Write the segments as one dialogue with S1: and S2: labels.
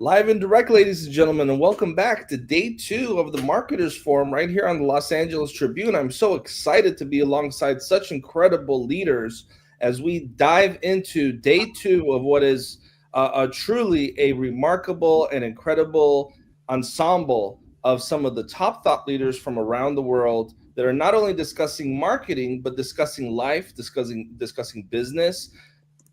S1: Live and direct, ladies and gentlemen, and welcome back to day 2 of the Marketers Forum right here on the Los Angeles Tribune. I'm so excited to be alongside such incredible leaders as we dive into day 2 of what is truly a remarkable and incredible ensemble of some of the top thought leaders from around the world that are not only discussing marketing, but discussing life, discussing business,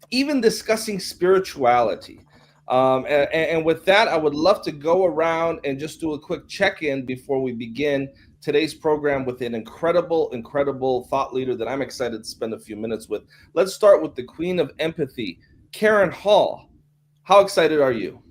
S1: even discussing spirituality. And with that, I would love to go around and just do a quick check-in before we begin today's program with an incredible thought leader that I'm excited to spend a few minutes with. Let's start with the queen of empathy, Karen Hall. How excited are you?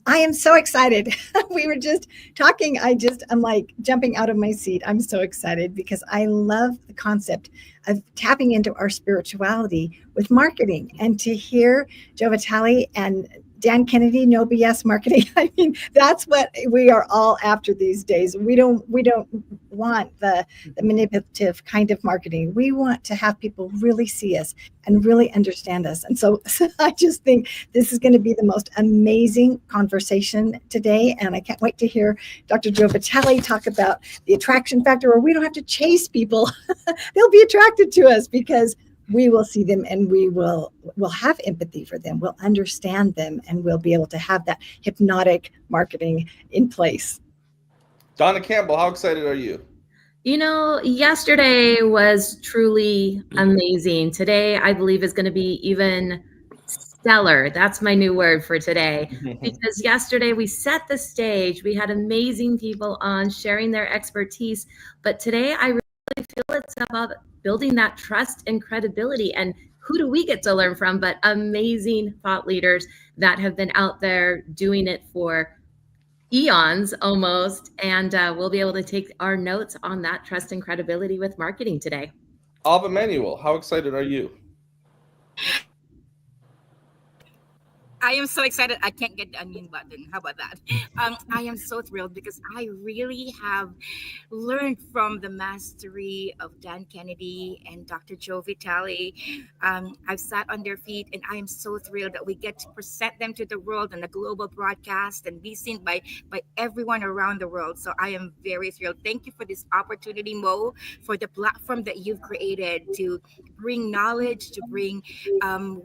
S2: I am so excited. We were just talking. I'm like jumping out of my seat. I'm so excited because I love the concept of tapping into our spirituality with marketing, and to hear Joe Vitale and Dan Kennedy, no BS marketing. I mean, that's what we are all after these days. We don't want the manipulative kind of marketing. We want to have people really see us and really understand us. And so I just think this is going to be the most amazing conversation today. And I can't wait to hear Dr. Joe Vitale talk about the attraction factor, where we don't have to chase people. They'll be attracted to us because we will see them, and we'll have empathy for them. We'll understand them, and we'll be able to have that hypnotic marketing in place.
S1: Donna Campbell, how excited are you?
S3: You know, yesterday was truly amazing. Today, I believe, is going to be even stellar. That's my new word for today. Because yesterday we set the stage. We had amazing people on sharing their expertise. But today, I really feel it's about building that trust and credibility. And who do we get to learn from but amazing thought leaders that have been out there doing it for eons almost, and we'll be able to take our notes on that trust and credibility with marketing today.
S1: Alva Manuel, how excited are you?
S4: I am so excited. I can't get the unmute button. How about that? I am so thrilled because I really have learned from the mastery of Dan Kennedy and Dr. Joe Vitale. I've sat on their feet, and I am so thrilled that we get to present them to the world on a global broadcast and be seen by everyone around the world. So I am very thrilled. Thank you for this opportunity, Mo, for the platform that you've created to bring knowledge, to bring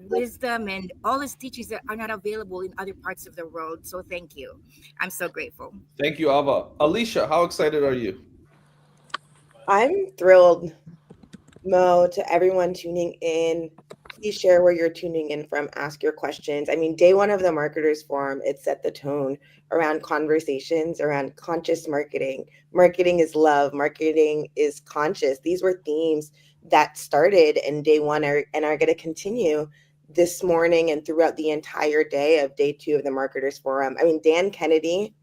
S4: wisdom, and all these teachings that are not available in other parts of the world. So thank you. I'm so grateful.
S1: Thank you, Alva. Alicia, how excited are you?
S5: I'm thrilled, Mo, to everyone tuning in. Please share where you're tuning in from. Ask your questions. I mean, day 1 of the Marketers Forum, it set the tone around conversations around conscious marketing. Marketing is love. Marketing is conscious. These were themes that started in day 1 and are going to continue this morning and throughout the entire day of day 2 of the Marketers Forum. I mean, Dan Kennedy,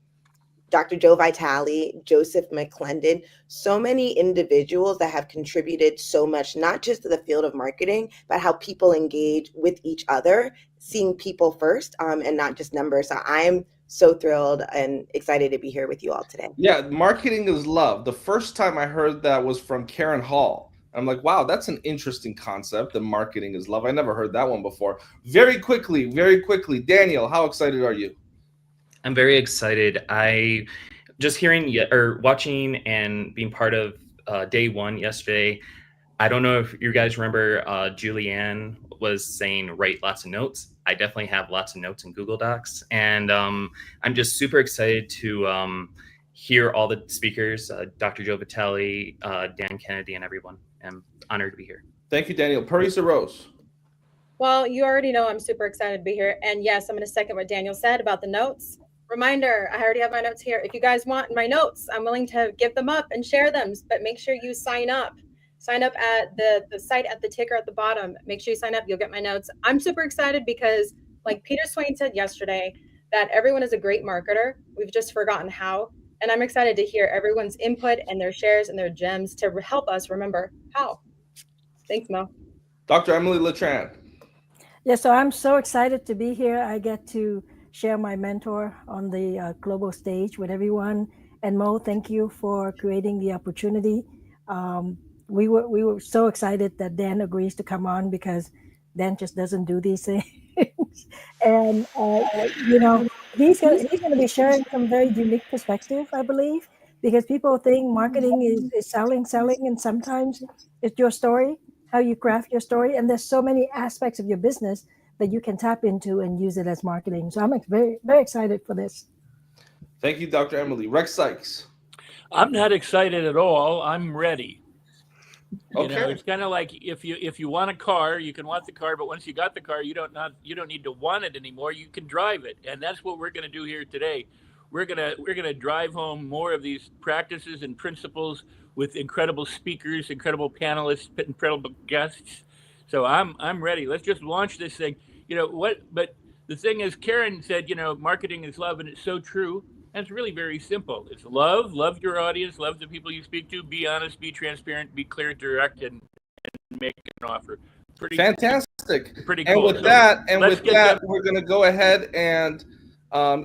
S5: Dr. Joe Vitale, Joseph McClendon, so many individuals that have contributed so much, not just to the field of marketing, but how people engage with each other, seeing people first, and not just numbers. So I'm so thrilled and excited to be here with you all today.
S1: Yeah, marketing is love. The first time I heard that was from Karen Hall. I'm like, wow, that's an interesting concept. The marketing is love. I never heard that one before. Very quickly, Daniel, how excited are you?
S6: I'm very excited. I just hearing or watching and being part of day 1 yesterday. I don't know if you guys remember Julianne was saying write lots of notes. I definitely have lots of notes in Google Docs, and I'm just super excited to hear all the speakers, Dr. Joe Vitale, Dan Kennedy, and everyone. I'm honored to be here.
S1: Thank you, Daniel. Parisa Rose.
S7: Well, you already know I'm super excited to be here. And yes, I'm going to second what Daniel said about the notes. Reminder, I already have my notes here. If you guys want my notes, I'm willing to give them up and share them, but make sure you sign up. Sign up at the site at the ticker at the bottom. Make sure you sign up. You'll get my notes. I'm super excited because, like Peter Swain said yesterday, that everyone is a great marketer. We've just forgotten how. And I'm excited to hear everyone's input and their shares and their gems to help us remember how. Thanks, Mo.
S1: Dr. Emily Letran.
S8: Yeah, so I'm so excited to be here. I get to share my mentor on the global stage with everyone. And Mo, thank you for creating the opportunity. We were so excited that Dan agrees to come on because Dan just doesn't do these things. And, He's gonna be sharing some very unique perspective, I believe, because people think marketing is selling, and sometimes it's your story, how you craft your story, and there's so many aspects of your business that you can tap into and use it as marketing. So I'm very, very excited for this.
S1: Thank you, Dr. Emily. Rex Sykes.
S9: I'm not excited at all. I'm ready.
S1: Okay.
S9: It's kind of like if you want a car, you can want the car, but once you got the car, you don't need to want it anymore. You can drive it, and that's what we're going to do here today. We're gonna drive home more of these practices and principles with incredible speakers, incredible panelists, incredible guests. So I'm ready. Let's just launch this thing. But the thing is, Karen said, marketing is love, and it's so true. And it's really very simple. It's love your audience, love the people you speak to, be honest, be transparent, be clear, direct, and make an offer.
S1: Fantastic.
S9: Pretty
S1: and
S9: cool.
S1: with that, we're going to go ahead and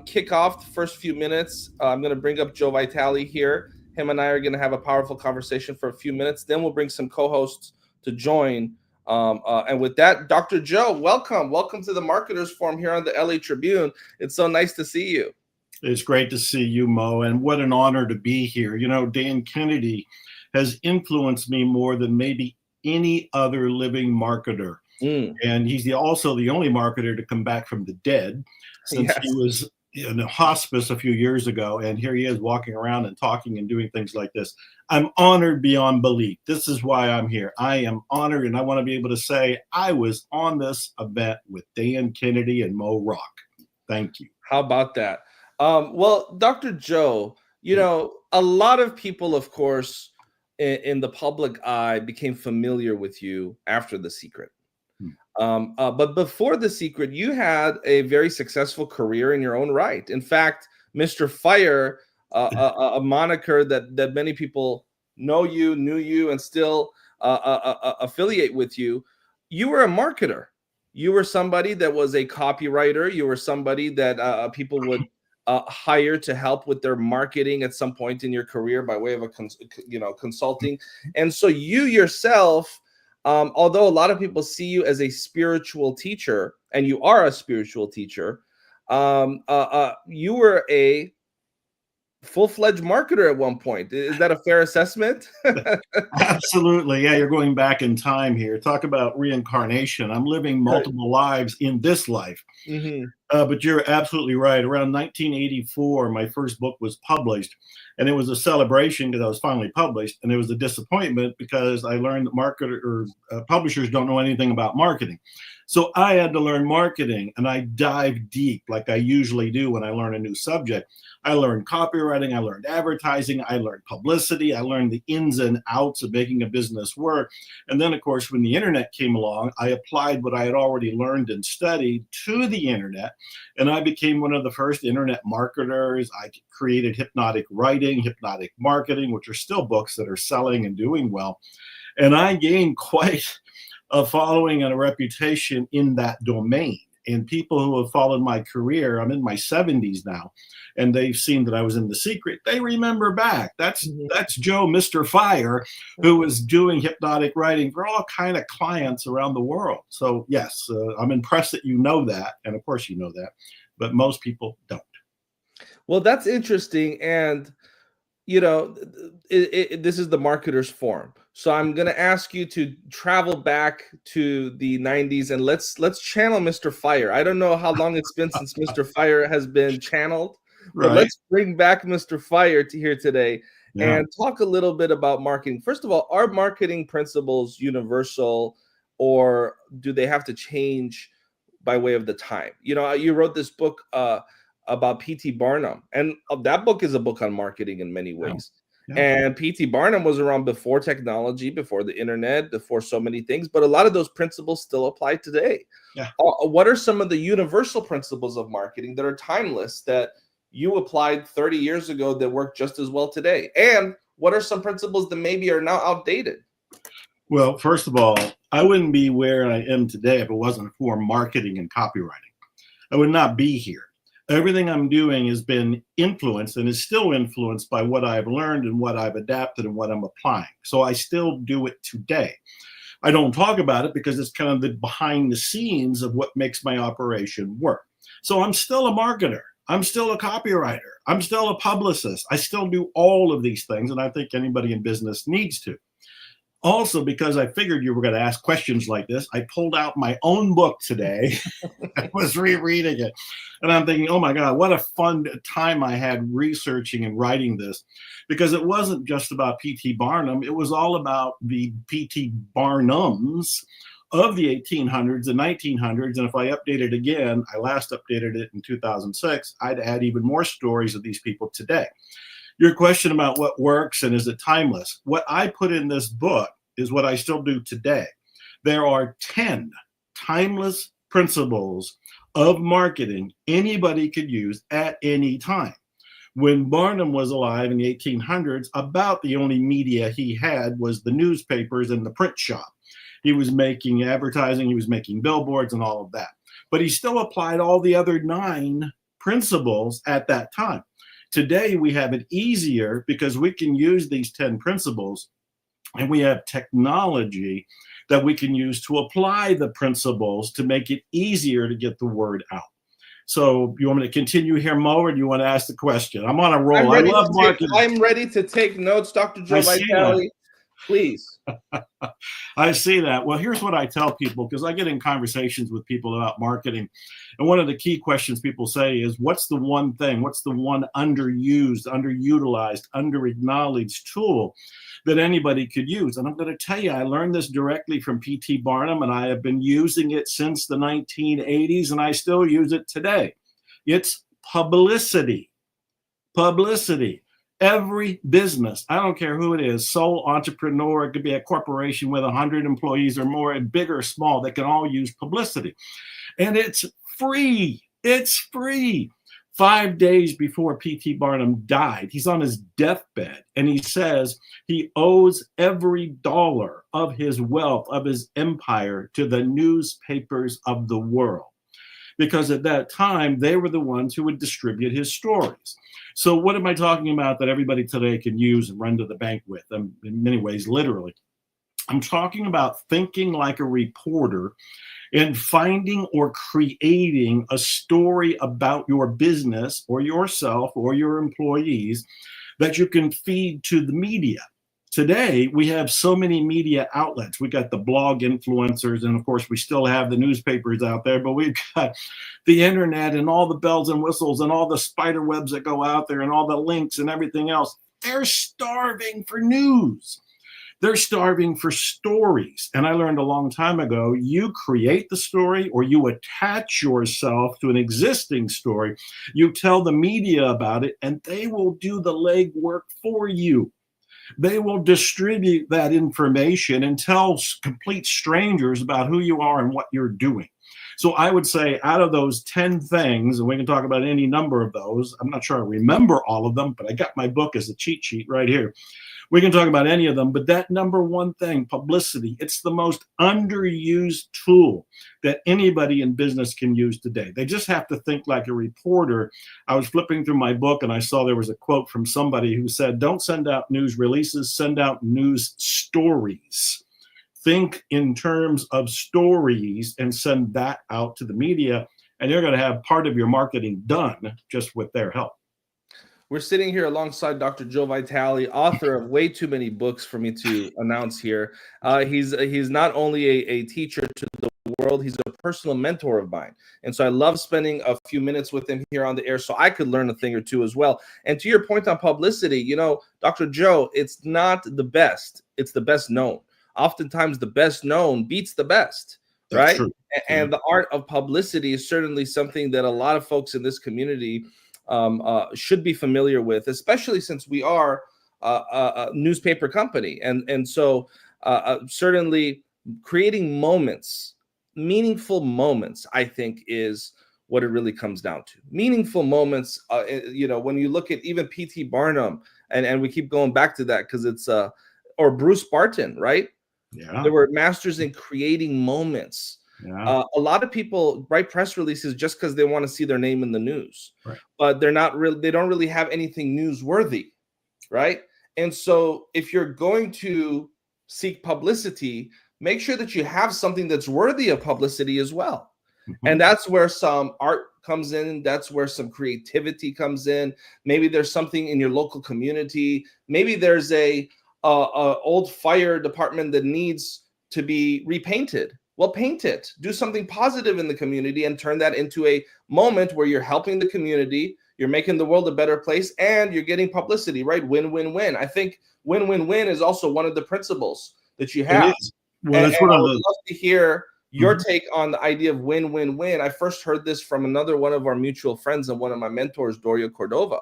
S1: kick off the first few minutes. I'm going to bring up Joe Vitale here. Him and I are going to have a powerful conversation for a few minutes. Then we'll bring some co-hosts to join. And with that, Dr. Joe, welcome. Welcome to the Marketers Forum here on the LA Tribune. It's so nice to see you.
S10: It's great to see you, Mo, and what an honor to be here. Dan Kennedy has influenced me more than maybe any other living marketer. And he's also the only marketer to come back from the dead since he was in a hospice a few years ago. And here he is walking around and talking and doing things like this. I'm honored beyond belief. This is why I'm here. I am honored, and I want to be able to say I was on this event with Dan Kennedy and Mo Rock. Thank you.
S1: How about that? Well, Dr. Joe, a lot of people, of course, in the public eye became familiar with you after The Secret. But before The Secret, you had a very successful career in your own right. In fact, Mr. Fire, a moniker that many people knew you, and still affiliate with you, you were a marketer. You were somebody that was a copywriter. You were somebody that people would hire to help with their marketing at some point in your career by way of consulting. And so you yourself, although a lot of people see you as a spiritual teacher, and you are a spiritual teacher, you were a full-fledged marketer at one point. Is that a fair assessment?
S10: Absolutely. Yeah, you're going back in time here. Talk about reincarnation. I'm living multiple lives in this life. But you're absolutely right. Around 1984, my first book was published, and it was a celebration because I was finally published, and it was a disappointment because I learned that publishers don't know anything about marketing. So I had to learn marketing, and I dived deep like I usually do when I learn a new subject. I learned copywriting, I learned advertising, I learned publicity, I learned the ins and outs of making a business work. And then, of course, when the internet came along, I applied what I had already learned and studied to the internet, and I became one of the first internet marketers. I created Hypnotic Writing, Hypnotic Marketing, which are still books that are selling and doing well. And I gained quite a following and a reputation in that domain. And people who have followed my career, I'm in my 70s now, and they've seen that I was in The Secret. They remember back. That's Joe, Mr. Fire, who was doing hypnotic writing for all kind of clients around the world. So yes, I'm impressed that you know that. And of course you know that, but most people don't.
S1: Well, that's interesting. And, this is the Marketers Forum. So I'm going to ask you to travel back to the 90s and let's channel Mr. Fire. I don't know how long it's been since Mr. Fire has been channeled, but let's bring back Mr. Fire to here today and talk a little bit about marketing. First of all, are marketing principles universal, or do they have to change by way of the time? You wrote this book about P.T. Barnum, and that book is a book on marketing in many ways. And P.T. Barnum was around before technology, before the internet, before so many things, but a lot of those principles still apply today. What are some of the universal principles of marketing that are timeless that you applied 30 years ago that work just as well today? And what are some principles that maybe are now outdated?
S10: Well, first of all, I wouldn't be where I am today if it wasn't for marketing and copywriting. I would not be here. Everything I'm doing has been influenced and is still influenced by what I've learned and what I've adapted and what I'm applying. So I still do it today. I don't talk about it because it's kind of the behind the scenes of what makes my operation work. So I'm still a marketer. I'm still a copywriter. I'm still a publicist. I still do all of these things. And I think anybody in business needs to. Also, because I figured you were going to ask questions like this, I pulled out my own book today. I was rereading it. And I'm thinking, oh my God, what a fun time I had researching and writing this. Because it wasn't just about P.T. Barnum. It was all about the P.T. Barnums of the 1800s and 1900s. And if I update it again, I last updated it in 2006, I'd add even more stories of these people today. Your question about what works and is it timeless? What I put in this book is what I still do today. There are 10 timeless principles of marketing anybody could use at any time. When Barnum was alive in the 1800s, about the only media he had was the newspapers and the print shop. He was making advertising, he was making billboards and all of that. But he still applied all the other 9 principles at that time. Today, we have it easier because we can use these 10 principles and we have technology that we can use to apply the principles to make it easier to get the word out. So you want me to continue here, Mo, or do you want to ask the question? I'm on a roll. I love marketing.
S1: I'm ready to take notes, Dr. Joe Vitale. Please.
S10: I see that. Well, here's what I tell people, because I get in conversations with people about marketing. And one of the key questions people say is, what's the one thing, what's the one underused, underutilized, underacknowledged tool that anybody could use? And I'm going to tell you, I learned this directly from P.T. Barnum, and I have been using it since the 1980s, and I still use it today. It's publicity. Publicity. Every business, I don't care who it is, sole entrepreneur, it could be a corporation with 100 employees or more, big or small, they can all use publicity. And it's free. It's free. 5 days before P.T. Barnum died, he's on his deathbed, and he says he owes every dollar of his wealth, of his empire, to the newspapers of the world. Because at that time, they were the ones who would distribute his stories. So what am I talking about that everybody today can use and run to the bank with? In many ways, literally. I'm talking about thinking like a reporter and finding or creating a story about your business or yourself or your employees that you can feed to the media. Today, we have so many media outlets. We got the blog influencers, and of course, we still have the newspapers out there, but we've got the internet and all the bells and whistles and all the spider webs that go out there and all the links and everything else. They're starving for news. They're starving for stories. And I learned a long time ago, you create the story or you attach yourself to an existing story. You tell the media about it, and they will do the legwork for you. They will distribute that information and tell complete strangers about who you are and what you're doing. So I would say out of those 10 things, and we can talk about any number of those, I'm not sure I remember all of them, but I got my book as a cheat sheet right here. We can talk about any of them, but that number one thing, publicity, it's the most underused tool that anybody in business can use today. They just have to think like a reporter. I was flipping through my book and I saw there was a quote from somebody who said, don't send out news releases, send out news stories. Think in terms of stories and send that out to the media, and you're going to have part of your marketing done just with their help.
S1: We're sitting here alongside Dr. Joe Vitale, author of way too many books for me to announce here. He's not only a teacher to the world, he's a personal mentor of mine. And so I love spending a few minutes with him here on the air so I could learn a thing or two as well. And to your point on publicity, you know, Dr. Joe, it's not the best, it's the best known. Oftentimes the best known beats the best, right? And the art of publicity is certainly something that a lot of folks in this community should be familiar with, especially since we are a newspaper company. And so certainly creating moments, meaningful moments, I think is what it really comes down to. Meaningful moments, you know, when you look at even P.T. Barnum, and we keep going back to that because it's, or Bruce Barton, right?
S10: Yeah.
S1: They were masters in creating moments.
S10: Yeah.
S1: A lot of people write press releases just because they want to see their name in the news,
S10: right?
S1: But they're not really, they don't really have anything newsworthy, right? And so if you're going to seek publicity, make sure that you have something that's worthy of publicity as well. And that's where some art comes in. That's where some creativity comes in. Maybe there's something in your local community. Maybe there's a old fire department that needs to be repainted. Well, paint it. Do something positive in the community and turn that into a moment where you're helping the community, you're making the world a better place, and you're getting publicity, right? Win, win, win. I think win, win, win is also one of the principles that you have.
S10: It is. Well, that's one
S1: I
S10: of
S1: would
S10: the.
S1: love to hear your take on the idea of win, win, win. I first heard this from another one of our mutual friends and one of my mentors, Doria Cordova.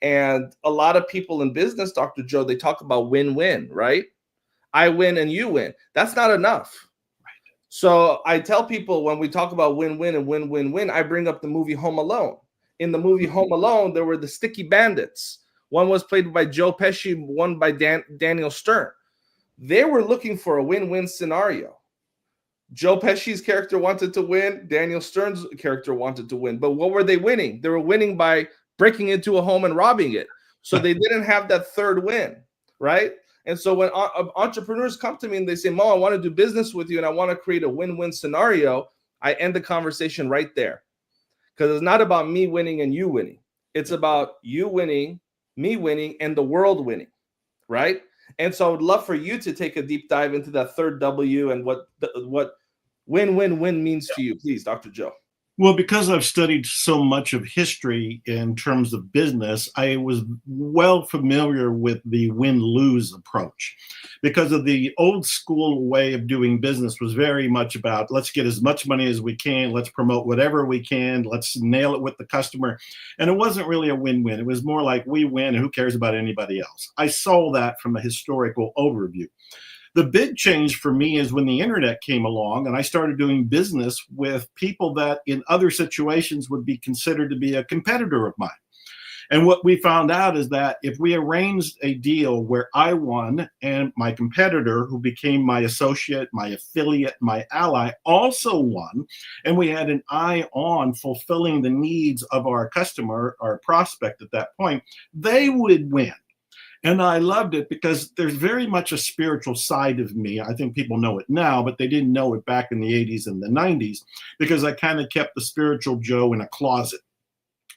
S1: And a lot of people in business, Dr. Joe, they talk about win-win, right? I win and you win. That's not enough. Right. So I tell people when we talk about win-win and win-win-win, I bring up the movie Home Alone. In the movie Home Alone, there were the sticky bandits. One was played by Joe Pesci, one by Daniel Stern. They were looking for a win-win scenario. Joe Pesci's character wanted to win. Daniel Stern's character wanted to win. But what were they winning? They were winning by breaking into a home and robbing it. So they didn't have that third win, right? And so when entrepreneurs come to me and they say, Mo, I want to do business with you and I want to create a win-win scenario, I end the conversation right there. Because it's not about me winning and you winning. It's about you winning, me winning, and the world winning, right? And so I would love for you to take a deep dive into that third W and what win-win-win means to you. Please, Dr. Joe.
S10: Well, because I've studied so much of history in terms of business, I was well familiar with the win-lose approach. Because of the old school way of doing business was very much about let's get as much money as we can, let's promote whatever we can, let's nail it with the customer. And it wasn't really a win-win. It was more like we win and who cares about anybody else. I saw that from a historical overview. The big change for me is when the internet came along and I started doing business with people that in other situations would be considered to be a competitor of mine. And what we found out is that if we arranged a deal where I won and my competitor, who became my associate, my affiliate, my ally, also won, and we had an eye on fulfilling the needs of our customer, our prospect at that point, they would win. And I loved it because there's very much a spiritual side of me. I think people know it now, but they didn't know it back in the 80s and the 90s because I kind of kept the spiritual Joe in a closet.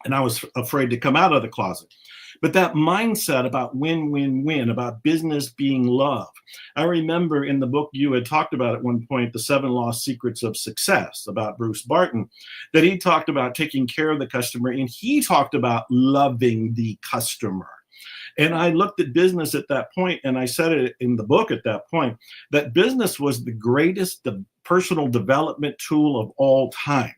S10: And I was afraid to come out of the closet. But that mindset about win, win, win, about business being love. I remember in the book you had talked about at one point, The 7 Lost Secrets of Success, about Bruce Barton, that he talked about taking care of the customer. And he talked about loving the customer. And I looked at business at that point, and I said it in the book at that point, that business was the greatest personal development tool of all time.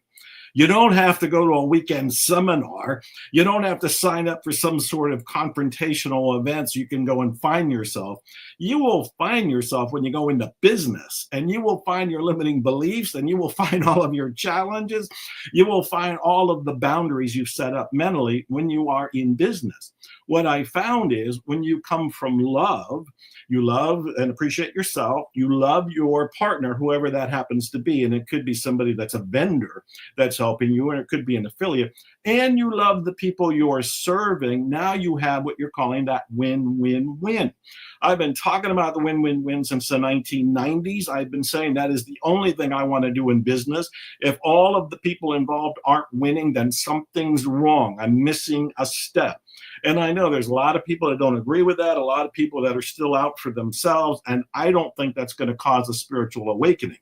S10: You don't have to go to a weekend seminar. You don't have to sign up for some sort of confrontational event so you can go and find yourself. You will find yourself when you go into business, and you will find your limiting beliefs, and you will find all of your challenges. You will find all of the boundaries you've set up mentally when you are in business. What I found is when you come from love, you love and appreciate yourself, you love your partner, whoever that happens to be, and it could be somebody that's a vendor that's helping you, and it could be an affiliate, and you love the people you are serving. Now you have what you're calling that win-win-win. I've been talking about the win-win-win since the 1990s. I've been saying that is the only thing I want to do in business. If all of the people involved aren't winning, then something's wrong. I'm missing a step. And I know there's a lot of people that don't agree with that, a lot of people that are still out for themselves, and I don't think that's going to cause a spiritual awakening.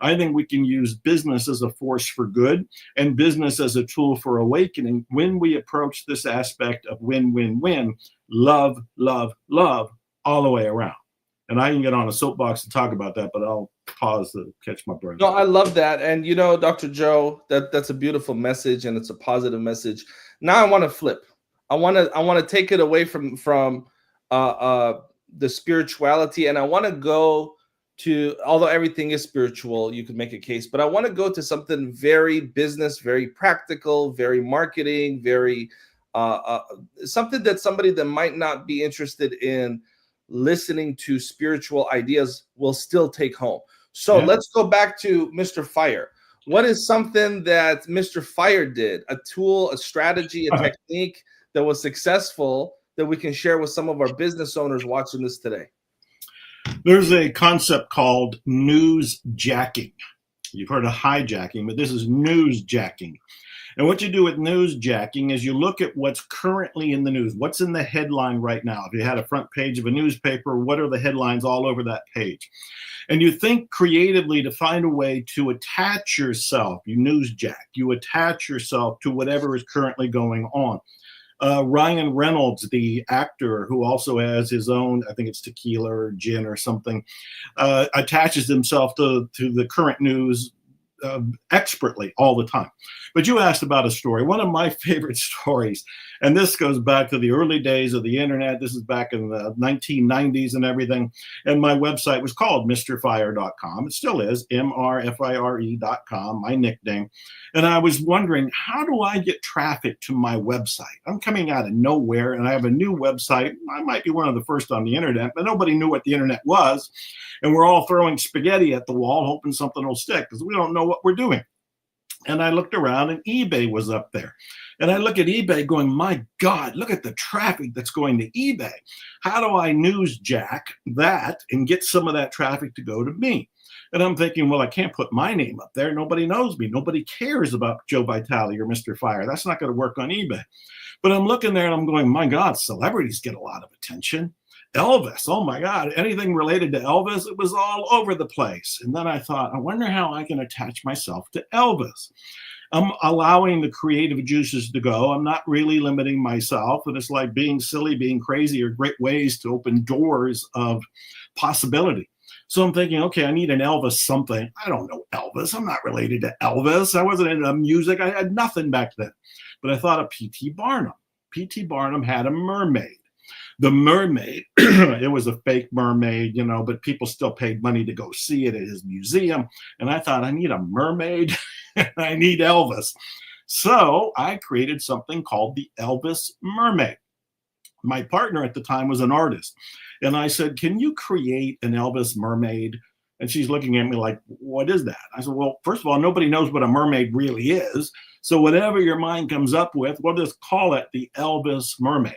S10: I think we can use business as a force for good and business as a tool for awakening when we approach this aspect of win-win-win, love, love, love, all the way around. And I can get on a soapbox and talk about that, but I'll pause to catch my breath.
S1: No, I love that. And you know, Dr. Joe, that's a beautiful message, and it's a positive message. Now I want to flip. I want to take it away from the spirituality, and I want to go to, although everything is spiritual, you could make a case, but I want to go to something very business, very practical, very marketing, very something that somebody that might not be interested in listening to spiritual ideas will still take home. So let's go back to Mr. Fire. What is something that Mr. Fire did? A tool, a strategy, a technique that was successful that we can share with some of our business owners watching this today?
S10: There's a concept called news jacking. You've heard of hijacking, but this is newsjacking. And what you do with newsjacking is you look at what's currently in the news, what's in the headline right now. If you had a front page of a newspaper, what are the headlines all over that page? And you think creatively to find a way to attach yourself, you newsjack, you attach yourself to whatever is currently going on. Ryan Reynolds, the actor who also has his own, I think it's tequila or gin or something, attaches himself to the current news expertly all the time. But you asked about a story. One of my favorite stories, and this goes back to the early days of the internet. This is back in the 1990s and everything. And my website was called MrFire.com. It still is, MrFire.com, my nickname. And I was wondering, how do I get traffic to my website? I'm coming out of nowhere and I have a new website. I might be one of the first on the internet, but nobody knew what the internet was. And we're all throwing spaghetti at the wall, hoping something will stick because we don't know what we're doing. And I looked around and eBay was up there. And I look at eBay going, my God, look at the traffic that's going to eBay. How do I newsjack that and get some of that traffic to go to me? And I'm thinking, well, I can't put my name up there. Nobody knows me. Nobody cares about Joe Vitale or Mr. Fire. That's not going to work on eBay. But I'm looking there and I'm going, my God, celebrities get a lot of attention. Elvis, oh my God, anything related to Elvis, it was all over the place. And then I thought, I wonder how I can attach myself to Elvis. I'm allowing the creative juices to go. I'm not really limiting myself. And it's like being silly, being crazy are great ways to open doors of possibility. So I'm thinking, okay, I need an Elvis something. I don't know Elvis. I'm not related to Elvis. I wasn't into music. I had nothing back then. But I thought of P.T. Barnum. P.T. Barnum had a mermaid. The mermaid, it was a fake mermaid, but people still paid money to go see it at his museum. And I thought, I need a mermaid and I need Elvis. So I created something called the Elvis Mermaid. My partner at the time was an artist. And I said, can you create an Elvis mermaid? And she's looking at me like, what is that? I said, well, first of all, nobody knows what a mermaid really is. So whatever your mind comes up with, we'll just call it the Elvis Mermaid.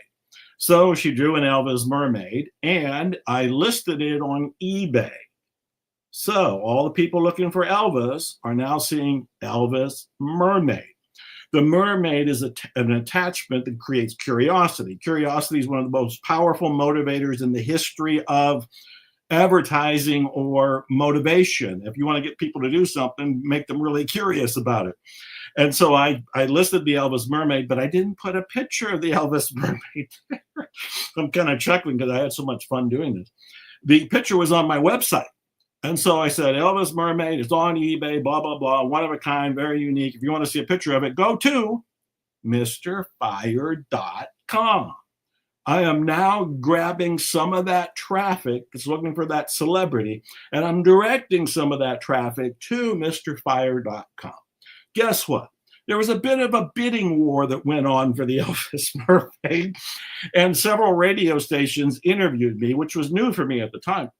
S10: So she drew an Elvis mermaid and I listed it on eBay. So all the people looking for Elvis are now seeing Elvis mermaid. The mermaid is an attachment that creates curiosity. Curiosity is one of the most powerful motivators in the history of advertising or motivation. If you want to get people to do something, make them really curious about it. And so I listed the Elvis mermaid, but I didn't put a picture of the Elvis mermaid there. I'm kind of chuckling because I had so much fun doing this. The picture was on my website. And so I said, Elvis mermaid is on eBay, blah, blah, blah, one of a kind, very unique. If you want to see a picture of it, go to MrFire.com. I am now grabbing some of that traffic that's looking for that celebrity, and I'm directing some of that traffic to MrFire.com. Guess what? There was a bit of a bidding war that went on for the Elvis mermaid, and several radio stations interviewed me, which was new for me at the time.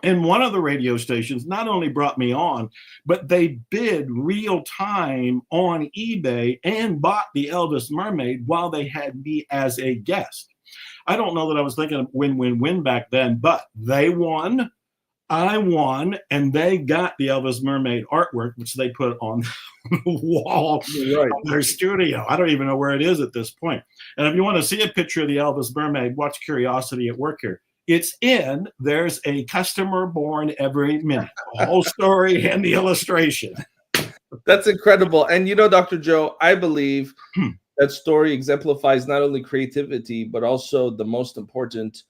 S10: And one of the radio stations not only brought me on, but they bid real time on eBay and bought the Elvis mermaid while they had me as a guest. I don't know that I was thinking of win-win-win back then, but they won. I won, and they got the Elvis mermaid artwork, which they put on the wall of their studio. I don't even know where it is at this point. And if you want to see a picture of the Elvis mermaid, watch Curiosity at Work here. It's in, there's a customer born every minute, the whole story and the illustration.
S1: That's incredible. And Dr. Joe, I believe that story exemplifies not only creativity, but also the most important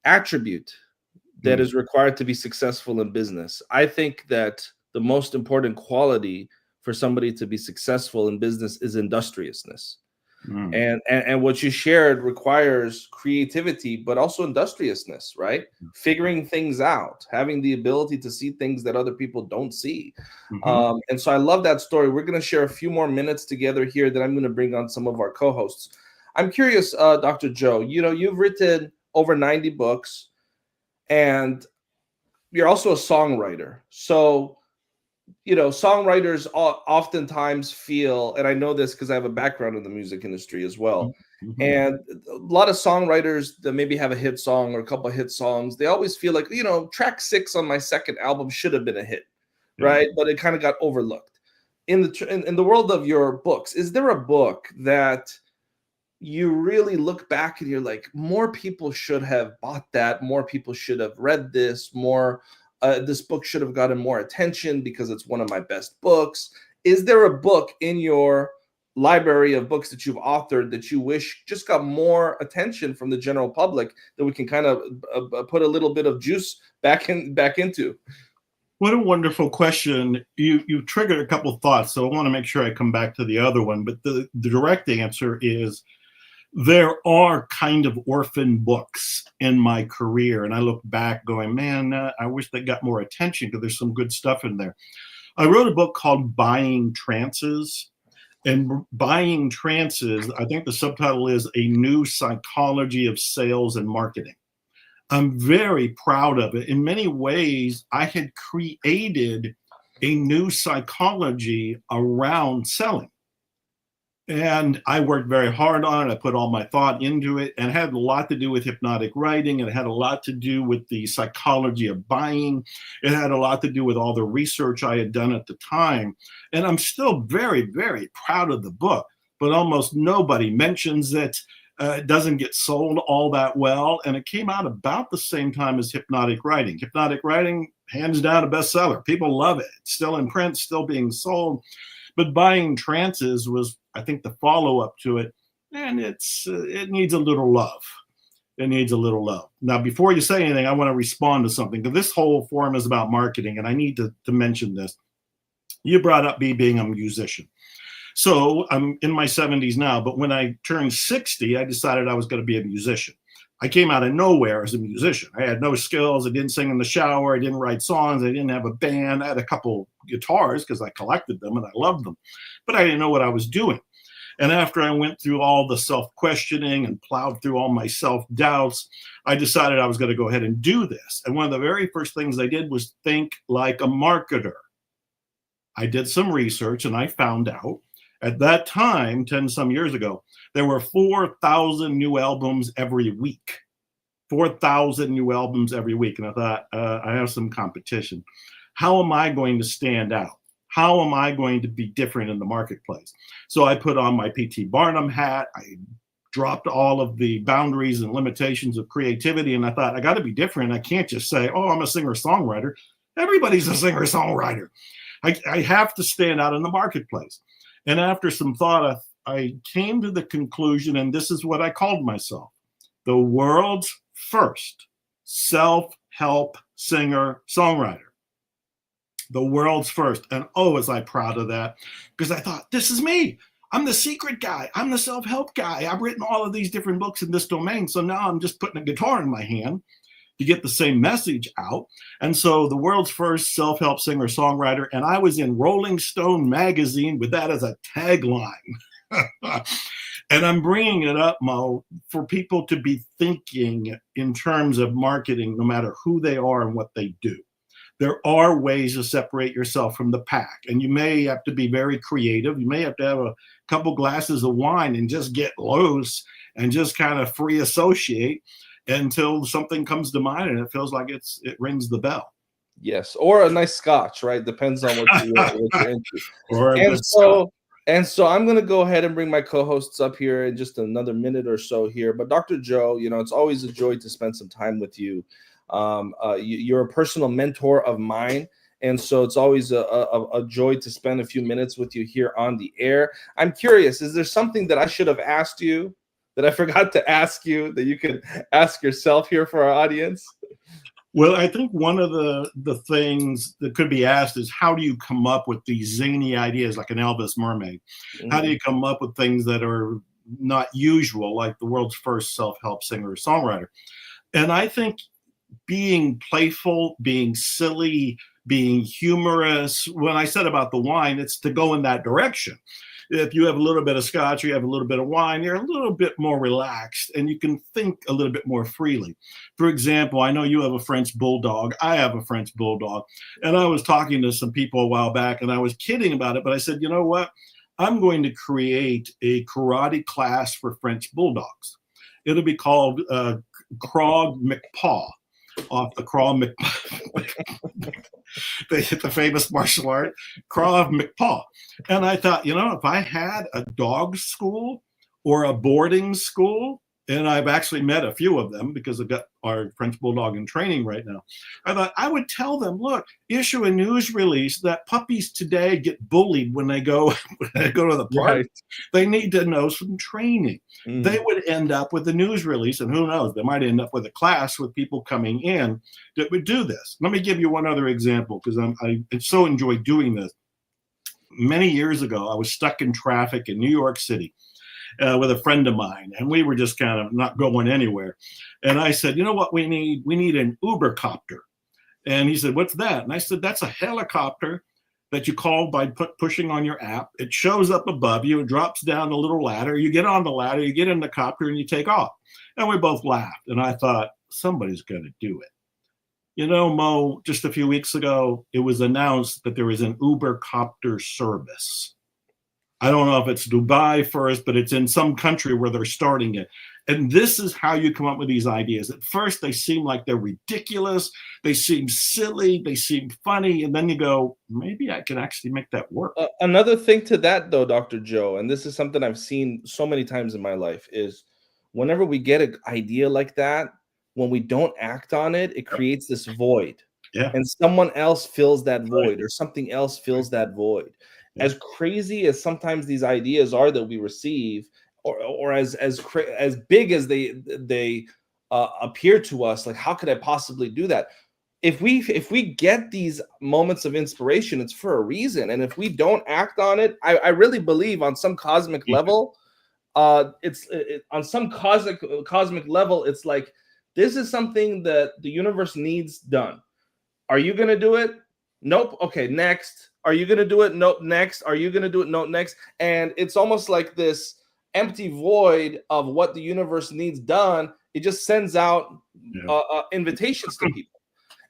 S1: attribute that is required to be successful in business. I think that the most important quality for somebody to be successful in business is industriousness. And what you shared requires creativity, but also industriousness, right? Figuring things out, having the ability to see things that other people don't see. And so I love that story. We're going to share a few more minutes together here that I'm going to bring on some of our co-hosts. I'm curious, Dr. Joe, you've written over 90 books. And you're also a songwriter. So, songwriters oftentimes feel, and I know this because I have a background in the music industry as well. And a lot of songwriters that maybe have a hit song or a couple of hit songs, they always feel like, track 6 on my second album should have been a hit, right? But it kind of got overlooked. In the world of your books, is there a book that you really look back and you're like, more people should have bought that, more people should have read this, more this book should have gotten more attention because it's one of my best books? Is there a book in your library of books that you've authored that you wish just got more attention from the general public, that we can kind of put a little bit of juice back into?
S10: What a wonderful question. You triggered a couple of thoughts, so I want to make sure I come back to the other one. But the direct answer is there are kind of orphan books in my career. And I look back going, man, I wish they got more attention because there's some good stuff in there. I wrote a book called Buying Trances. And Buying Trances, I think the subtitle is A New Psychology of Sales and Marketing. I'm very proud of it. In many ways, I had created a new psychology around selling. And I worked very hard on it. I put all my thought into it, and it had a lot to do with hypnotic writing. And it had a lot to do with the psychology of buying. It had a lot to do with all the research I had done at the time. And I'm still very, very proud of the book, but almost nobody mentions it. It doesn't get sold all that well. And it came out about the same time as hypnotic writing. Hypnotic writing, hands down, a bestseller. People love it. It's still in print, still being sold. But Buying Trances was, I think, the follow-up to it. And it needs a little love. It needs a little love. Now, before you say anything, I want to respond to something, because this whole forum is about marketing, and I need to mention this. You brought up me being a musician. So I'm in my 70s now, but when I turned 60, I decided I was going to be a musician. I came out of nowhere as a musician. I had no skills. I didn't sing in the shower. I didn't write songs. I didn't have a band. I had a couple guitars because I collected them and I loved them, but I didn't know what I was doing. And after I went through all the self-questioning and plowed through all my self-doubts, I decided I was going to go ahead and do this. And one of the very first things I did was think like a marketer. I did some research and I found out at that time, 10 some years ago, there were 4,000 new albums every week. 4,000 new albums every week. And I thought, I have some competition. How am I going to stand out? How am I going to be different in the marketplace? So I put on my P.T. Barnum hat. I dropped all of the boundaries and limitations of creativity. And I thought, I got to be different. I can't just say, oh, I'm a singer-songwriter. Everybody's a singer-songwriter. I have to stand out in the marketplace. And after some thought, I came to the conclusion, and this is what I called myself, the world's first self-help singer-songwriter. The world's first. And oh, was I proud of that, because I thought, this is me. I'm the secret guy. I'm the self-help guy. I've written all of these different books in this domain. So now I'm just putting a guitar in my hand to get the same message out. And so the world's first self-help singer-songwriter, and I was in Rolling Stone magazine with that as a tagline. And I'm bringing it up, Mo, for people to be thinking in terms of marketing, no matter who they are and what they do. There are ways to separate yourself from the pack, and you may have to be very creative. You may have to have a couple glasses of wine and just get loose and just kind of free associate until something comes to mind and it feels like it rings the bell.
S1: Yes, or a nice scotch, right? Depends on what you're into. And so I'm going to go ahead and bring my co-hosts up here in just another minute or so here. But Dr. Joe, it's always a joy to spend some time with you. You're a personal mentor of mine. And so it's always a joy to spend a few minutes with you here on the air. I'm curious, is there something that I should have asked you that I forgot to ask you that you could ask yourself here for our audience?
S10: Well, I think one of the things that could be asked is, how do you come up with these zany ideas like an Elvis mermaid? Mm-hmm. How do you come up with things that are not usual, like the world's first self-help singer-songwriter? And I think being playful, being silly, being humorous, when I said about the wine, it's to go in that direction. If you have a little bit of scotch, you have a little bit of wine, you're a little bit more relaxed and you can think a little bit more freely. For example, I know you have a French bulldog. I have a French bulldog. And I was talking to some people a while back and I was kidding about it, but I said, you know what? I'm going to create a karate class for French bulldogs. It'll be called Krog McPaw, off the Krog McPaw. the famous martial art, Krav McPaw. And I thought, if I had a dog school or a boarding school, and I've actually met a few of them because I've got our French Bulldog in training right now. I thought I would tell them, look, issue a news release that puppies today get bullied when they go to the park. Right. They need to know some training. They would end up with a news release, and who knows, they might end up with a class with people coming in that would do this. Let me give you one other example, because I so enjoy doing this. Many years ago, I was stuck in traffic in New York City. With a friend of mine, and we were just kind of not going anywhere. And I said, you know what we need? We need an Uber copter. And he said, what's that? And I said, that's a helicopter that you call by pushing on your app. It shows up above you, it drops down a little ladder. You get on the ladder, you get in the copter, and you take off. And we both laughed. And I thought, somebody's going to do it. Mo, just a few weeks ago, it was announced that there is an Uber copter service. I don't know if it's Dubai first, but it's in some country where they're starting it. And this is how you come up with these ideas. At first, they seem like they're ridiculous. They seem silly. They seem funny. And then you go, maybe I can actually make that work.
S1: Another thing to that, though, Dr. Joe, and this is something I've seen so many times in my life, is whenever we get an idea like that, when we don't act on it, it creates this void.
S10: Yeah.
S1: And someone else fills that void, or something else fills that void. As crazy as sometimes these ideas are that we receive, or as big as they appear to us, like, how could I possibly do that? If we get these moments of inspiration, it's for a reason. And if we don't act on it, I really believe on some cosmic level, on some cosmic level, it's like, this is something that the universe needs done. Are you going to do it? Nope. Okay, next. Are you going to do it? Nope. Next. Are you going to do it? Nope. Next. And it's almost like this empty void of what the universe needs done. It just sends out invitations to people.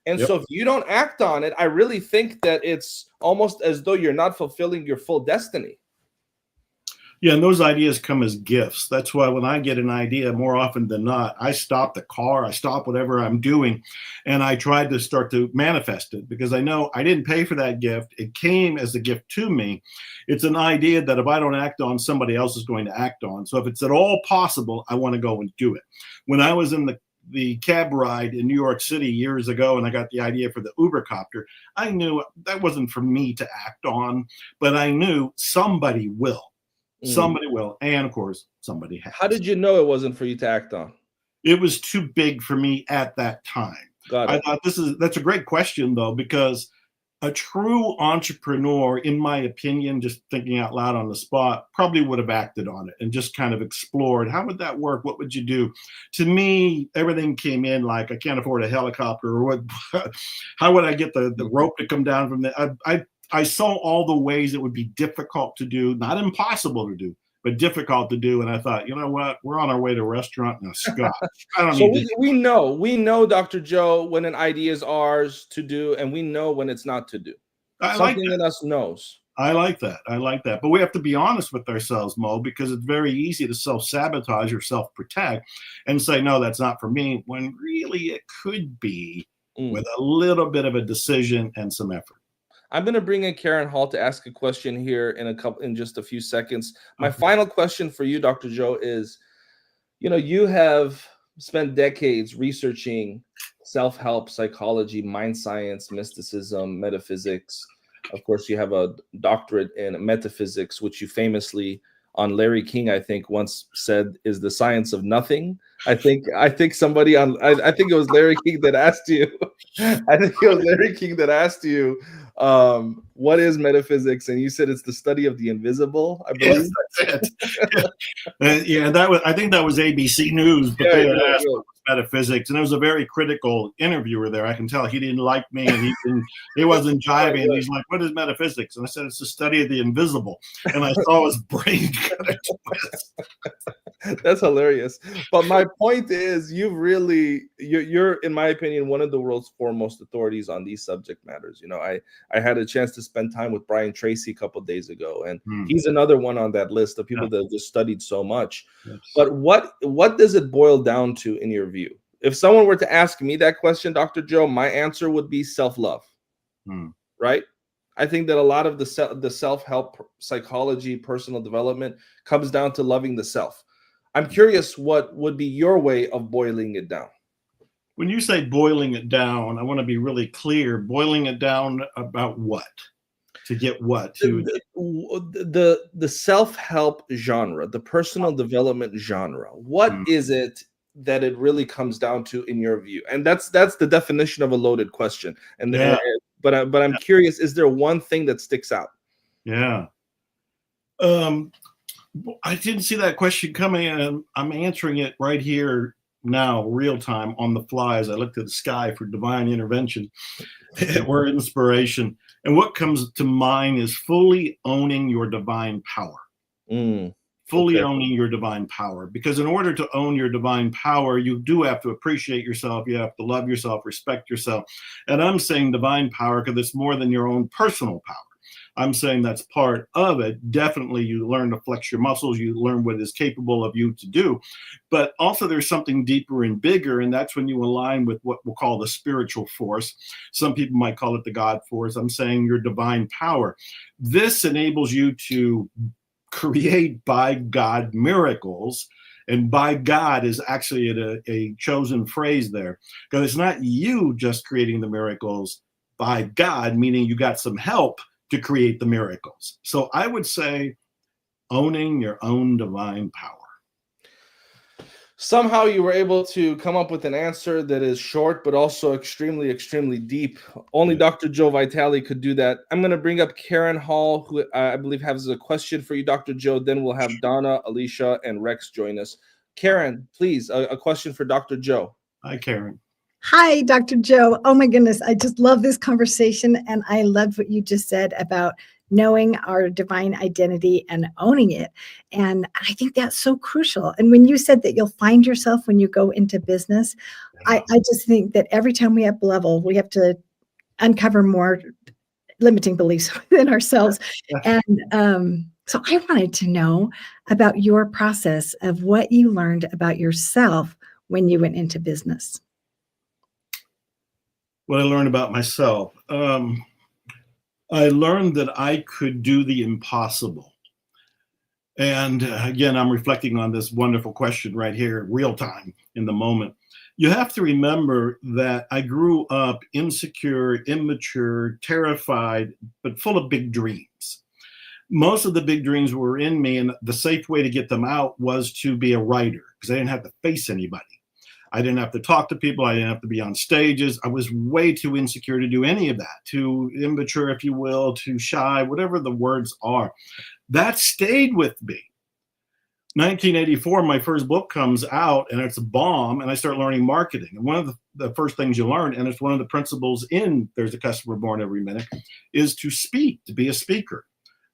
S1: And so if you don't act on it, I really think that it's almost as though you're not fulfilling your full destiny.
S10: Yeah, and those ideas come as gifts. That's why when I get an idea, more often than not, I stop the car, I stop whatever I'm doing, and I try to start to manifest it, because I know I didn't pay for that gift. It came as a gift to me. It's an idea that if I don't act on, somebody else is going to act on. So if it's at all possible, I want to go and do it. When I was in the cab ride in New York City years ago, and I got the idea for the Uber copter, I knew that wasn't for me to act on, but I knew somebody will. Somebody will. And of course, somebody has.
S1: How did you know it wasn't for you to act on?
S10: It was too big for me at that time.
S1: Got it.
S10: I thought that's a great question, though, because a true entrepreneur, in my opinion, just thinking out loud on the spot, probably would have acted on it and just kind of explored, how would that work? What would you do? To me, everything came in like, I can't afford a helicopter, or how would I get the rope to come down from there? I saw all the ways it would be difficult to do, not impossible to do, but difficult to do. And I thought, you know what? We're on our way to a restaurant and a scotch.
S1: We know, Dr. Joe, when an idea is ours to do, and we know when it's not to do. Something in us knows.
S10: I like that. But we have to be honest with ourselves, Mo, because it's very easy to self-sabotage or self-protect and say, no, that's not for me, when really it could be with a little bit of a decision and some effort.
S1: I'm going to bring in Karen Hall to ask a question here in just a few seconds. My final question for you, Dr. Joe, is, you have spent decades researching self-help, psychology, mind science, mysticism, metaphysics. Of course, you have a doctorate in metaphysics, which you famously, on Larry King, I think, once said is the science of nothing. I think somebody I think it was Larry King that asked you. What is metaphysics? And you said it's the study of the invisible, I believe.
S10: Yes, that's it. I think that was ABC News, but they asked metaphysics, and there was a very critical interviewer there. I can tell he didn't like me, and he wasn't jiving. And he's like, "What is metaphysics?" And I said, "It's the study of the invisible." And I saw his brain kind of twist.
S1: That's hilarious. But my point is, you're, in my opinion, one of the world's foremost authorities on these subject matters. I had a chance to spend time with Brian Tracy a couple of days ago, and he's another one on that list of people that have just studied so much. Yes. But what does it boil down to in your view? If someone were to ask me that question, Dr. Joe, my answer would be self-love. right? I think that a lot of the self-help psychology, personal development comes down to loving the self. I'm curious, what would be your way of boiling it down?
S10: When you say boiling it down, I want to be really clear. Boiling it down about what? To get what? To
S1: the self-help genre, the personal development genre. What is it that it really comes down to in your view? And that's the definition of a loaded question. And but I'm curious, is there one thing that sticks out?
S10: Yeah. I didn't see that question coming, and I'm answering it right here now, real time, on the fly, as I look to the sky for divine intervention or inspiration. And what comes to mind is fully owning your divine power. Fully owning your divine power. Because in order to own your divine power, you do have to appreciate yourself. You have to love yourself, respect yourself. And I'm saying divine power because it's more than your own personal power. I'm saying that's part of it. Definitely, you learn to flex your muscles. You learn what is capable of you to do. But also there's something deeper and bigger, and that's when you align with what we'll call the spiritual force. Some people might call it the God force. I'm saying your divine power. This enables you to create by God miracles. And by God is actually a chosen phrase there, because it's not you just creating the miracles. By God, meaning you got some help to create the miracles. So I would say owning your own divine power.
S1: Somehow you were able to come up with an answer that is short, but also extremely, extremely deep. Only Dr. Joe Vitale could do that. I'm going to bring up Karen Hall, who I believe has a question for you, Dr. Joe. Then we'll have Donna, Alicia, and Rex join us. Karen, please, a question for Dr. Joe.
S10: Hi, Karen.
S2: Hi, Dr. Joe. Oh my goodness. I just love this conversation. And I love what you just said about knowing our divine identity and owning it. And I think that's so crucial. And when you said that you'll find yourself when you go into business, I just think that every time we up level, we have to uncover more limiting beliefs within ourselves. And so I wanted to know about your process of what you learned about yourself when you went into business.
S10: What I learned about myself. I learned that I could do the impossible. And again, I'm reflecting on this wonderful question right here, real time, in the moment. You have to remember that I grew up insecure, immature, terrified, but full of big dreams. Most of the big dreams were in me, and the safe way to get them out was to be a writer, because I didn't have to face anybody. I didn't have to talk to people. I didn't have to be on stages. I was way too insecure to do any of that, too immature, if you will, too shy, whatever the words are. That stayed with me. 1984, my first book comes out, and it's a bomb, and I start learning marketing. And one of the first things you learn, and it's one of the principles in There's a Customer Born Every Minute, is to speak, to be a speaker.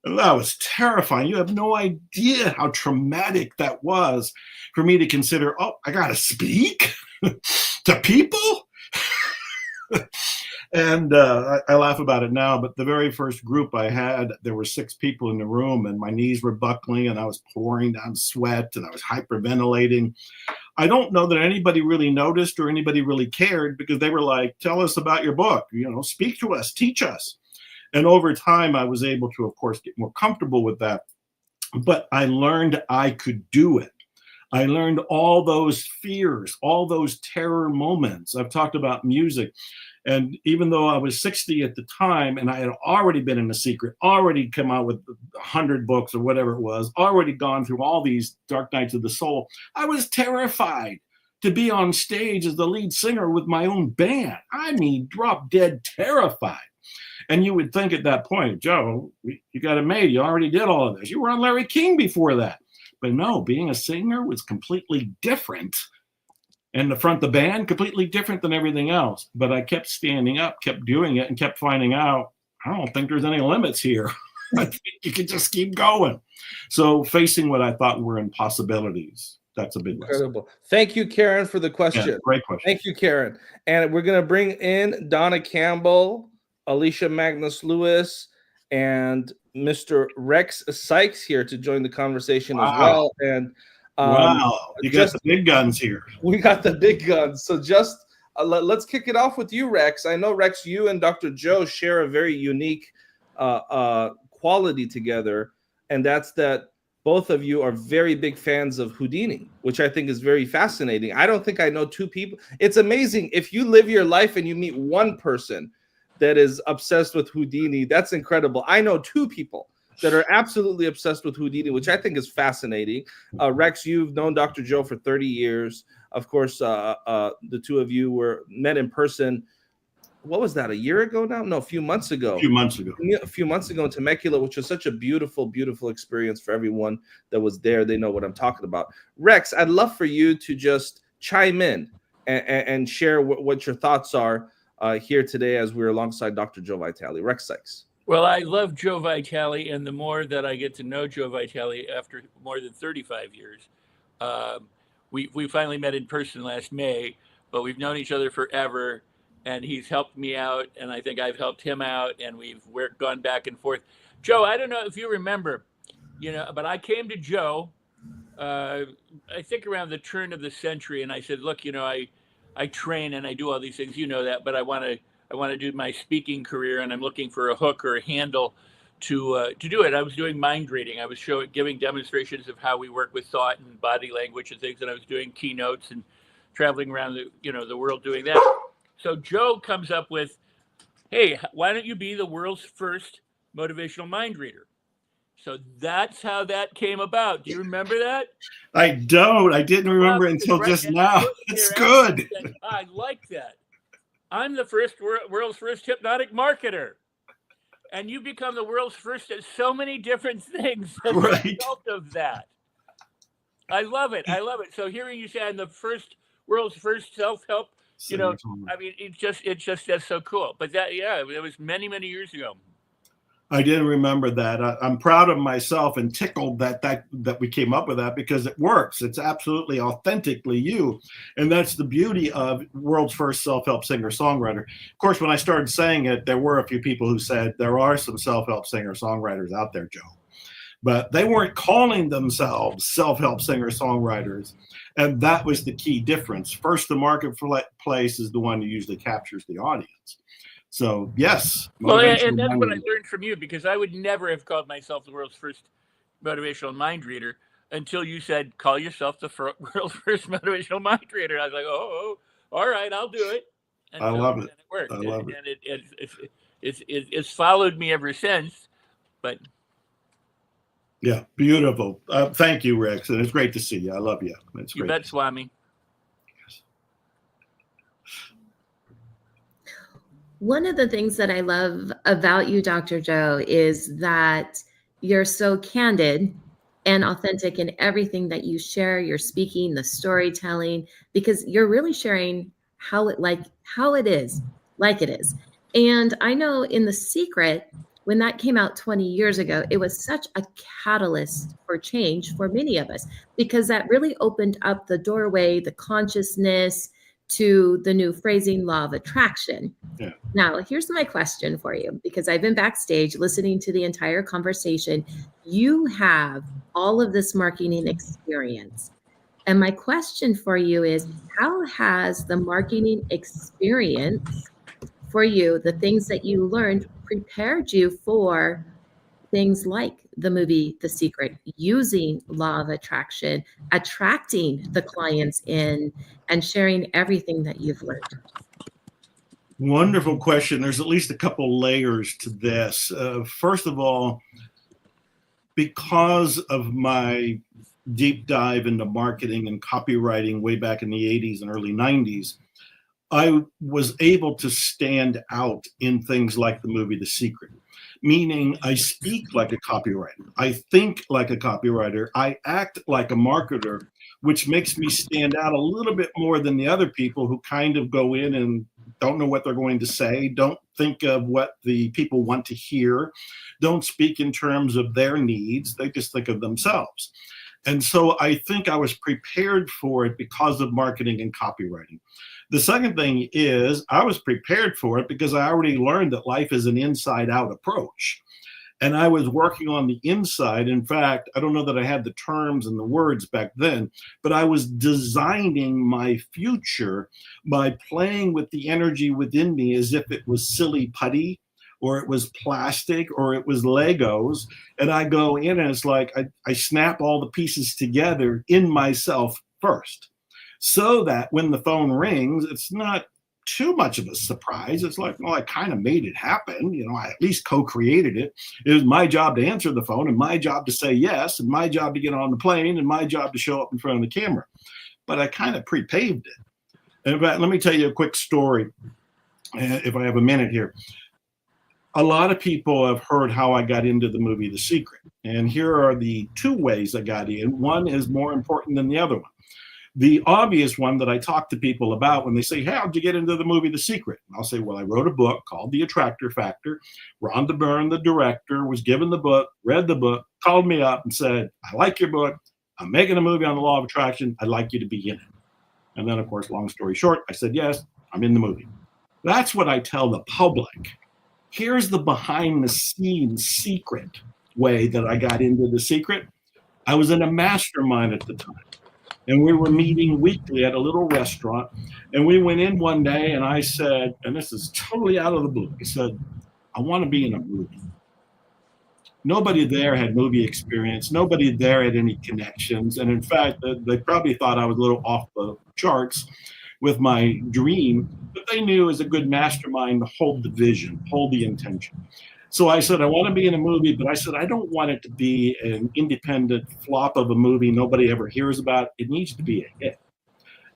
S10: That was terrifying. You have no idea how traumatic that was for me to consider, oh, I got to speak to people? And I laugh about it now, but the very first group I had, there were 6 people in the room, and my knees were buckling, and I was pouring down sweat, and I was hyperventilating. I don't know that anybody really noticed or anybody really cared, because they were like, tell us about your book, speak to us, teach us. And over time, I was able to, of course, get more comfortable with that. But I learned I could do it. I learned all those fears, all those terror moments. I've talked about music. And even though I was 60 at the time, and I had already been in The Secret, already come out with 100 books or whatever it was, already gone through all these dark nights of the soul, I was terrified to be on stage as the lead singer with my own band. I mean, drop dead terrified. And you would think at that point, Joe, you got it made. You already did all of this. You were on Larry King before that. But no, being a singer was completely different. And the front of the band, completely different than everything else. But I kept standing up, kept doing it, and kept finding out, I don't think there's any limits here. I think you can just keep going. So facing what I thought were impossibilities. That's a big
S1: Incredible.
S10: lesson.
S1: Thank you, Karen, for the question.
S10: Yeah, great question.
S1: Thank you, Karen. And we're going to bring in Donna Campbell, Alicia Magnus Lewis, and Mr. Rex Sykes here to join the conversation as well. And
S10: wow, you got the big guns here.
S1: We got the big guns. So just let's kick it off with you, Rex. I know, Rex, you and Dr. Joe share a very unique quality together, and that's that both of you are very big fans of Houdini, which I think is very fascinating. I don't think I know two people. It's amazing. If you live your life and you meet one person that is obsessed with Houdini, that's incredible. I know two people that are absolutely obsessed with Houdini, which I think is fascinating. Rex, you've known Dr. Joe for 30 years. Of course, the two of you met in person. What was that, a year ago now? No, a few months ago.
S10: A few months ago
S1: in Temecula, which was such a beautiful, beautiful experience for everyone that was there. They know what I'm talking about. Rex, I'd love for you to just chime in and share what your thoughts are here today as we're alongside Dr. Joe Vitale. Rex Sykes.
S9: Well, I love Joe Vitale, and the more that I get to know Joe Vitale after more than 35 years, we finally met in person last May, but we've known each other forever. And he's helped me out, and I think I've helped him out, and we've gone back and forth. Joe, I don't know if you remember, but I came to Joe, I think around the turn of the century, and I said, look, I train and I do all these things, that, but I want to do my speaking career, and I'm looking for a hook or a handle to do it. I was doing mind reading. I was giving demonstrations of how we work with thought and body language and things, and I was doing keynotes and traveling around the world doing that. So Joe comes up with, hey, why don't you be the world's first motivational mind reader? So that's how that came about. Do you remember that?
S10: I don't. I didn't remember until just now. It's good.
S9: I like that. I'm the world's first hypnotic marketer. And you become the world's first at so many different things as a result of that. I love it. So hearing you say I'm the world's first self-help, I mean, it's just that's so cool. But it was many, many years ago.
S10: I didn't remember that. I'm proud of myself and tickled that we came up with that, because it works. It's absolutely authentically you. And that's the beauty of world's first self-help singer-songwriter. Of course, when I started saying it, there were a few people who said there are some self-help singer-songwriters out there, Joe. But they weren't calling themselves self-help singer-songwriters. And that was the key difference. First, the marketplace is the one who usually captures the audience. So, yes.
S9: Well, and that's what I learned from you, because I would never have called myself the world's first motivational mind reader until you said, call yourself the world's first motivational mind reader. I was like, oh, all right, I'll do it. And
S10: I love it.
S9: And it worked.
S10: I love it.
S9: And it's followed me ever since. But
S10: yeah, beautiful. Thank you, Rex. And it's great to see you. I love you. It's great.
S9: You bet, Swami.
S3: One of the things that I love about you, Dr. Joe, is that you're so candid and authentic in everything that you share, your speaking, the storytelling, because you're really sharing how it is. And I know in The Secret, when that came out 20 years ago, it was such a catalyst for change for many of us, because that really opened up the doorway, the consciousness to the new phrasing, law of attraction.
S10: Yeah.
S3: Now, here's my question for you, because I've been backstage listening to the entire conversation. You have all of this marketing experience. And my question for you is, how has the marketing experience for you, the things that you learned, prepared you for things like the movie The Secret, using law of attraction, attracting the clients in, and sharing everything that you've learned?
S10: Wonderful question. There's at least a couple layers to this. First of all, because of my deep dive into marketing and copywriting way back in the 80s and early 90s, I was able to stand out in things like the movie The Secret, meaning I speak like a copywriter, I think like a copywriter, I act like a marketer, which makes me stand out a little bit more than the other people who kind of go in and don't know what they're going to say, don't think of what the people want to hear, don't speak in terms of their needs, they just think of themselves. And so I think I was prepared for it because of marketing and copywriting. The second thing is I was prepared for it because I already learned that life is an inside-out approach. And I was working on the inside. In fact, I don't know that I had the terms and the words back then, but I was designing my future by playing with the energy within me as if it was silly putty, or it was plastic, or it was Legos. And I go in and it's like I snap all the pieces together in myself first, so that when the phone rings, it's not too much of a surprise. It's like, well, I kind of made it happen. You know, I at least co-created it. It was my job to answer the phone, and my job to say yes, and my job to get on the plane, and my job to show up in front of the camera. But I kind of pre-paved it. In fact, let me tell you a quick story, if I have a minute here. A lot of people have heard how I got into the movie The Secret. And here are the two ways I got in. One is more important than the other one. The obvious one that I talk to people about when they say, hey, how'd you get into the movie The Secret? And I'll say, well, I wrote a book called The Attractor Factor. Rhonda Byrne, the director, was given the book, read the book, called me up and said, I like your book. I'm making a movie on the law of attraction. I'd like you to be in it. And then, of course, long story short, I said, yes, I'm in the movie. That's what I tell the public. Here's the behind the scenes secret way that I got into The Secret. I was in a mastermind at the time. And we were meeting weekly at a little restaurant. And we went in one day and I said, and this is totally out of the blue, I said, I want to be in a movie. Nobody there had movie experience. Nobody there had any connections. And in fact, they probably thought I was a little off the charts with my dream, but they knew as a good mastermind to hold the vision, hold the intention. So I said, I want to be in a movie, but I said, I don't want it to be an independent flop of a movie nobody ever hears about. It needs to be a hit.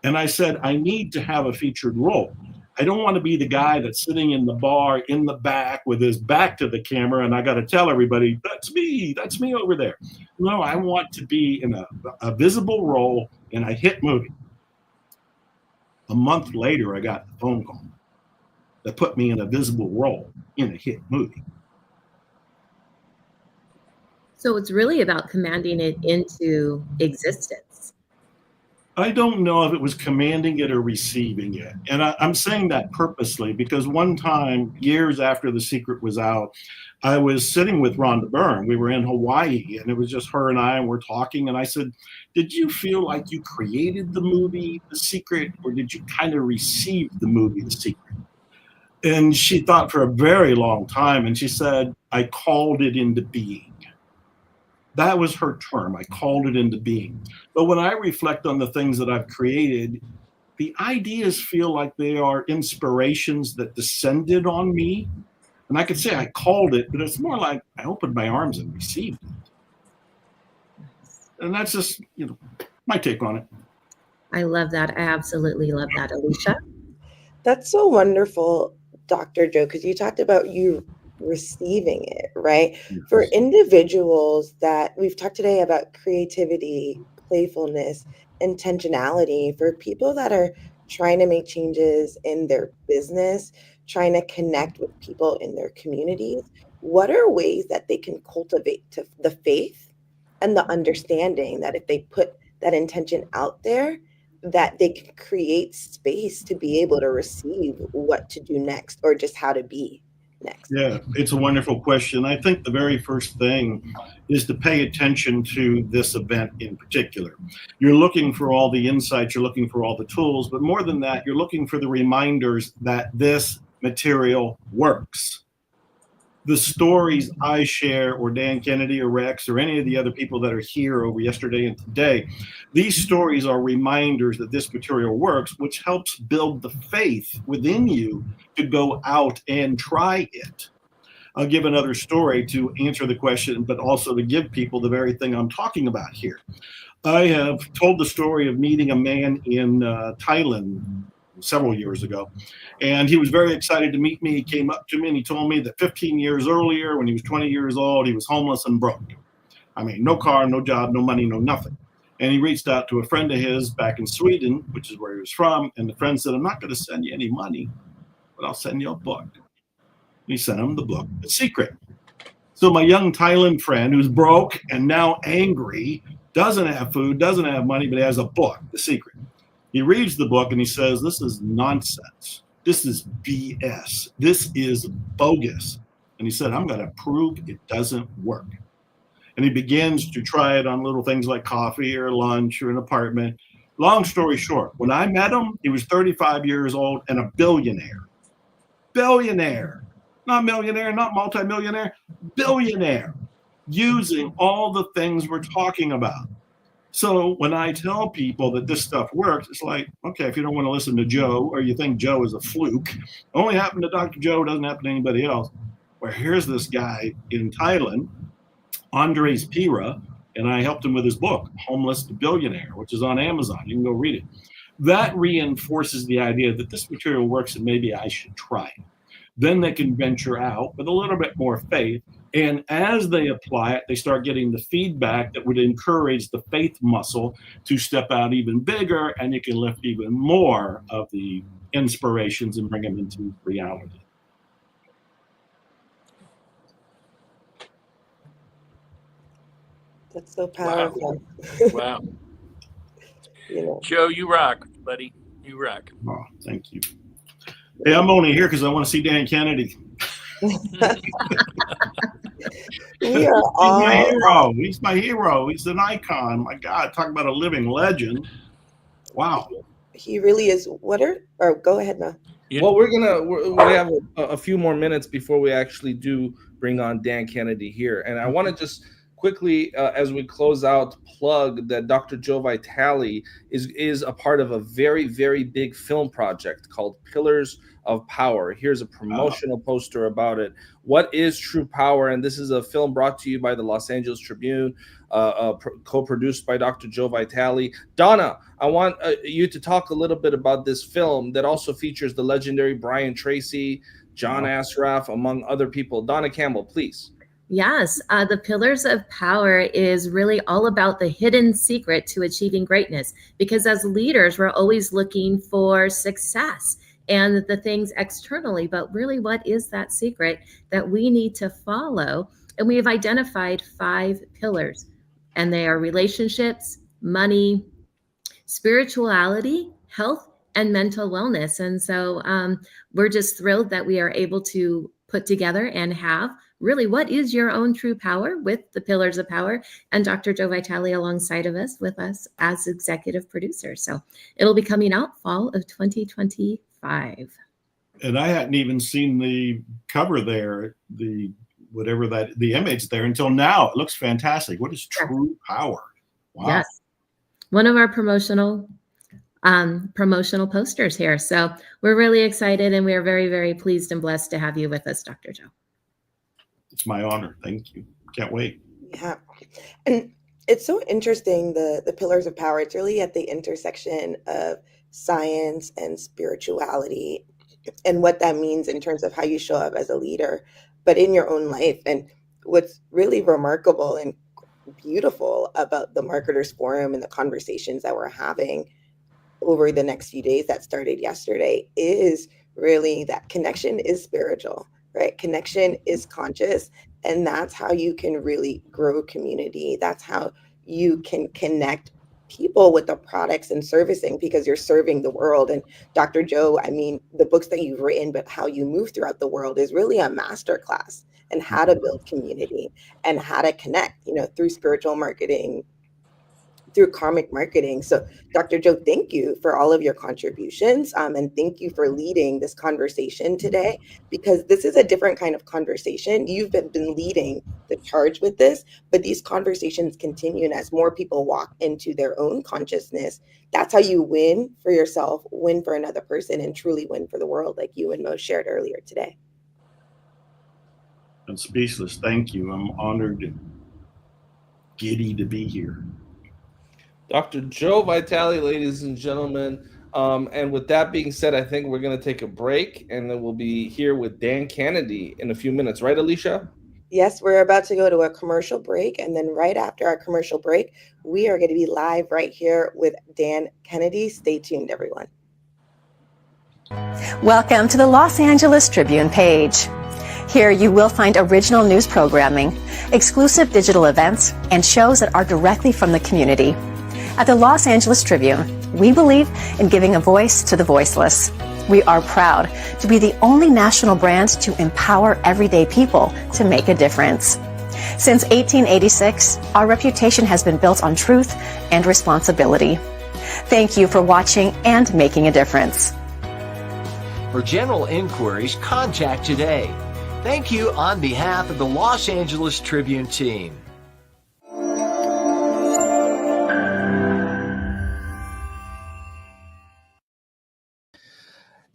S10: And I said, I need to have a featured role. I don't want to be the guy that's sitting in the bar in the back with his back to the camera, and I got to tell everybody, that's me over there. No, I want to be in a visible role in a hit movie. A month later, I got the phone call that put me in a visible role in a hit movie.
S3: So it's really about commanding it into existence.
S10: I don't know if it was commanding it or receiving it. And I'm saying that purposely because one time, years after The Secret was out, I was sitting with Rhonda Byrne. We were in Hawaii, and it was just her and I, and we're talking. And I said, did you feel like you created the movie The Secret, or did you kind of receive the movie The Secret? And she thought for a very long time, and she said, I called it into being. That was her term. I called it into being. But when I reflect on the things that I've created, the ideas feel like they are inspirations that descended on me. And I could say I called it, but it's more like I opened my arms and received it. And that's just, my take on it.
S3: I love that. I absolutely love that. Alicia?
S5: That's so wonderful, Dr. Joe, because you talked about you receiving it, right? Yes. For individuals that we've talked today about creativity, playfulness, intentionality, for people that are trying to make changes in their business, trying to connect with people in their communities, what are ways that they can cultivate the faith and the understanding that if they put that intention out there, that they can create space to be able to receive what to do next or just how to be next?
S10: Yeah, it's a wonderful question. I think the very first thing is to pay attention to this event in particular. You're looking for all the insights, you're looking for all the tools, but more than that, you're looking for the reminders that this material works. The stories I share, or Dan Kennedy or Rex or any of the other people that are here over yesterday and today, these stories are reminders that this material works, which helps build the faith within you to go out and try it. I'll give another story to answer the question, but also to give people the very thing I'm talking about here. I have told the story of meeting a man in Thailand several years ago, and he was very excited to meet me. He came up to me and he told me that 15 years earlier, when he was 20 years old, he was homeless and broke. I mean, no car, no job, no money, no nothing. And he reached out to a friend of his back in Sweden, which is where he was from, and the friend said, I'm not going to send you any money, but I'll send you a book. He sent him the book, The Secret. So my young Thailand friend, who's broke and now angry, doesn't have food, doesn't have money, but he has a book, The Secret. He reads the book and he says, this is nonsense. This is BS. This is bogus. And he said, I'm going to prove it doesn't work. And he begins to try it on little things like coffee or lunch or an apartment. Long story short, when I met him, he was 35 years old and a billionaire. Billionaire. Not millionaire, not multimillionaire, billionaire, using all the things we're talking about. So when I tell people that this stuff works, it's like, okay, if you don't want to listen to Joe or you think Joe is a fluke, only happened to Dr. Joe, doesn't happen to anybody else. Well, here's this guy in Thailand, Andres Pira, and I helped him with his book, Homeless to Billionaire, which is on Amazon. You can go read it. That reinforces the idea that this material works and maybe I should try it. Then they can venture out with a little bit more faith. And as they apply it, they start getting the feedback that would encourage the faith muscle to step out even bigger, and you can lift even more of the inspirations and bring them into reality.
S5: That's so powerful.
S9: Wow.
S5: You know.
S9: Joe, you rock, buddy. You rock.
S10: Oh, thank you. Hey, I'm only here because I want to see Dan Kennedy.
S5: We are all
S10: He's my hero. He's my hero. He's an icon. My God, talk about a living legend. Wow.
S5: He really is. Go ahead, Mel.
S1: Well, we have a few more minutes before we actually do bring on Dan Kennedy here. And I want to just quickly, as we close out, plug that Dr. Joe Vitale is a part of a very, very big film project called Pillars of Power. Here's a promotional poster about it. What is true power? And this is a film brought to you by the Los Angeles Tribune, co-produced by Dr. Joe Vitale. Donna, I want you to talk a little bit about this film that also features the legendary Brian Tracy, John Asraf, among other people. Donna Campbell, please.
S3: Yes, the Pillars of Power is really all about the hidden secret to achieving greatness, because as leaders, we're always looking for success and the things externally, but really what is that secret that we need to follow? And we have identified 5 pillars, and they are relationships, money, spirituality, health, and mental wellness. And so we're just thrilled that we are able to put together and have really what is your own true power with the Pillars of Power, and Dr. Joe Vitale alongside of us with us as executive producer. So it'll be coming out fall of 2025.
S10: And I hadn't even seen the cover there, the image there until now. It looks fantastic. What is true power? Wow.
S3: Yes. One of our promotional posters here. So we're really excited, and we are very, very pleased and blessed to have you with us, Dr. Joe.
S10: It's my honor. Thank you. Can't wait.
S5: Yeah. And it's so interesting, the Pillars of Power. It's really at the intersection of science and spirituality and what that means in terms of how you show up as a leader, but in your own life. And what's really remarkable and beautiful about the Marketers Forum and the conversations that we're having over the next few days that started yesterday is really that connection is spiritual. Right? Connection is conscious, and that's how you can really grow community. That's how you can connect people with the products and servicing, because you're serving the world. And Dr. Joe, I mean, the books that you've written, but how you move throughout the world is really a masterclass in how to build community and how to connect, through spiritual marketing, through karmic marketing. So Dr. Joe, thank you for all of your contributions. And thank you for leading this conversation today, because this is a different kind of conversation. You've been leading the charge with this, but these conversations continue. And as more people walk into their own consciousness, that's how you win for yourself, win for another person, and truly win for the world, like you and Mo shared earlier today.
S10: I'm speechless. Thank you. I'm honored and giddy to be here.
S1: Dr. Joe Vitale, ladies and gentlemen. And with that being said, I think we're going to take a break, and then we'll be here with Dan Kennedy in a few minutes. Right, Alicia?
S5: Yes, we're about to go to a commercial break. And then right after our commercial break, we are going to be live right here with Dan Kennedy. Stay tuned, everyone.
S11: Welcome to the Los Angeles Tribune page. Here you will find original news programming, exclusive digital events, and shows that are directly from the community. At the Los Angeles Tribune, we believe in giving a voice to the voiceless. We are proud to be the only national brand to empower everyday people to make a difference. Since 1886, our reputation has been built on truth and responsibility. Thank you for watching and making a difference.
S12: For general inquiries, contact today. Thank you on behalf of the Los Angeles Tribune team.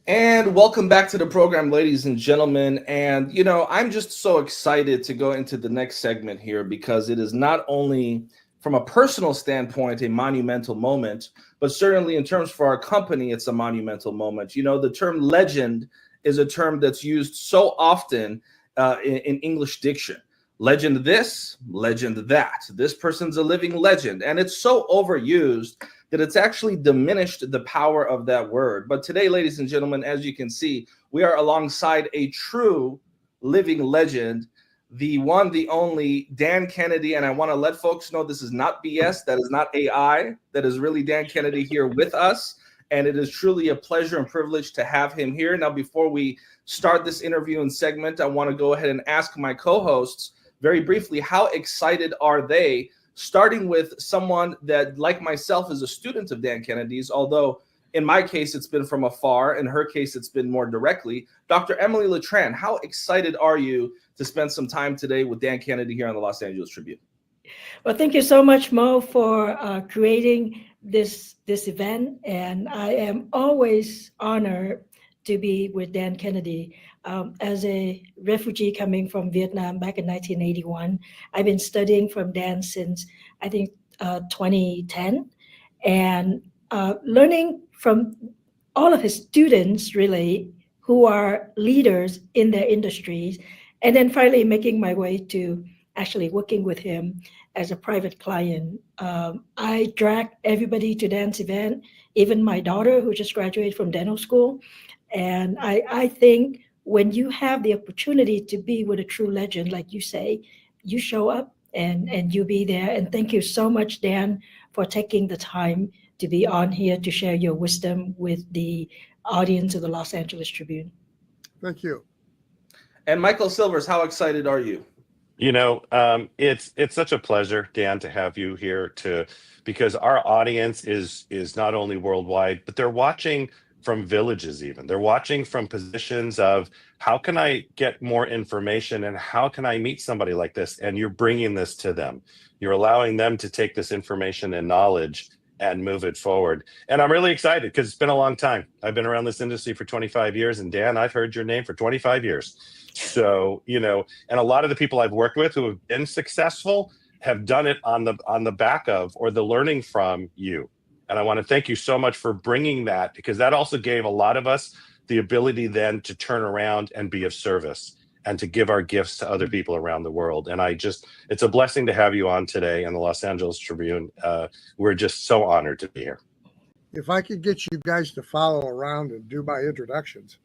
S1: And welcome back to the program, ladies and gentlemen. And, you know, I'm just so excited to go into the next segment here because it is not only from a personal standpoint a monumental moment, but certainly in terms for our company, it's a monumental moment. You know, the term legend is a term that's used so often in English diction. Legend this, legend that. This person's a living legend. And it's so overused that it's actually diminished the power of that word. But today, ladies and gentlemen, as you can see, we are alongside a true living legend, the one, the only Dan Kennedy. And I want to let folks know this is not BS. That is not AI. That is really Dan Kennedy here with us. And it is truly a pleasure and privilege to have him here. Now, before we start this interview and segment, I want to go ahead and ask my co-hosts very briefly, how excited are they? Starting with someone that, like myself, is a student of Dan Kennedy's, although in my case, it's been from afar. In her case, it's been more directly. Dr. Emily Letran, how excited are you to spend some time today with Dan Kennedy here on the Los Angeles Tribune?
S8: Well, thank you so much, Mo, for creating this event. And I am always honored to be with Dan Kennedy. As a refugee coming from Vietnam back in 1981, I've been studying from Dan since, I think, 2010, and learning from all of his students, really, who are leaders in their industries, and then finally making my way to actually working with him as a private client. I drag everybody to Dan's event, even my daughter, who just graduated from dental school. And I think when you have the opportunity to be with a true legend, like you say, you show up and you be there. And thank you so much, Dan, for taking the time to be on here to share your wisdom with the audience of the Los Angeles Tribune.
S13: Thank you.
S1: And Michael Silvers, how excited are you?
S14: You know, it's such a pleasure, Dan, to have you here because our audience is not only worldwide, but they're watching from villages even. They're watching from positions of how can I get more information and how can I meet somebody like this? And you're bringing this to them. You're allowing them to take this information and knowledge and move it forward. And I'm really excited because it's been a long time. I've been around this industry for 25 years. And Dan, I've heard your name for 25 years. So, you know, and a lot of the people I've worked with who have been successful have done it on the back of or the learning from you. And I want to thank you so much for bringing that, because that also gave a lot of us the ability then to turn around and be of service and to give our gifts to other people around the world. And it's a blessing to have you on today in the Los Angeles Tribune. We're just so honored to be here.
S13: If I could get you guys to follow around and do my introductions.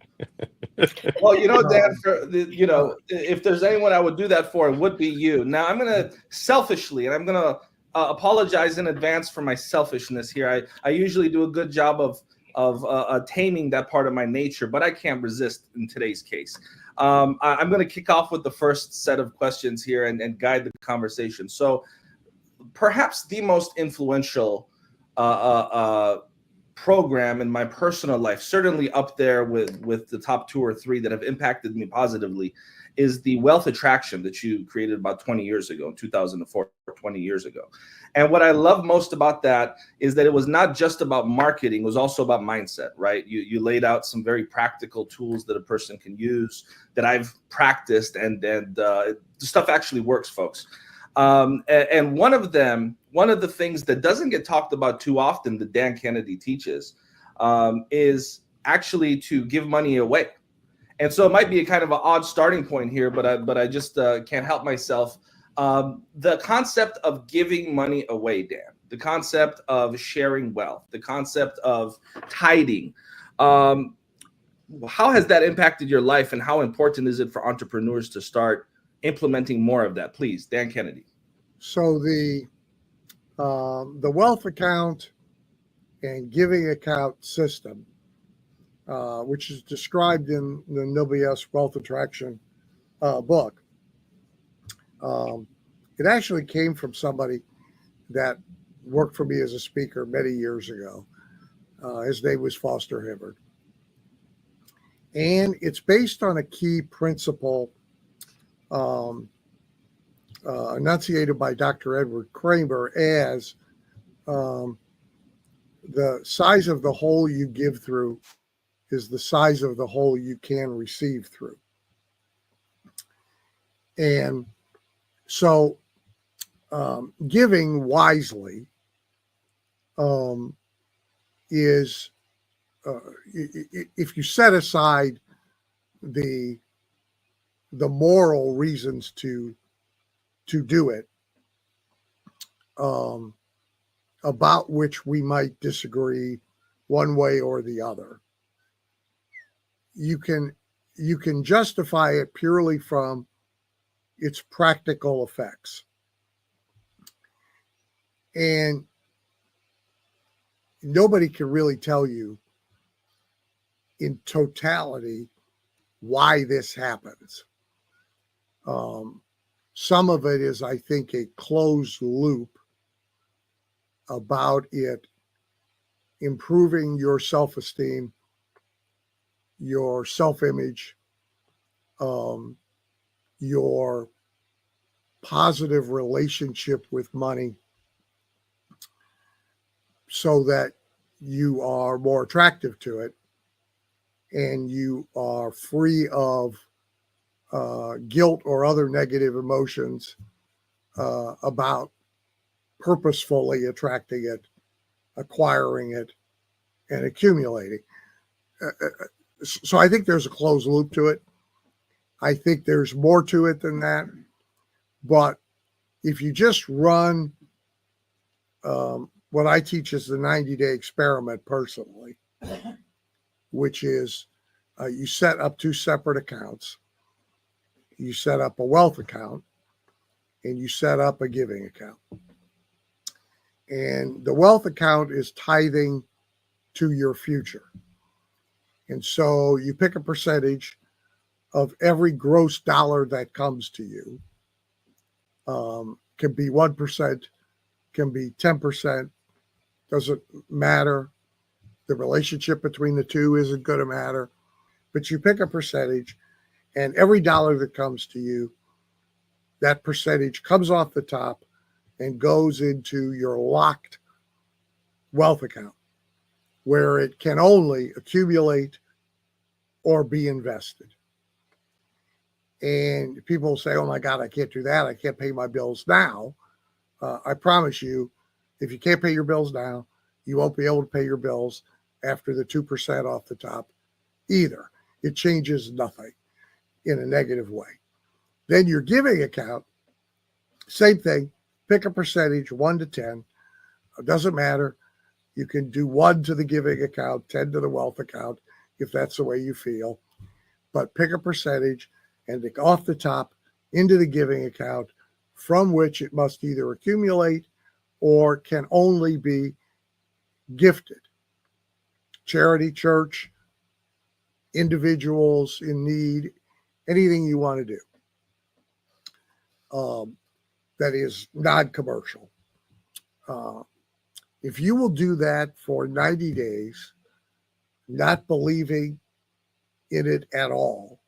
S1: Well, you know, Dan, if there's anyone I would do that for, it would be you. Now, I'm going to selfishly, and I'm going to apologize in advance for my selfishness here. I usually do a good job of taming that part of my nature, but I can't resist in today's case. I'm going to kick off with the first set of questions here and guide the conversation. So perhaps the most influential program in my personal life, certainly up there with the top 2 or 3 that have impacted me positively, is the Wealth Attraction that you created about 20 years ago, in 2004, 20 years ago. And what I love most about that is that it was not just about marketing, it was also about mindset, right? You laid out some very practical tools that a person can use that I've practiced, and the stuff actually works, folks. And one of the things that doesn't get talked about too often that Dan Kennedy teaches is actually to give money away. And so it might be a kind of an odd starting point here, but I just can't help myself. The concept of giving money away, Dan, the concept of sharing wealth, the concept of tithing, how has that impacted your life, and how important is it for entrepreneurs to start implementing more of that? Please, Dan Kennedy.
S13: So the wealth account and giving account system which is described in the Nobius Wealth Attraction book. It actually came from somebody that worked for me as a speaker many years ago. His name was Foster Hibbard. And it's based on a key principle enunciated by Dr. Edward Kramer as the size of the hole you give through is the size of the hole you can receive through. And so giving wisely is, if you set aside the moral reasons to do it, about which we might disagree one way or the other, you can justify it purely from its practical effects. And nobody can really tell you in totality why this happens. Some of it is, I think, a closed loop about it improving your self-esteem, your self-image, your positive relationship with money, so that you are more attractive to it and you are free of guilt or other negative emotions about purposefully attracting it, acquiring it, and accumulating. So I think there's a closed loop to it. I think there's more to it than that. But if you just run what I teach is the 90-day experiment personally, which is you set up two separate accounts. You set up a wealth account and you set up a giving account. And the wealth account is tithing to your future. And so you pick a percentage of every gross dollar that comes to you. Can be 1%, can be 10%, doesn't matter. The relationship between the two isn't going to matter. But you pick a percentage, and every dollar that comes to you, that percentage comes off the top and goes into your locked wealth account, where it can only accumulate or be invested. And people say, oh my God, I can't do that. I can't pay my bills now. I promise you, if you can't pay your bills now, you won't be able to pay your bills after the 2% off the top either. It changes nothing in a negative way. Then your giving account, same thing. Pick a percentage, 1 to 10. It doesn't matter. You can do 1 to the giving account, 10 to the wealth account, if that's the way you feel. But pick a percentage and off the top into the giving account, from which it must either accumulate or can only be gifted. Charity, church, individuals in need, anything you want to do that is non-commercial. If you will do that for 90 days, not believing in it at all,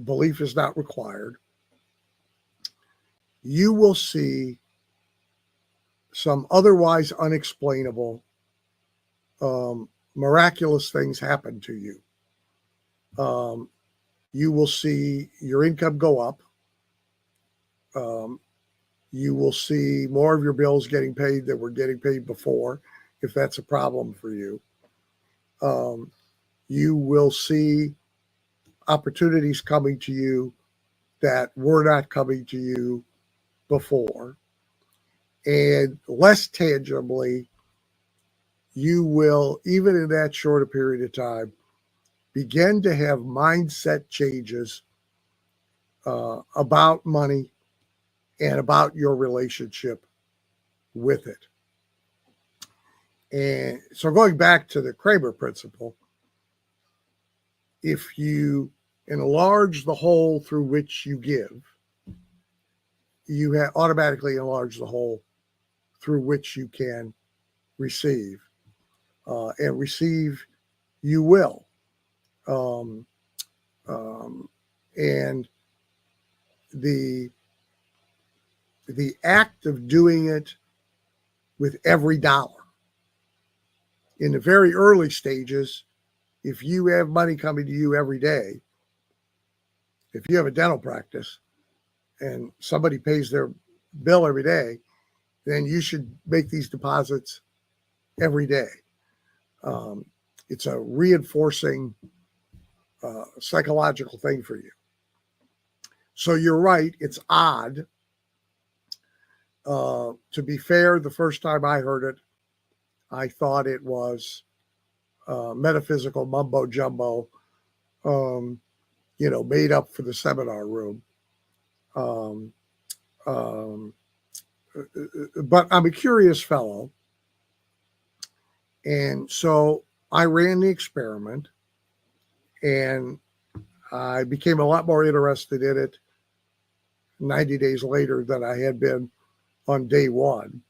S13: belief is not required, you will see some otherwise unexplainable, miraculous things happen to you. You will see your income go up. You will see more of your bills getting paid that were getting paid before, if that's a problem for you. You will see opportunities coming to you that were not coming to you before. And less tangibly, you will, even in that shorter period of time, begin to have mindset changes about money and about your relationship with it. And so going back to the Kramer principle, if you enlarge the hole through which you give, you have automatically enlarge the hole through which you can receive, and receive you will. And the act of doing it with every dollar in the very early stages, if you have money coming to you every day, if you have a dental practice and somebody pays their bill every day, then you should make these deposits every day. It's a reinforcing psychological thing for you. So you're right, it's odd. To be fair, the first time I heard it, I thought it was metaphysical mumbo jumbo, made up for the seminar room. But I'm a curious fellow. And so I ran the experiment, and I became a lot more interested in it 90 days later than I had been on day one.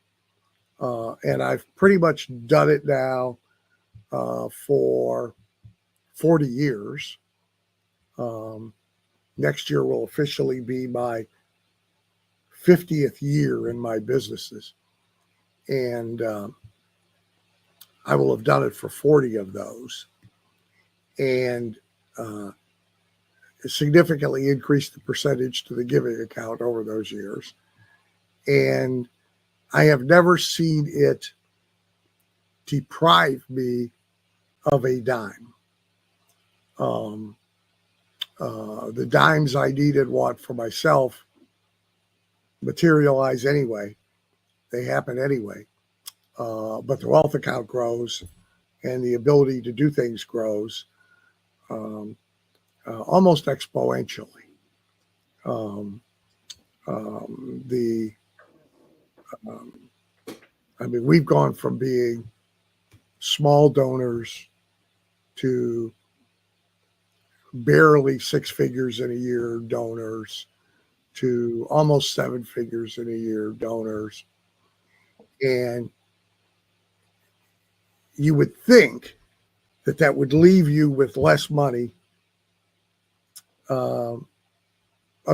S13: And I've pretty much done it now for 40 years. Next year will officially be my 50th year in my businesses. And I will have done it for 40 of those. And significantly increased the percentage to the giving account over those years. And I have never seen it deprive me of a dime. The dimes I need and want for myself materialize anyway. They happen anyway. But the wealth account grows and the ability to do things grows almost exponentially. We've gone from being small donors to barely 6 figures in a year donors to almost 7 figures in a year donors. And you would think that would leave you with less money of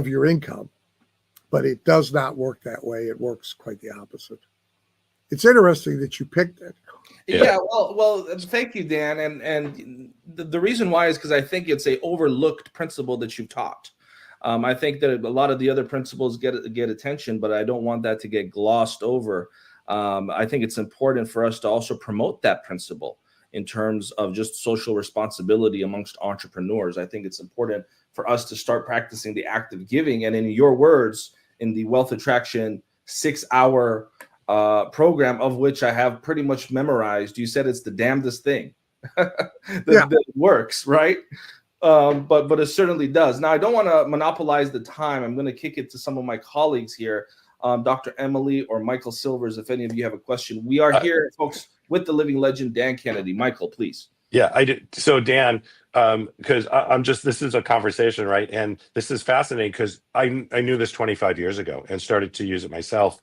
S13: your income, but it does not work that way. It works quite the opposite. It's interesting that you picked it.
S1: Yeah, well, thank you, Dan. And the reason why is because I think it's a overlooked principle that you've taught. I think that a lot of the other principles get attention, but I don't want that to get glossed over. I think it's important for us to also promote that principle in terms of just social responsibility amongst entrepreneurs. I think it's important for us to start practicing the act of giving. And in your words, in the Wealth Attraction 6-hour program, of which I have pretty much memorized, you said it's the damnedest thing that works, right? But it certainly does. Now, I don't want to monopolize the time. I'm going to kick it to some of my colleagues here, Dr. Emily or Michael Silvers, if any of you have a question. We are here, folks, with the living legend, Dan Kennedy. Michael, please.
S14: Yeah, I did. So Dan, because I'm just, this is a conversation, right? And this is fascinating because I knew this 25 years ago and started to use it myself.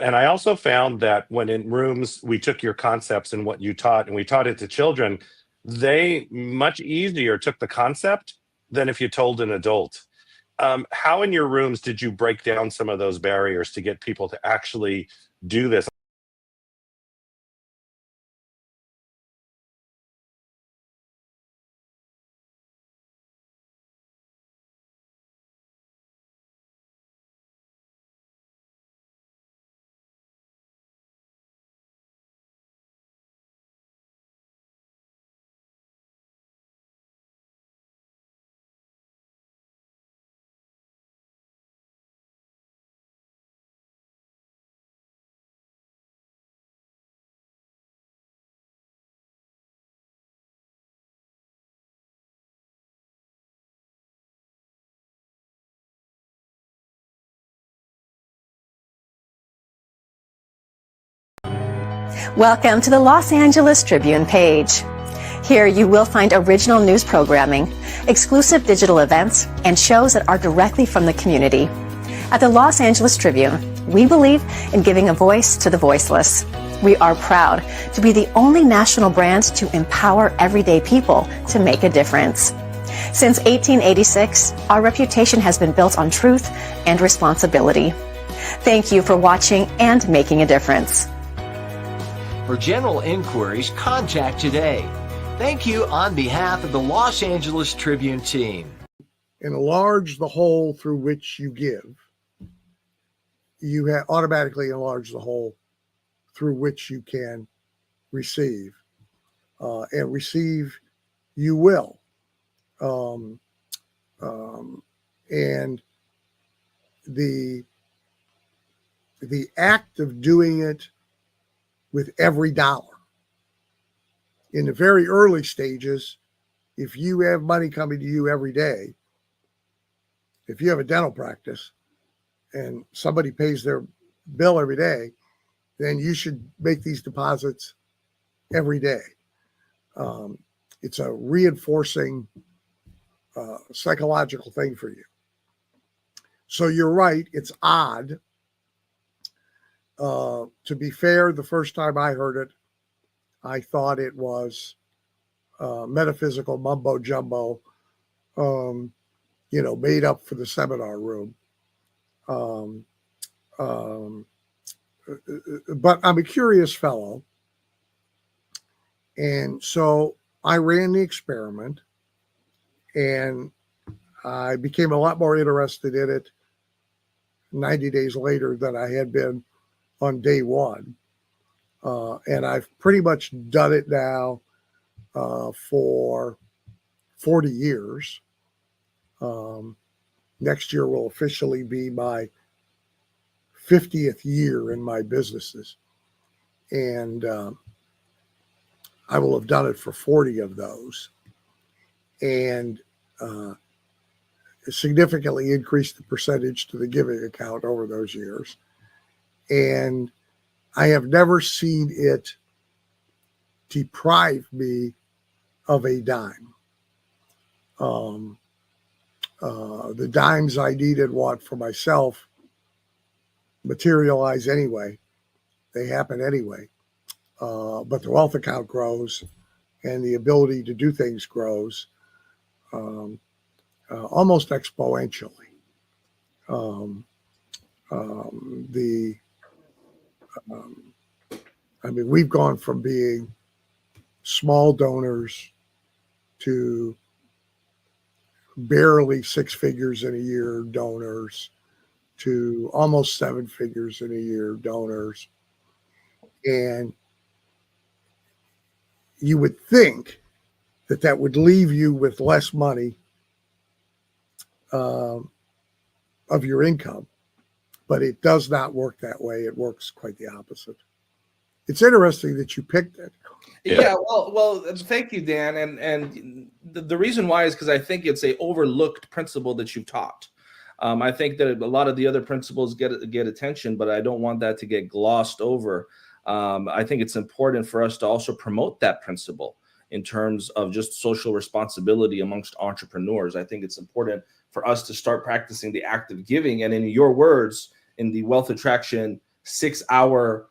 S14: And I also found that when in rooms, we took your concepts and what you taught and we taught it to children, they much easier took the concept than if you told an adult. How in your rooms did you break down some of those barriers to get people to actually do this?
S11: Welcome to the Los Angeles Tribune page. Here you will find original news programming, exclusive digital events, and shows that are directly from the community. At the Los Angeles Tribune, we believe in giving a voice to the voiceless. We are proud to be the only national brand to empower everyday people to make a difference. Since 1886, our reputation has been built on truth and responsibility. Thank you for watching and making a difference.
S12: For general inquiries, contact today. Thank you on behalf of the Los Angeles Tribune team.
S13: Enlarge the hole through which you give. You have automatically enlarge the hole through which you can receive. And receive you will. And the act of doing it with every dollar. In the very early stages, if you have money coming to you every day, if you have a dental practice and somebody pays their bill every day, then you should make these deposits every day. It's a reinforcing psychological thing for you. So you're right, it's odd. To be fair, the first time I heard it, I thought it was metaphysical mumbo jumbo, made up for the seminar room. But I'm a curious fellow. And so I ran the experiment and I became a lot more interested in it 90 days later than I had been on day one. And I've pretty much done it now for 40 years. Next year will officially be my 50th year in my businesses. And I will have done it for 40 of those. And significantly increased the percentage to the giving account over those years. And I have never seen it deprive me of a dime. The dimes I need and want for myself materialize anyway. They happen anyway. But the wealth account grows and the ability to do things grows almost exponentially. We've gone from being small donors to barely 6 figures in a year donors to almost 7 figures in a year donors. And you would think that would leave you with less money of your income, but it does not work that way. It works quite the opposite. It's interesting that you picked it.
S1: Yeah, well, thank you, Dan. And the reason why is because I think it's a overlooked principle that you've taught. I think that a lot of the other principles get attention, but I don't want that to get glossed over. I think it's important for us to also promote that principle in terms of just social responsibility amongst entrepreneurs. I think it's important for us to start practicing the act of giving. And in your words, in the Wealth Attraction 6-hour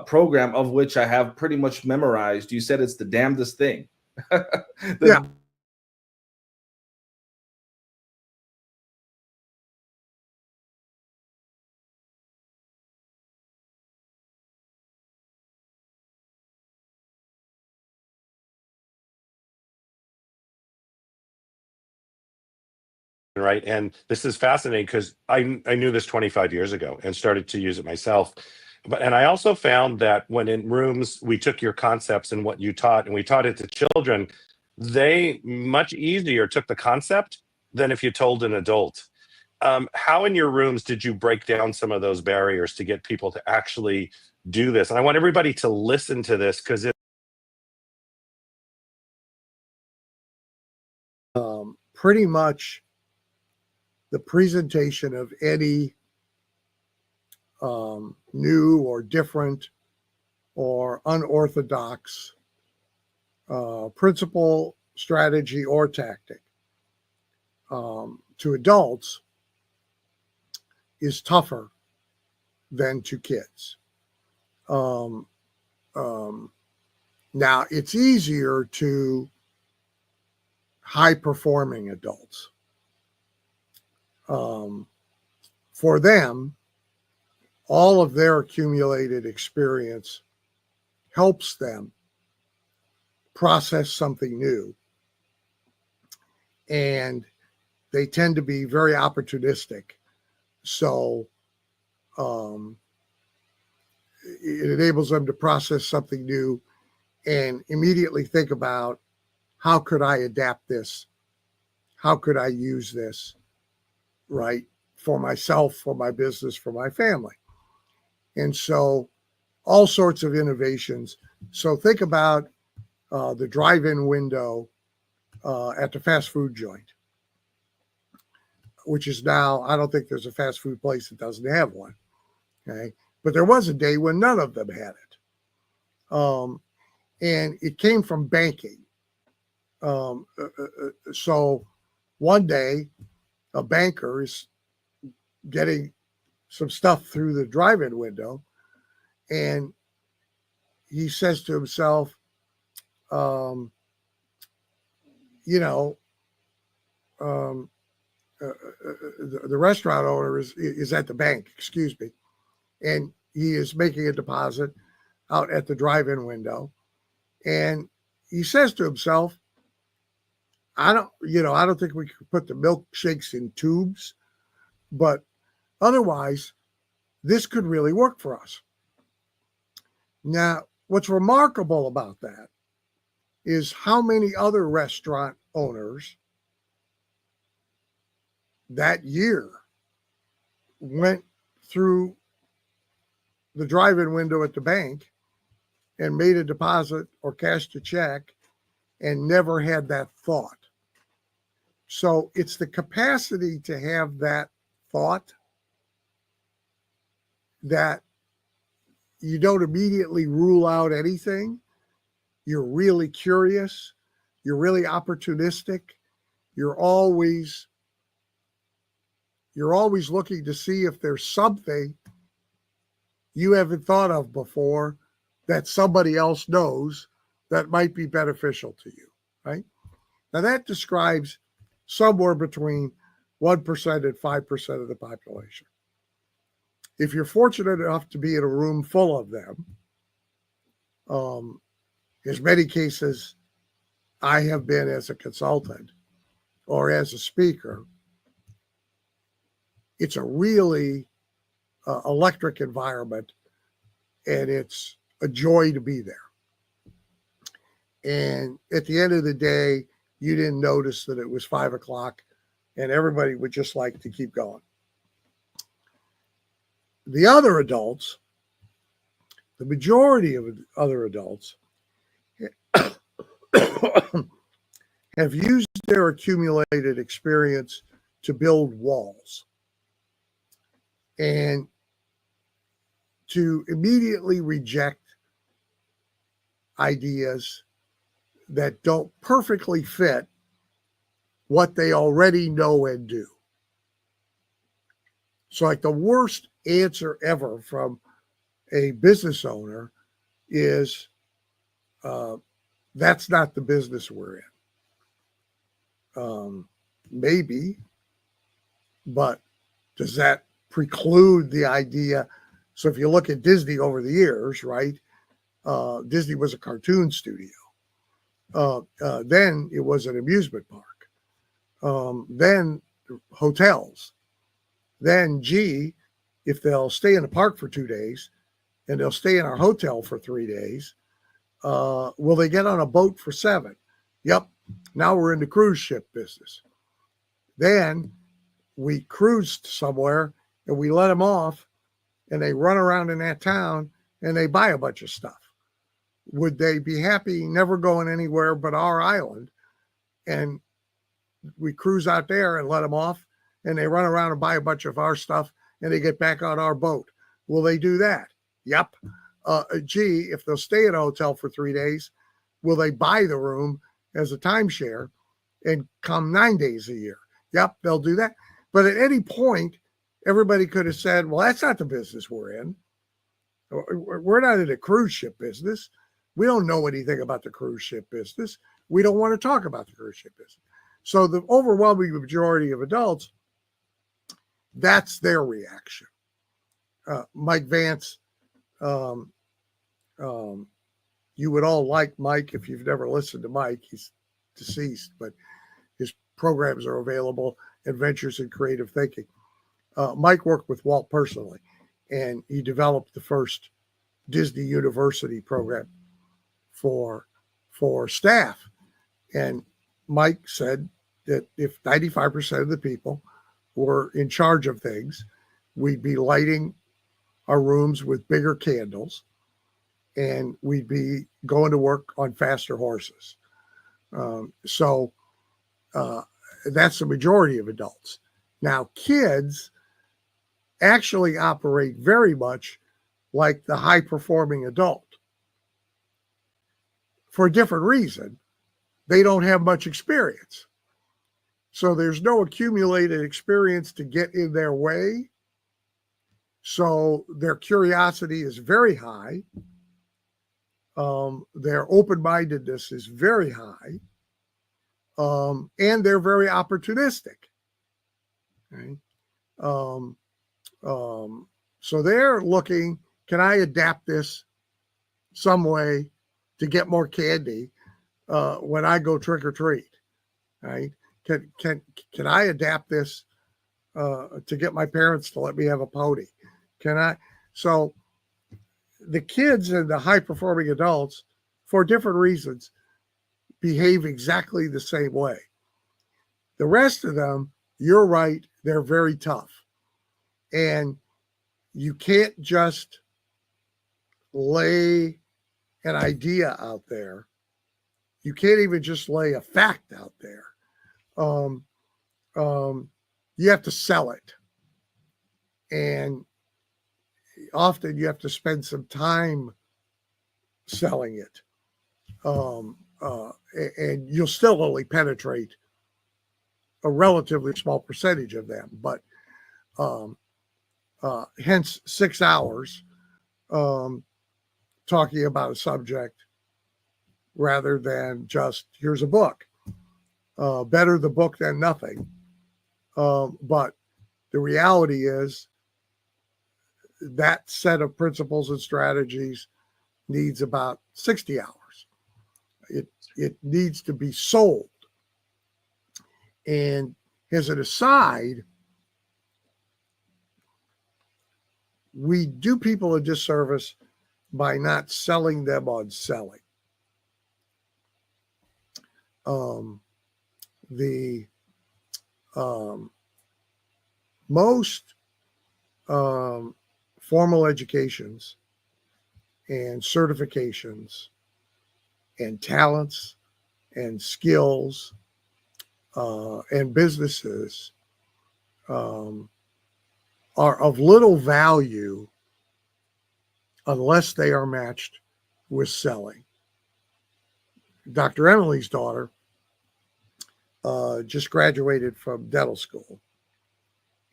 S1: program, of which I have pretty much memorized, you said it's the damnedest thing.
S13: Yeah.
S14: Right. And this is fascinating because I knew this 25 years ago and started to use it myself. And I also found that when in rooms, we took your concepts and what you taught and we taught it to children, they much easier took the concept than if you told an adult. How in your rooms did you break down some of those barriers to get people to actually do this? And I want everybody to listen to this because it
S13: pretty much the presentation of any new or different or unorthodox principle, strategy, or tactic to adults is tougher than to kids. Now, it's easier to high-performing adults. For them, all of their accumulated experience helps them process something new. And they tend to be very opportunistic. So it enables them to process something new and immediately think about, how could I adapt this? How could I use this, right, for myself, for my business, for my family? And so all sorts of innovations. So think about the drive-in window at the fast food joint, which is now, I don't think there's a fast food place that doesn't have one. Okay. But there was a day when none of them had it. And it came from banking. So one day, a banker is getting some stuff through the drive-in window, and he says to himself, the restaurant owner is at the bank, excuse me, and he is making a deposit out at the drive-in window, and he says to himself, I don't think we could put the milkshakes in tubes, but otherwise, this could really work for us. Now, what's remarkable about that is how many other restaurant owners that year went through the drive-in window at the bank and made a deposit or cashed a check and never had that thought. So it's the capacity to have that thought that you don't immediately rule out anything. You're really curious. You're really opportunistic. You're always looking to see if there's something you haven't thought of before that somebody else knows that might be beneficial to you, right? Now that describes somewhere between 1% and 5% of the population. If you're fortunate enough to be in a room full of them, in many cases I have been as a consultant or as a speaker, it's a really electric environment, and it's a joy to be there. And at the end of the day, you didn't notice that it was 5 o'clock and everybody would just like to keep going. The other adults, the majority of other adults have used their accumulated experience to build walls and to immediately reject ideas that don't perfectly fit what they already know and do. So like the worst answer ever from a business owner is, that's not the business we're in. Maybe, but does that preclude the idea? So if you look at Disney over the years, right? Disney was a cartoon studio. Then it was an amusement park. Then hotels. Then, if they'll stay in the park for 2 days and they'll stay in our hotel for 3 days, will they get on a boat for 7? Yep. Now we're in the cruise ship business. Then we cruised somewhere and we let them off and they run around in that town and they buy a bunch of stuff. Would they be happy never going anywhere but our island? And we cruise out there and let them off and they run around and buy a bunch of our stuff and they get back on our boat. Will they do that? Yep. gee, if they'll stay at a hotel for 3 days, will they buy the room as a timeshare and come 9 days a year? Yep, they'll do that. But at any point, everybody could have said, well, that's not the business we're in. We're not in a cruise ship business. We don't know anything about the cruise ship business. We don't want to talk about the cruise ship business. So the overwhelming majority of adults, that's their reaction. Mike Vance, you would all like Mike if you've never listened to Mike. He's deceased, but his programs are available, Adventures in Creative Thinking. Mike worked with Walt personally, and he developed the first Disney University program for staff. And Mike said that if 95% of the people were in charge of things, we'd be lighting our rooms with bigger candles, and we'd be going to work on faster horses. So that's the majority of adults. Now, kids actually operate very much like the high-performing adult. For a different reason, they don't have much experience. So there's no accumulated experience to get in their way. So their curiosity is very high. Their open-mindedness is very high. And they're very opportunistic. Right? So they're looking, can I adapt this some way to get more candy when I go trick or treat? Right? Can I adapt this to get my parents to let me have a pony? Can I? So the kids and the high performing adults, for different reasons, behave exactly the same way. The rest of them, you're right, they're very tough. And you can't just lay an idea out there. You can't even just lay a fact out there. You have to sell it. And often you have to spend some time selling it. And you'll still only penetrate a relatively small percentage of them. But hence 6 hours talking about a subject rather than just, here's a book. Better the book than nothing. But the reality is that set of principles and strategies needs about 60 hours. It needs to be sold. And as an aside, we do people a disservice by not selling them on selling. Most formal educations and certifications and talents and skills and businesses are of little value unless they are matched with selling. Dr. Emily's daughter just graduated from dental school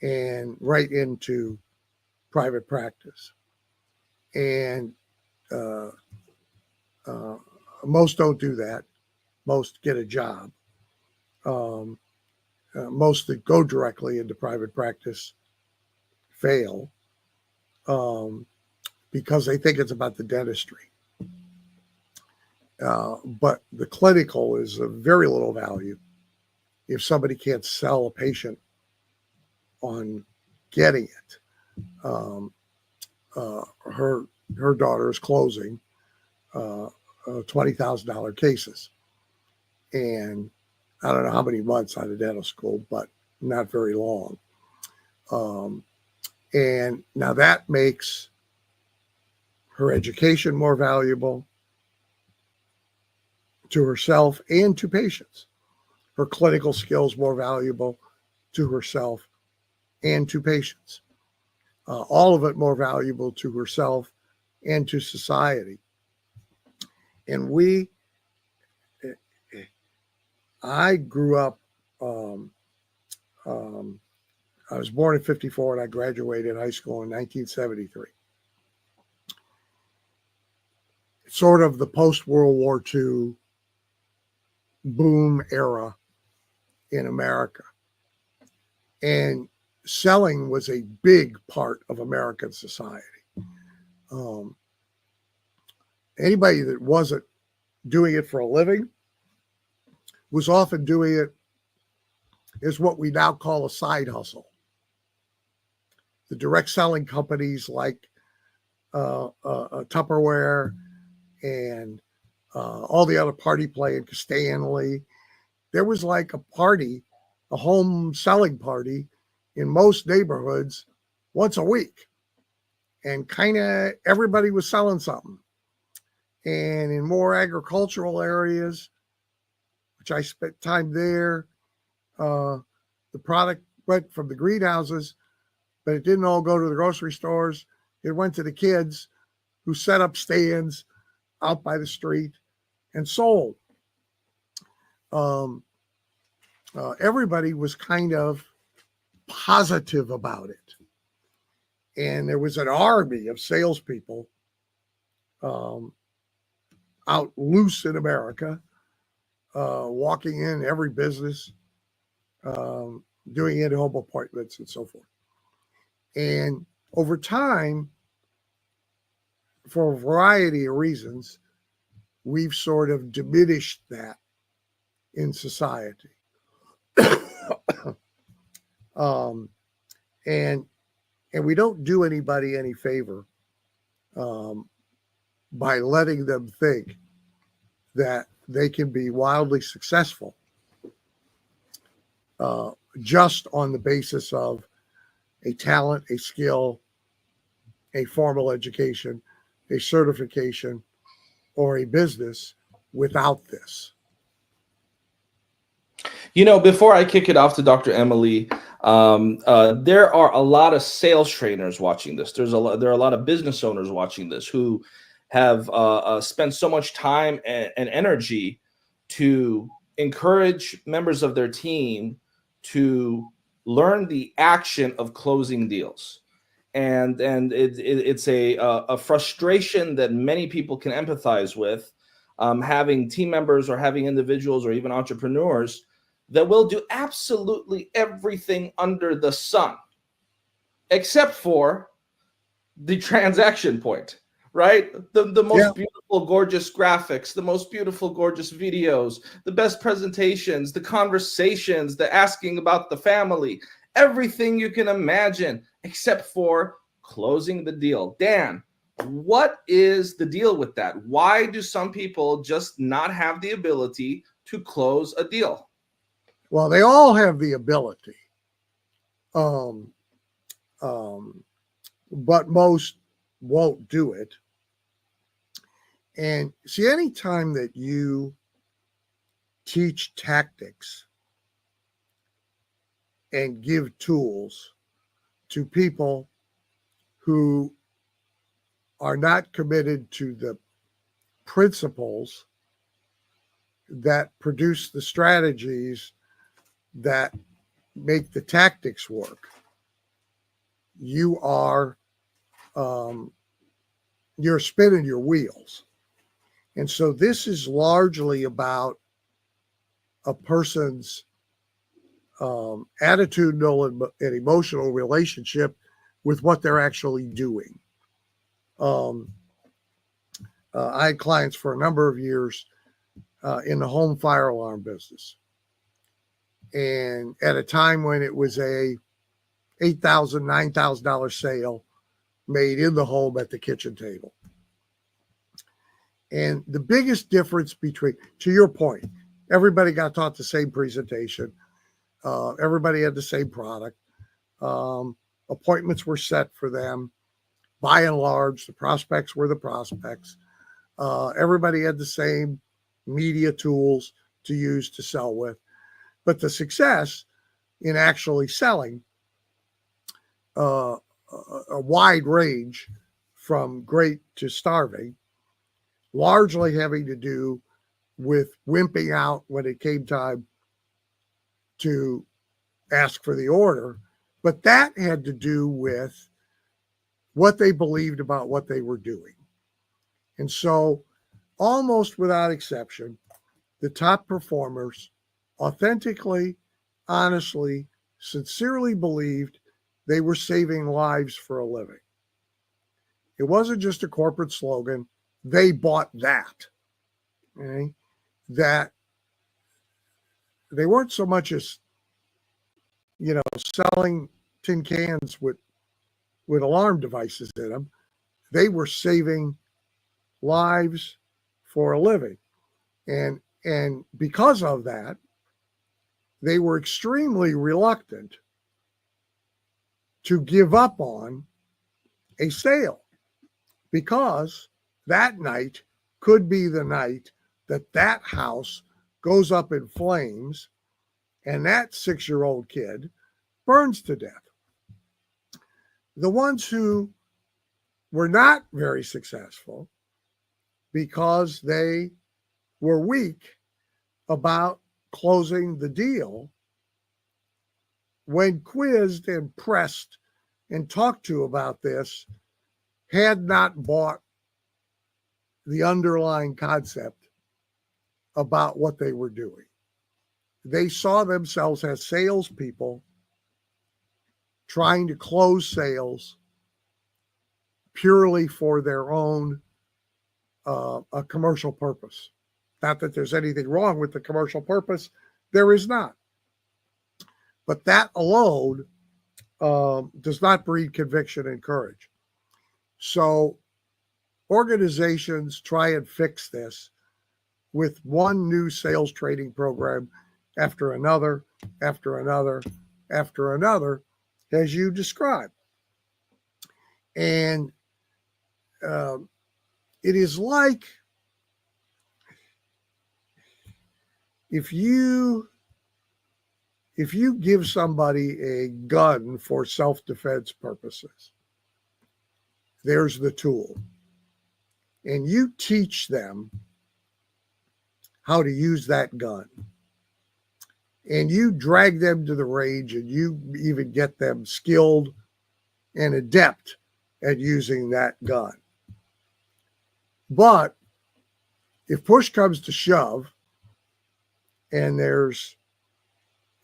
S13: and right into private practice. And most don't do that. Most get a job. Most that go directly into private practice fail because they think it's about the dentistry. But the clinical is of very little value if somebody can't sell a patient on getting it. Her daughter is closing $20,000 cases. And I don't know how many months out of dental school, but not very long. And now that makes her education more valuable to herself and to patients. Her clinical skills more valuable to herself and to patients. All of it more valuable to herself and to society. And I grew up, I was born in 54 and I graduated high school in 1973. Sort of the post-World War II boom era in America. And selling was a big part of American society. Anybody that wasn't doing it for a living was often doing it as what we now call a side hustle. The direct selling companies like Tupperware and all the other party playing Stanley, there was like a party, a home selling party in most neighborhoods once a week. And kind of everybody was selling something. And in more agricultural areas, which I spent time there, the product went from the greenhouses, but it didn't all go to the grocery stores. It went to the kids who set up stands out by the street and sold. Everybody was kind of positive about it. And there was an army of salespeople out loose in America, walking in every business, doing in-home appointments and so forth. And over time, for a variety of reasons, we've sort of diminished that in society. And we don't do anybody any favor by letting them think that they can be wildly successful just on the basis of a talent, a skill, a formal education, a certification, or a business without this.
S1: You know, before I kick it off to Dr. Emily, there are a lot of sales trainers watching this. There are a lot of business owners watching this who have spent so much time and energy to encourage members of their team to learn the action of closing deals. And it's a frustration that many people can empathize with, having team members or having individuals or even entrepreneurs that will do absolutely everything under the sun, except for the transaction point, right? The most beautiful, gorgeous graphics, the most beautiful, gorgeous videos, the best presentations, the conversations, the asking about the family, everything you can imagine, except for closing the deal. Dan, what is the deal with that? Why do some people just not have the ability to close a deal?
S13: Well, they all have the ability, but most won't do it. And see, anytime that you teach tactics and give tools to people who are not committed to the principles that produce the strategies that make the tactics work, you are you're spinning your wheels. And so this is largely about a person's attitudinal and emotional relationship with what they're actually doing. I had clients for a number of years in the home fire alarm business. And at a time when it was a $8,000, $9,000 sale made in the home at the kitchen table. And the biggest difference between, to your point, everybody got taught the same presentation. Everybody had the same product. Appointments were set for them. By and large, the prospects were the prospects. Everybody had the same media tools to use to sell with. But the success in actually selling a wide range from great to starving, largely having to do with wimping out when it came time to ask for the order. But that had to do with what they believed about what they were doing. And so, almost without exception, the top performers authentically, honestly, sincerely believed they were saving lives for a living. It wasn't just a corporate slogan. They bought that. Okay? That they weren't so much as, selling tin cans with alarm devices in them. They were saving lives for a living. And because of that, they were extremely reluctant to give up on a sale, because that night could be the night that house goes up in flames and that 6-year-old kid burns to death. The ones who were not very successful because they were weak about closing the deal, when quizzed and pressed and talked to about this, had not bought the underlying concept about what they were doing. They saw themselves as salespeople trying to close sales purely for their own a commercial purpose. Not that there's anything wrong with the commercial purpose. There is not. But that alone does not breed conviction and courage. So organizations try and fix this with one new sales training program after another, after another, after another, as you described. And it is like if you give somebody a gun for self-defense purposes, there's the tool. And you teach them how to use that gun. And you drag them to the range, and you even get them skilled and adept at using that gun. But if push comes to shove, and there's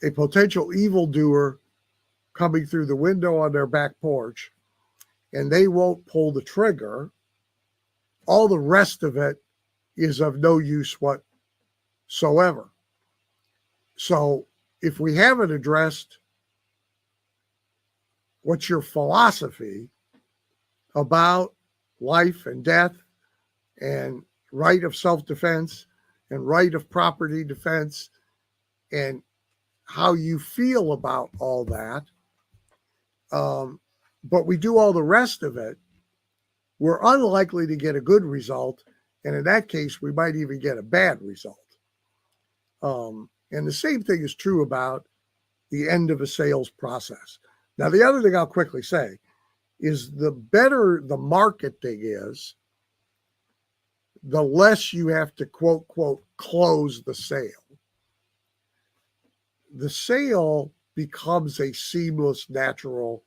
S13: a potential evildoer coming through the window on their back porch, and they won't pull the trigger, all the rest of it is of no use whatsoever. So if we haven't addressed what's your philosophy about life and death and right of self-defense and right of property defense and how you feel about all that, but we do all the rest of it, we're unlikely to get a good result. And in that case, we might even get a bad result. And the same thing is true about the end of a sales process. Now, the other thing I'll quickly say is the better the marketing is, the less you have to, quote, quote, close the sale. The sale becomes a seamless, natural,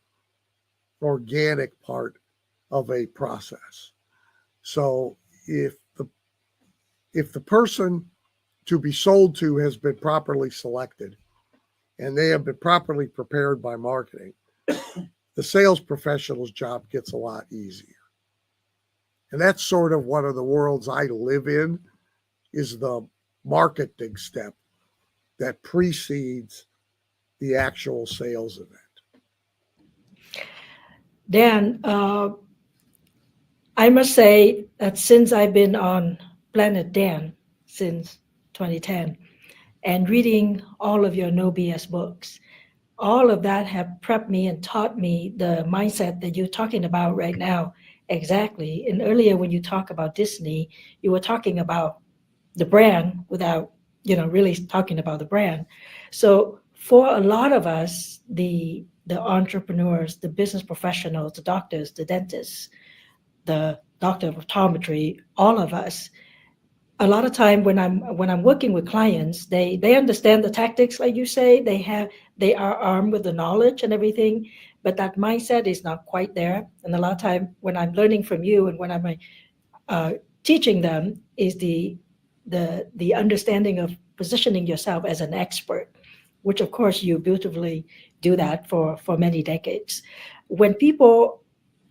S13: organic part of a process. So if the person to be sold to has been properly selected and they have been properly prepared by marketing, the sales professional's job gets a lot easier. And that's sort of one of the worlds I live in, is the marketing step that precedes the actual sales event.
S8: Dan, I must say that since I've been on Planet Dan since 2010 and reading all of your No BS books, all of that have prepped me and taught me the mindset that you're talking about right now. Exactly. And earlier when you talk about Disney, you were talking about the brand without, really talking about the brand. So for a lot of us, the entrepreneurs, the business professionals, the doctors, the dentists, the doctor of optometry, all of us, a lot of time when I'm working with clients, they understand the tactics, like you say, they are armed with the knowledge and everything, but that mindset is not quite there. And a lot of time when I'm learning from you and when I'm teaching them is the understanding of positioning yourself as an expert, which of course you beautifully do that for many decades. When people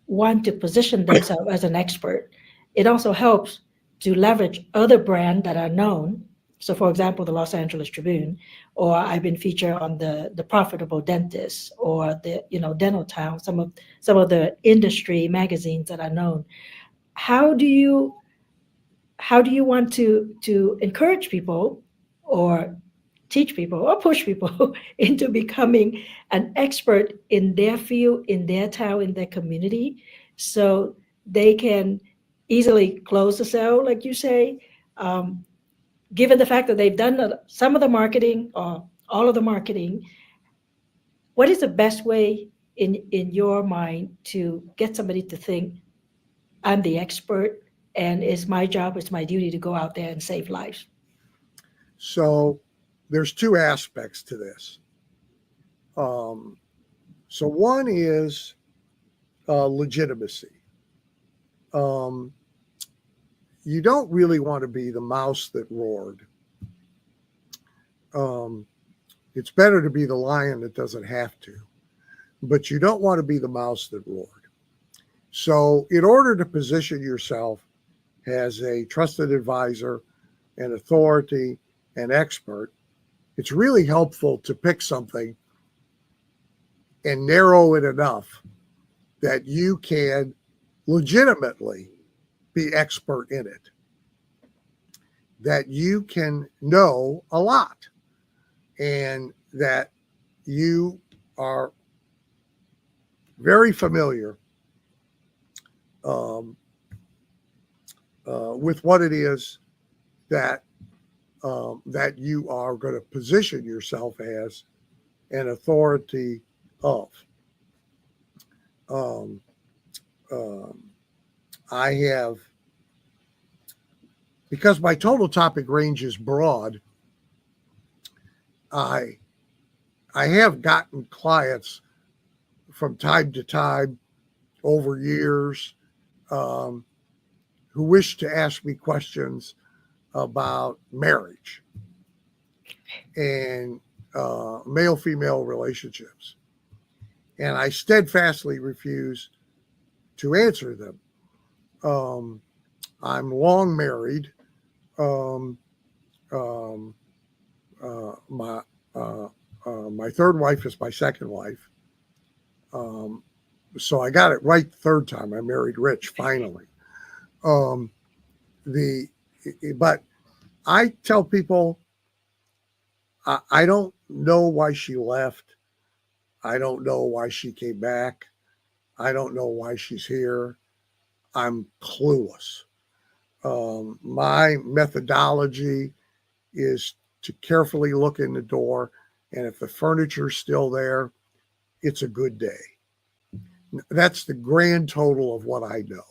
S8: want to position themselves as an expert, it also helps to leverage other brands that are known. So for example, the Los Angeles Tribune, or I've been featured on the Profitable Dentist, or the Dental Town, some of the industry magazines that are known. How do you want to encourage people or teach people or push people into becoming an expert in their field, in their town, in their community, so they can easily close the sale, like you say, given the fact that they've done some of the marketing or all of the marketing? What is the best way in your mind to get somebody to think, I'm the expert, and it's my job, it's my duty to go out there and save lives?
S13: So there's two aspects to this. So one is legitimacy. You don't really want to be the mouse that roared. It's better to be the lion that doesn't have to, but you don't want to be the mouse that roared. So in order to position yourself as a trusted advisor, an authority, an expert, it's really helpful to pick something and narrow it enough that you can legitimately be expert in it, that you can know a lot, and that you are very familiar with what it is that that you are going to position yourself as an authority of. I have, because my total topic range is broad, I have gotten clients from time to time over years who wish to ask me questions about marriage and male-female relationships. And I steadfastly refuse to answer them. I'm long married. My third wife is my second wife. So I got it right the third time. I married rich, finally. But I tell people, I don't know why she left. I don't know why she came back. I don't know why she's here. I'm clueless. My methodology is to carefully look in the door, and if the furniture's still there, it's a good day. That's the grand total of what I know.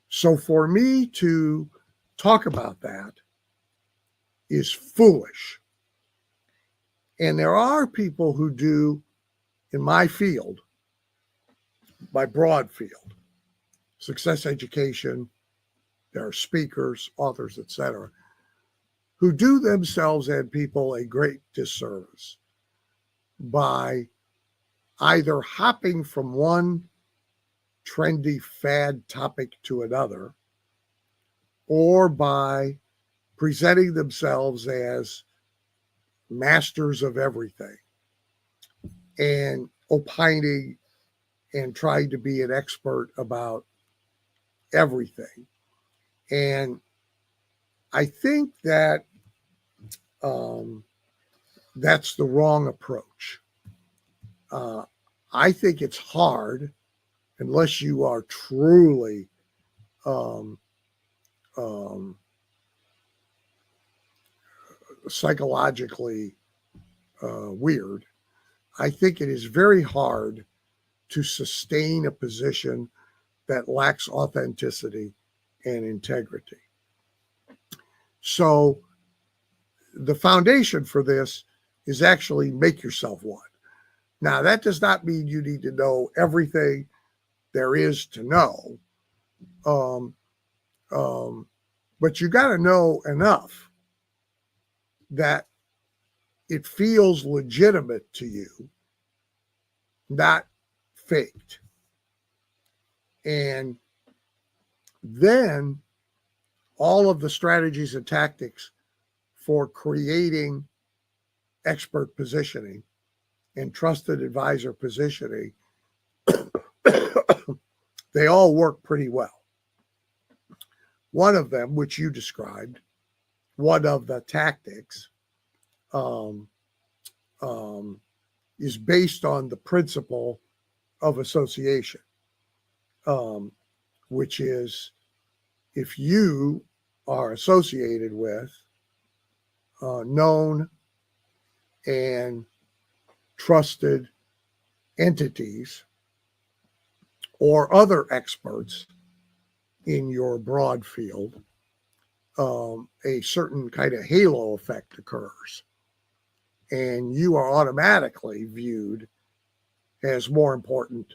S13: So for me to talk about that is foolish. And there are people who do, in my field, my broad field, success education, there are speakers, authors, etc., who do themselves and people a great disservice by either hopping from one trendy fad topic to another, or by presenting themselves as masters of everything and opining and trying to be an expert about everything. And I think that that's the wrong approach. I think it's hard, unless you are truly psychologically weird. I think it is very hard to sustain a position that lacks authenticity and integrity. So the foundation for this is actually make yourself one. Now, that does not mean you need to know everything there is to know, but you got to know enough that it feels legitimate to you, not faked. And then all of the strategies and tactics for creating expert positioning and trusted advisor positioning, they all work pretty well. One of them, which you described, one of the tactics, is based on the principle of association, which is if you are associated with known and trusted entities or other experts in your broad field, a certain kind of halo effect occurs, and you are automatically viewed as more important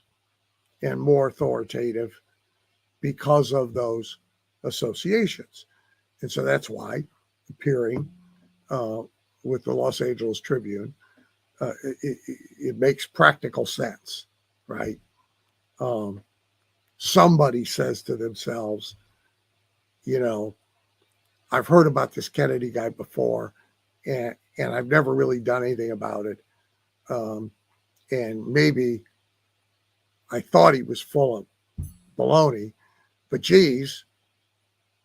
S13: and more authoritative because of those associations. And so that's why appearing with the Los Angeles Tribune, it makes practical sense, right? Somebody says to themselves, you know, I've heard about this Kennedy guy before, and I've never really done anything about it. And maybe I thought he was full of baloney, but geez,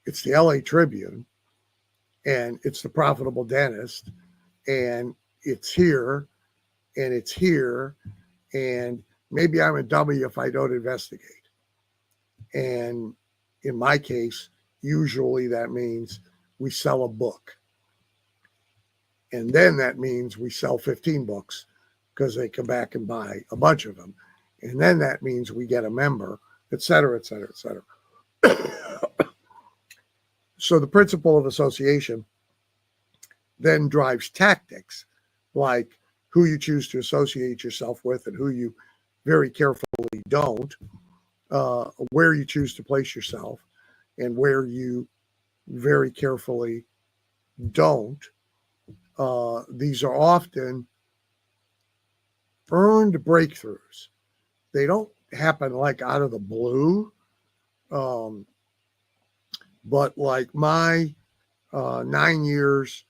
S13: it's the LA Tribune, and it's the Profitable Dentist, and it's here, and it's here, and maybe I'm a dummy if I don't investigate. And in my case, usually that means we sell a book. And then that means we sell 15 books because they come back and buy a bunch of them. And then that means we get a member, et cetera, et cetera, et cetera. So the principle of association then drives tactics like who you choose to associate yourself with and who you very carefully don't, where you choose to place yourself and where you very carefully don't. These are often earned breakthroughs. They don't happen like out of the blue, but like my 9 years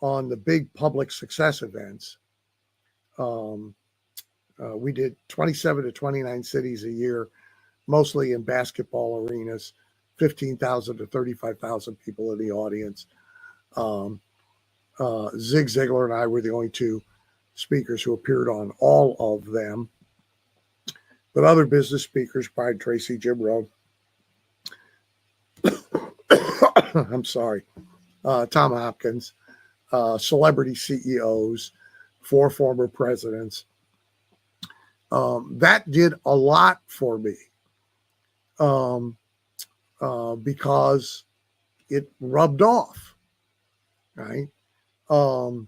S13: on the big public success events, we did 27 to 29 cities a year, mostly in basketball arenas, 15,000 to 35,000 people in the audience. Zig Ziglar and I were the only two speakers who appeared on all of them. But other business speakers, Brian Tracy, Jim Rohn, I'm sorry, Tom Hopkins, celebrity CEOs, 4 former presidents. That did a lot for me because it rubbed off, right? Phone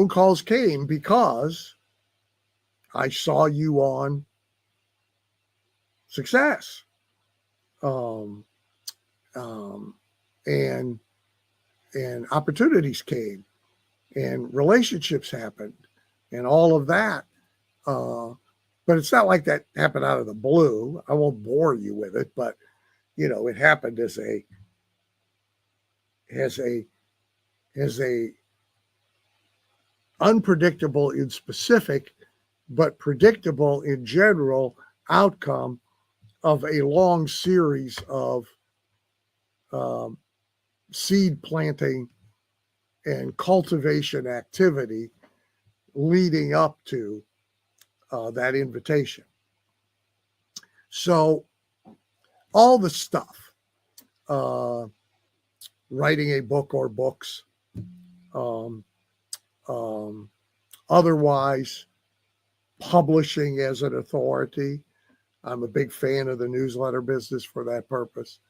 S13: calls came because I saw you on Success. And opportunities came and relationships happened and all of that. But it's not like that happened out of the blue. I won't bore you with it, but you know, it happened as a unpredictable in specific, but predictable in general outcome of a long series of seed planting and cultivation activity leading up to that invitation. So all the stuff, writing a book or books, otherwise publishing as an authority. I'm a big fan of the newsletter business for that purpose.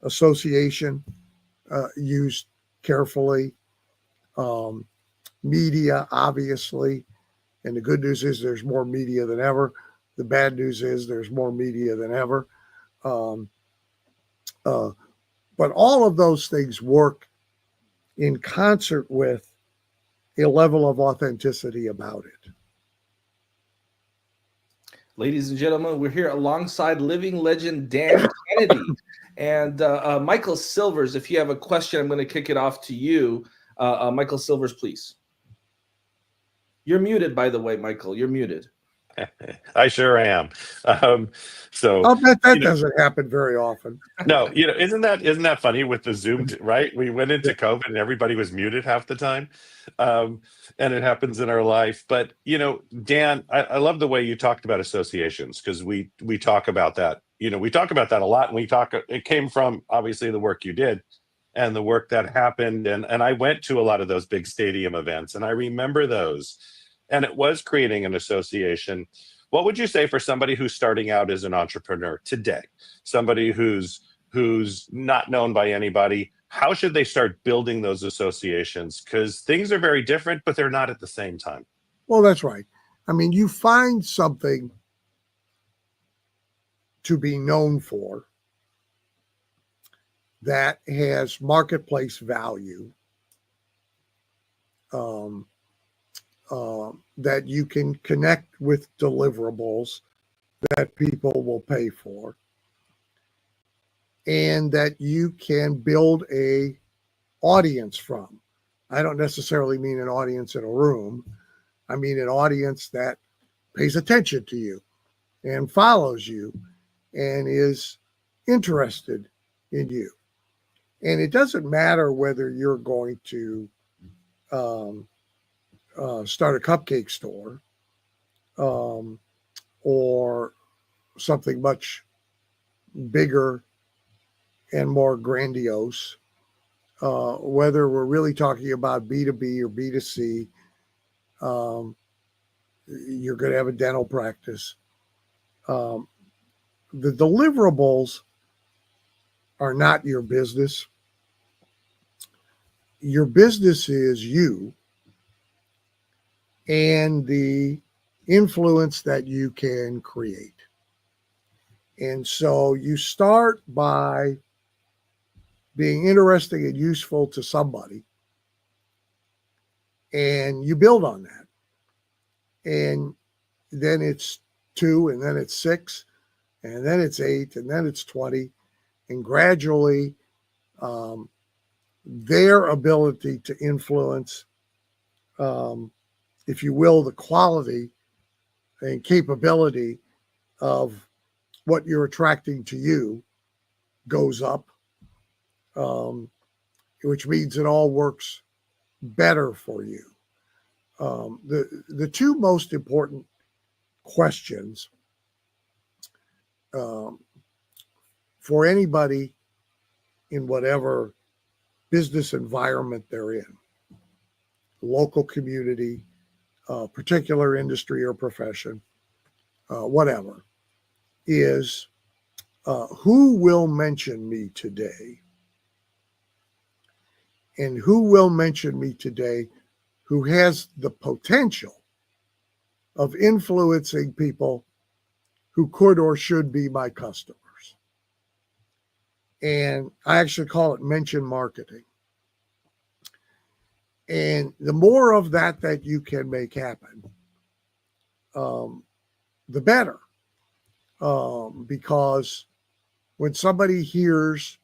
S13: Association, used carefully. Media, obviously. And the good news is there's more media than ever. The bad news is there's more media than ever. But all of those things work in concert with a level of authenticity about it.
S1: Ladies and gentlemen, we're here alongside living legend Dan Kennedy and Michael Silvers. If you have a question, I'm going to kick it off to you. Michael Silvers, please. You're muted, by the way, Michael. You're muted.
S14: I sure am. So
S13: I'll bet that doesn't happen very often.
S14: No, isn't that funny with the Zoom, right? We went into COVID and everybody was muted half the time. And it happens in our life. But, Dan, I love the way you talked about associations, because we talk about that. We talk about that a lot, and it came from obviously the work you did and the work that happened. And I went to a lot of those big stadium events, and I remember those. And it was creating an association. What would you say for somebody who's starting out as an entrepreneur today? Somebody who's not known by anybody, how should they start building those associations? Because things are very different, but they're not at the same time.
S13: Well, that's right. I mean, you find something to be known for that has marketplace value, that you can connect with deliverables that people will pay for, and that you can build a audience from. I don't necessarily mean an audience in a room. I mean an audience that pays attention to you and follows you and is interested in you. And it doesn't matter whether you're going to start a cupcake store or something much bigger and more grandiose, whether we're really talking about B2B or B2C. You're going to have a dental practice. The deliverables are not your business. Your business is you and the influence that you can create. And so you start by being interesting and useful to somebody, and you build on that. And then it's 2, and then it's 6, and then it's 8, and then it's 20. And gradually, their ability to influence, if you will, the quality and capability of what you're attracting to you goes up, which means it all works better for you. The two most important questions for anybody in whatever business environment they're in, local community, particular industry or profession, whatever, is who will mention me today? And who will mention me today who has the potential of influencing people who could or should be my customers? And I actually call it mention marketing. And the more of that you can make happen, the better. Because when somebody hears,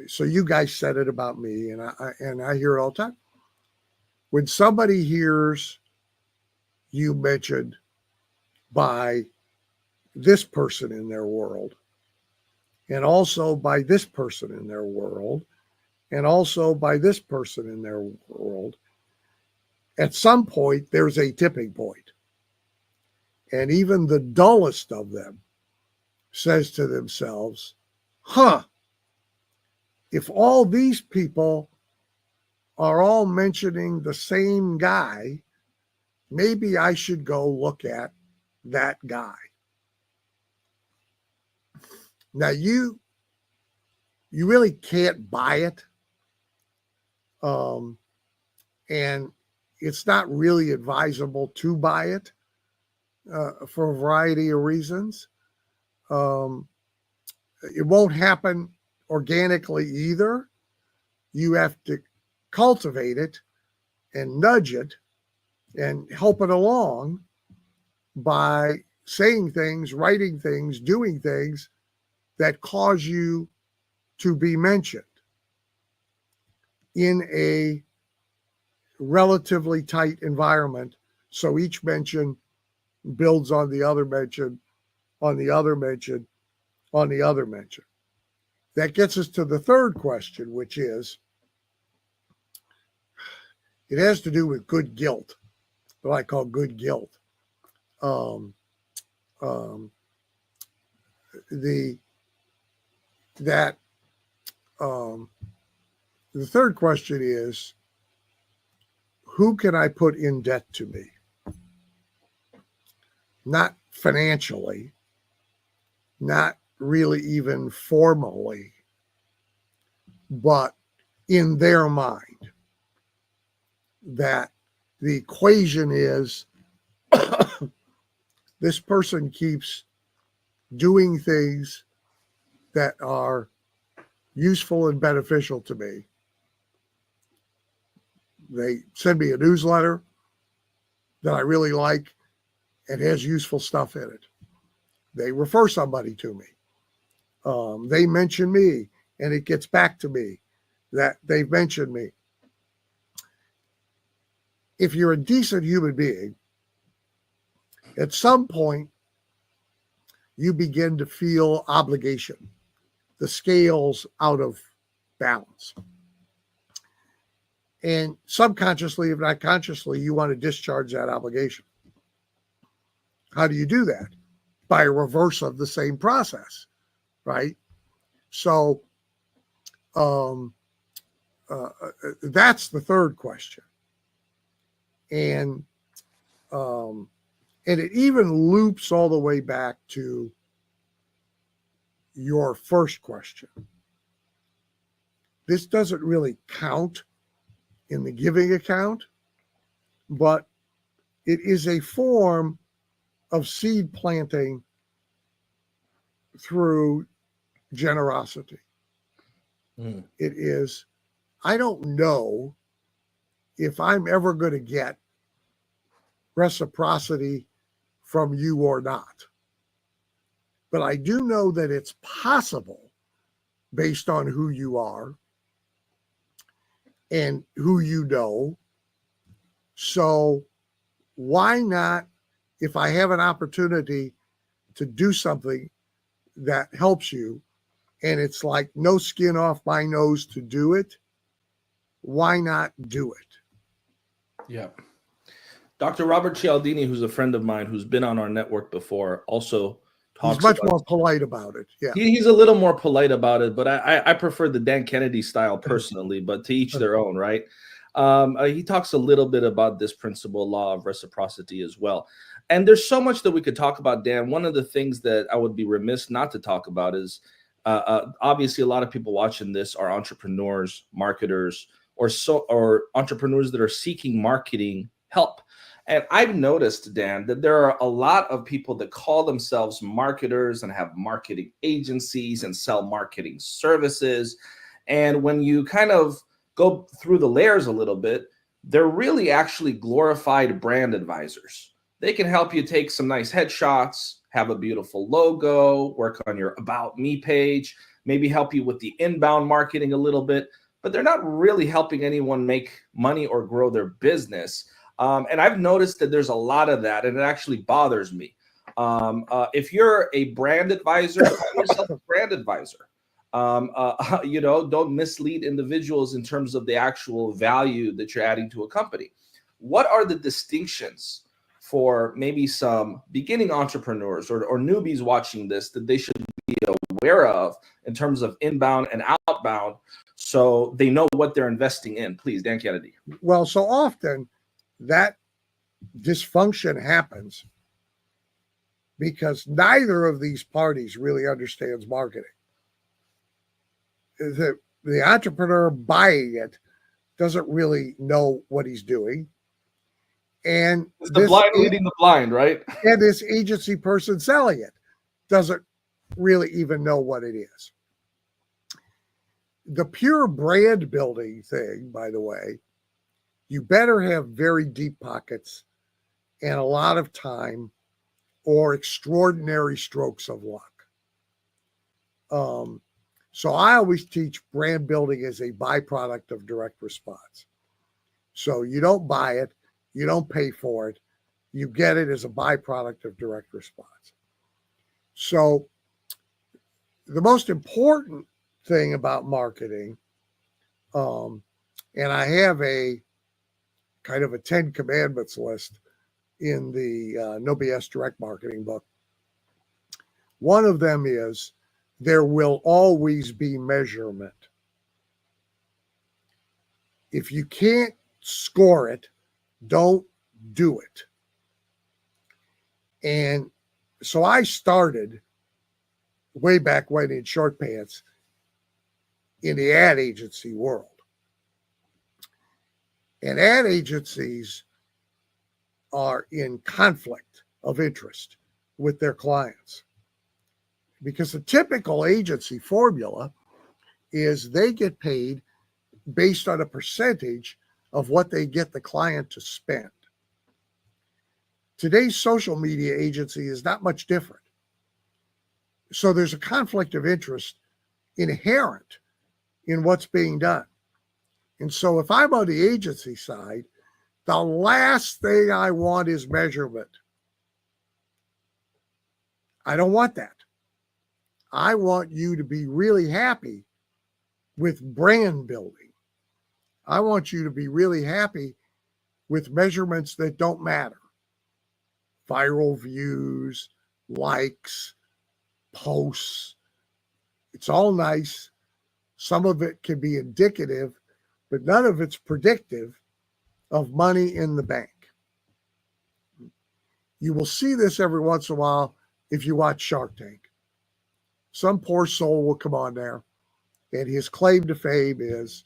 S13: so you guys said it about me, and I hear it all the time. When somebody hears you mentioned by this person in their world, and also by this person in their world, and also by this person in their world, at some point there's a tipping point. And even the dullest of them says to themselves, if all these people are all mentioning the same guy, maybe I should go look at that guy. Now you really can't buy it. And it's not really advisable to buy it for a variety of reasons. It won't happen organically either. You have to cultivate it and nudge it and help it along by saying things, writing things, doing things that cause you to be mentioned in a relatively tight environment. So each mention builds on the other mention, on the other mention, on the other mention. That gets us to the third question, which is, it has to do with good guilt, what I call good guilt. The third question is, who can I put in debt to me? Not financially, not really even formally, but in their mind. That the equation is this person keeps doing things that are useful and beneficial to me. They send me a newsletter that I really like and has useful stuff in it. They refer somebody to me. They mention me, and it gets back to me that they've mentioned me. If you're a decent human being, at some point, you begin to feel obligation. The scale's out of balance. And subconsciously, if not consciously, you want to discharge that obligation. How do you do that? By a reverse of the same process, right? So that's the third question. And it even loops all the way back to your first question. This doesn't really count in the giving account, but it is a form of seed planting through generosity. It is, I don't know if I'm ever going to get reciprocity from you or not. But I do know that it's possible based on who you are and who you know. So why not, if I have an opportunity to do something that helps you, and it's like no skin off my nose to do it, why not do it?
S1: Yeah. Dr. Robert Cialdini, who's a friend of mine who's been on our network before, also talks
S13: He's much more polite about it. Yeah.
S1: He's a little more polite about it, but I prefer the Dan Kennedy style personally, but to each their own, right? He talks a little bit about this principle, law of reciprocity as well. And there's so much that we could talk about, Dan. One of the things that I would be remiss not to talk about is obviously a lot of people watching this are entrepreneurs, marketers, or entrepreneurs that are seeking marketing help. And I've noticed, Dan, that there are a lot of people that call themselves marketers and have marketing agencies and sell marketing services. And when you kind of go through the layers a little bit, they're really actually glorified brand advisors. They can help you take some nice headshots, have a beautiful logo, work on your About Me page, maybe help you with the inbound marketing a little bit, but they're not really helping anyone make money or grow their business. And I've noticed that there's a lot of that, and it actually bothers me. If you're a brand advisor, call yourself a brand advisor. Don't mislead individuals in terms of the actual value that you're adding to a company. What are the distinctions for maybe some beginning entrepreneurs or newbies watching this that they should be aware of in terms of inbound and outbound so they know what they're investing in? Please, Dan Kennedy.
S13: Well, so often that dysfunction happens because neither of these parties really understands marketing. The entrepreneur buying it doesn't really know what he's doing. And
S1: it's the blind leading the blind, right?
S13: And this agency person selling it doesn't really even know what it is. The pure brand building thing, by the way, you better have very deep pockets and a lot of time or extraordinary strokes of luck. So I always teach brand building as a byproduct of direct response. So you don't buy it, you don't pay for it, you get it as a byproduct of direct response. So the most important thing about marketing, and I have a kind of a 10 commandments list in the No BS Direct Marketing book. One of them is there will always be measurement. If you can't score it, don't do it. And so I started way back when in short pants in the ad agency world. And ad agencies are in conflict of interest with their clients, because the typical agency formula is they get paid based on a percentage of what they get the client to spend. Today's social media agency is not much different. So there's a conflict of interest inherent in what's being done. And so if I'm on the agency side, the last thing I want is measurement. I don't want that. I want you to be really happy with brand building. I want you to be really happy with measurements that don't matter. Viral views, likes, posts. It's all nice. Some of it can be indicative, but none of it's predictive of money in the bank. You will see this every once in a while if you watch Shark Tank. Some poor soul will come on there, and his claim to fame is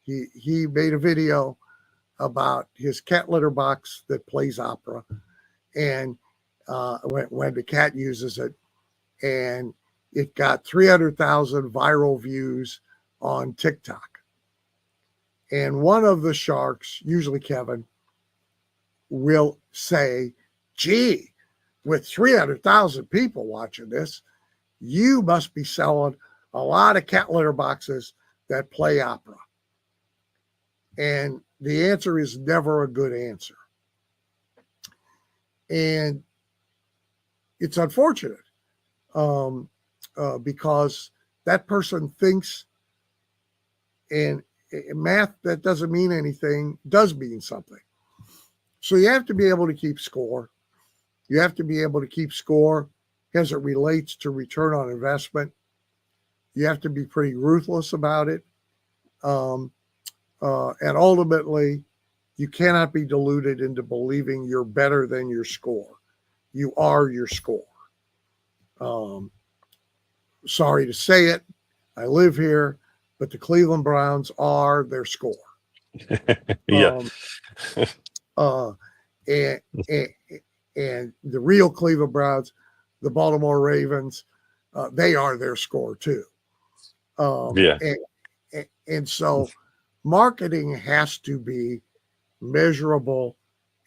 S13: he made a video about his cat litter box that plays opera, and when the cat uses it, and it got 300,000 viral views on TikTok. And one of the sharks, usually Kevin, will say, gee, with 300,000 people watching this, you must be selling a lot of cat litter boxes that play opera. And the answer is never a good answer. And it's unfortunate because that person thinks, and math that doesn't mean anything does mean something. So you have to be able to keep score. You have to be able to keep score as it relates to return on investment. You have to be pretty ruthless about it. And ultimately, you cannot be deluded into believing you're better than your score. You are your score. Sorry to say it. I live here, but the Cleveland Browns are their score.
S14: Yeah.
S13: And the real Cleveland Browns, the Baltimore Ravens, they are their score too.
S14: Yeah.
S13: And so marketing has to be measurable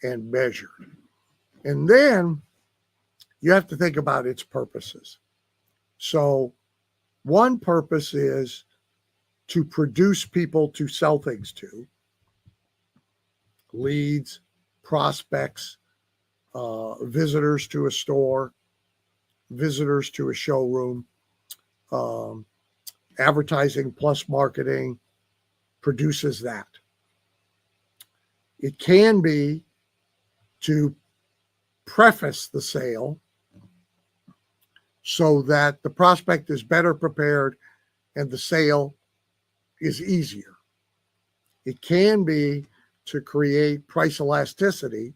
S13: and measured. And then you have to think about its purposes. So one purpose is to produce people to sell things to, leads, prospects, visitors to a store, visitors to a showroom, advertising plus marketing produces that. It can be to preface the sale so that the prospect is better prepared and the sale is easier. It can be to create price elasticity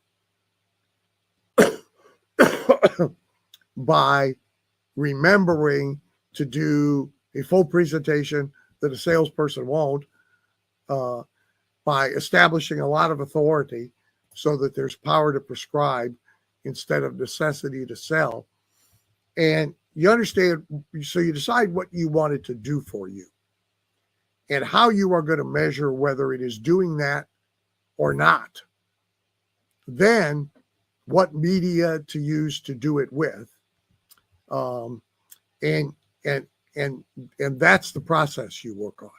S13: by remembering to do a full presentation that a salesperson won't, by establishing a lot of authority so that there's power to prescribe instead of necessity to sell. And you understand, so you decide what you want it to do for you and how you are going to measure whether it is doing that or not. Then what media to use to do it with. And that's the process you work on.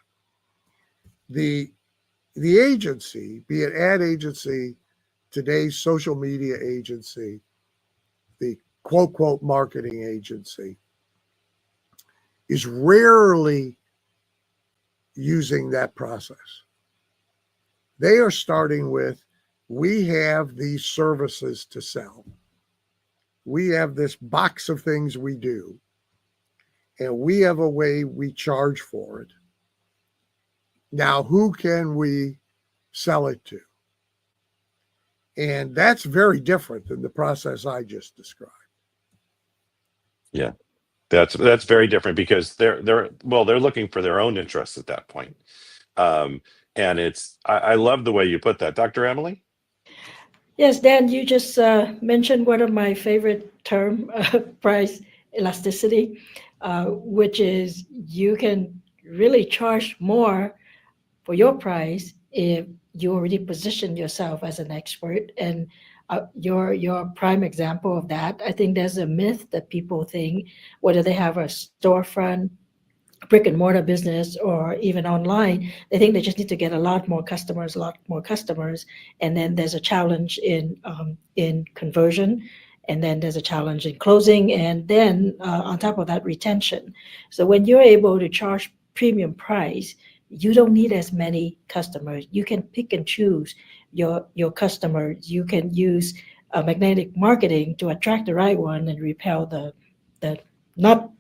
S13: The agency, be it ad agency, today's social media agency, the quote marketing agency, is rarely using that process. They are starting with, we have these services to sell. We have this box of things we do, and we have a way we charge for it. Now, who can we sell it to? And that's very different than the process I just described.
S14: Yeah, that's very different because they're looking for their own interests at that point. And I love the way you put that, Dr. Emily.
S8: Yes, Dan, you just mentioned one of my favorite term, price elasticity, which is you can really charge more for your price if you already position yourself as an expert. And your prime example of that, I think there's a myth that people think, whether they have a storefront, brick and mortar business, or even online, they think they just need to get a lot more customers, and then there's a challenge in conversion, and then there's a challenge in closing, and then on top of that, retention. So when you're able to charge premium price, you don't need as many customers. You can pick and choose your customers. You can use magnetic marketing to attract the right one and repel the not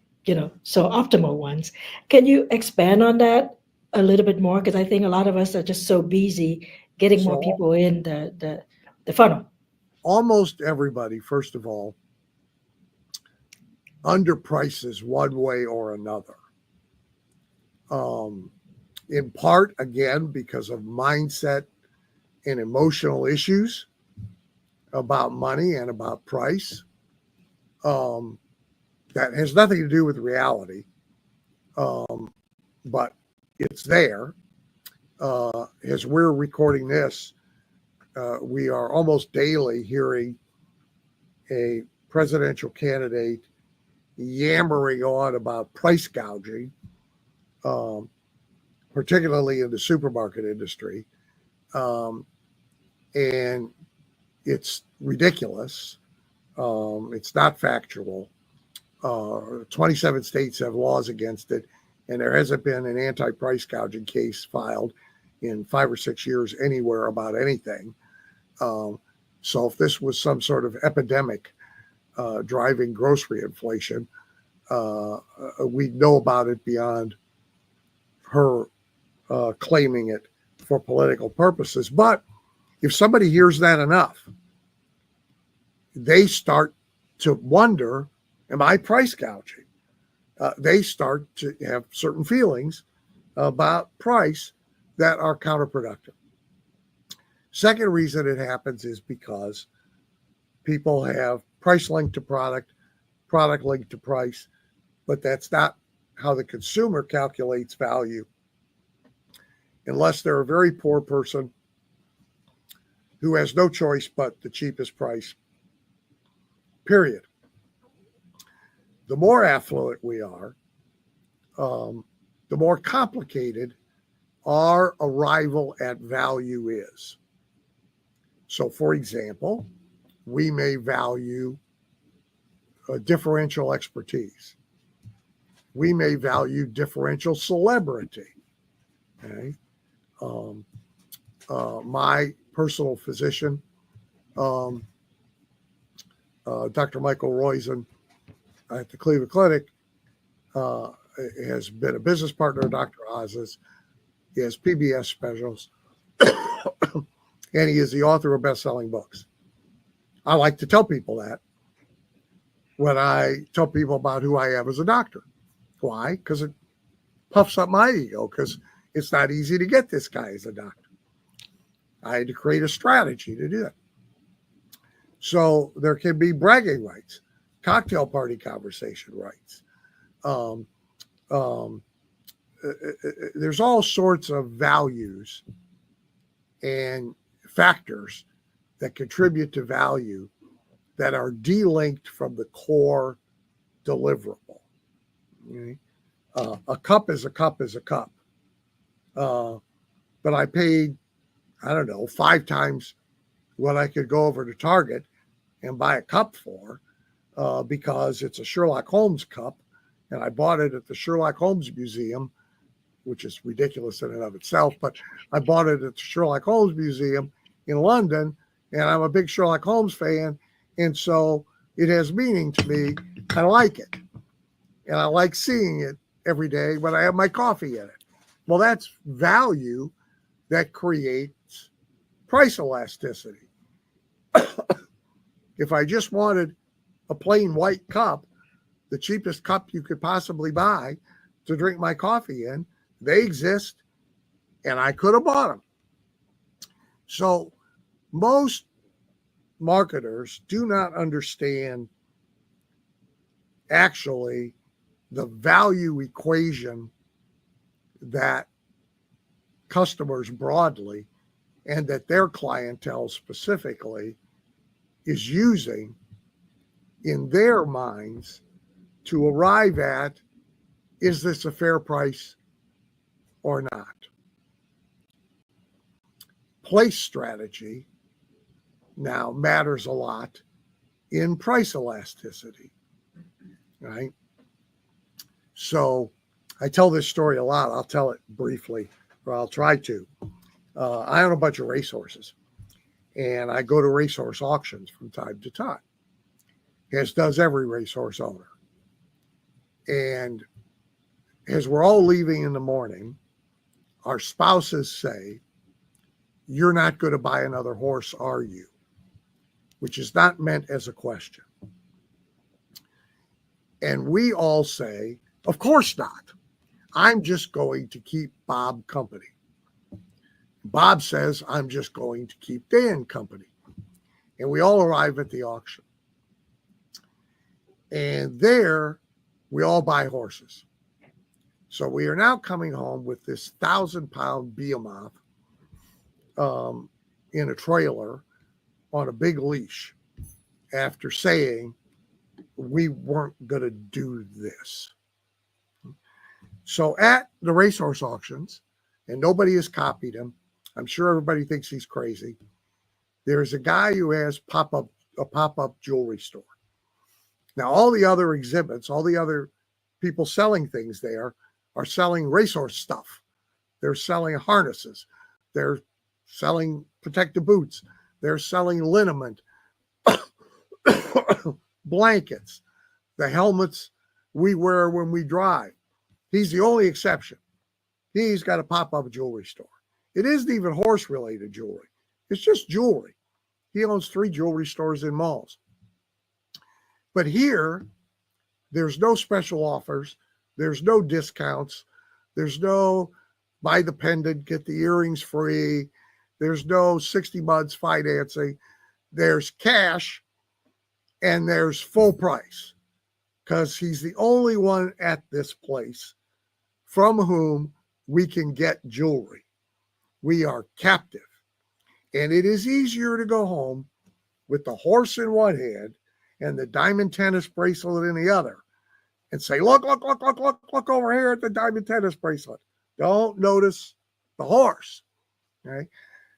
S8: so optimal ones. Can you expand on that a little bit more? Because I think a lot of us are just so busy getting more people in the funnel.
S13: Almost everybody, first of all, underprices one way or another. In part, again, because of mindset and emotional issues about money and about price. That has nothing to do with reality, but it's there. As we're recording this, we are almost daily hearing a presidential candidate yammering on about price gouging, particularly in the supermarket industry. And it's ridiculous. It's not factual. 27 states have laws against it, and there hasn't been an anti-price gouging case filed in 5 or 6 years anywhere about anything. So if this was some sort of epidemic driving grocery inflation, we'd know about it beyond her claiming it for political purposes. But if somebody hears that enough, they start to wonder, am I price gouging? They start to have certain feelings about price that are counterproductive. Second reason it happens is because people have price linked to product linked to price, but that's not how the consumer calculates value, unless they're a very poor person who has no choice but the cheapest price, period. The more affluent we are, the more complicated our arrival at value is. So, for example, we may value differential expertise. We may value differential celebrity. Okay. My personal physician, Dr. Michael Roizen at the Cleveland Clinic, has been a business partner of Dr. Oz's. He has PBS specials, and he is the author of best-selling books. I like to tell people that when I tell people about who I am as a doctor. Why? Because it puffs up my ego, because it's not easy to get this guy as a doctor. I had to create a strategy to do it. So there can be bragging rights, cocktail party conversation rights. There's all sorts of values and factors that contribute to value that are delinked from the core deliverable. Okay? A cup is a cup is a cup. But I paid, I don't know, 5 times what I could go over to Target and buy a cup for, because it's a Sherlock Holmes cup, and I bought it at the Sherlock Holmes Museum, which is ridiculous in and of itself, but I bought it at the Sherlock Holmes Museum in London, and I'm a big Sherlock Holmes fan, and so it has meaning to me. I like it, and I like seeing it every day when I have my coffee in it. Well, that's value that creates price elasticity. If I just wanted a plain white cup, the cheapest cup you could possibly buy to drink my coffee in, they exist, and I could have bought them. So most marketers do not understand actually the value equation that customers broadly and that their clientele specifically is using in their minds to arrive at, is this a fair price or not? Place strategy now matters a lot in price elasticity, right? So I tell this story a lot. I'll tell it briefly, or I'll try to. I own a bunch of racehorses, and I go to racehorse auctions from time to time, as does every racehorse owner. And as we're all leaving in the morning, our spouses say, "You're not going to buy another horse, are you?" Which is not meant as a question. And we all say, "Of course not. I'm just going to keep Bob company." Bob says, "I'm just going to keep Dan company." And we all arrive at the auction. And there, we all buy horses. So we are now coming home with this 1,000-pound behemoth in a trailer on a big leash, after saying we weren't going to do this. So at the racehorse auctions, and nobody has copied him, I'm sure everybody thinks he's crazy, there's a guy who has a pop-up jewelry store. Now, all the other exhibits, all the other people selling things there are selling racehorse stuff. They're selling harnesses. They're selling protective boots. They're selling liniment, blankets, the helmets we wear when we drive. He's the only exception. He's got a pop-up jewelry store. It isn't even horse-related jewelry. It's just jewelry. He owns 3 jewelry stores in malls. But here, there's no special offers. There's no discounts. There's no buy the pendant, get the earrings free. There's no 60 months financing. There's cash, and there's full price, because he's the only one at this place from whom we can get jewelry. We are captive. And it is easier to go home with the horse in one hand and the diamond tennis bracelet in the other and say, look over here at the diamond tennis bracelet. Don't notice the horse. Okay.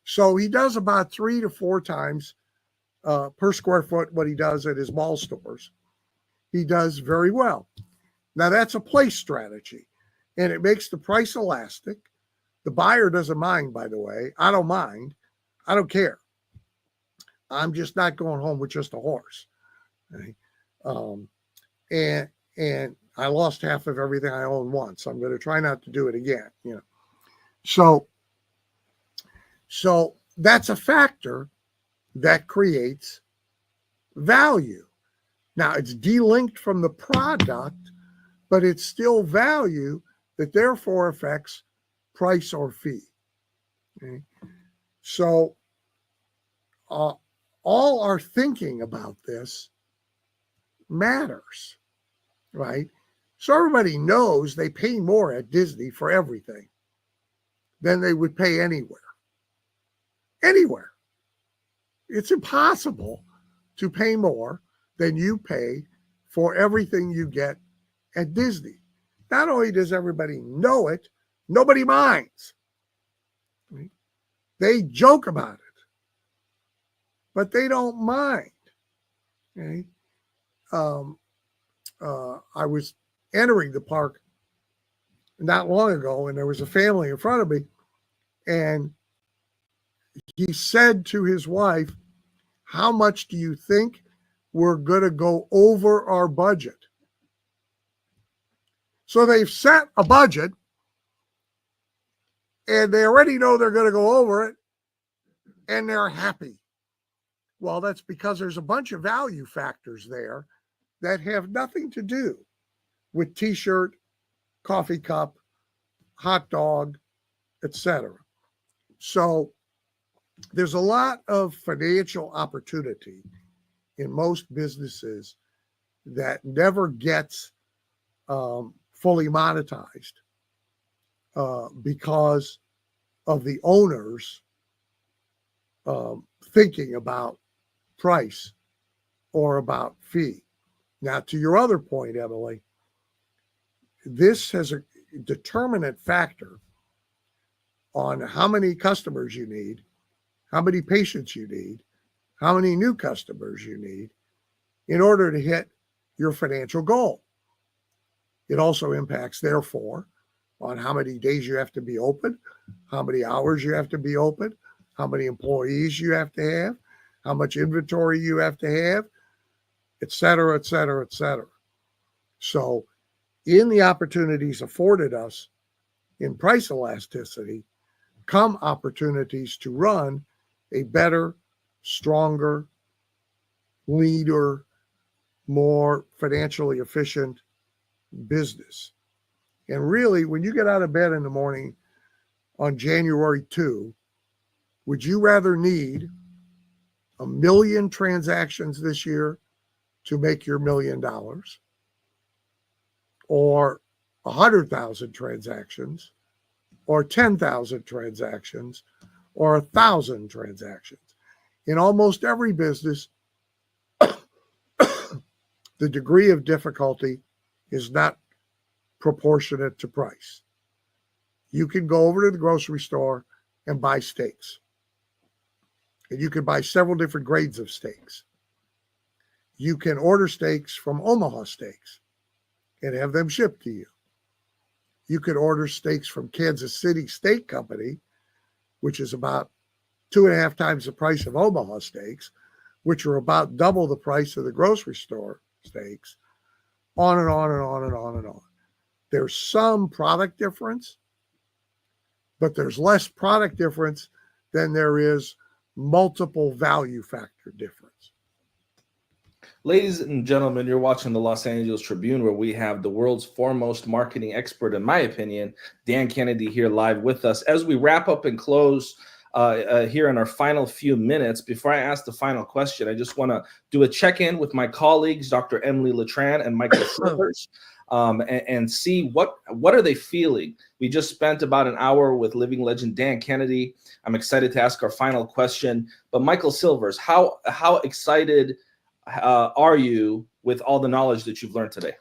S13: So he does about 3 to 4 times per square foot what he does at his mall stores. He does very well. Now that's a place strategy, and it makes the price elastic. The buyer doesn't mind, by the way. I don't mind. I don't care. I'm just not going home with just a horse. Okay? And I lost half of everything I own once. I'm going to try not to do it again. You know. So that's a factor that creates value. Now, it's delinked from the product, but it's still value that therefore affects price or fee. Okay? So all our thinking about this matters, right? So everybody knows they pay more at Disney for everything than they would pay anywhere. Anywhere. It's impossible to pay more than you pay for everything you get at Disney. Not only does everybody know it, nobody minds. Right? They joke about it, but they don't mind. Okay? I was entering the park not long ago, and there was a family in front of me, and he said to his wife, "How much do you think we're going to go over our budget?" So they've set a budget, and they already know they're going to go over it, and they're happy. Well, that's because there's a bunch of value factors there that have nothing to do with t-shirt, coffee cup, hot dog, etc. So there's a lot of financial opportunity in most businesses that never gets fully monetized because of the owners thinking about price or about fee. Now, to your other point, Emily, this has a determinant factor on how many customers you need, how many patients you need, how many new customers you need in order to hit your financial goal. It also impacts, therefore, on how many days you have to be open, how many hours you have to be open, how many employees you have to have, how much inventory you have to have, et cetera, et cetera, et cetera. So in the opportunities afforded us in price elasticity come opportunities to run a better, stronger, leaner, more financially efficient business. And really, when you get out of bed in the morning on January 2, would you rather need 1 million transactions this year to make your $1 million, or 100,000 transactions, or 10,000 transactions, or 1,000 transactions? In almost every business, the degree of difficulty is not proportionate to price. You can go over to the grocery store and buy steaks. And you can buy several different grades of steaks. You can order steaks from Omaha Steaks and have them shipped to you. You could order steaks from Kansas City Steak Company, which is about 2.5 times the price of Omaha Steaks, which are about double the price of the grocery store steaks, on and on and on and on and on. There's some product difference, but there's less product difference than there is multiple value factor difference.
S1: Ladies and gentlemen, you're watching the Los Angeles Tribune, where we have the world's foremost marketing expert, in my opinion, Dan Kennedy, here live with us. As we wrap up and close here in our final few minutes, before I ask the final question, I just want to do a check-in with my colleagues, Dr. Emily Letran and Michael Silvers, and see what are they feeling. We just spent about an hour with living legend Dan Kennedy. I'm excited to ask our final question. But Michael Silvers, how excited are you with all the knowledge that you've learned today?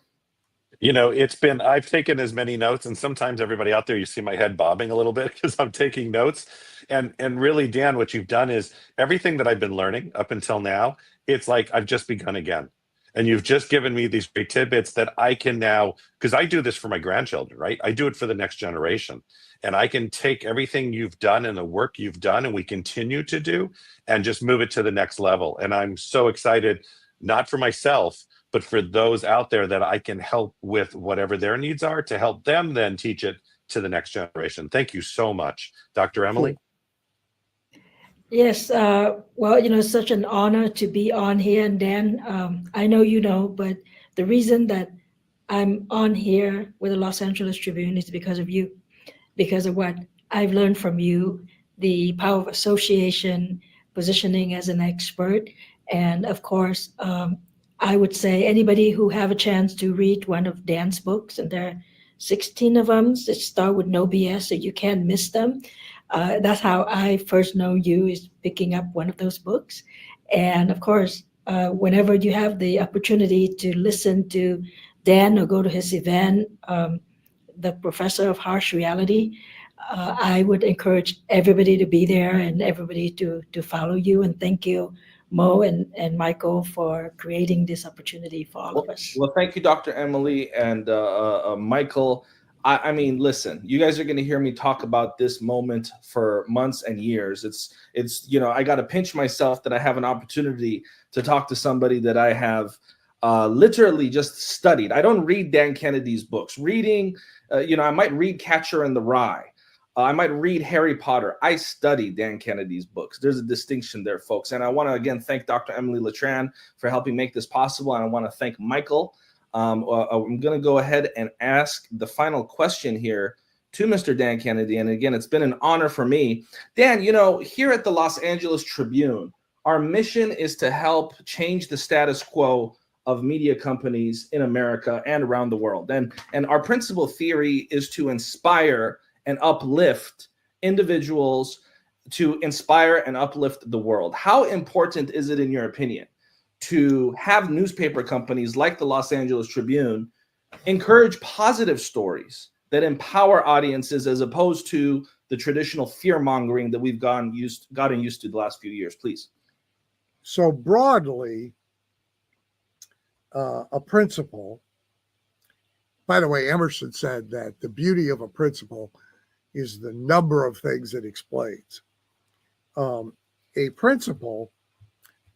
S14: You know, I've taken as many notes, and sometimes everybody out there, you see my head bobbing a little bit because I'm taking notes. And really, Dan, what you've done is everything that I've been learning up until now, it's like I've just begun again. And you've just given me these great tidbits that I can now, because I do this for my grandchildren, right? I do it for the next generation. And I can take everything you've done and the work you've done and we continue to do and just move it to the next level. And I'm so excited, not for myself, but for those out there that I can help with whatever their needs are to help them then teach it to the next generation. Thank you so much. Dr. Emily?
S8: Yes, well, it's such an honor to be on here. And Dan, I know you know, but the reason that I'm on here with the Los Angeles Tribune is because of you, because of what I've learned from you, the power of association, positioning as an expert. And of course, I would say anybody who have a chance to read one of Dan's books, and there are 16 of them that start with no BS, so you can't miss them. That's how I first know you, is picking up one of those books. And of course, whenever you have the opportunity to listen to Dan or go to his event, the Professor of Harsh Reality, I would encourage everybody to be there and everybody to follow you. And thank you, Mo and Michael, for creating this opportunity for all of us.
S1: Well, thank you, Dr. Emily and Michael. I mean, listen, you guys are going to hear me talk about this moment for months and years. It's I got to pinch myself that I have an opportunity to talk to somebody that I have literally just studied. I don't read Dan Kennedy's books. Reading, I might read Catcher in the Rye. I might read Harry Potter. I study Dan Kennedy's books. There's a distinction there, folks. And I want to, again, thank Dr. Emily Letran for helping make this possible. And I want to thank Michael. I'm going to go ahead and ask the final question here to Mr. Dan Kennedy. And again, it's been an honor for me. Dan, here at the Los Angeles Tribune, our mission is to help change the status quo of media companies in America and around the world. And our principal theory is to inspire and uplift individuals, to inspire and uplift the world. How important is it, in your opinion, to have newspaper companies like the Los Angeles Tribune encourage positive stories that empower audiences, as opposed to the traditional fear-mongering that we've gotten used to the last few years? Please.
S13: So broadly, a principle, by the way, Emerson said that the beauty of a principle is the number of things it explains. A principle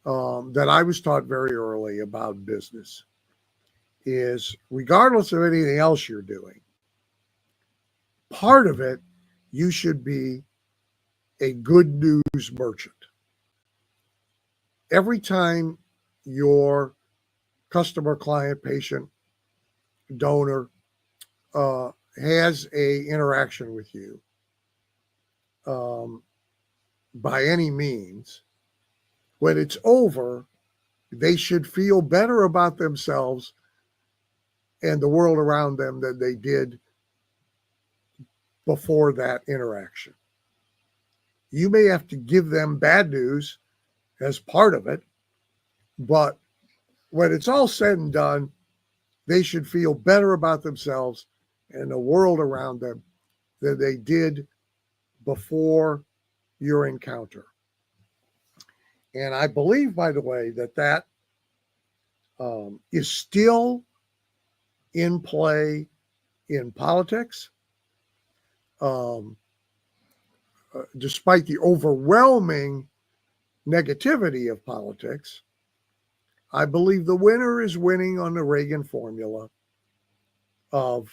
S13: that I was taught very early about business is, regardless of anything else you're doing, part of it, you should be a good news merchant. Every time your customer, client, patient, donor has a interaction with you, by any means, when it's over, they should feel better about themselves and the world around them than they did before that interaction. You may have to give them bad news as part of it, but when it's all said and done, they should feel better about themselves and the world around them than they did before your encounter. And I believe, by the way, that is still in play in politics. Despite the overwhelming negativity of politics, I believe the winner is winning on the Reagan formula of,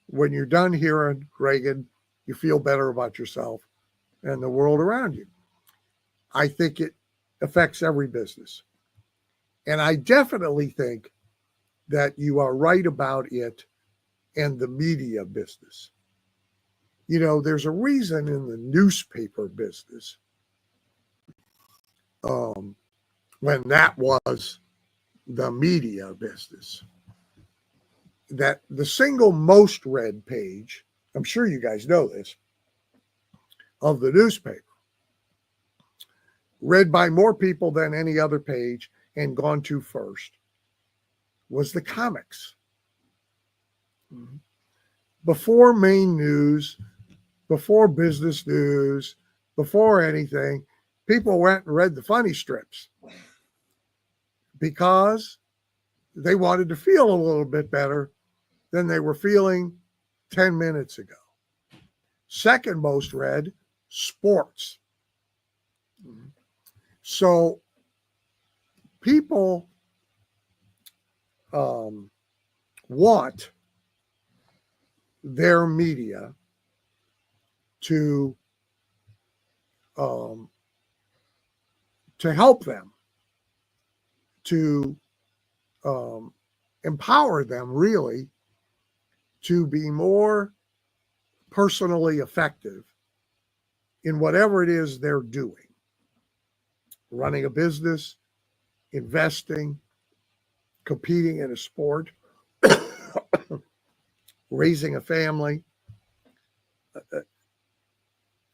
S13: when you're done hearing Reagan, you feel better about yourself and the world around you. I think it affects every business. And I definitely think that you are right about it and the media business. There's a reason in the newspaper business, when that was the media business, that the single most read page, I'm sure you guys know this, of the newspaper, read by more people than any other page and gone to first, was the comics. Before main news, before business news, before anything, people went and read the funny strips because they wanted to feel a little bit better than they were feeling 10 minutes ago. Second most read, sports. So people want their media to to help them, to empower them really to be more personally effective in whatever it is they're doing. Running a business, investing, competing in a sport, raising a family.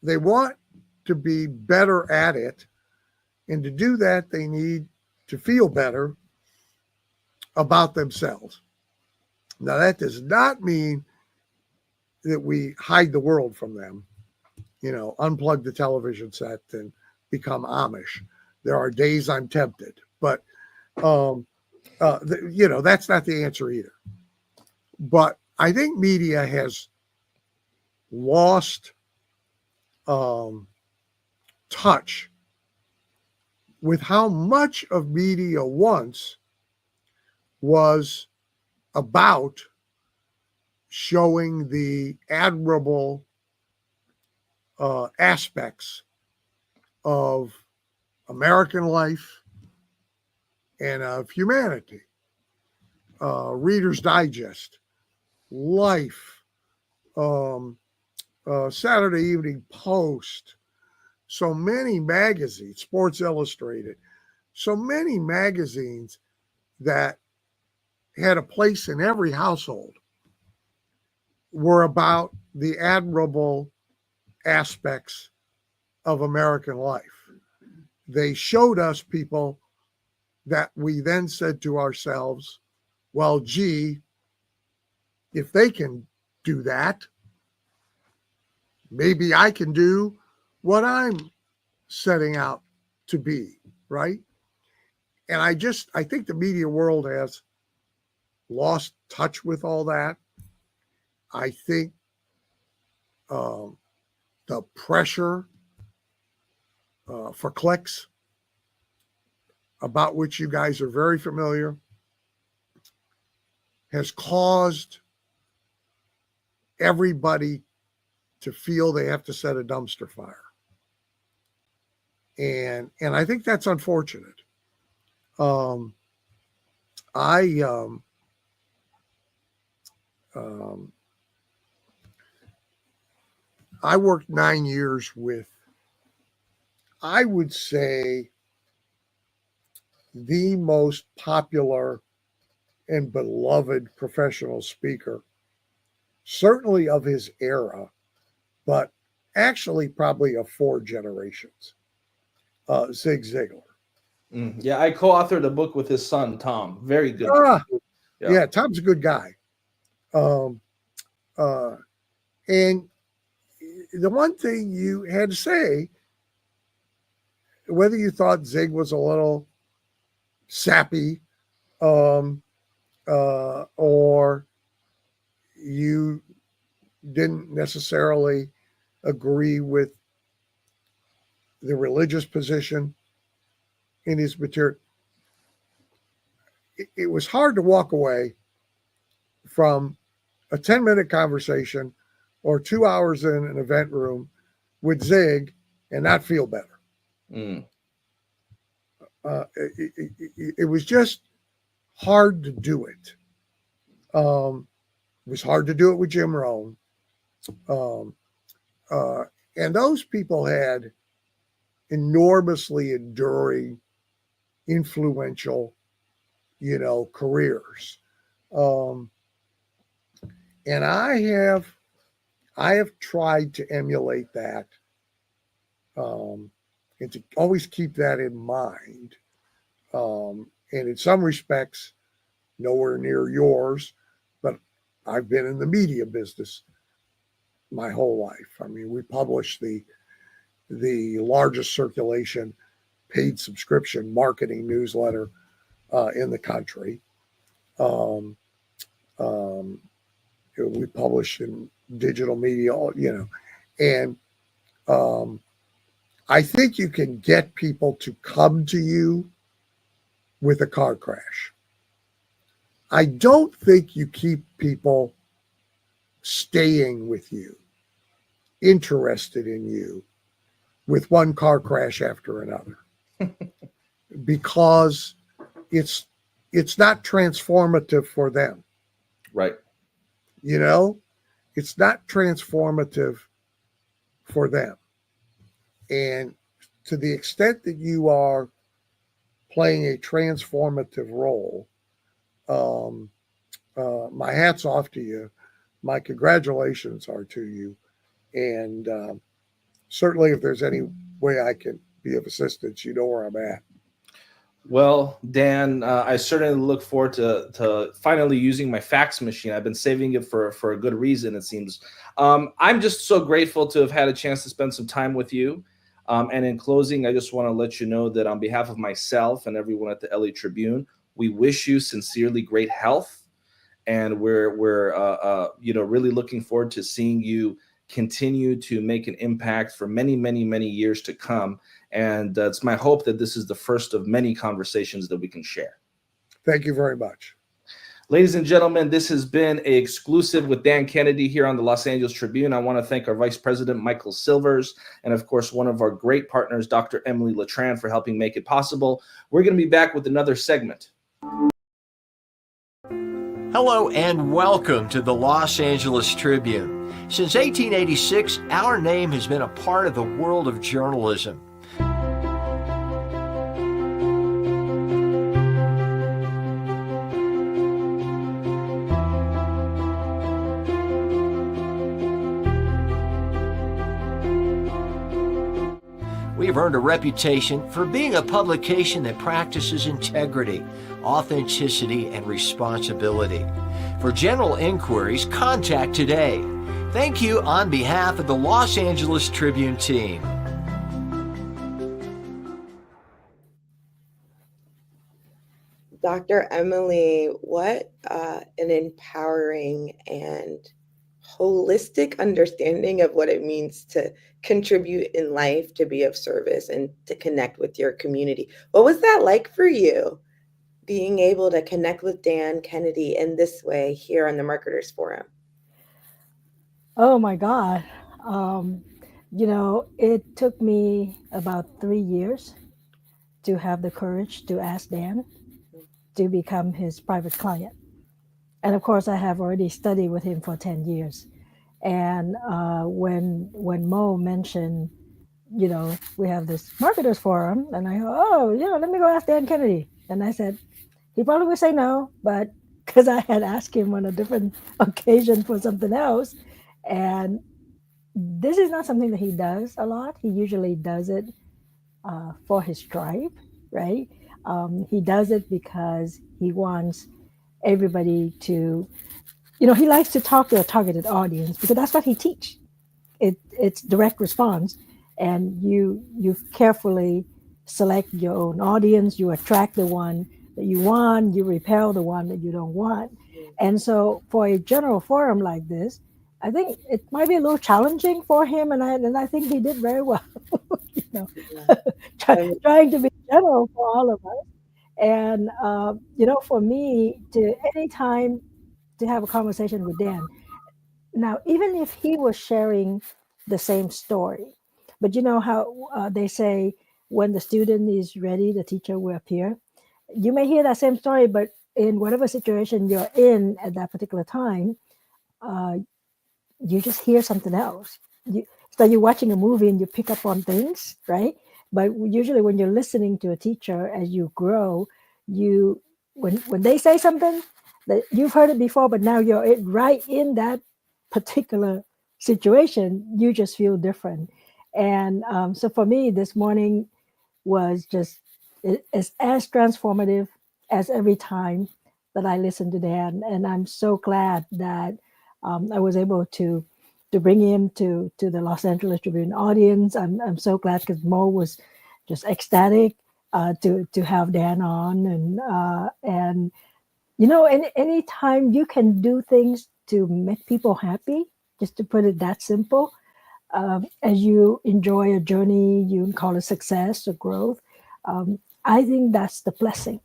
S13: They want to be better at it. And to do that, they need to feel better about themselves. Now, that does not mean that we hide the world from them, unplug the television set and become Amish. There are days I'm tempted, but, that's not the answer either. But I think media has lost touch with how much of media once was about showing the admirable aspects of American life and of humanity. Reader's Digest, Life, Saturday Evening Post, so many magazines, Sports Illustrated, so many magazines that had a place in every household were about the admirable aspects of American life. They showed us people that we then said to ourselves, well, gee, if they can do that, maybe I can do what I'm setting out to be, right? And I think the media world has lost touch with all that. I think the pressure for clicks, about which you guys are very familiar, has caused everybody to feel they have to set a dumpster fire. And I think that's unfortunate. I worked 9 years with, I would say, the most popular and beloved professional speaker, certainly of his era, but actually probably of 4 generations, Zig Ziglar.
S1: Yeah, I co-authored a book with his son, Tom. Very good.
S13: Yeah, Tom's a good guy. And the one thing you had to say, whether you thought Zig was a little sappy, or you didn't necessarily agree with the religious position in his material, it was hard to walk away from a 10-minute conversation or 2 hours in an event room with Zig and not feel better. It was just hard to do it. It was hard to do it with Jim Rohn. And those people had enormously enduring, influential, careers. And I have tried to emulate that, and to always keep that in mind. And in some respects, nowhere near yours, but I've been in the media business my whole life. I mean, we published the largest circulation paid subscription marketing newsletter in the country. We published in digital media, and I think you can get people to come to you with a car crash. I don't think you keep people staying with you, interested in you, with one car crash after another. because it's not transformative for them.
S1: Right.
S13: You know, it's not transformative for them. And to the extent that you are playing a transformative role, my hat's off to you. My congratulations are to you. And certainly if there's any way I can be of assistance, you know where I'm at.
S1: Well, Dan, I certainly look forward to finally using my fax machine. I've been saving it for a good reason, it seems. I'm just so grateful to have had a chance to spend some time with you. And in closing, I just want to let you know that on behalf of myself and everyone at the LA Tribune, we wish you sincerely great health. And we're really looking forward to seeing you continue to make an impact for many, many, many years to come. And it's my hope that this is the first of many conversations that we can share.
S13: Thank you very much.
S1: Ladies and gentlemen, this has been an exclusive with Dan Kennedy here on the Los Angeles Tribune. I want to thank our Vice President, Michael Silvers, and of course, one of our great partners, Dr. Emily Letran, for helping make it possible. We're going to be back with another segment.
S12: Hello and welcome to the Los Angeles Tribune. Since 1886, our name has been a part of the world of journalism. We have earned a reputation for being a publication that practices integrity, authenticity, and responsibility. For general inquiries, contact today. Thank you on behalf of the Los Angeles Tribune team.
S5: Dr. Emily, what an empowering and holistic understanding of what it means to contribute in life, to be of service, and to connect with your community. What was that like for you, being able to connect with Dan Kennedy in this way here on the Marketers Forum?
S8: Oh my God. It took me about 3 years to have the courage to ask Dan to become his private client. And of course, I have already studied with him for 10 years. And when Mo mentioned, we have this Marketers Forum, and I go, let me go ask Dan Kennedy. And I said, he probably would say no, but because I had asked him on a different occasion for something else. And this is not something that he does a lot. He usually does it for his tribe, right? He does it because he wants everybody to, he likes to talk to a targeted audience because that's what he teaches. It's direct response. And you carefully select your own audience. You attract the one that you want. You repel the one that you don't want. And so for a general forum like this, I think it might be a little challenging for him. And I think he did very well, trying to be general for all of us. And, for me anytime to have a conversation with Dan. Now, even if he was sharing the same story, but you know how they say when the student is ready, the teacher will appear. You may hear that same story, but in whatever situation you're in at that particular time, you just hear something else. It's like you're watching a movie and you pick up on things, right? But usually when you're listening to a teacher as you grow, when they say something that you've heard it before, but now you're right in that particular situation, you just feel different. And so for me, this morning was just it's as transformative as every time that I listen to Dan. And I'm so glad that I was able to bring him to the Los Angeles Tribune audience. I'm so glad because Mo was just ecstatic to have Dan on. And any time you can do things to make people happy, just to put it that simple, as you enjoy a journey, you can call it success or growth. I think that's the blessing,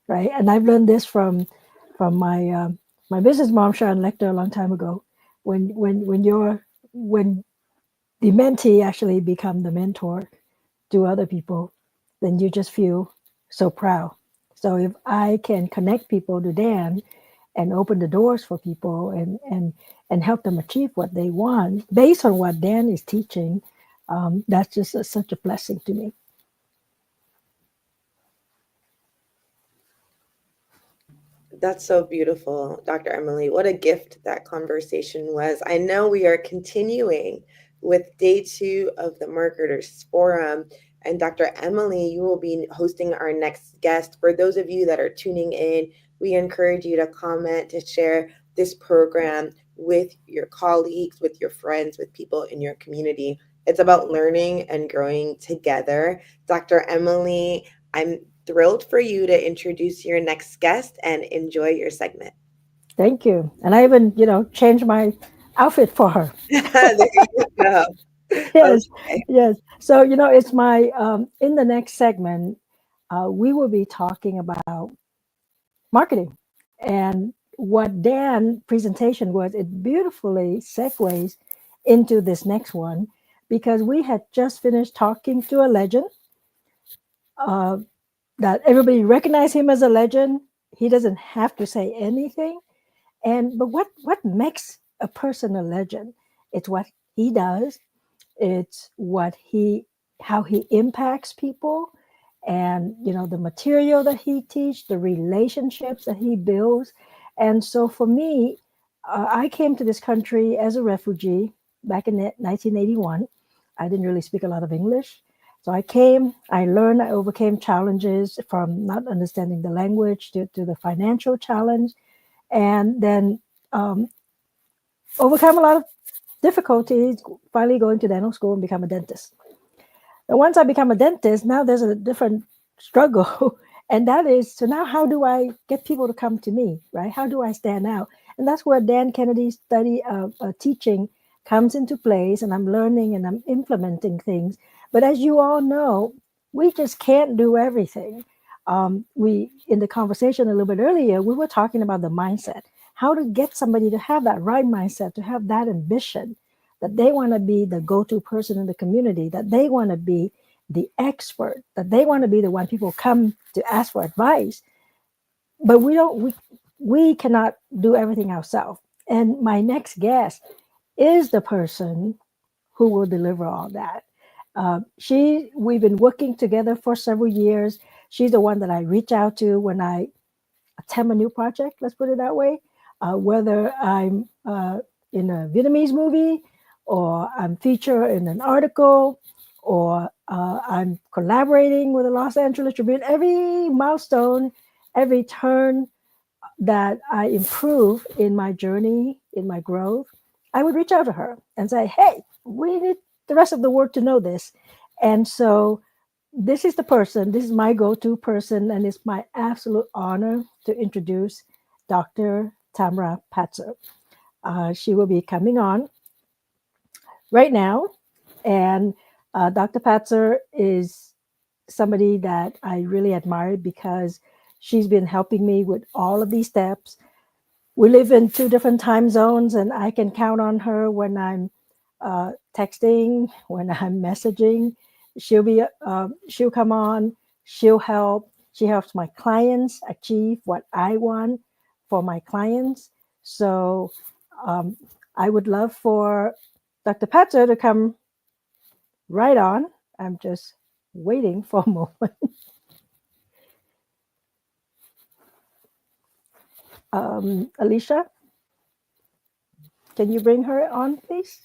S8: right? And I've learned this from my my business mom, Sharon Lechter, a long time ago. When the mentee actually become the mentor to other people, then you just feel so proud. So if I can connect people to Dan and open the doors for people and help them achieve what they want based on what Dan is teaching, that's just such a blessing to me.
S5: That's so beautiful, Dr. Emily. What a gift that conversation was. I know we are continuing with day 2 of the Marketers Forum. And Dr. Emily, you will be hosting our next guest. For those of you that are tuning in, we encourage you to comment, to share this program with your colleagues, with your friends, with people in your community. It's about learning and growing together. Dr. Emily, I'm thrilled for you to introduce your next guest and enjoy your segment.
S8: Thank you. And I even, changed my outfit for her.
S5: There you go.
S8: Yes,
S5: Okay.
S8: yes. So, it's my, in the next segment, we will be talking about marketing. And what Dan presentation was, it beautifully segues into this next one, because we had just finished talking to a legend, that everybody recognize him as a legend. He doesn't have to say anything. But what makes a person a legend? It's what he does. It's how he impacts people, and the material that he teaches, the relationships that he builds. And so for me, I came to this country as a refugee back in 1981. I didn't really speak a lot of English. So I came, I learned, I overcame challenges from not understanding the language to the financial challenge, and then overcome a lot of difficulties, finally going to dental school and become a dentist. But once I become a dentist, now there's a different struggle. And that is, so now how do I get people to come to me, right? How do I stand out? And that's where Dan Kennedy's study of teaching comes into place, and I'm learning and I'm implementing things. But as you all know, we just can't do everything. In the conversation a little bit earlier, we were talking about the mindset, how to get somebody to have that right mindset, to have that ambition, that they want to be the go-to person in the community, that they want to be the expert, that they want to be the one people come to ask for advice. But we cannot do everything ourselves. And my next guest is the person who will deliver all that. We've been working together for several years. She's the one that I reach out to when I attempt a new project, let's put it that way. Whether I'm in a Vietnamese movie, or I'm featured in an article, or I'm collaborating with the Los Angeles Tribune. Every milestone, every turn that I improve in my journey, in my growth, I would reach out to her and say, hey, we need the rest of the world to know this. And so this is the person, this is my go-to person, and it's my absolute honor to introduce Dr. Tamra Patzer. She will be coming on right now. And Dr. Patzer is somebody that I really admire because she's been helping me with all of these steps. We live in 2 different time zones, and I can count on her when I'm texting, when I'm messaging. She'll come on, she'll help. She helps my clients achieve what I want for my clients. So I would love for Dr. Patzer to come right on. I'm just waiting for a moment. Alicia, can you bring her on, please?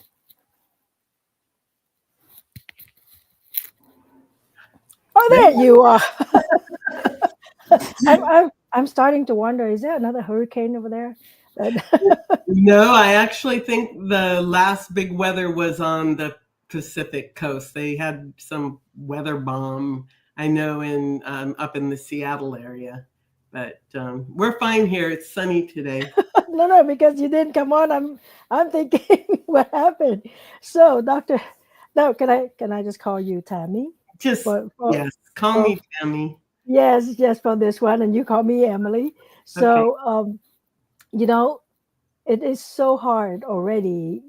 S8: Oh, there you are. I'm starting to wonder, is there another hurricane over there?
S15: No, I actually think the last big weather was on the Pacific coast. They had some weather bomb, I know, in up in the Seattle area. But we're fine here. It's sunny today.
S8: No, because you didn't come on. I'm thinking, what happened? So, Doctor, no, can I just call you Tammy?
S15: Yes, call me Tammy.
S8: Yes, for this one, and you call me Emily. So, okay. It is so hard already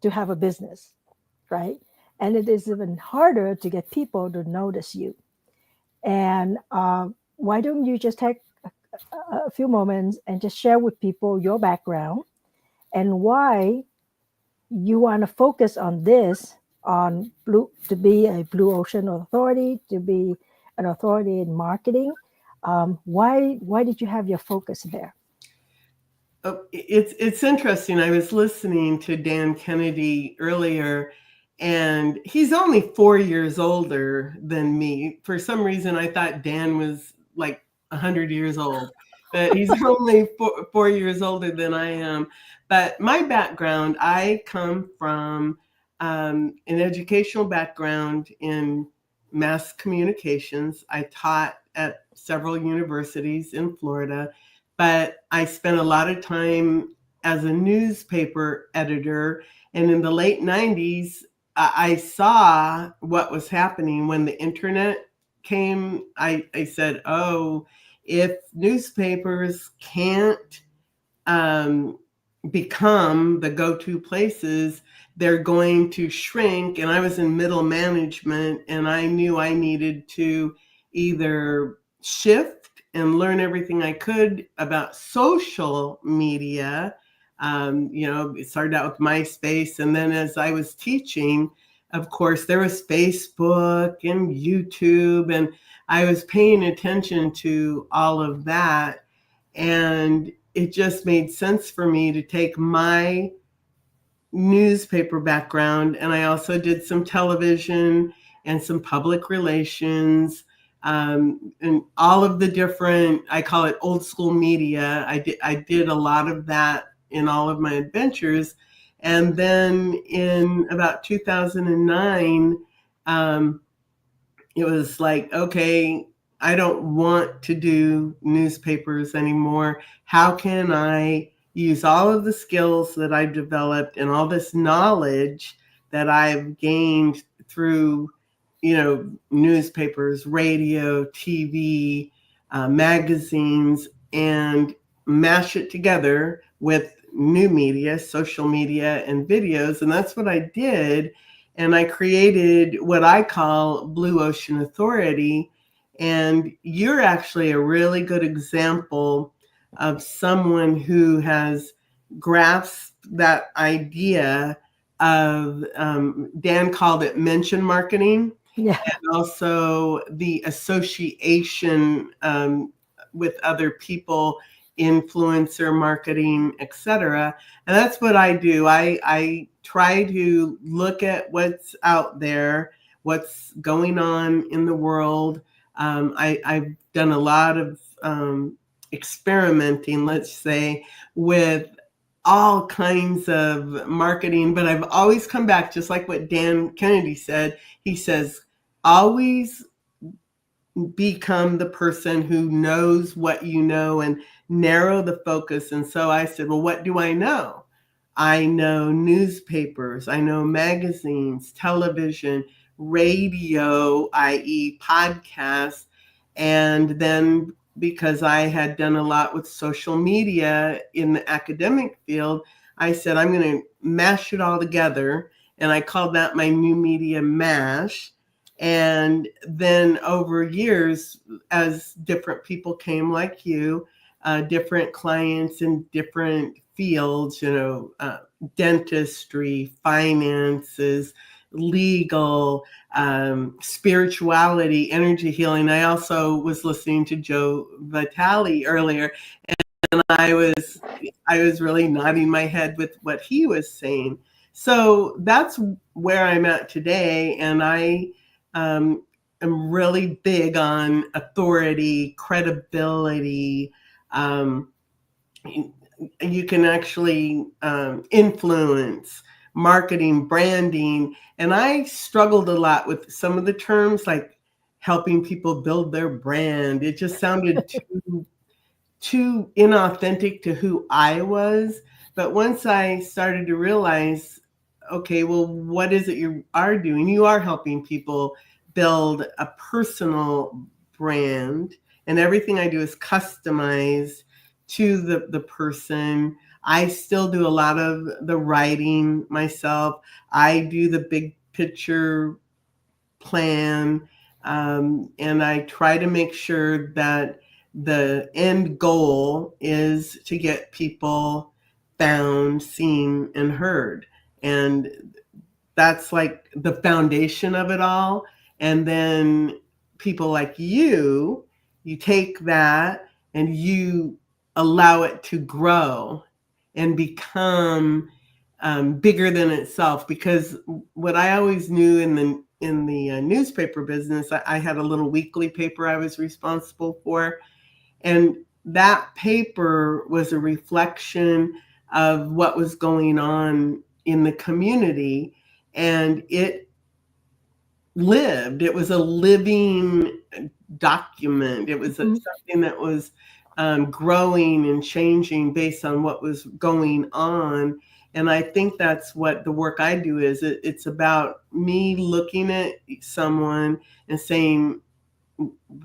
S8: to have a business, right? And it is even harder to get people to notice you. And why don't you just take a few moments and just share with people your background and why you want to focus on this, on to be a blue ocean authority, to be an authority in marketing. Why did you have your focus there?
S15: Oh, it's interesting. I was listening to Dan Kennedy earlier, and he's only 4 years older than me. For some reason, I thought Dan was like 100 years old, but he's only 4 years older than I am. But my background, I come from an educational background in mass communications. I taught at several universities in Florida, but I spent a lot of time as a newspaper editor. And in the late 90s, I saw what was happening when the internet came. I said, oh, if newspapers can't become the go-to places, they're going to shrink. And I was in middle management, and I knew I needed to either shift and learn everything I could about social media. It started out with MySpace, and then as I was teaching, of course, there was Facebook and YouTube, and I was paying attention to all of that. And it just made sense for me to take my newspaper background, and I also did some television and some public relations, and all of the different, I call it old school media. I did a lot of that in all of my adventures. And then in about 2009, it was like, okay, I don't want to do newspapers anymore. How can I use all of the skills that I've developed and all this knowledge that I've gained through, newspapers, radio, TV, magazines, and mash it together with new media, social media, and videos? And that's what I did. And I created what I call Blue Ocean Authority. And you're actually a really good example of someone who has grasped that idea of, Dan called it mention marketing.
S8: Yeah.
S15: And also the association with other people, influencer marketing, etc. And that's what I do. I try to look at what's out there, what's going on in the world. I've done a lot of experimenting, let's say, with all kinds of marketing, but I've always come back, just like what Dan Kennedy said. He says, always become the person who knows what you know and narrow the focus. And so I said, well, what do I know? I know newspapers, I know magazines, television, radio, i.e. podcasts. And then because I had done a lot with social media in the academic field, I said, I'm going to mash it all together. And I called that my new media mash. And then over years, as different people came like you, different clients in different fields, dentistry, finances, legal, spirituality, energy healing. I also was listening to Joe Vitale earlier, and I was really nodding my head with what he was saying. So that's where I'm at today, and I am really big on authority, credibility. You can actually influence marketing, branding. And I struggled a lot with some of the terms, like helping people build their brand. It just sounded too inauthentic to who I was. But once I started to realize, okay, well, what is it you are doing? You are helping people build a personal brand, and everything I do is customized to the person. I still do a lot of the writing myself. I do the big picture plan. And I try to make sure that the end goal is to get people found, seen, and heard. And that's like the foundation of it all. And then people like you take that and you allow it to grow and become bigger than itself. Because what I always knew in the newspaper business, I had a little weekly paper I was responsible for, and that paper was a reflection of what was going on in the community, and it lived. It was a living document. It was something that was growing and changing based on what was going on. And I think that's what the work I do is. It's about me looking at someone and saying,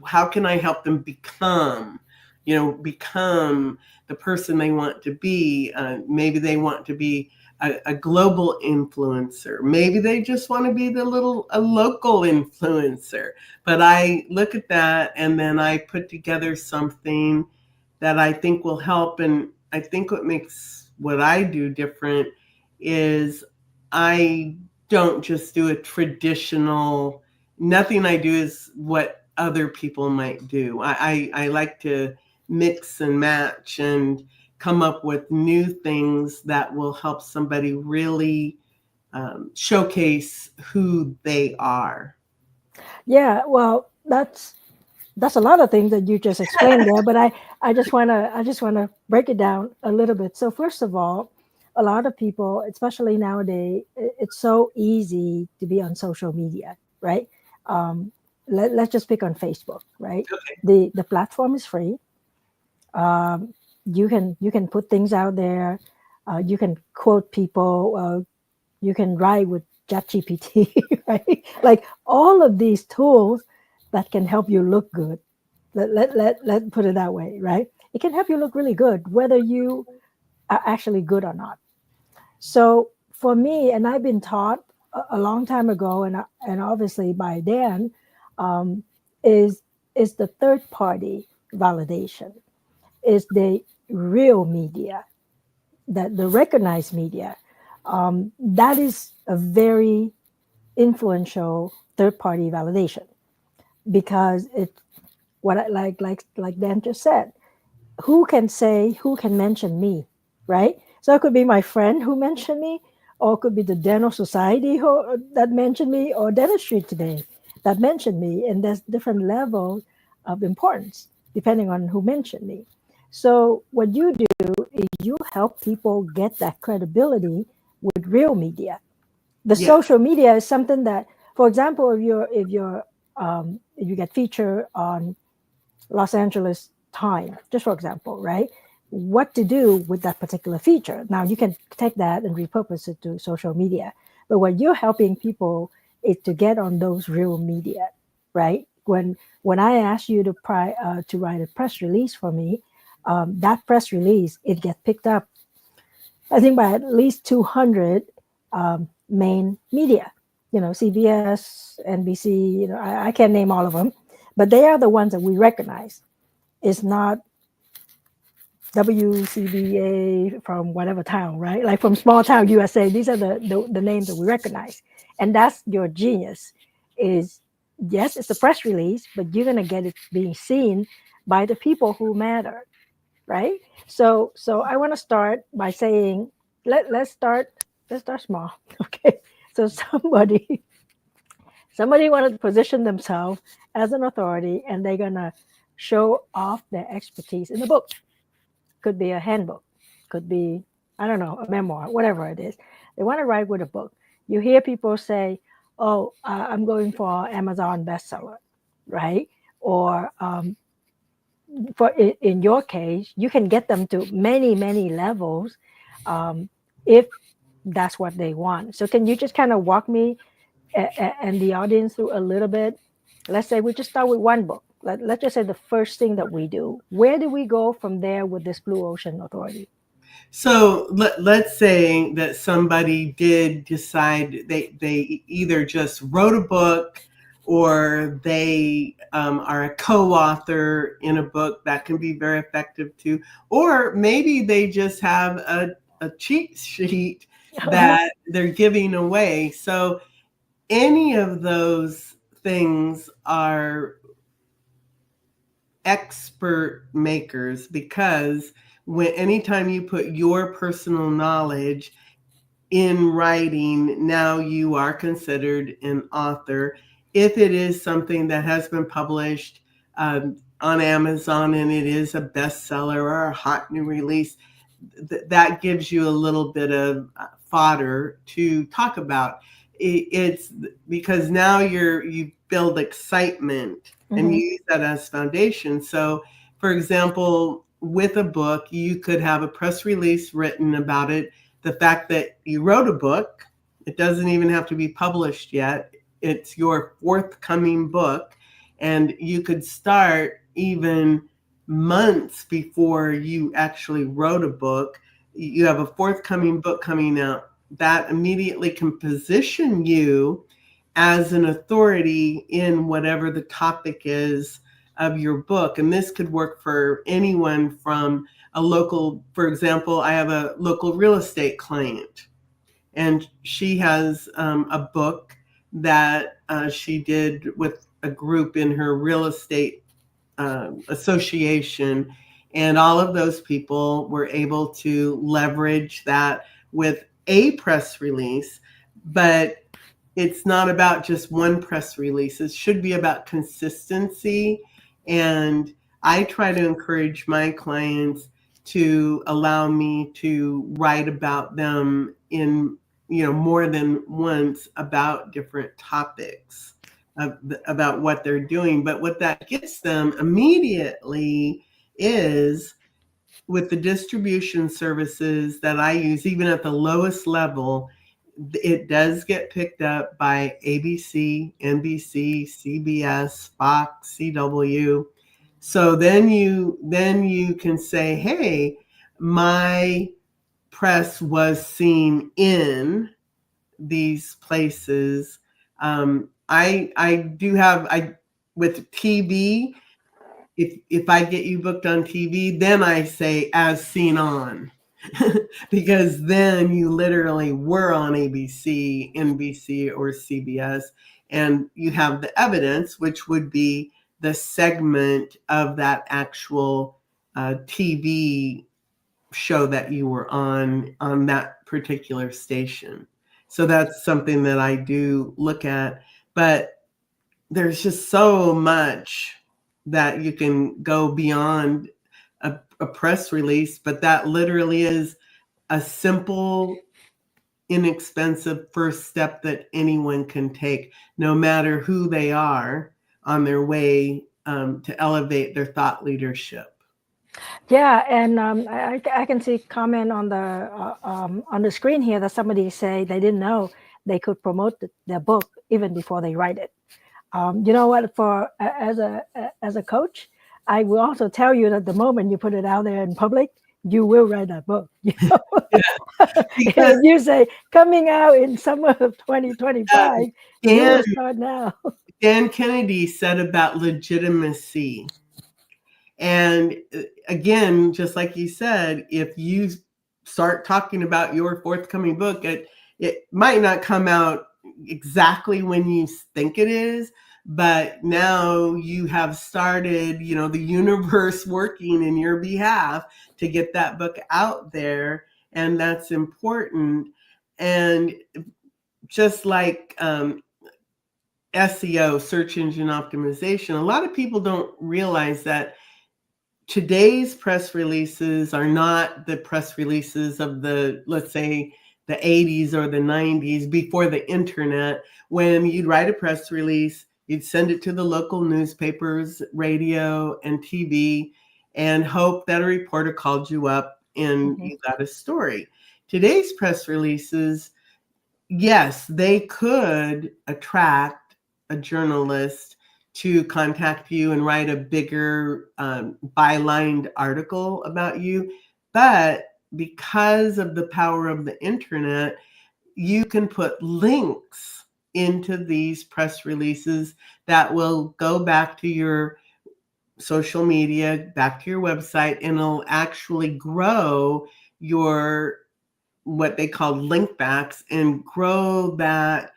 S15: how can I help them become the person they want to be? Maybe they want to be a global influencer. Maybe they just want to be a local influencer. But I look at that and then I put together something that I think will help. And I think what makes what I do different is I don't just do a traditional, nothing I do is what other people might do. I like to mix and match and come up with new things that will help somebody really showcase who they are.
S8: Yeah, well, that's a lot of things that you just explained there, but I just wanna break it down a little bit. So first of all, a lot of people, especially nowadays, it's so easy to be on social media, right? Let's just pick on Facebook, right? Okay. The platform is free. You can put things out there. You can quote people. You can write with ChatGPT, right? Like all of these tools that can help you look good. Let put it that way, right? It can help you look really good, whether you are actually good or not. So for me, and I've been taught a long time ago, and obviously by Dan, is the third party validation, is the real media, that the recognized media. That is a very influential third party validation, because it's what I like Dan just said. Who can mention me, right? So it could be my friend who mentioned me, or it could be the dental society that mentioned me, or dentistry today that mentioned me. And there's different levels of importance depending on who mentioned me. So what you do is you help people get that credibility with real media. The social media is something that, for example, if you get featured on Los Angeles Times, just for example, right? What to do with that particular feature. Now you can take that and repurpose it to social media. But what you're helping people is to get on those real media, right? When I ask you to write a press release for me, that press release, it gets picked up, I think, by at least 200 main media. CBS, NBC. I can't name all of them, but they are the ones that we recognize. It's not WCBA from whatever town, right? Like from small town USA. These are the names that we recognize. And that's your genius is, yes, it's a press release, but you're going to get it being seen by the people who matter, right? So I want to start by saying, let's start small, okay? So somebody wanted to position themselves as an authority, and they're going to show off their expertise in the book. Could be a handbook, could be, I don't know, a memoir, whatever it is. They want to write with a book. You hear people say, oh, I'm going for Amazon bestseller, right? Or in your case, you can get them to many, many levels if that's what they want. So can you just kind of walk me and the audience through a little bit? Let's say we just start with one book. Let's just say the first thing that we do. Where do we go from there with this Blue Ocean Authority?
S15: So let's say that somebody did decide they either just wrote a book or they are a co-author in a book. That can be very effective too. Or maybe they just have a cheat sheet that they're giving away. So any of those things are expert makers, because anytime you put your personal knowledge in writing, now you are considered an author. If it is something that has been published on Amazon and it is a bestseller or a hot new release, that gives you a little bit of fodder to talk about. It's because now you build excitement and you use that as foundation. So, for example, with a book, you could have a press release written about it. The fact that you wrote a book, it doesn't even have to be published yet. It's your forthcoming book, and you could start even months before you actually wrote a book. You have a forthcoming book coming out. That immediately can position you as an authority in whatever the topic is of your book. And this could work for anyone from a local, for example, I have a local real estate client, and she has a book that she did with a group in her real estate association. And all of those people were able to leverage that with a press release, but it's not about just one press release. It should be about consistency. And I try to encourage my clients to allow me to write about them in, more than once about different topics about what they're doing. But what that gets them immediately is, with the distribution services that I use, even at the lowest level, it does get picked up by ABC, NBC, CBS, Fox, CW. So then you can say, hey, my press was seen in these places. I do have, with TV, if I get you booked on TV, then I say as seen on, because then you literally were on ABC, NBC, or CBS, and you have the evidence, which would be the segment of that actual TV show that you were on that particular station. So that's something that I do look at. But there's just so much that you can go beyond a press release, but that literally is a simple, inexpensive first step that anyone can take, no matter who they are on their way to elevate their thought leadership.
S8: Yeah, and I can see comment on the screen here that somebody say they didn't know they could promote their book even before they write it. You know what? As a coach, I will also tell you that the moment you put it out there in public, you will write that book. If you say coming out in summer of 2025, you will start now.
S15: Dan Kennedy said about legitimacy. And again, just like you said, if you start talking about your forthcoming book, it might not come out exactly when you think it is, but now you have started, the universe working in your behalf to get that book out there. And that's important. And just like SEO, search engine optimization, a lot of people don't realize that today's press releases are not the press releases of let's say, the 80s or the 90s before the internet, when you'd write a press release, you'd send it to the local newspapers, radio, and TV, and hope that a reporter called you up and you got a story. Today's press releases, yes, they could attract a journalist to contact you and write a bigger bylined article about you. But because of the power of the internet, you can put links into these press releases that will go back to your social media, back to your website, and it'll actually grow your what they call link backs and grow that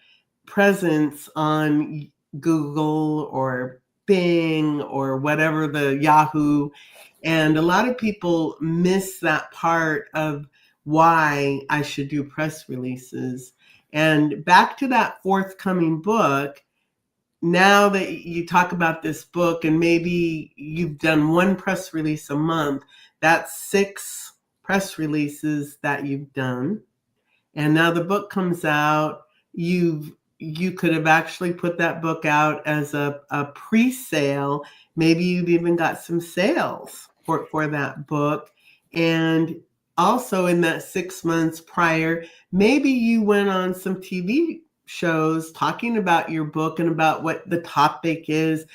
S15: presence on Google or Bing or whatever, the Yahoo. And a lot of people miss that part of why I should do press releases. And back to that forthcoming book, now that you talk about this book and maybe you've done one press release a month, that's 6 press releases that you've done. And now the book comes out, you could have actually put that book out as a pre-sale. Maybe you've even got some sales for that book. And also in that 6 months prior, maybe you went on some TV shows talking about your book and about what the topic is.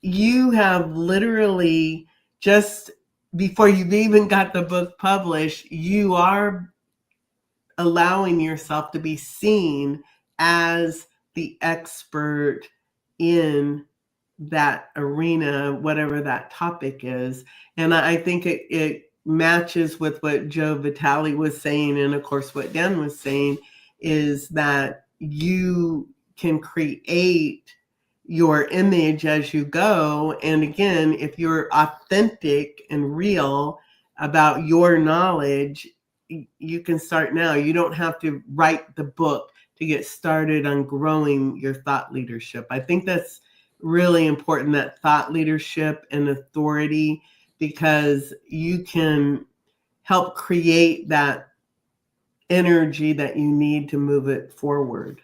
S15: You have literally, just before you've even got the book published, you are allowing yourself to be seen as the expert in that arena, whatever that topic is. And I think it matches with what Joe Vitale was saying, and of course what Dan was saying, is that you can create your image as you go. And again, if you're authentic and real about your knowledge, you can start now. You don't have to write the book to get started on growing your thought leadership. I think that's really important, that thought leadership and authority, because you can help create that energy that you need to move it forward.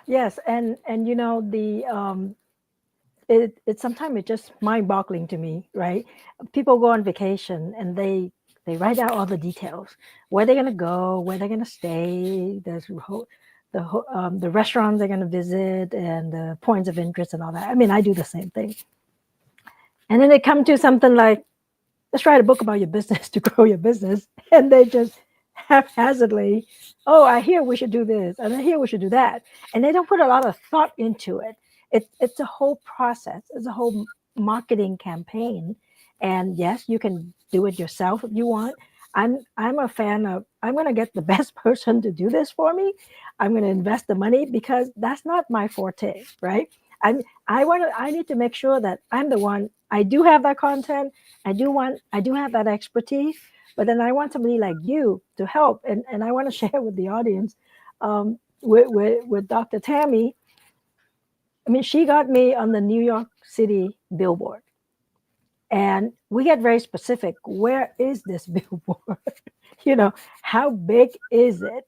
S8: Yes, and you know, the it sometimes it's just mind-boggling to me, right? People go on vacation and they write out all the details, where they're gonna go, where they're gonna stay, the restaurants they're gonna visit, and the points of interest and all that. I mean, I do the same thing. And then they come to something like, let's write a book about your business to grow your business, and they just haphazardly, oh, I hear we should do this, and I hear we should do that, and they don't put a lot of thought into it. It's a whole process. It's a whole marketing campaign. And yes, you can do it yourself if you want. I'm a fan of, I'm going to get the best person to do this for me. I'm going to invest the money because that's not my forte, right? I need to make sure that I'm the one. I do have that content. I do have that expertise, but then I want somebody like you to help. And I want to share with the audience, with Dr. Tammy. I mean, she got me on the New York City billboard. And we get very specific. Where is this billboard? You know, how big is it?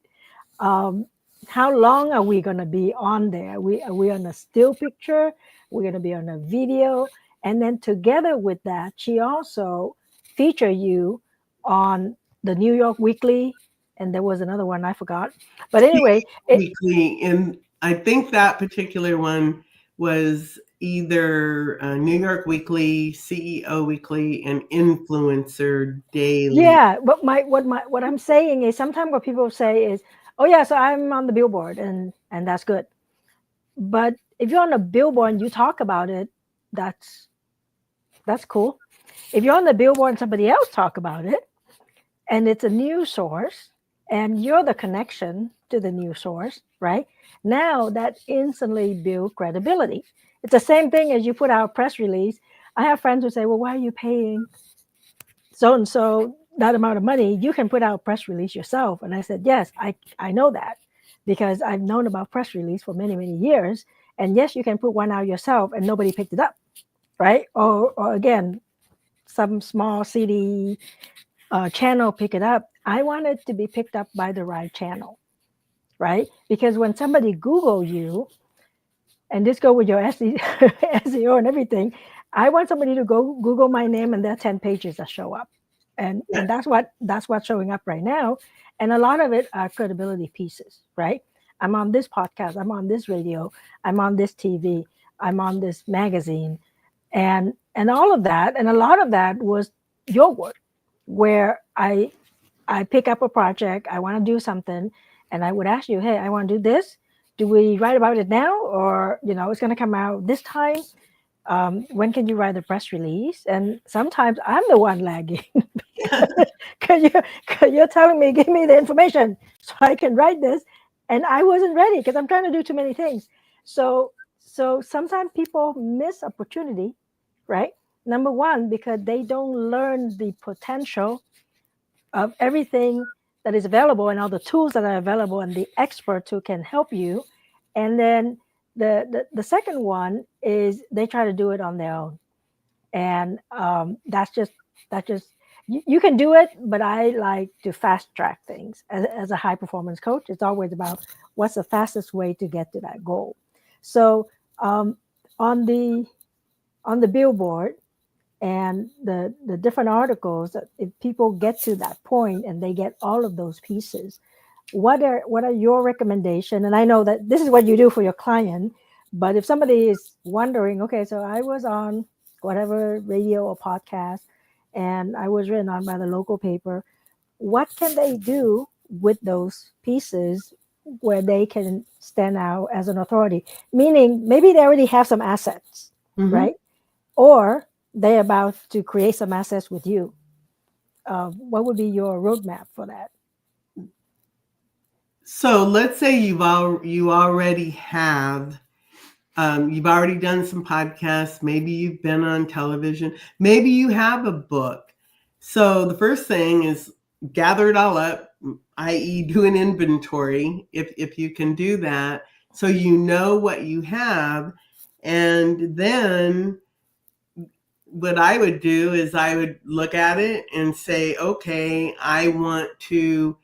S8: How long are we going to be on there? Are we on a still picture? We're going to be on a video. And then together with that, she also featured you on the New York Weekly. And there was another one, I forgot. But anyway.
S15: Weekly, and I think that particular one was either New York Weekly, CEO Weekly, and Influencer Daily.
S8: Yeah, but what I'm saying is, sometimes what people say is, oh yeah, so I'm on the billboard, and that's good. But if you're on a billboard and you talk about it, that's cool. If you're on the billboard and somebody else talk about it, and it's a news source, and you're the connection to the news source, right? Now that instantly builds credibility. It's the same thing as you put out a press release. I have friends who say, well, why are you paying so-and-so that amount of money? You can put out a press release yourself. And I said, yes, I know that, because I've known about press release for many, many years. And yes, you can put one out yourself and nobody picked it up, right? Or again, some small city channel pick it up. I want it to be picked up by the right channel, right? Because when somebody Google you, and this go with your SEO and everything, I want somebody to go Google my name and there are 10 pages that show up. And that's what's showing up right now. And a lot of it are credibility pieces, right? I'm on this podcast, I'm on this radio, I'm on this TV, I'm on this magazine, and all of that. And a lot of that was your work, where I pick up a project, I want to do something, and I would ask you, hey, I want to do this. do we write about it now, or it's going to come out this time? When can you write a press release? And sometimes I'm the one lagging because you're telling me, give me the information so I can write this, and I wasn't ready because I'm trying to do too many things. So sometimes people miss opportunity, right? Number one, because they don't learn the potential of everything that is available and all the tools that are available and the experts who can help you. And then the second one is they try to do it on their own. And that's just you can do it, but I like to fast track things. As a high performance coach, it's always about what's the fastest way to get to that goal. So on the billboard and the different articles, that if people get to that point and they get all of those pieces, what are your recommendations? And I know that this is what you do for your client, but if somebody is wondering, okay, so I was on whatever radio or podcast, and I was written on by the local paper, what can they do with those pieces where they can stand out as an authority? Meaning maybe they already have some assets, right? Or they're about to create some assets with you. What would be your roadmap for that?
S15: So let's say you already have, you've already done some podcasts. Maybe you've been on television. Maybe you have a book. So the first thing is gather it all up, i.e. do an inventory if you can do that, so you know what you have. And then what I would do is I would look at it and say, okay, I want to,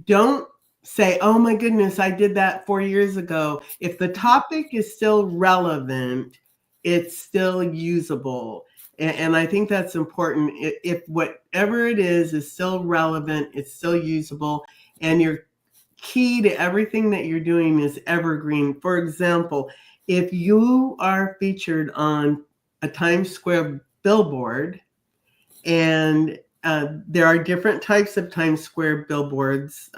S15: don't say, oh my goodness, I did that 4 years ago. If the topic is still relevant, it's still usable. And I think that's important. If whatever it is still relevant, it's still usable, and your key to everything that you're doing is evergreen. For example, if you are featured on a Times Square billboard, and there are different types of Times Square billboards.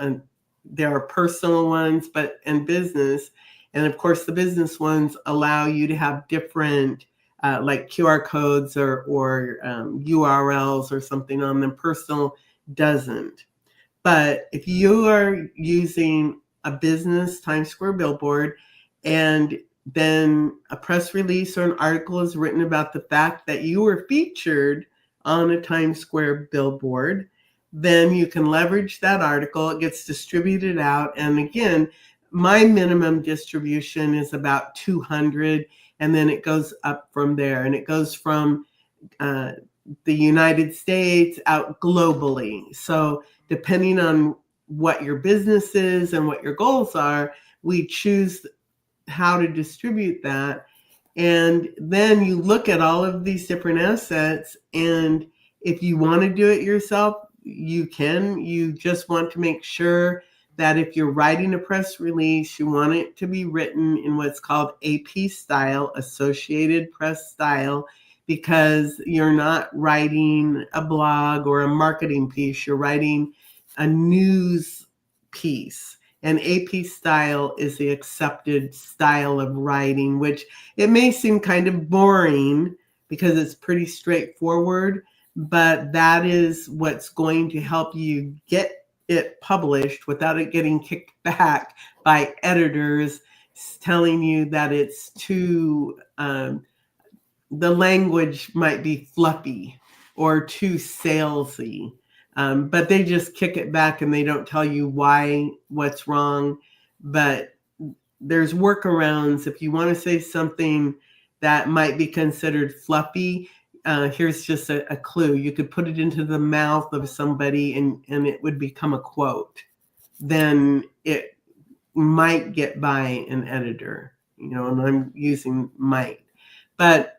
S15: There are personal ones, and business. And of course, the business ones allow you to have different like QR codes or URLs or something on them. Personal doesn't. But if you are using a business Times Square billboard, and then a press release or an article is written about the fact that you were featured on a Times Square billboard, then you can leverage that article. It gets distributed out. And again, my minimum distribution is about 200, and then it goes up from there. And it goes from the United States out globally. So depending on what your business is and what your goals are, we choose how to distribute that. And then you look at all of these different assets, and if you want to do it yourself, you can. You just want to make sure that if you're writing a press release, you want it to be written in what's called AP style, Associated Press style, because you're not writing a blog or a marketing piece, you're writing a news piece. And AP style is the accepted style of writing, which it may seem kind of boring because it's pretty straightforward, but that is what's going to help you get it published without it getting kicked back by editors telling you that it's too, the language might be fluffy or too salesy. But they just kick it back and they don't tell you what's wrong. But there's workarounds. If you want to say something that might be considered fluffy, here's just a clue. You could put it into the mouth of somebody and it would become a quote. Then it might get by an editor, and I'm using might. But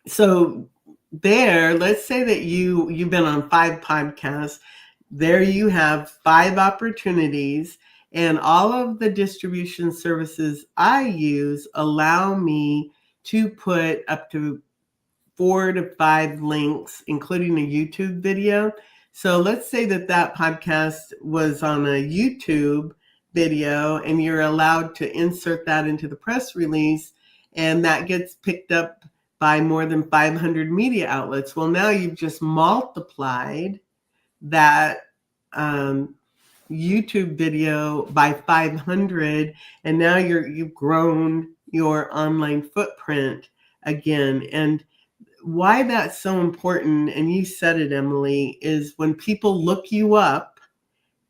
S15: so there, let's say that you've been on 5 podcasts. There you have 5 opportunities, and all of the distribution services I use allow me to put up to 4 to 5 links, including a YouTube video. So let's say that podcast was on a YouTube video, and you're allowed to insert that into the press release, and that gets picked up by more than 500 media outlets. Well, now you've just multiplied that YouTube video by 500, and now you've grown your online footprint again. And why that's so important, and you said it, Emily, is when people look you up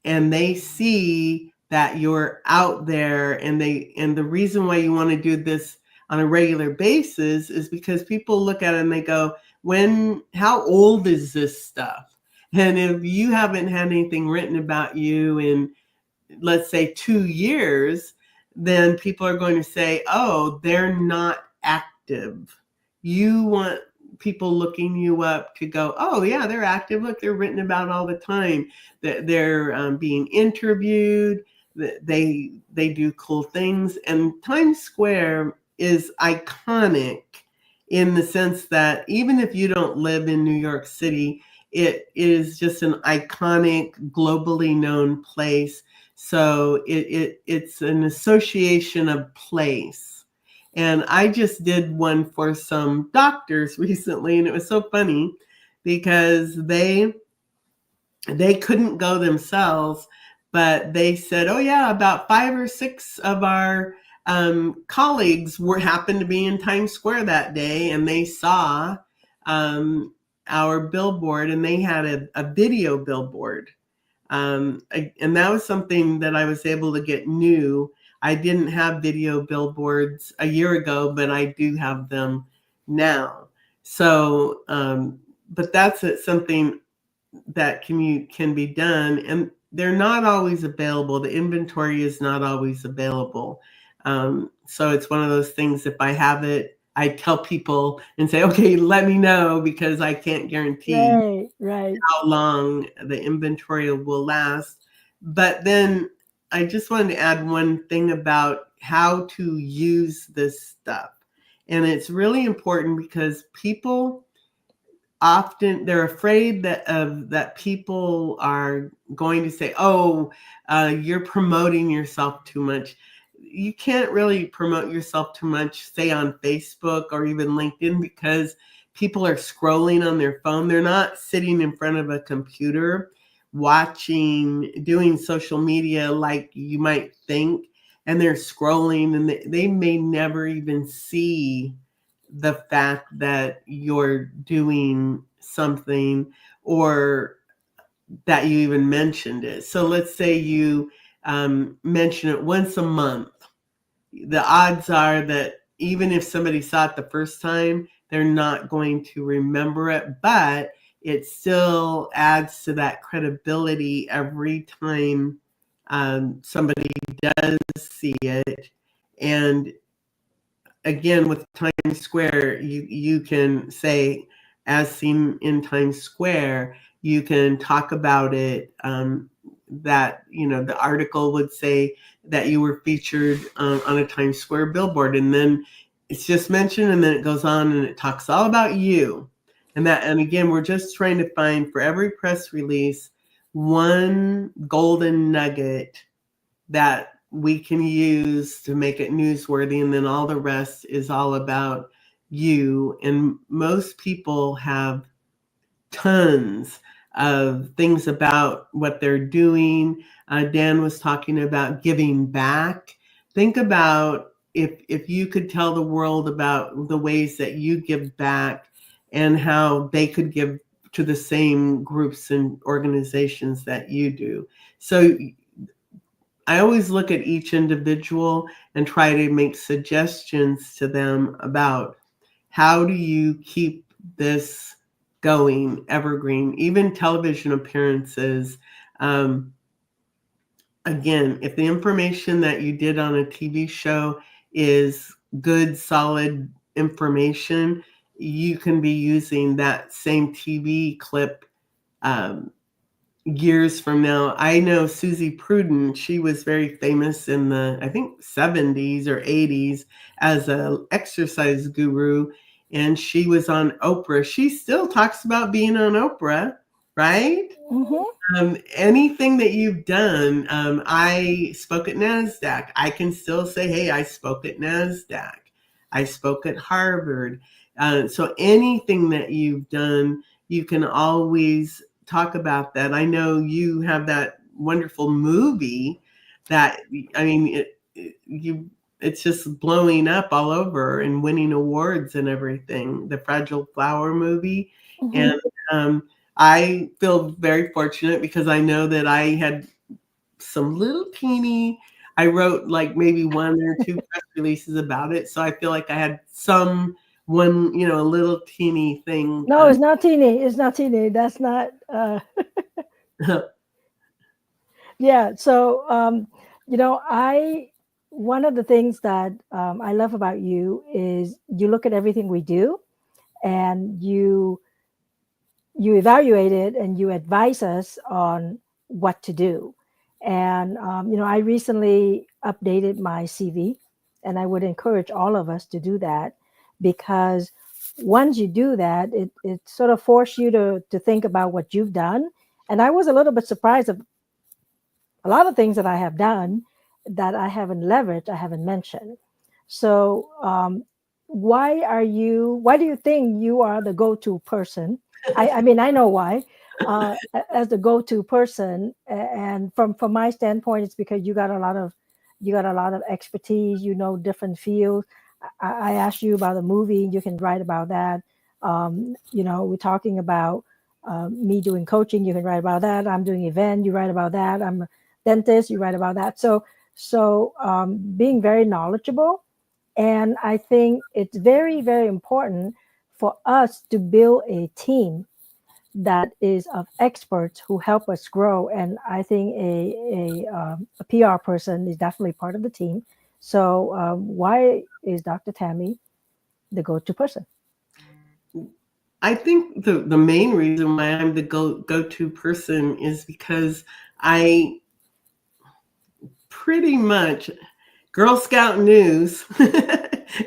S15: and they see that you're out there, and the reason why you want to do this on a regular basis is because people look at it and they go, how old is this stuff? And if you haven't had anything written about you in, let's say, 2 years, then people are going to say, oh, they're not active. You want people looking you up to go, oh yeah, they're active. Look, they're written about all the time. They're being interviewed. They do cool things. And Times Square is iconic in the sense that even if you don't live in New York City, it is just an iconic, globally known place. So it's an association of place. And I just did one for some doctors recently, and it was so funny because they couldn't go themselves, but they said, oh yeah, about 5 or 6 of our colleagues happened to be in Times Square that day, and they saw our billboard, and they had a video billboard. And that was something that I was able to get new. I didn't have video billboards a year ago, but I do have them now. So, but that's something that can be done, and they're not always available. The inventory is not always available. So it's one of those things, if I have it, I tell people and say, okay, let me know, because I can't guarantee how long the inventory will last. But then I just wanted to add one thing about how to use this stuff. And it's really important because people often, they're afraid that people are going to say, oh, you're promoting yourself too much. You can't really promote yourself too much, say on Facebook or even LinkedIn, because people are scrolling on their phone. They're not sitting in front of a computer doing social media like you might think, and they're scrolling, and they may never even see the fact that you're doing something or that you even mentioned it. So let's say you mention it once a month. The odds are that even if somebody saw it the first time, they're not going to remember it, but it still adds to that credibility every time somebody does see it. And again, with Times Square, you can say, as seen in Times Square, you can talk about it, that, the article would say that you were featured on a Times Square billboard, and then it's just mentioned, and then it goes on and it talks all about you. And again, we're just trying to find, for every press release, one golden nugget that we can use to make it newsworthy, and then all the rest is all about you. And most people have tons of things about what they're doing. Dan was talking about giving back. Think about if you could tell the world about the ways that you give back and how they could give to the same groups and organizations that you do. So I always look at each individual and try to make suggestions to them about how do you keep this going evergreen, even television appearances. Again, if the information that you did on a TV show is good, solid information, you can be using that same TV clip years from now. I know Susie Pruden, she was very famous in the, I think, 70s or 80s as an exercise guru, and she was on Oprah. She still talks about being on Oprah right? Anything that you've done, I spoke at NASDAQ. I can still say, hey, I spoke at NASDAQ. I spoke at Harvard. So anything that you've done, you can always talk about that. I know you have that wonderful movie that, I mean, it's just blowing up all over and winning awards and everything, the Fragile Flower movie. And I feel very fortunate because I know that I had some little teeny, I wrote like maybe 1 or 2 press releases about it. So I feel like I had one, a little teeny thing.
S8: No, it's not teeny. It's not teeny. That's not. Yeah. So, one of the things that I love about you is you look at everything we do and you evaluate it and you advise us on what to do. And, I recently updated my CV, and I would encourage all of us to do that, because once you do that, it sort of forces you to think about what you've done. And I was a little bit surprised of a lot of things that I have done that I haven't leveraged, I haven't mentioned. So why do you think you are the go-to person? I mean, I know why, as the go-to person. And from my standpoint, it's because you got a lot of expertise, different fields. I asked you about the movie, you can write about that. We're talking about me doing coaching, you can write about that. I'm doing event, you write about that. I'm a dentist, you write about that. So being very knowledgeable. And I think it's very, very important for us to build a team that is of experts who help us grow. And I think a PR person is definitely part of the team. So why is Dr. Tammy the go-to person?
S15: I think the main reason why I'm the go-to person is because I pretty much Girl Scout news,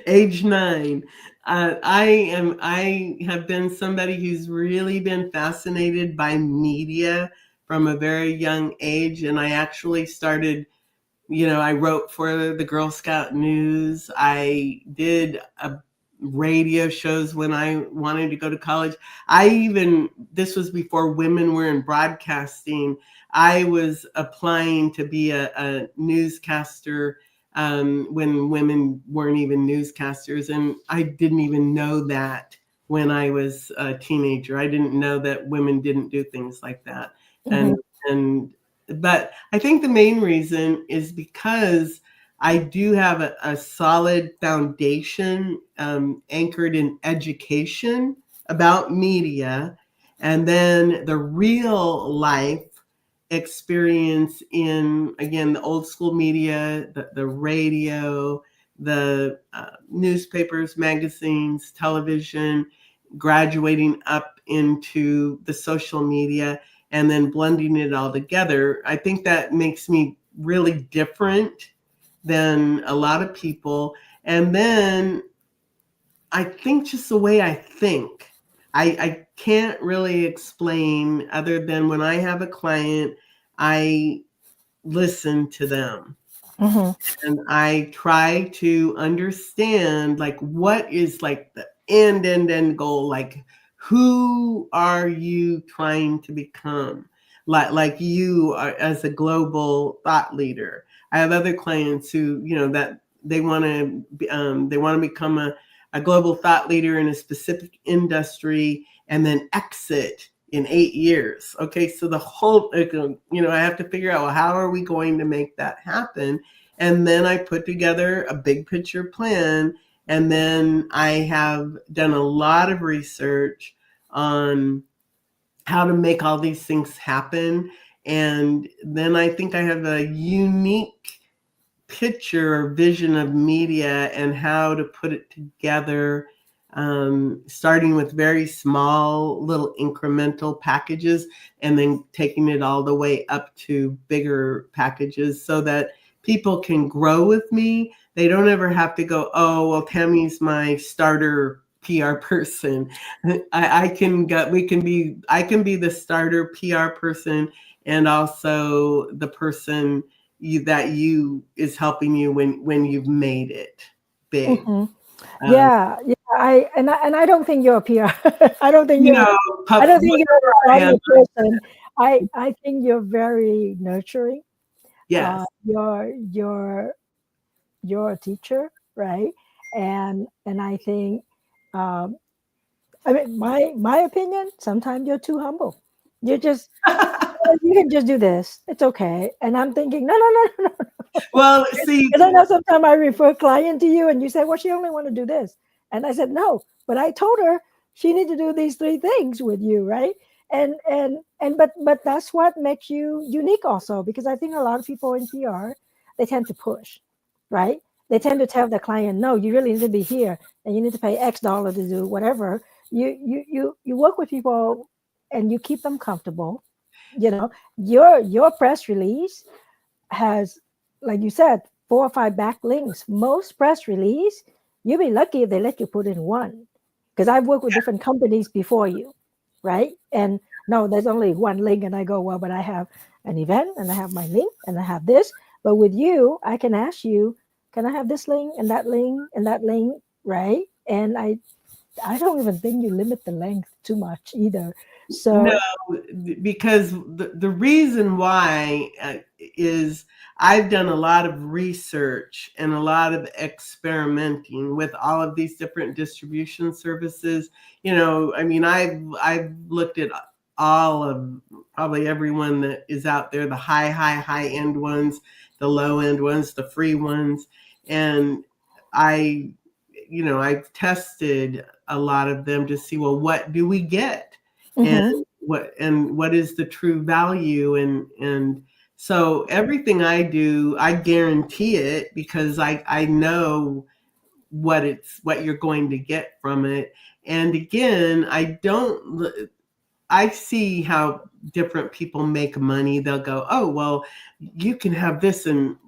S15: age 9. I have been somebody who's really been fascinated by media from a very young age. And I actually started, I wrote for the Girl Scout news. I did radio shows when I wanted to go to college. This was before women were in broadcasting. I was applying to be a newscaster when women weren't even newscasters. And I didn't even know that when I was a teenager. I didn't know that women didn't do things like that. But I think the main reason is because I do have a solid foundation anchored in education about media, and then the real life experience in, again, the old school media, the radio, the newspapers, magazines, television, graduating up into the social media, and then blending it all together. I think that makes me really different than a lot of people. And then I think just the way I think, I can't really explain other than when I have a client, I listen to them. And I try to understand like what is like the end goal, like who are you trying to become? Like you are as a global thought leader. I have other clients who, that they want to become a global thought leader in a specific industry and then exit in 8 years. Okay, so the whole, I have to figure out, well, how are we going to make that happen? And then I put together a big picture plan. And then I have done a lot of research on how to make all these things happen. And then I think I have a unique picture or vision of media and how to put it together, starting with very small little incremental packages and then taking it all the way up to bigger packages so that people can grow with me. They don't ever have to go, oh, well, Tammy's my starter PR person. I can be the starter PR person, and also the person that is helping you when you've made it big.
S8: Yeah, I don't think you're a PR. I don't think you're a funny person. I think you're very nurturing.
S15: Yes.
S8: You're a teacher, right? And I think, I mean, my opinion, sometimes you're too humble. You're just, you can just do this. It's okay. And I'm thinking, no.
S15: Well, see,
S8: because I know sometimes I refer a client to you and you say, well, she only want to do this. And I said, no, but I told her she need to do these 3 things with you, right? But that's what makes you unique also, because I think a lot of people in PR, they tend to push, right? They tend to tell the client, no, you really need to be here and you need to pay X dollar to do whatever. You work with people and you keep them comfortable. You know, your press release has, like you said, 4 or 5 backlinks. Most press release, you'll be lucky if they let you put in 1. Because I've worked with different companies before you, right? And no, there's only 1 link. And I go, well, but I have an event and I have my link and I have this. But with you, I can ask you, can I have this link and that link and that link, right? And I don't even think you limit the length too much either. So
S15: no, because the reason why is I've done a lot of research and a lot of experimenting with all of these different distribution services. You know, I mean, I've looked at all of probably everyone that is out there, the high end ones, the low end ones, the free ones. And I've tested a lot of them to see, well, what do we get? And what is the true value? And so everything I do, I guarantee it because I know what you're going to get from it. And again, I see how different people make money. They'll go, oh, well, you can have this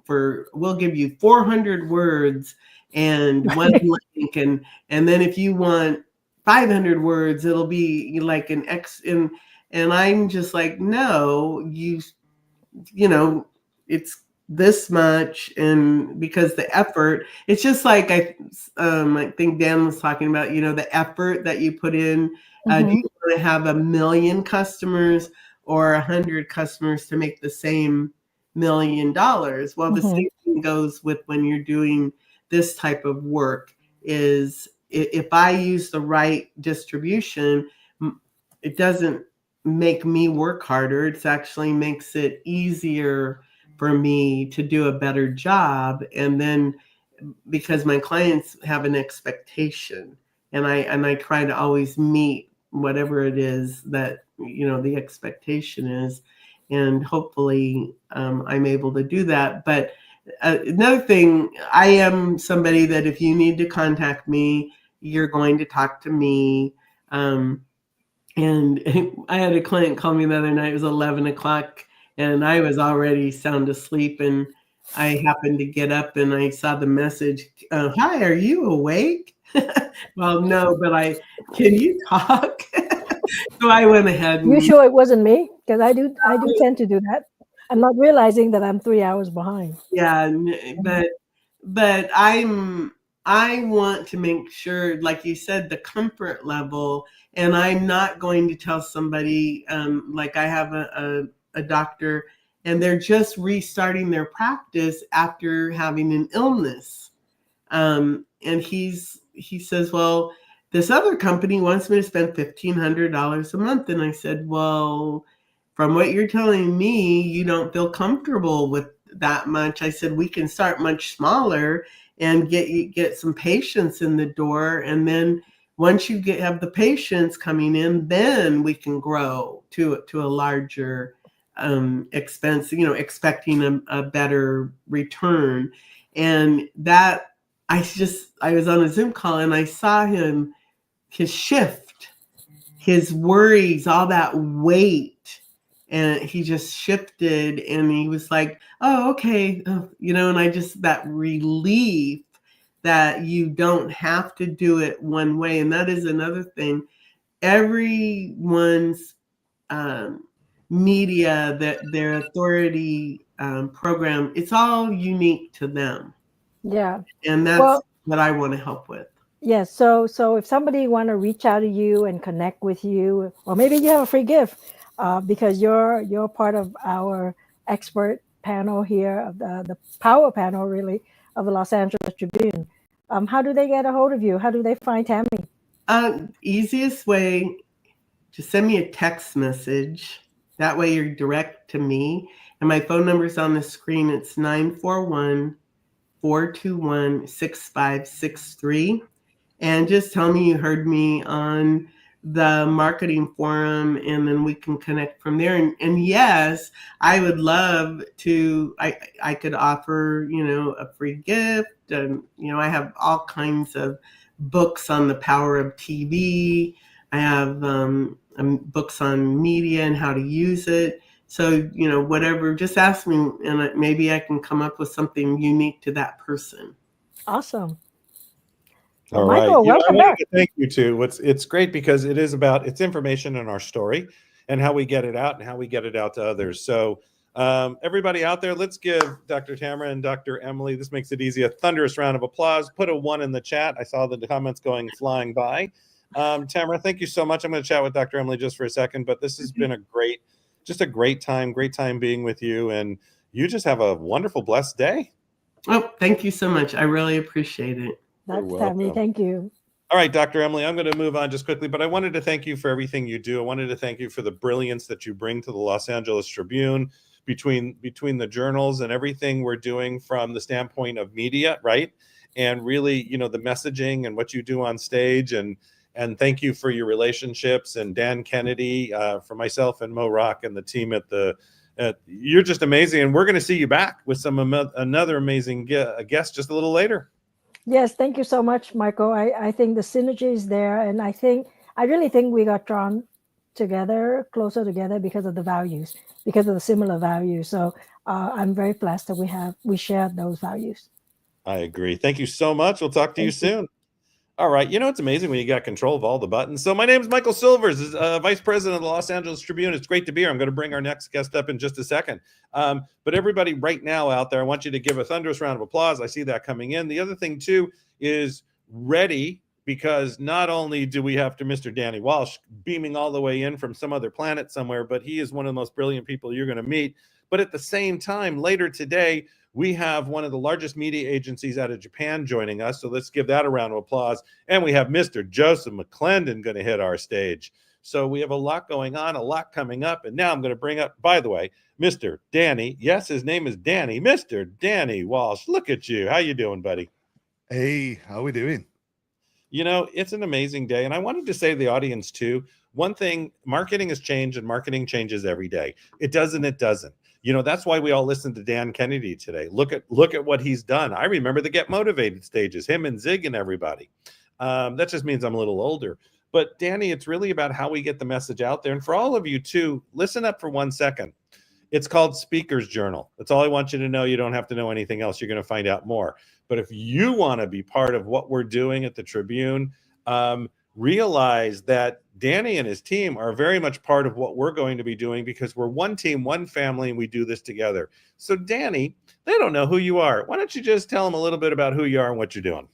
S15: we'll give you 400 words and 1 link. And then if you want 500 words, it'll be like an X. And I'm just like, no, it's this much. And because the effort, it's just like, I think Dan was talking about, the effort that you put in. Do you want to have 1 million customers or 100 customers to make the same $1 million? Well, the same thing goes with when you're doing this type of work. Is if I use the right distribution, it doesn't make me work harder. It actually makes it easier for me to do a better job. And then because my clients have an expectation, and I try to always meet whatever it is that the expectation is, and hopefully I'm able to do that. But another thing, I am somebody that if you need to contact me, you're going to talk to me. And I had a client call me the other night. It was 11 o'clock and I was already sound asleep, and I happened to get up and I saw the message. Hi, are you awake? Well, no, but can you talk? So I went ahead.
S8: You sure it wasn't me? Because I do tend to do that. I'm not realizing that I'm 3 hours behind.
S15: Yeah, but I want to make sure, like you said, the comfort level, and I'm not going to tell somebody, like I have a doctor and they're just restarting their practice after having an illness. And he says, well, this other company wants me to spend $1,500 a month. And I said, well, from what you're telling me, you don't feel comfortable with that much. I said, we can start much smaller and get some patients in the door. And then once you have the patients coming in, then we can grow to a larger expense, expecting a better return. And that I was on a Zoom call and I saw his shift, his worries, all that weight. And he just shifted and he was like, oh, okay. And I just, that relief that you don't have to do it one way. And that is another thing. Everyone's media, that their authority program, it's all unique to them.
S8: Yeah.
S15: And that's what I want to help with.
S8: Yes. So if somebody want to reach out to you and connect with you, or maybe you have a free gift because you're part of our expert panel here, of the power panel, really, of the Los Angeles Tribune. How do they get a hold of you? How do they find Tammy?
S15: Easiest way, just send me a text message. That way you're direct to me. And my phone number is on the screen. It's 941-421-6563. And just tell me you heard me on the marketing forum, and then we can connect from there. And yes, I would love to, I could offer, a free gift. And, I have all kinds of books on the power of TV. I have books on media and how to use it. So, whatever, just ask me, and maybe I can come up with something unique to that person.
S8: Awesome.
S14: All
S8: Michael,
S14: right.
S8: welcome
S14: I wanted
S8: back.
S14: to thank you too. It's great because it's information in our story and how we get it out and how we get it out to others. So everybody out there, let's give Dr. Tamara and Dr. Emily, this makes it easy, a thunderous round of applause. Put a 1 in the chat. I saw the comments flying by. Tamara, thank you so much. I'm going to chat with Dr. Emily just for a second, but this has been a great time being with you, and you just have a wonderful, blessed day.
S15: Oh, thank you so much. I really appreciate it.
S8: That's Tammy. Thank you.
S14: All right, Dr. Emily, I'm going to move on just quickly, but I wanted to thank you for everything you do. I wanted to thank you for the brilliance that you bring to the Los Angeles Tribune between the journals and everything we're doing from the standpoint of media, right? And really, the messaging and what you do on stage, and thank you for your relationships, and Dan Kennedy, for myself and Mo Rock and the team you're just amazing. And we're going to see you back with another amazing guest just a little later.
S8: Yes, thank you so much, Michael. I think the synergy is there, and I really think we got drawn together, closer together because of the values, because of the similar values. So I'm very blessed that we share those values.
S14: I agree. Thank you so much. We'll talk to you soon. All right. It's amazing when you got control of all the buttons. So my name is Michael Silvers, Vice President of the Los Angeles Tribune. It's great to be here. I'm going to bring our next guest up in just a second. But everybody right now out there, I want you to give a thunderous round of applause. I see that coming in. The other thing, too, is ready, because not only do we have Mr. Danny Walsh beaming all the way in from some other planet somewhere, but he is one of the most brilliant people you're going to meet. But at the same time, later today, we have one of the largest media agencies out of Japan joining us. So let's give that a round of applause. And we have Mr. Joseph McClendon going to hit our stage. So we have a lot going on, a lot coming up. And now I'm going to bring up, by the way, Mr. Danny. Yes, his name is Danny. Mr. Danny Walsh. Look at you. How you doing, buddy?
S16: Hey, how we doing?
S14: It's an amazing day. And I wanted to say to the audience, too, one thing, marketing has changed, and marketing changes every day. It does and it doesn't. That's why we all listen to Dan Kennedy today. Look at what he's done. I remember the Get Motivated stages, him and Zig and everybody. That just means I'm a little older. But Danny, it's really about how we get the message out there. And for all of you too, listen up for 1 second. It's called Speaker's Journal. That's all I want you to know. You don't have to know anything else. You're going to find out more. But if you want to be part of what we're doing at the Tribune, realize that Danny and his team are very much part of what we're going to be doing, because we're one team, one family, and we do this together. So Danny, they don't know who you are. Why don't you just tell them a little bit about who you are and what you're doing?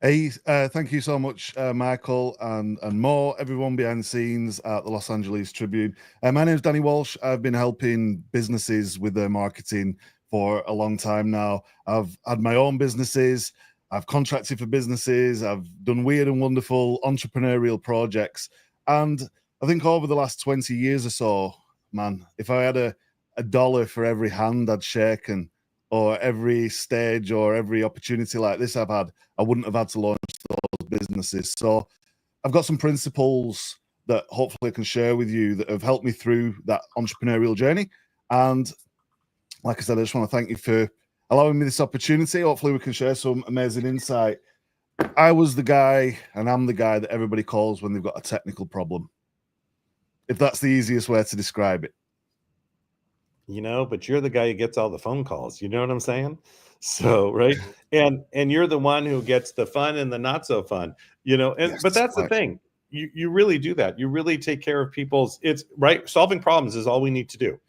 S16: Hey, thank you so much, Michael and Mo, everyone behind the scenes at the Los Angeles Tribune. My name is Danny Walsh. I've been helping businesses with their marketing for a long time now. I've had my own businesses. I've contracted for businesses. I've done weird and wonderful entrepreneurial projects. And I think over the last 20 years or so, man, if I had a dollar for every hand I'd shaken, or every stage or every opportunity like this I've had, I wouldn't have had to launch those businesses. So I've got some principles that hopefully I can share with you that have helped me through that entrepreneurial journey. And like I said, I just want to thank you for allowing me this opportunity. Hopefully we can share some amazing insight. I was the guy, and I'm the guy that everybody calls when they've got a technical problem, if that's the easiest way to describe it.
S14: But you're the guy who gets all the phone calls. You know what I'm saying? So, right. And you're the one who gets the fun and the not so fun, but that's the thing. You really do that. You really take care of it's right. Solving problems is all we need to do.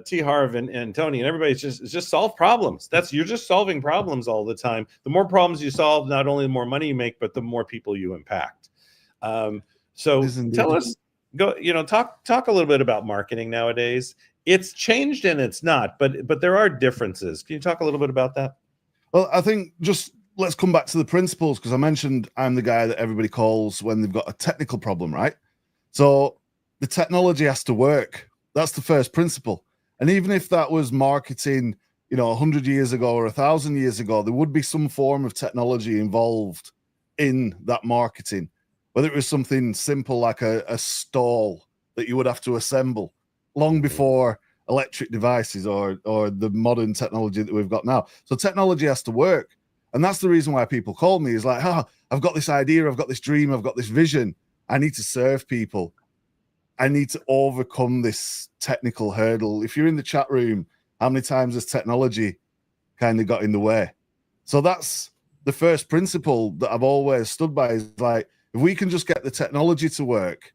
S14: T. Harv and Tony and everybody's just solve problems. You're just solving problems all the time. The more problems you solve, not only the more money you make, but the more people you impact. So tell us, talk a little bit about marketing nowadays. It's changed and it's not, but there are differences. Can you talk a little bit about that?
S16: Well, I think let's come back to the principles, because I mentioned I'm the guy that everybody calls when they've got a technical problem, right? So the technology has to work. That's the first principle. And even if that was marketing, 100 years ago or 1,000 years ago, there would be some form of technology involved in that marketing, whether it was something simple like a stall that you would have to assemble long before electric devices or the modern technology that we've got now. So technology has to work. And that's the reason why people call me, is like, I've got this idea, I've got this dream, I've got this vision. I need to serve people. I need to overcome this technical hurdle. If you're in the chat room, how many times has technology kind of got in the way? So that's the first principle that I've always stood by, is like, if we can just get the technology to work,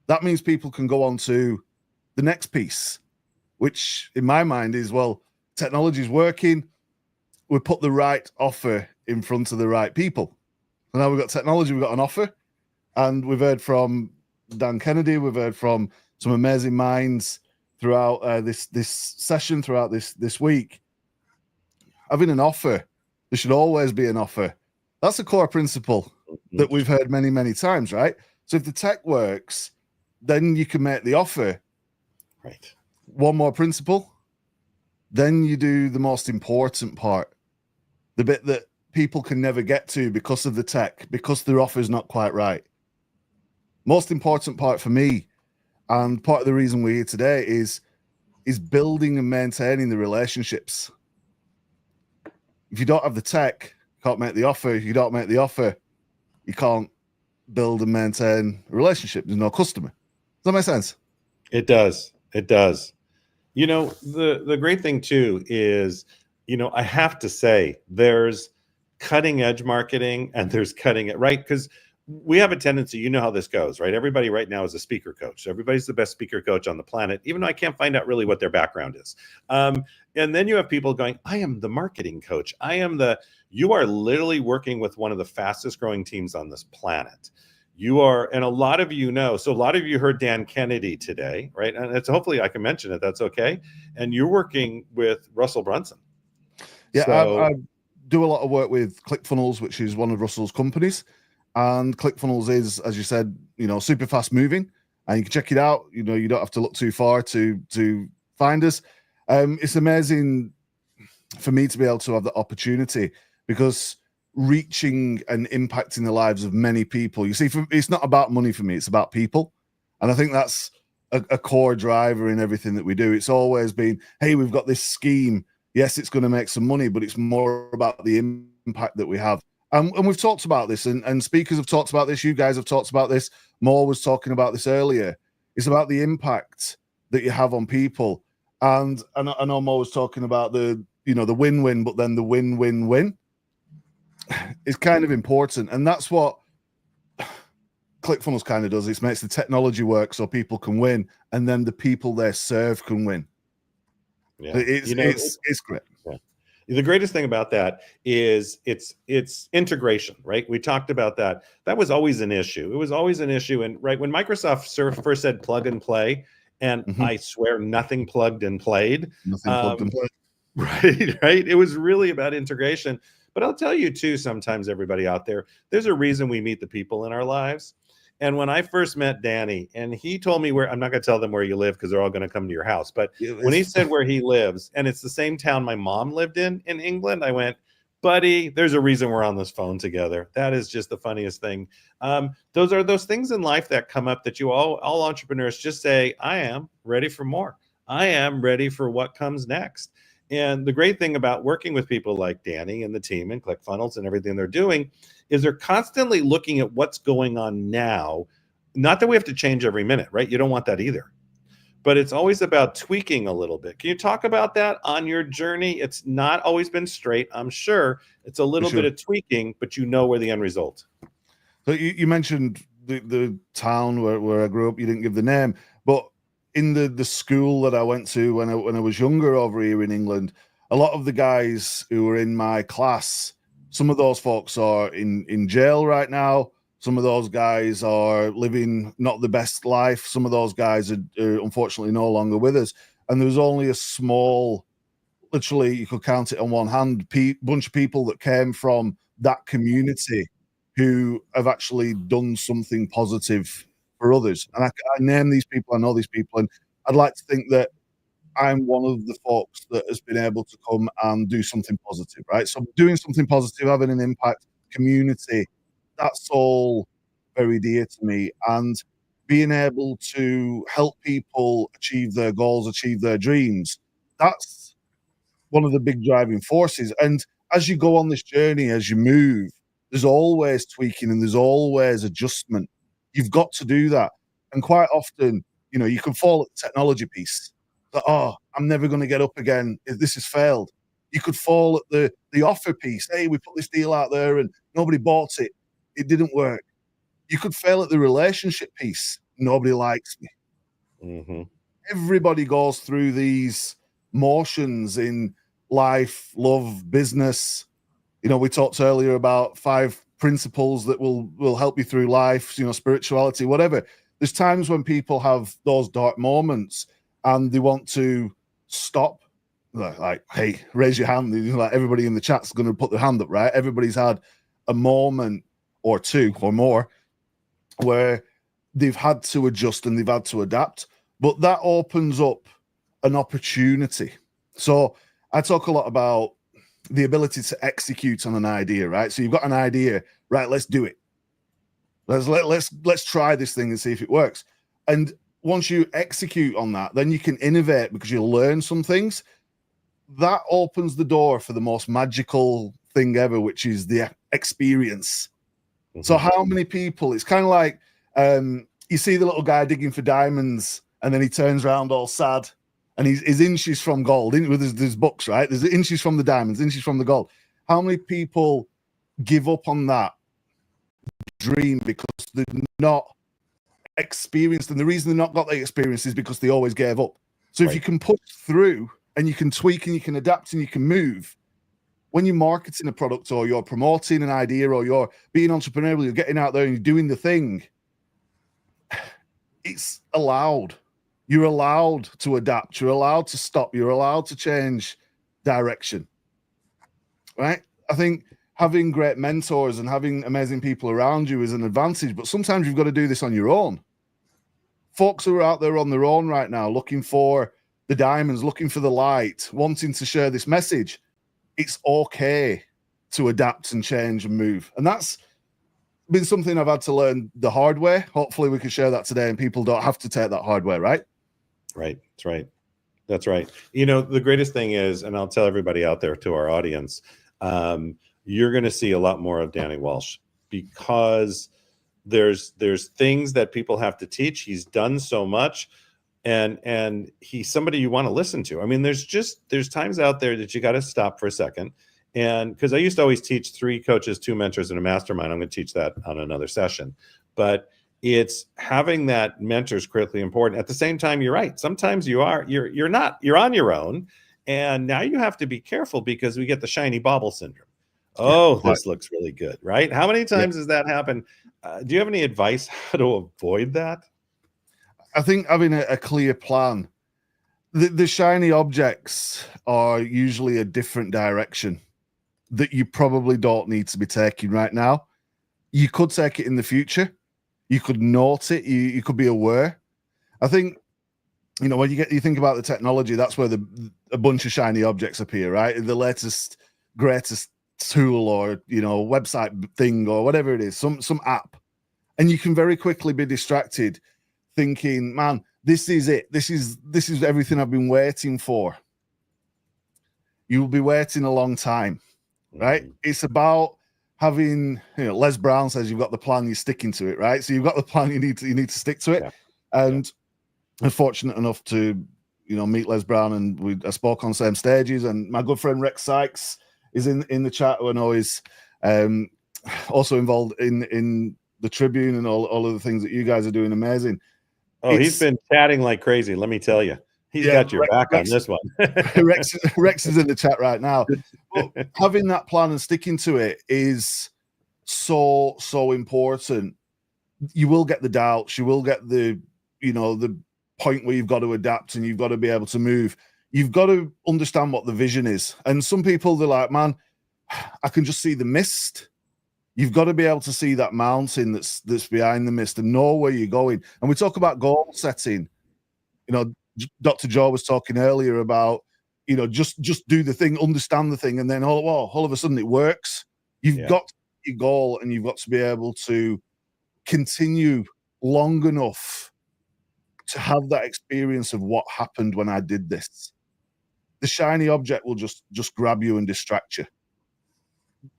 S16: that means people can go on to the next piece, which in my mind is, well, technology is working. We put the right offer in front of the right people. So now we've got technology, we've got an offer, and we've heard from Dan Kennedy, we've heard from some amazing minds throughout this session, throughout this week. Having an offer, there should always be an offer. That's a core principle that we've heard many, many times, right? So if the tech works, then you can make the offer.
S14: Right.
S16: One more principle, then you do the most important part, the bit that people can never get to because of the tech, because their offer is not quite right. Most important part for me, and part of the reason we're here today, is building and maintaining the relationships. If you don't have the tech, you can't make the offer. If you don't make the offer, you can't build and maintain a relationship. There's no customer. Does that make sense?
S14: It does. It does. The great thing too is, I have to say, there's cutting edge marketing and there's cutting it, right? Because we have a tendency, how this goes, right? Everybody right now is a speaker coach. Everybody's the best speaker coach on the planet, even though I can't find out really what their background is. And then you have people going, I am the marketing coach. You are literally working with one of the fastest growing teams on this planet. You are, and a lot of so a lot of you heard Dan Kennedy today, right? And it's, hopefully I can mention it, that's okay. And you're working with Russell Brunson.
S16: Yeah, I do a lot of work with ClickFunnels, which is one of Russell's companies. And ClickFunnels is, as you said, super fast moving, and you can check it out. You don't have to look too far to find us. It's amazing for me to be able to have the opportunity, because reaching and impacting the lives of many people. You see, it's not about money for me, it's about people. And I think that's a core driver in everything that we do. It's always been, hey, we've got this scheme. Yes, it's going to make some money, but it's more about the impact that we have. And we've talked about this, and speakers have talked about this. You guys have talked about this. Moore was talking about this earlier. It's about the impact that you have on people. And I know Moore was talking about the win-win, but then the win-win-win is kind of important. And that's what ClickFunnels kind of does. It makes the technology work so people can win, and then the people they serve can win.
S14: Yeah.
S16: It's great.
S14: Yeah. The greatest thing about that is it's integration, right? We talked about that. That was always an issue. It was always an issue. And right when Microsoft first said plug and play, and I swear nothing plugged and played.
S16: Nothing plugged and played.
S14: Right. It was really about integration. But I'll tell you too, sometimes everybody out there, there's a reason we meet the people in our lives. And when I first met Danny, and he told me I'm not going to tell them where you live because they're all going to come to your house. But when he said where he lives, and it's the same town my mom lived in England, I went, buddy, there's a reason we're on this phone together. That is just the funniest thing. Those are those things in life that come up that you all entrepreneurs just say, I am ready for more. I am ready for what comes next. And the great thing about working with people like Danny and the team and ClickFunnels and everything they're doing is they're constantly looking at what's going on now. Not that we have to change every minute, right? You don't want that either. but it's always about tweaking a little bit. Can you talk about that on your journey? It's not always been straight, I'm sure. It's a little bit of tweaking, but you know where the end result.
S16: So you mentioned the town where I grew up. You didn't give the name, but in the school that I went to when I was younger over here in England, a lot of the guys who were in my class, some of those folks are in jail right now. Some of those guys are living not the best life. Some of those guys are unfortunately no longer with us. And there was only a small, literally, you could count it on one hand, bunch of people that came from that community who have actually done something positive for others. And I name these people, I know these people, and I'd like to think that I'm one of the folks that has been able to come and do something positive, right? So doing something positive, having an impact, community, that's all very dear to me. And being able to help people achieve their goals, achieve their dreams, that's one of the big driving forces. And as you go on this journey, as you move, there's always tweaking and there's always adjustment. You've got to do that. And quite often, you know, you can fall at the technology piece. That, oh, I'm never going to get up again if this has failed. You could fall at the offer piece. Hey, we put this deal out there and nobody bought it. It didn't work. You could fail at the relationship piece. Nobody likes me.
S14: Mm-hmm.
S16: Everybody goes through these motions in life, love, business. You know, we talked earlier about 5 principles that will help you through life, you know, spirituality, whatever. There's times when people have those dark moments and they want to stop. Like, hey, raise your hand. You know, like everybody in the chat's going to put their hand up, right? Everybody's had a moment or 2 or more where they've had to adjust and they've had to adapt. But that opens up an opportunity. So I talk a lot about the ability to execute on an idea, right? So you've got an idea, right? Let's do it. Let's try this thing and see if it works. And once you execute on that, then you can innovate because you'll learn some things. That opens the door for the most magical thing ever, which is the experience. Mm-hmm. So how many people, it's kind of like you see the little guy digging for diamonds and then he turns around all sad and he's inches from gold. There's books, right? There's inches from the diamonds, inches from the gold. How many people give up on that dream because they've not experienced, and the reason they've not got the experience is because they always gave up. So if you can push through and you can tweak and you can adapt and you can move, when you're marketing a product or you're promoting an idea or you're being entrepreneurial, you're getting out there and you're doing the thing, it's allowed. You're allowed to adapt. You're allowed to stop. You're allowed to change direction, right? I think having great mentors and having amazing people around you is an advantage, but sometimes you've got to do this on your own. Folks who are out there on their own right now, looking for the diamonds, looking for the light, wanting to share this message, it's okay to adapt and change and move. And that's been something I've had to learn the hard way. Hopefully we can share that today and people don't have to take that hard way, right?
S14: Right. That's right. That's right. You know, the greatest thing is, and I'll tell everybody out there, to our audience, you're going to see a lot more of Danny Walsh because there's things that people have to teach. He's done so much, and he's somebody you want to listen to. I mean, there's times out there that you got to stop for a second. And because I used to always teach 3 coaches, 2 mentors, and a mastermind. I'm going to teach that on another session. But it's having that mentor is critically important. At the same time, you're right. Sometimes you're on your own, and now you have to be careful because we get the shiny bauble syndrome. Oh, this looks really good, right? How many times does that happen? Do you have any advice how to avoid that?
S16: I think having a clear plan. The shiny objects are usually a different direction that you probably don't need to be taking right now. You could take it in the future. You could note it. You could be aware. I think, you know, when you think about the technology, that's where a bunch of shiny objects appear, right? The latest, greatest tool or, you know, website thing or whatever it is, some app. And you can very quickly be distracted thinking, man, this is it. This is everything I've been waiting for. You will be waiting a long time, right? It's about having, you know, Les Brown says you've got the plan, you're sticking to it, right? So you've got the plan, you need to stick to it. And fortunate enough to, meet Les Brown, and I spoke on same stages. And my good friend Rex Sykes is in the chat, who I know is also involved in the Tribune and all of the things that you guys are doing. Amazing.
S14: Oh, he's been chatting like crazy. Let me tell you, he's got your back on this one.
S16: Rex is in the chat right now. But having that plan and sticking to it is so important. You will get the doubts. You will get the point where you've got to adapt and you've got to be able to move. You've got to understand what the vision is. And some people, they're like, man, I can just see the mist. You've got to be able to see that mountain that's behind the mist and know where you're going. And we talk about goal setting. Dr. Joe was talking earlier about, just do the thing, understand the thing, and then all of a sudden it works. You've got your goal, and you've got to be able to continue long enough to have that experience of what happened when I did this. The shiny object will just grab you and distract you.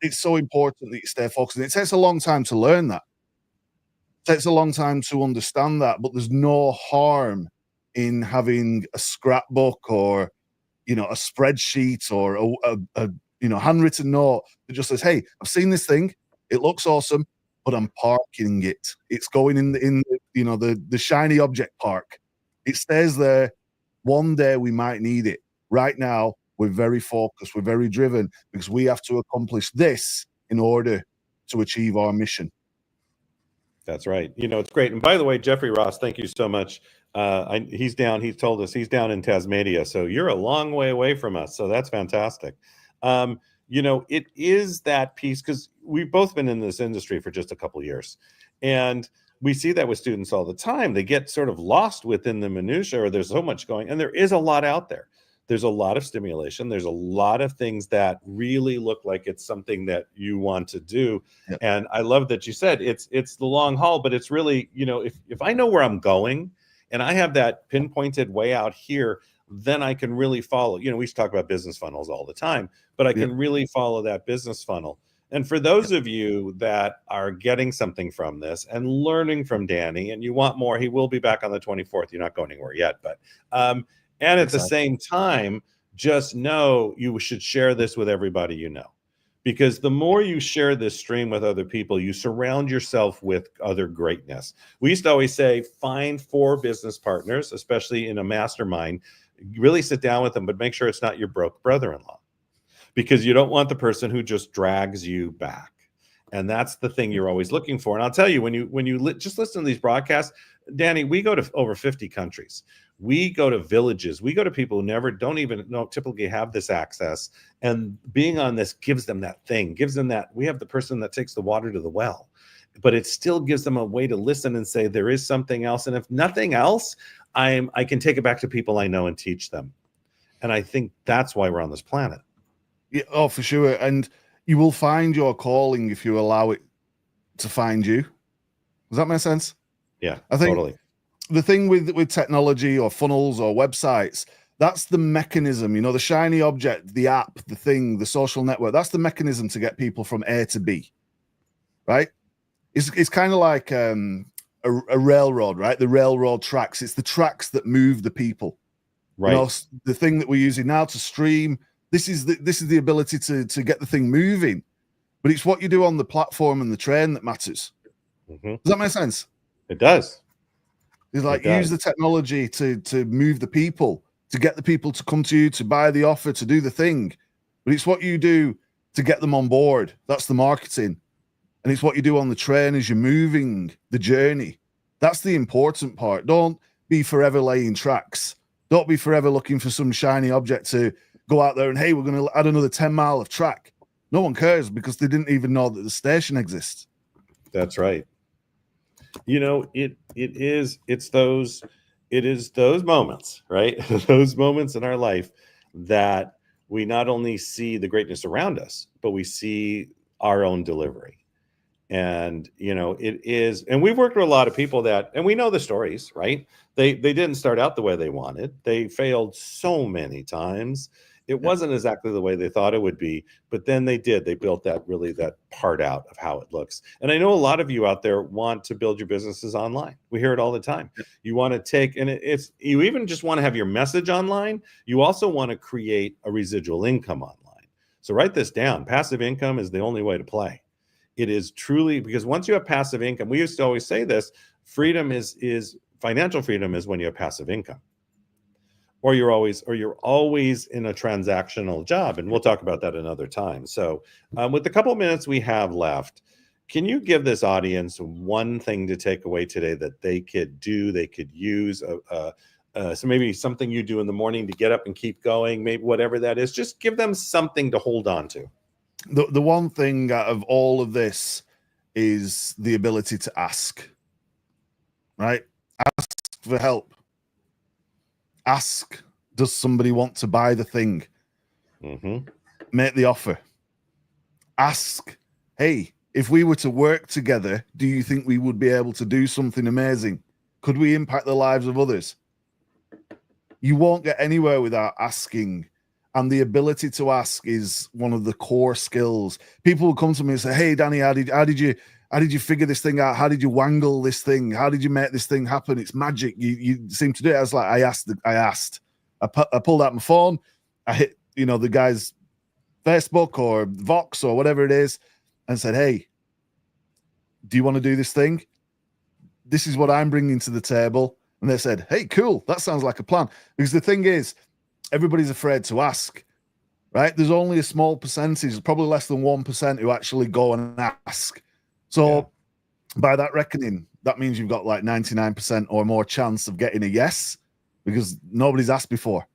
S16: It's so important that you stay focused. And it takes a long time to learn that. It takes a long time to understand that, but there's no harm in having a scrapbook or, a spreadsheet or a handwritten note that just says, hey, I've seen this thing. It looks awesome, but I'm parking it. It's going in the shiny object park. It stays there. One day we might need it. Right now, we're very focused. We're very driven because we have to accomplish this in order to achieve our mission.
S14: That's right. It's great. And by the way, Jeffrey Ross, thank you so much. He's down. He's told us he's down in Tasmania. So you're a long way away from us. So that's fantastic. It is that piece, because we've both been in this industry for just a couple of years. And we see that with students all the time. They get sort of lost within the minutia, or there's so much going, and there is a lot out there. There's a lot of stimulation. There's a lot of things that really look like it's something that you want to do. Yep. And I love that you said it's the long haul, but it's really, if I know where I'm going and I have that pinpointed way out here, then I can really follow. We talk about business funnels all the time, but I can really follow that business funnel. And for those of you that are getting something from this and learning from Danny, and you want more, he will be back on the 24th. You're not going anywhere yet, but and at the same time, just know you should share this with everybody you know. Because the more you share this stream with other people, you surround yourself with other greatness. We used to always say, find 4 business partners, especially in a mastermind. Really sit down with them, but make sure it's not your broke brother-in-law. Because you don't want the person who just drags you back. And that's the thing you're always looking for. And I'll tell you, when you just listen to these broadcasts, Danny, we go to over 50 countries. We go to villages. We go to people who don't even typically have this access. And being on this gives them that thing, gives them that. We have the person that takes the water to the well, but it still gives them a way to listen and say, there is something else. And if nothing else, I can take it back to people I know and teach them. And I think that's why we're on this planet.
S16: Yeah, oh, for sure. And you will find your calling if you allow it to find you. Does that make sense?
S14: Yeah,
S16: I think
S14: totally.
S16: The thing with technology or funnels or websites, that's the mechanism, the shiny object, the app, the thing, the social network. That's the mechanism to get people from A to B, right? It's kind of like a railroad, right? The railroad tracks. It's the tracks that move the people.
S14: Right.
S16: The thing that we're using now to stream. This is the ability to get the thing moving, but it's what you do on the platform and the train that matters.
S14: Mm-hmm.
S16: Does that make sense?
S14: It does.
S16: It's like use the technology to move the people, to get the people to come to you, to buy the offer, to do the thing. But it's what you do to get them on board. That's the marketing. And it's what you do on the train as you're moving the journey. That's the important part. Don't be forever laying tracks. Don't be forever looking for some shiny object to go out there and, hey, we're going to add another 10 mile of track. No one cares because they didn't even know that the station exists.
S14: That's right. It is those moments, right? Those moments in our life that we not only see the greatness around us, but we see our own delivery. And, it is, and we've worked with a lot of people and we know the stories, right? They didn't start out the way they wanted. They failed so many times. It wasn't exactly the way they thought it would be, but then they built that part out of how it looks. And I know a lot of you out there want to build your businesses online. We hear it all the time. You want to take, and it's, you even just want to have your message online. You also want to create a residual income online. So write this down. Passive income is the only way to play. It is truly, because once you have passive income, we used to always say this, freedom is financial freedom is when you have passive income. Or you're always in a transactional job, and we'll talk about that another time. So, with the couple of minutes we have left, can you give this audience one thing to take away today that they could do, they could use? So maybe something you do in the morning to get up and keep going, maybe whatever that is. Just give them something to hold on to.
S16: The one thing out of all of this is the ability to ask. Right? Ask for help. Ask, does somebody want to buy the thing? Make the offer. Ask, hey, if we were to work together, do you think we would be able to do something amazing? Could we impact the lives of others? You won't get anywhere without asking. And the ability to ask is one of the core skills. People will come to me and say, hey, Danny, how did you figure this thing out? How did you wangle this thing? How did you make this thing happen? It's magic. You seem to do it. I was like, I asked. I pulled out my phone. I hit, the guy's Facebook or Vox or whatever it is, and said, hey, do you want to do this thing? This is what I'm bringing to the table. And they said, hey, cool. That sounds like a plan. Because the thing is, everybody's afraid to ask, right? There's only a small percentage, probably less than 1%, who actually go and ask. So by that reckoning, that means you've got like 99% or more chance of getting a yes, because nobody's asked before.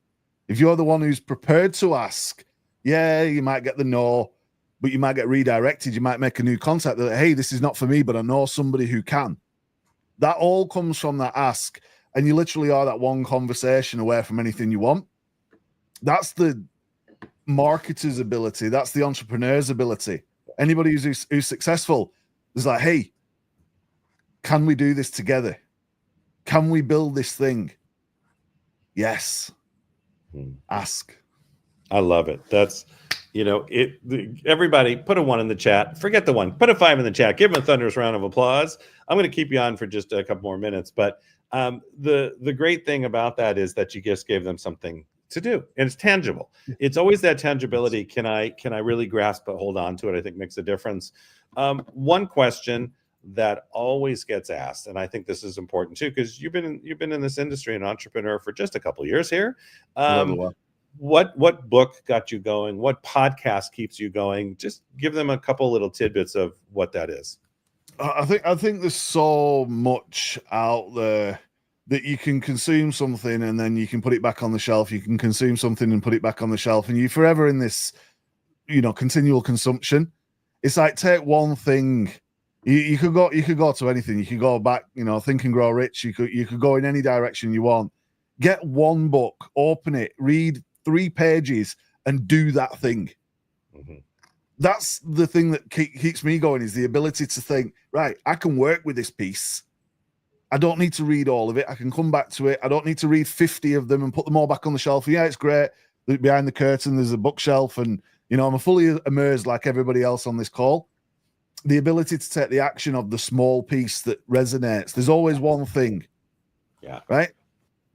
S16: If you're the one who's prepared to ask, you might get the no, but you might get redirected. You might make a new contact that, hey, this is not for me, but I know somebody who can. That all comes from that ask. And you literally are that one conversation away from anything you want. That's the marketer's ability. That's the entrepreneur's ability. Anybody who's successful is like, hey, can we do this together? Can we build this thing? Yes. Ask.
S14: I love it. That's, everybody put a 1 in the chat. Forget the 1. Put a 5 in the chat. Give them a thunderous round of applause. I'm going to keep you on for just a couple more minutes. But the great thing about that is that you just gave them something to do, and it's tangible. It's always that tangibility. Can I really grasp it, hold on to it? I think makes a difference. One question that always gets asked, and I think this is important too, because you've been in this industry, an entrepreneur for just a couple of years here. What book got you going? What podcast keeps you going? Just give them a couple little tidbits of what that is.
S16: I think there's so much out there that you can consume something and then you can put it back on the shelf. You can consume something and put it back on the shelf, and you're forever in this, continual consumption. It's like, take one thing. You could go to anything. You could go back, Think and Grow Rich. You could go in any direction you want. Get one book, open it, read 3 pages, and do that thing. That's the thing that keeps me going, is the ability to think, right, I can work with this piece. I don't need to read all of it. I can come back to it. I don't need to read 50 of them and put them all back on the shelf. Yeah, it's great. Behind the curtain, there's a bookshelf, and, I'm fully immersed like everybody else on this call. The ability to take the action of the small piece that resonates. There's always one thing.
S14: Yeah.
S16: Right?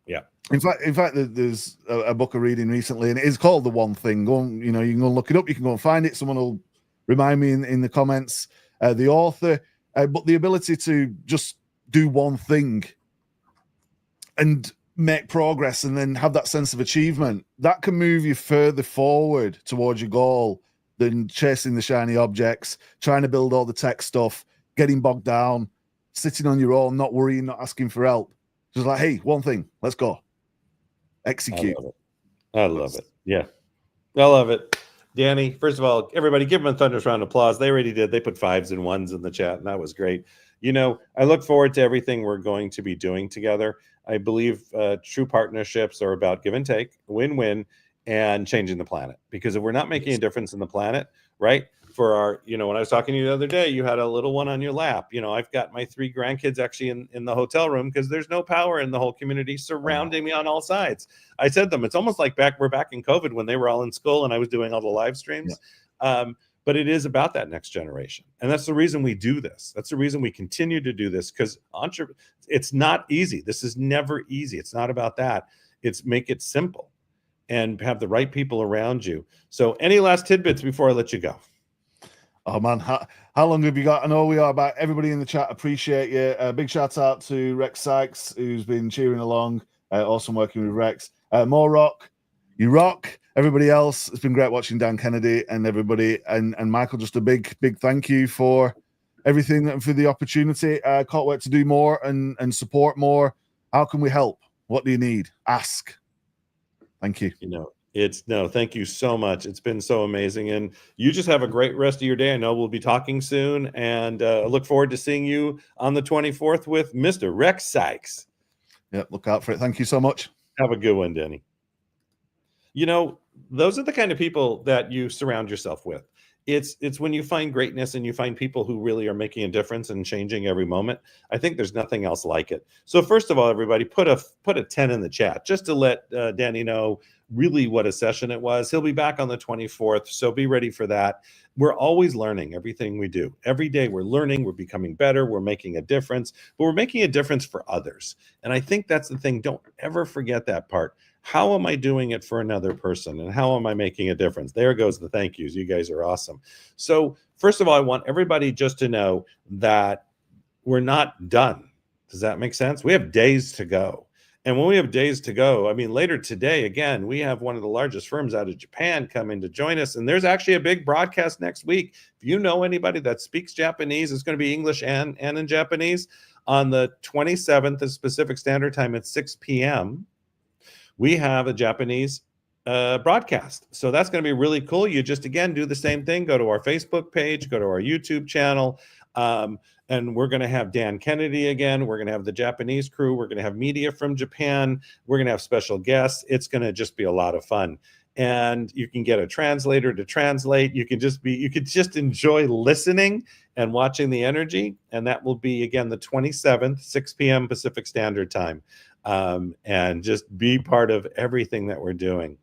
S14: Yeah.
S16: In fact, there's a book I'm reading recently, and it is called The One Thing. Go on, you can go and look it up. You can go and find it. Someone will remind me in the comments, the author. But the ability to just do one thing and make progress, and then have that sense of achievement, that can move you further forward towards your goal than chasing the shiny objects, trying to build all the tech stuff, getting bogged down, sitting on your own, not worrying, not asking for help. Just like, hey, one thing, let's go. Execute.
S14: I love it. Yeah. I love it. Danny, first of all, everybody give them a thunderous round of applause. They already did. They put 5s and 1s in the chat, and that was great. I look forward to everything we're going to be doing together. I believe true partnerships are about give and take, win-win, and changing the planet. Because if we're not making a difference in the planet, right, for our, when I was talking to you the other day, you had a little one on your lap. I've got my 3 grandkids actually in the hotel room because there's no power in the whole community surrounding me on all sides. I said to them, it's almost like we're back in COVID when they were all in school and I was doing all the live streams. Yeah. But it is about that next generation. And that's the reason we do this. That's the reason we continue to do this, because it's not easy. This is never easy. It's not about that. It's make it simple and have the right people around you. So any last tidbits before I let you go?
S16: Oh man, how long have you got? I know we are back. Everybody in the chat, appreciate you. Big shout out to Rex Sykes, who's been cheering along. Awesome working with Rex. More rock, you rock. Everybody else, it's been great watching Dan Kennedy and everybody. And Michael, just a big thank you for everything and for the opportunity. Can't wait to do more and support more. How can we help? What do you need? Ask. Thank you.
S14: Thank you so much. It's been so amazing. And you just have a great rest of your day. I know we'll be talking soon. And I look forward to seeing you on the 24th with Mr. Rex Sykes.
S16: Yep, look out for it. Thank you so much.
S14: Have a good one, Denny. Those are the kind of people that you surround yourself with. It's when you find greatness and you find people who really are making a difference and changing every moment. I think there's nothing else like it. So first of all, everybody, put a 10 in the chat just to let Danny know really what a session it was. He'll be back on the 24th, so be ready for that. We're always learning everything we do. Every day we're learning, we're becoming better, we're making a difference, but we're making a difference for others. And I think that's the thing. Don't ever forget that part. How am I doing it for another person? And how am I making a difference? There goes the thank yous. You guys are awesome. So first of all, I want everybody just to know that we're not done. Does that make sense? We have days to go. And when we have days to go, later today, again, we have one of the largest firms out of Japan coming to join us. And there's actually a big broadcast next week. If you know anybody that speaks Japanese, it's going to be English and in Japanese. On the 27th of Pacific Standard Time at 6 p.m., we have a Japanese broadcast. So that's going to be really cool. You just, again, do the same thing. Go to our Facebook page, go to our YouTube channel. And we're going to have Dan Kennedy again. We're going to have the Japanese crew. We're going to have media from Japan. We're going to have special guests. It's going to just be a lot of fun. And you can get a translator to translate. You could just enjoy listening and watching the energy. And that will be, again, the 27th, 6 p.m. Pacific Standard Time. And just be part of everything that we're doing.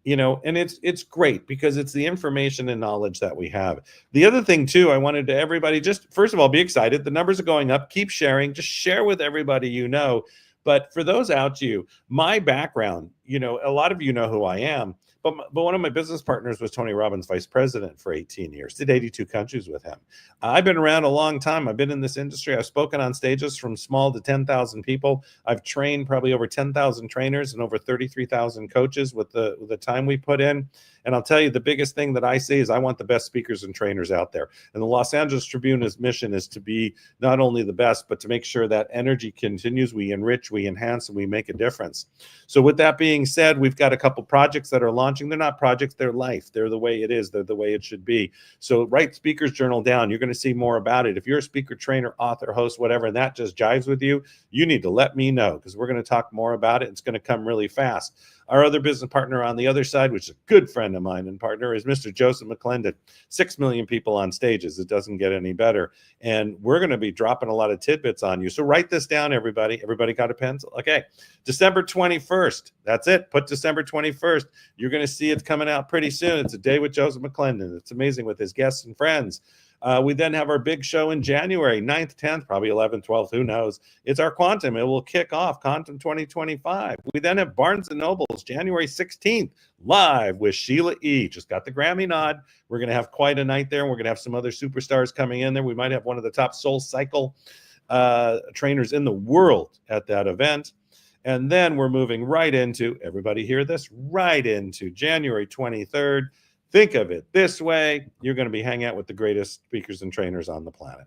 S14: And it's great because it's the information and knowledge that we have. The other thing too, I wanted to everybody just, first of all, be excited. The numbers are going up. Keep sharing. Just share with everybody you know. But for those out to you, my background, a lot of you know who I am. But one of my business partners was Tony Robbins' vice president for 18 years, did 82 countries with him. I've been around a long time. I've been in this industry. I've spoken on stages from small to 10,000 people. I've trained probably over 10,000 trainers and over 33,000 coaches with the time we put in. And I'll tell you, the biggest thing that I see is I want the best speakers and trainers out there. And the Los Angeles Tribune's mission is to be not only the best, but to make sure that energy continues. We enrich, we enhance, and we make a difference. So with that being said, we've got a couple projects that are launching. They're not projects, they're life. They're the way it is. They're the way it should be. So write Speaker's Journal down. You're going to see more about it. If you're a speaker, trainer, author, host, whatever, and that just jives with you, you need to let me know because we're going to talk more about it. It's going to come really fast. Our other business partner on the other side, which is a good friend of mine and partner, is Mr. Joseph McClendon. 6 million people on stages. It doesn't get any better. And we're going to be dropping a lot of tidbits on you. So write this down, everybody. Everybody got a pencil? Okay. December 21st. That's it. Put December 21st. You're going to see it coming out pretty soon. It's a day with Joseph McClendon. It's amazing with his guests and friends. We then have our big show in January, 9th, 10th, probably 11th, 12th, who knows. It's our Quantum. It will kick off Quantum 2025. We then have Barnes & Noble's January 16th, live with Sheila E. Just got the Grammy nod. We're going to have quite a night there, and we're going to have some other superstars coming in there. We might have one of the top Soul Cycle trainers in the world at that event. And then we're moving right into, everybody hear this, right into January 23rd. Think of it this way. You're going to be hanging out with the greatest speakers and trainers on the planet.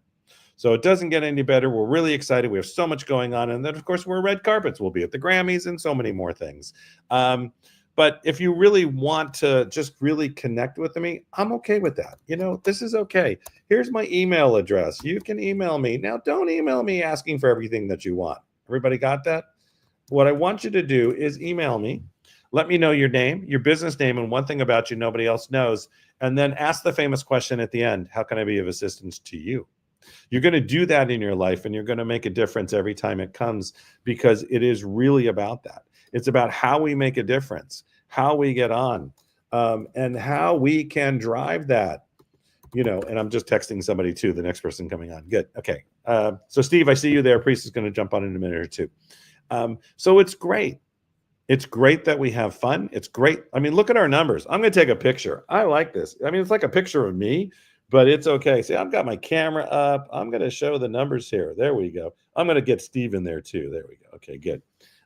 S14: So it doesn't get any better. We're really excited. We have so much going on. And then, of course, we're red carpets. We'll be at the Grammys and so many more things. But if you really want to just really connect with me, I'm okay with that. This is okay. Here's my email address. You can email me. Now, don't email me asking for everything that you want. Everybody got that? What I want you to do is email me. Let me know your name, your business name, and one thing about you nobody else knows. And then ask the famous question at the end, how can I be of assistance to you? You're going to do that in your life, and you're going to make a difference every time it comes, because it is really about that. It's about how we make a difference, how we get on, and how we can drive that. And I'm just texting somebody too, the next person coming on. Good. Okay. So Steve, I see you there. Priest is going to jump on in a minute or two. So it's great. It's great that we have fun. It's great. I mean, look at our numbers. I'm going to take a picture. I like this. I mean, it's like a picture of me, but it's okay. See, I've got my camera up. I'm going to show the numbers here. There we go. I'm going to get Steve in there too. There we go. Okay, good.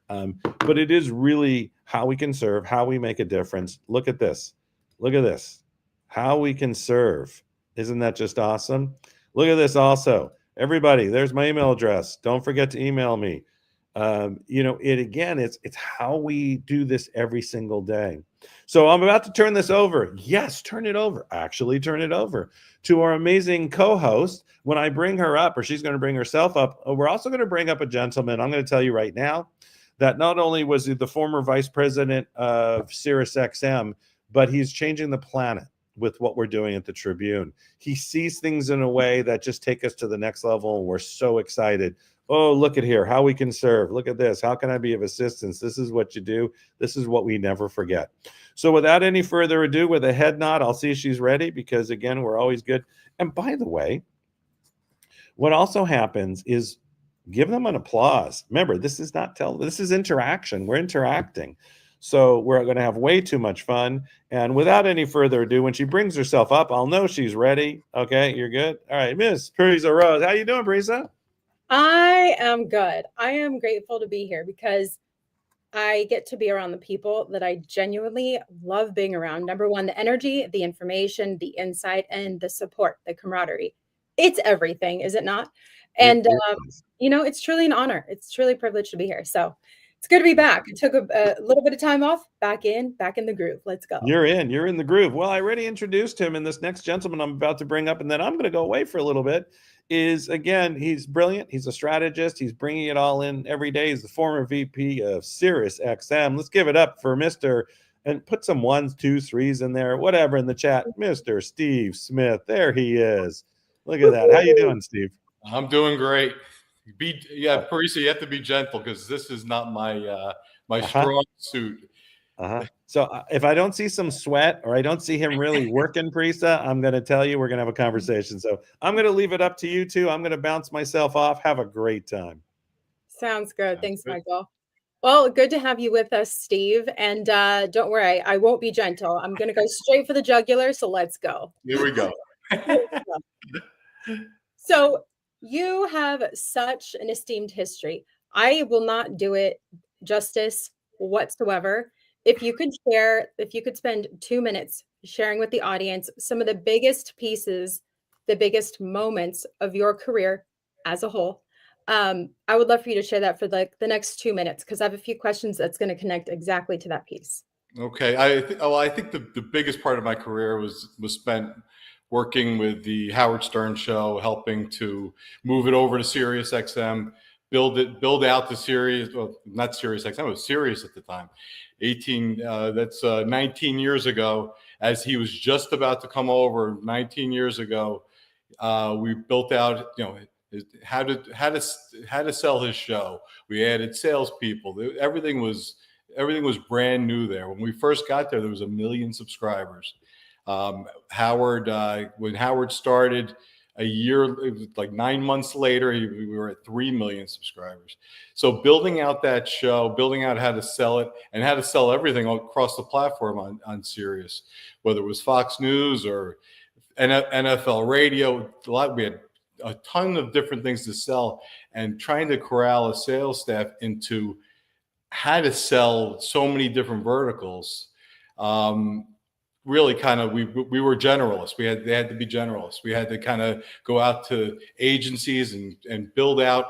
S14: But it is really how we can serve, how we make a difference. Look at this. Look at this. How we can serve. Isn't that just awesome? Look at this also. Everybody, there's my email address. Don't forget to email me. It's how we do this every single day. So I'm about to turn this over. Yes, turn it over. Actually, turn it over to our amazing co-host. When I bring her up, or she's going to bring herself up, we're also going to bring up a gentleman. I'm going to tell you right now that not only was he the former vice president of SiriusXM, but he's changing the planet with what we're doing at the Tribune. He sees things in a way that just take us to the next level, and we're so excited. Oh, look at here, how we can serve. Look at this. How can I be of assistance? This is what you do. This is what we never forget. So without any further ado, with a head nod, I'll see if she's ready, because again, we're always good. And by the way, what also happens is give them an applause. Remember, this is not this is interaction. We're interacting. So we're going to have way too much fun. And without any further ado, when she brings herself up, I'll know she's ready. Okay, you're good? All right, Miss Parisa Rose. How you doing, Parisa?
S7: I am good. I am grateful to be here because I get to be around the people that I genuinely love being around. Number one, the energy, the information, the insight, and the support, the camaraderie. It's everything, is it not? And, it's truly an honor. It's truly a privilege to be here. So it's good to be back. I took a little bit of time off, back in the groove. Let's go.
S14: You're in the groove. Well, I already introduced him, and this next gentleman I'm about to bring up, and then I'm going to go away for a little bit, is, again, he's brilliant. He's a strategist. He's bringing it all in every day. He's the former VP of SiriusXM. Let's give it up for Mr. and put some 1s, 2s, 3s in there, whatever in the chat. Mr. Steve Smith. There he is. Look at that. How you doing, Steve?
S17: I'm doing great. Parisa, you have to be gentle, because this is not my strong suit.
S14: So if I don't see some sweat, or I don't see him really working, Parisa, I'm going to tell you we're going to have a conversation. So I'm going to leave it up to you two. I'm going to bounce myself off. Have a great time.
S7: Sounds good. Thanks, Michael. Well, good to have you with us, Steve. And don't worry, I won't be gentle. I'm going to go straight for the jugular. So let's go.
S17: Here we go.
S7: So you have such an esteemed history. I will not do it justice whatsoever. If you could spend 2 minutes sharing with the audience some of the biggest pieces, the biggest moments of your career as a whole, I would love for you to share that for the next 2 minutes, because I have a few questions that's going to connect exactly to that piece.
S17: Okay. I think the biggest part of my career was spent working with the Howard Stern show, helping to move it over to SiriusXM, build out the Sirius, well, not SiriusXM, it was Sirius at the time. 19 years ago, as he was just about to come over 19 years ago. We built out, how to sell his show. We added salespeople. Everything was brand new there. When we first got there was 1 million subscribers. When Howard started, a year, it was like 9 months later, we were at 3 million subscribers. So building out that show, building out how to sell it, and how to sell everything across the platform on Sirius, whether it was Fox News or NFL radio, we had a ton of different things to sell, and trying to corral a sales staff into how to sell so many different verticals. Really kind of, we were generalists. They had to be generalists. We had to kind of go out to agencies and build out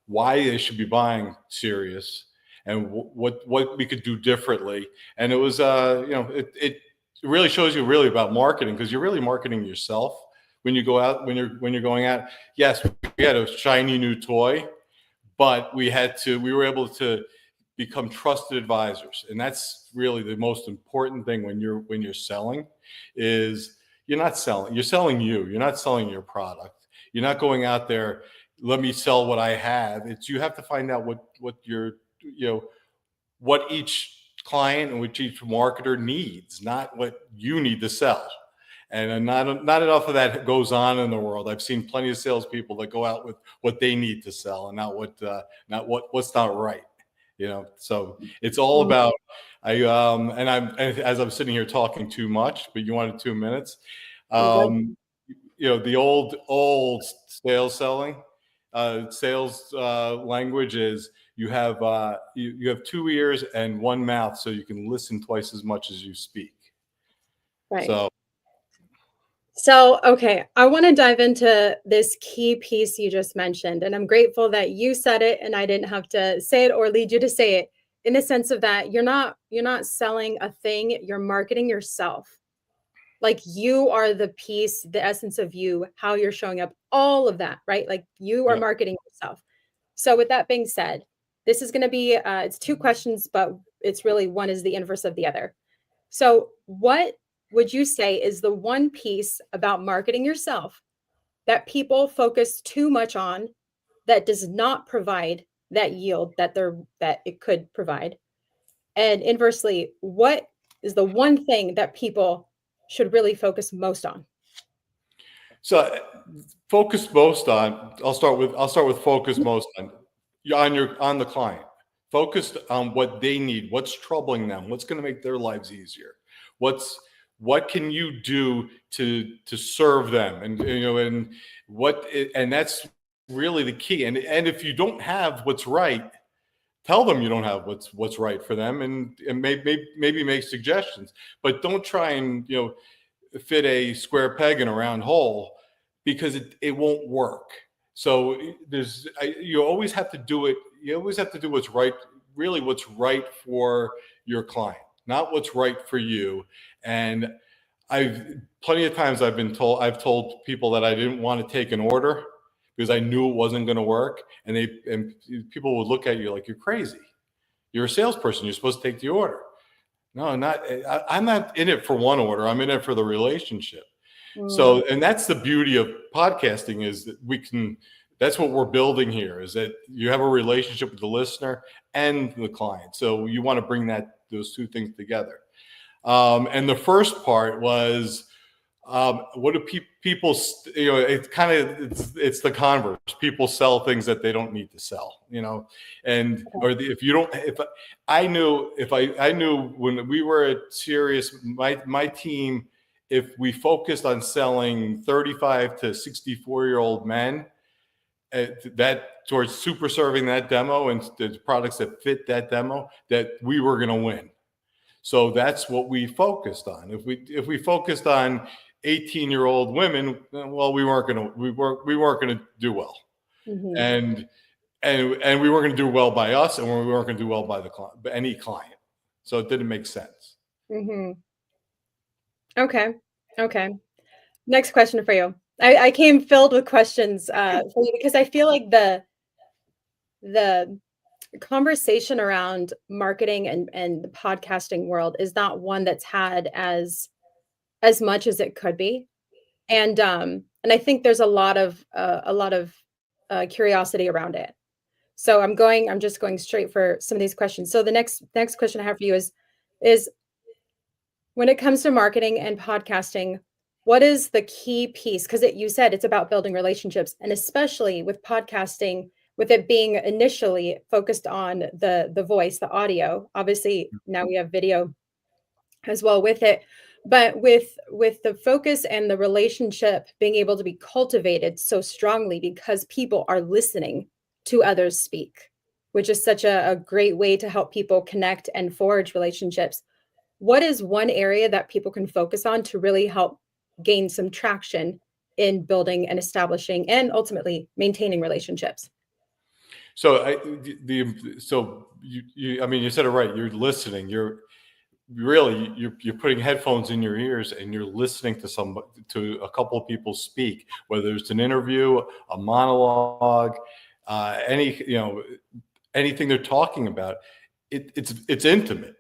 S17: why they should be buying Sirius and what we could do differently. And it was, it really shows you really about marketing, because you're really marketing yourself when you go out, when you're going out. Yes, we had a shiny new toy, but we were able to become trusted advisors. And that's really the most important thing when you're selling. Is you're not selling, you're selling you. You're not selling your product. You're not going out there, let me sell what I have. It's, you have to find out what your, what each client and what each marketer needs, not what you need to sell. And not enough of that goes on in the world. I've seen plenty of salespeople that go out with what they need to sell and not what's not right. So it's all about, as I'm sitting here talking too much, but you wanted 2 minutes. The old sales language is you have 2 ears and 1 mouth, so you can listen twice as much as you speak.
S7: Right. So, okay, I want to dive into this key piece you just mentioned, and I'm grateful that you said it and I didn't have to say it or lead you to say it, in the sense of that you're not selling a thing, you're marketing yourself. Like, you are the piece, the essence of you, how you're showing up, all of that, right? Like, you are marketing yourself. So with that being said, this is going to be, it's 2 questions, but it's really one is the inverse of the other. So what would you say is the one piece about marketing yourself that people focus too much on that does not provide that yield that it could provide? And inversely, what is the one thing that people should really focus most on?
S17: So focus most on, I'll start with focus most on the client. Focused on what they need, what's troubling them, what's going to make their lives easier. What can you do to serve them? And that's really the key. And if you don't have what's right, tell them you don't have what's right for them, and maybe make suggestions, but don't try and fit a square peg in a round hole, because it won't work. So you always have to do it. You always have to do what's right, really what's right for your client, not what's right for you. And plenty of times I've told people that I didn't want to take an order because I knew it wasn't going to work. And people would look at you like you're crazy. You're a salesperson. You're supposed to take the order. No, I'm not in it for one order. I'm in it for the relationship. So, and that's the beauty of podcasting, is that that's what we're building here, is that you have a relationship with the listener and the client. So you want to bring those 2 things together. And the first part was, what do people, it's the converse. People sell things that they don't need to sell, I knew when we were at Sirius, my team, if we focused on selling 35 to 64-year-old men, towards super serving that demo and the products that fit that demo, that we were going to win. So that's what we focused on. If we focused on 18-year-old women, well, we weren't going to do well. Mm-hmm. And we weren't going to do well by us, and we weren't going to do well by any client. So it didn't make sense.
S7: Mm-hmm. Okay. Next question for you. I came filled with questions for you, because I feel like the conversation around marketing and the podcasting world is not one that's had as much as it could be. And I think there's a lot of curiosity around it. So I'm just going straight for some of these questions. So the next question I have for you is when it comes to marketing and podcasting, what is the key piece? Because you said it's about building relationships, and especially with podcasting, with it being initially focused on the voice, the audio. Obviously, now we have video as well with it, but with the focus and the relationship being able to be cultivated so strongly because people are listening to others speak, which is such a great way to help people connect and forge relationships. What is one area that people can focus on to really help gain some traction in building and establishing and ultimately maintaining relationships?
S17: So you said it right. You're listening. You're putting headphones in your ears and you're listening to a couple of people speak, whether it's an interview, a monologue, anything they're talking about. it's intimate.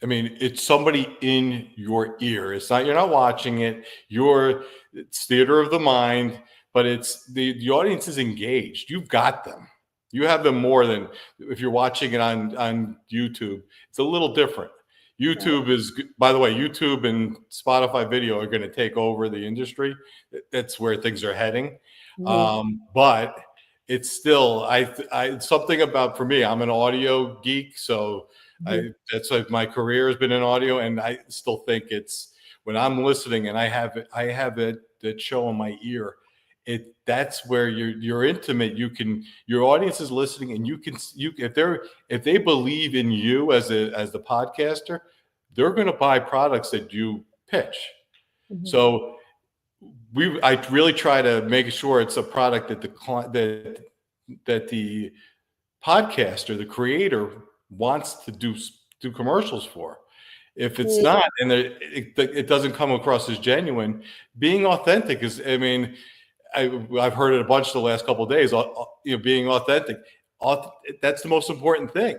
S17: I mean, it's somebody in your ear. It's not, you're not watching it. It's theater of the mind, but it's the audience is engaged. You've got them. You have them more than if you're watching it on YouTube. It's a little different. YouTube is, by the way, YouTube and Spotify video are going to take over the industry. That's where things are heading. But it's still, something about, for me, I'm an audio geek. So that's like my career has been in audio. And I still think it's, when I'm listening and I have that show in my ear, that's where you're intimate. Your audience is listening, and if they believe in you as the podcaster, they're going to buy products that you pitch. So I really try to make sure it's a product that the podcaster, the creator, wants to do commercials for. If it's not, and it doesn't come across as genuine, being authentic is, I mean, I've heard it a bunch the last couple of days, being authentic. That's the most important thing.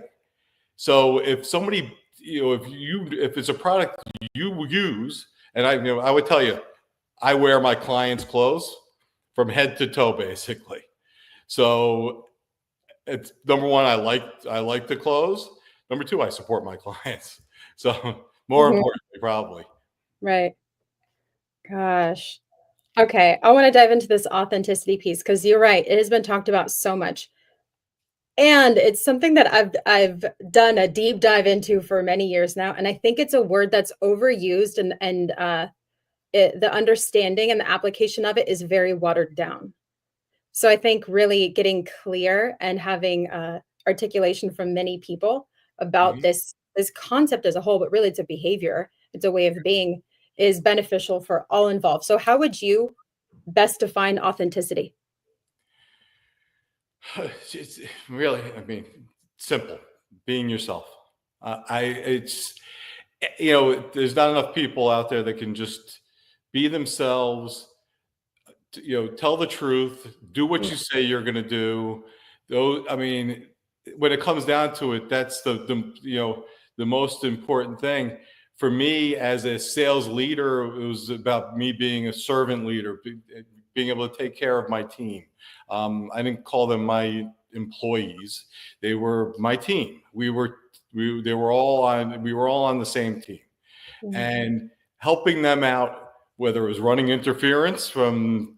S17: So if somebody, if it's a product you use, and I would tell you, I wear my clients' clothes from head to toe, basically. So it's number one, I like the clothes. Number two, I support my clients. So more importantly, probably.
S7: Right. Gosh. Okay. I want to dive into this authenticity piece, because you're right. It has been talked about so much. And it's something that I've done a deep dive into for many years now. And I think it's a word that's overused, and the understanding and the application of it is very watered down. So I think really getting clear and having articulation from many people about this concept as a whole, but really it's a behavior, it's a way of being, is beneficial for all involved. So how would you best define authenticity?
S17: It's really, I mean, simple. Being yourself. There's not enough people out there that can just be themselves. Tell the truth. Do what you say you're going to do. I mean, when it comes down to it, that's the most important thing. For me as a sales leader, it was about me being a servant leader, being able to take care of my team. I didn't call them my employees; they were my team. We were all on the same team, and helping them out, whether it was running interference from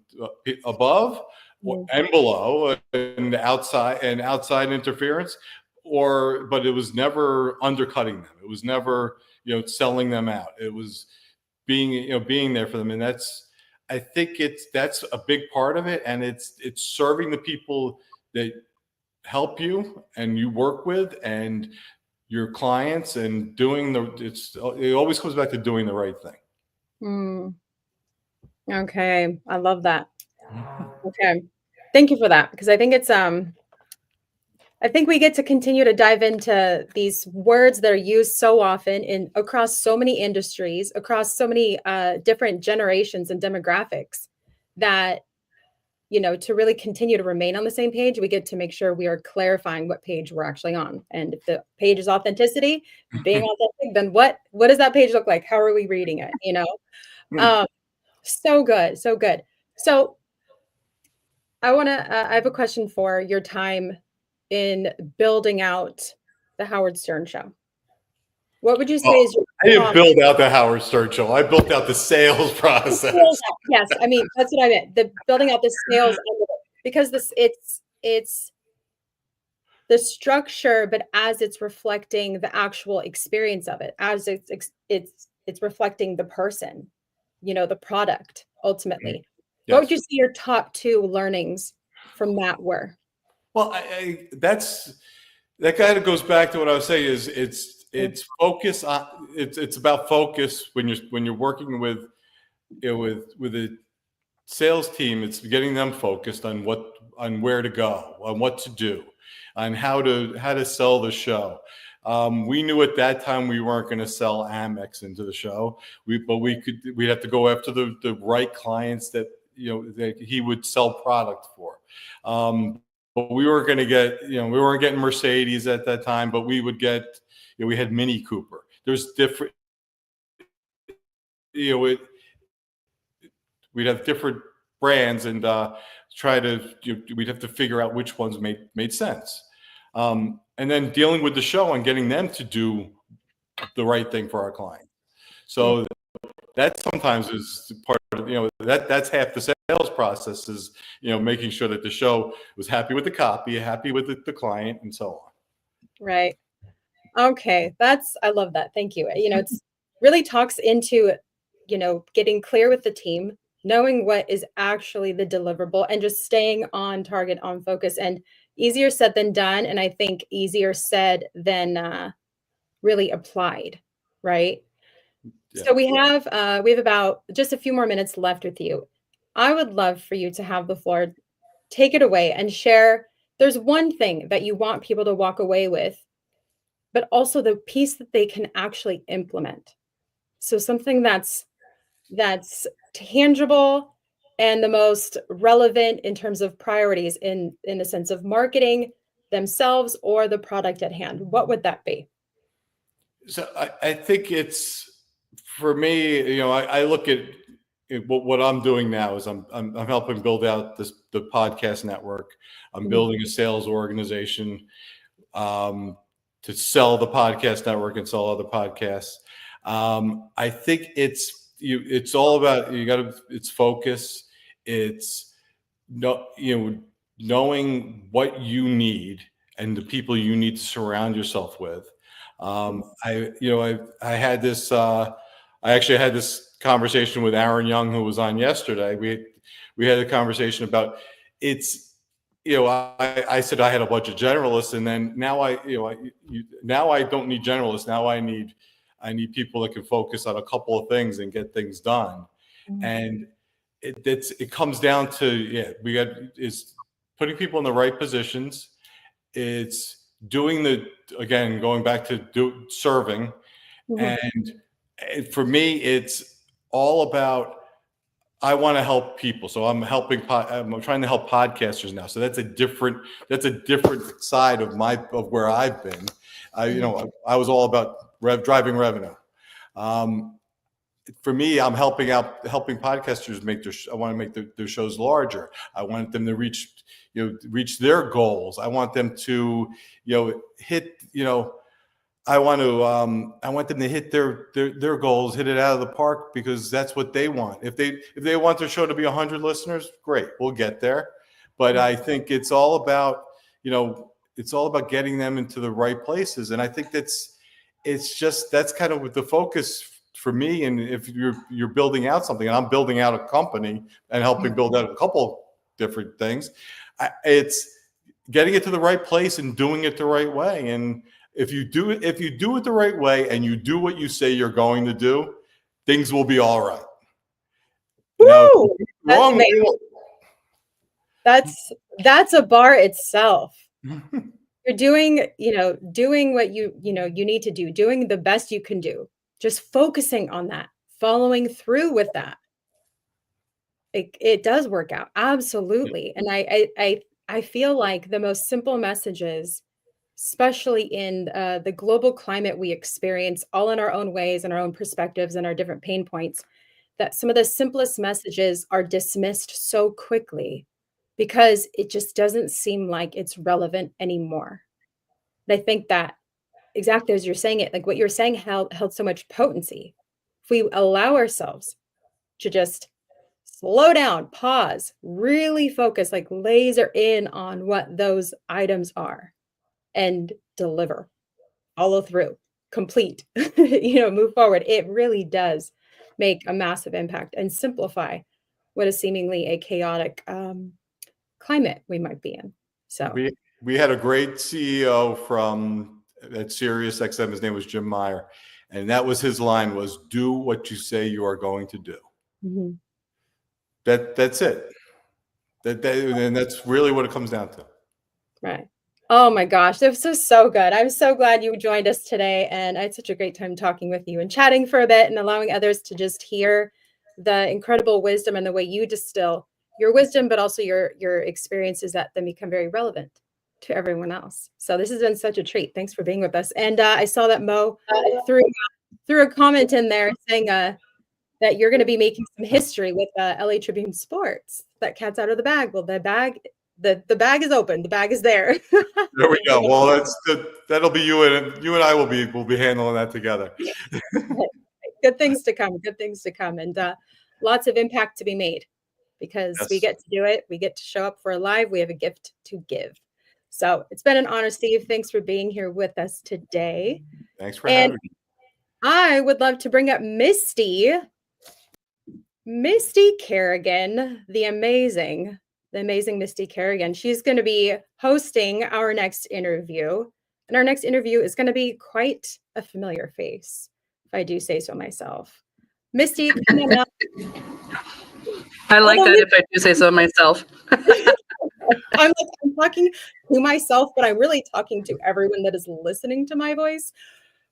S17: above and below, and outside interference, but it was never undercutting them. It was never selling them out. It was being there for them, and I think that's a big part of it, and it's serving the people that help you and you work with and your clients, and it always comes back to doing the right thing.
S7: Okay, I love that. Okay, thank you for that, because I think it's I think we get to continue to dive into these words that are used so often across so many industries, across so many different generations and demographics, that, to really continue to remain on the same page, we get to make sure we are clarifying what page we're actually on. And if the page is authenticity, being authentic, then what does that page look like? How are we reading it? So good. So good. So I have a question for your time in building out the Howard Stern Show. What would you say is your
S17: I didn't build out the Howard Stern Show. I built out the sales process.
S7: Yes, I mean, that's what I meant. The building out the sales, because it's the structure, but as it's reflecting the actual experience of it, as it's reflecting the person, the product ultimately. Yes. What would you see your top 2 learnings from that were?
S17: Well, that kind of goes back to what I was saying. Is it's focus on it's about focus when you're working with a sales team. It's getting them focused on where to go, on what to do, on how to sell the show. We knew at that time we weren't going to sell Amex into the show. We'd have to go after the right clients that he would sell product for. But we weren't going to get, we weren't getting Mercedes at that time, but we would get, we had Mini Cooper. There's different, we'd have different brands and we'd have to figure out which ones made sense. And then dealing with the show and getting them to do the right thing for our client. So that sometimes is part of, that's half the sales process is, making sure that the show was happy with the copy, happy with the client, and so on.
S7: Right. Okay. I love that. Thank you. It's really talks into, getting clear with the team, knowing what is actually the deliverable, and just staying on target, on focus, and easier said than done. And I think easier said than really applied. Right. Yeah. So we have about just a few more minutes left with you. I would love for you to have the floor, take it away and share. There's one thing that you want people to walk away with, but also the piece that they can actually implement. So something that's tangible and the most relevant in terms of priorities in the sense of marketing themselves or the product at hand. What would that be?
S17: So I think it's, for me, I look at what I'm doing now is I'm helping build out the podcast network. I'm building a sales organization to sell the podcast network and sell other podcasts. I think it's all about, it's focus. It's knowing what you need and the people you need to surround yourself with. I actually had this conversation with Aaron Young, who was on yesterday. We had a conversation about I said I had a bunch of generalists, and then now I don't need generalists. Now I need people that can focus on a couple of things and get things done. Mm-hmm. And it comes down to is putting people in the right positions. It's doing going back to serving. Mm-hmm. And for me, it's all about, I want to help people. So I'm trying to help podcasters now. So that's a different side of where I've been. I was all about driving revenue. For me, I'm helping podcasters I want to make their shows larger. I want them to reach their goals. I want them to, hit, I want them to hit their goals, hit it out of the park, because that's what they want. If they want their show to be 100 listeners, great, we'll get there. But I think it's all about getting them into the right places. And I think that's kind of the focus for me. And if you're building out something, and I'm building out a company and helping build out a couple different things, it's getting it to the right place and doing it the right way. And if you do it the right way and you do what you say you're going to do, things will be all right.
S7: Woo! Now, that's a bar itself. You're doing what you need to do, doing the best you can do, just focusing on that, following through with that. It does work out. Absolutely. And I feel like the most simple messages, especially in the global climate we experience, all in our own ways and our own perspectives and our different pain points, that some of the simplest messages are dismissed so quickly because it just doesn't seem like it's relevant anymore. And I think that exactly as you're saying it, like what you're saying held so much potency. If we allow ourselves to just slow down, pause, really focus, like laser in on what those items are, and deliver, follow through, complete, move forward. It really does make a massive impact and simplify what is seemingly a chaotic climate we might be in. So
S17: we had a great CEO from at Sirius XM. His name was Jim Meyer, and that was his line: was "Do what you say you are going to do." Mm-hmm. That's it. And that's really what it comes down to.
S7: Right. Oh my gosh, this was so good. I'm so glad you joined us today, and I had such a great time talking with you and chatting for a bit and allowing others to just hear the incredible wisdom and the way you distill your wisdom, but also your experiences that then become very relevant to everyone else. So this has been such a treat. Thanks for being with us. And I saw that Mo threw a comment in there saying that you're going to be making some history with LA Tribune Sports. That cat's out of the bag. Well, the bag is open. The bag is there.
S17: There we go. Well, that'll be you and I will be handling that together.
S7: Good things to come. Good things to come, and lots of impact to be made because we get to do it. We get to show up for a live. We have a gift to give. So it's been an honor, Steve. Thanks for being here with us today.
S17: Thanks for having me.
S7: I would love to bring up Misty Kerrigan, the amazing Misty Kerrigan. She's going to be hosting our next interview. And our next interview is going to be quite a familiar face, if I do say so myself. Misty, come on up.
S18: I like that if I do say so myself.
S7: I'm talking to myself, but I'm really talking to everyone that is listening to my voice.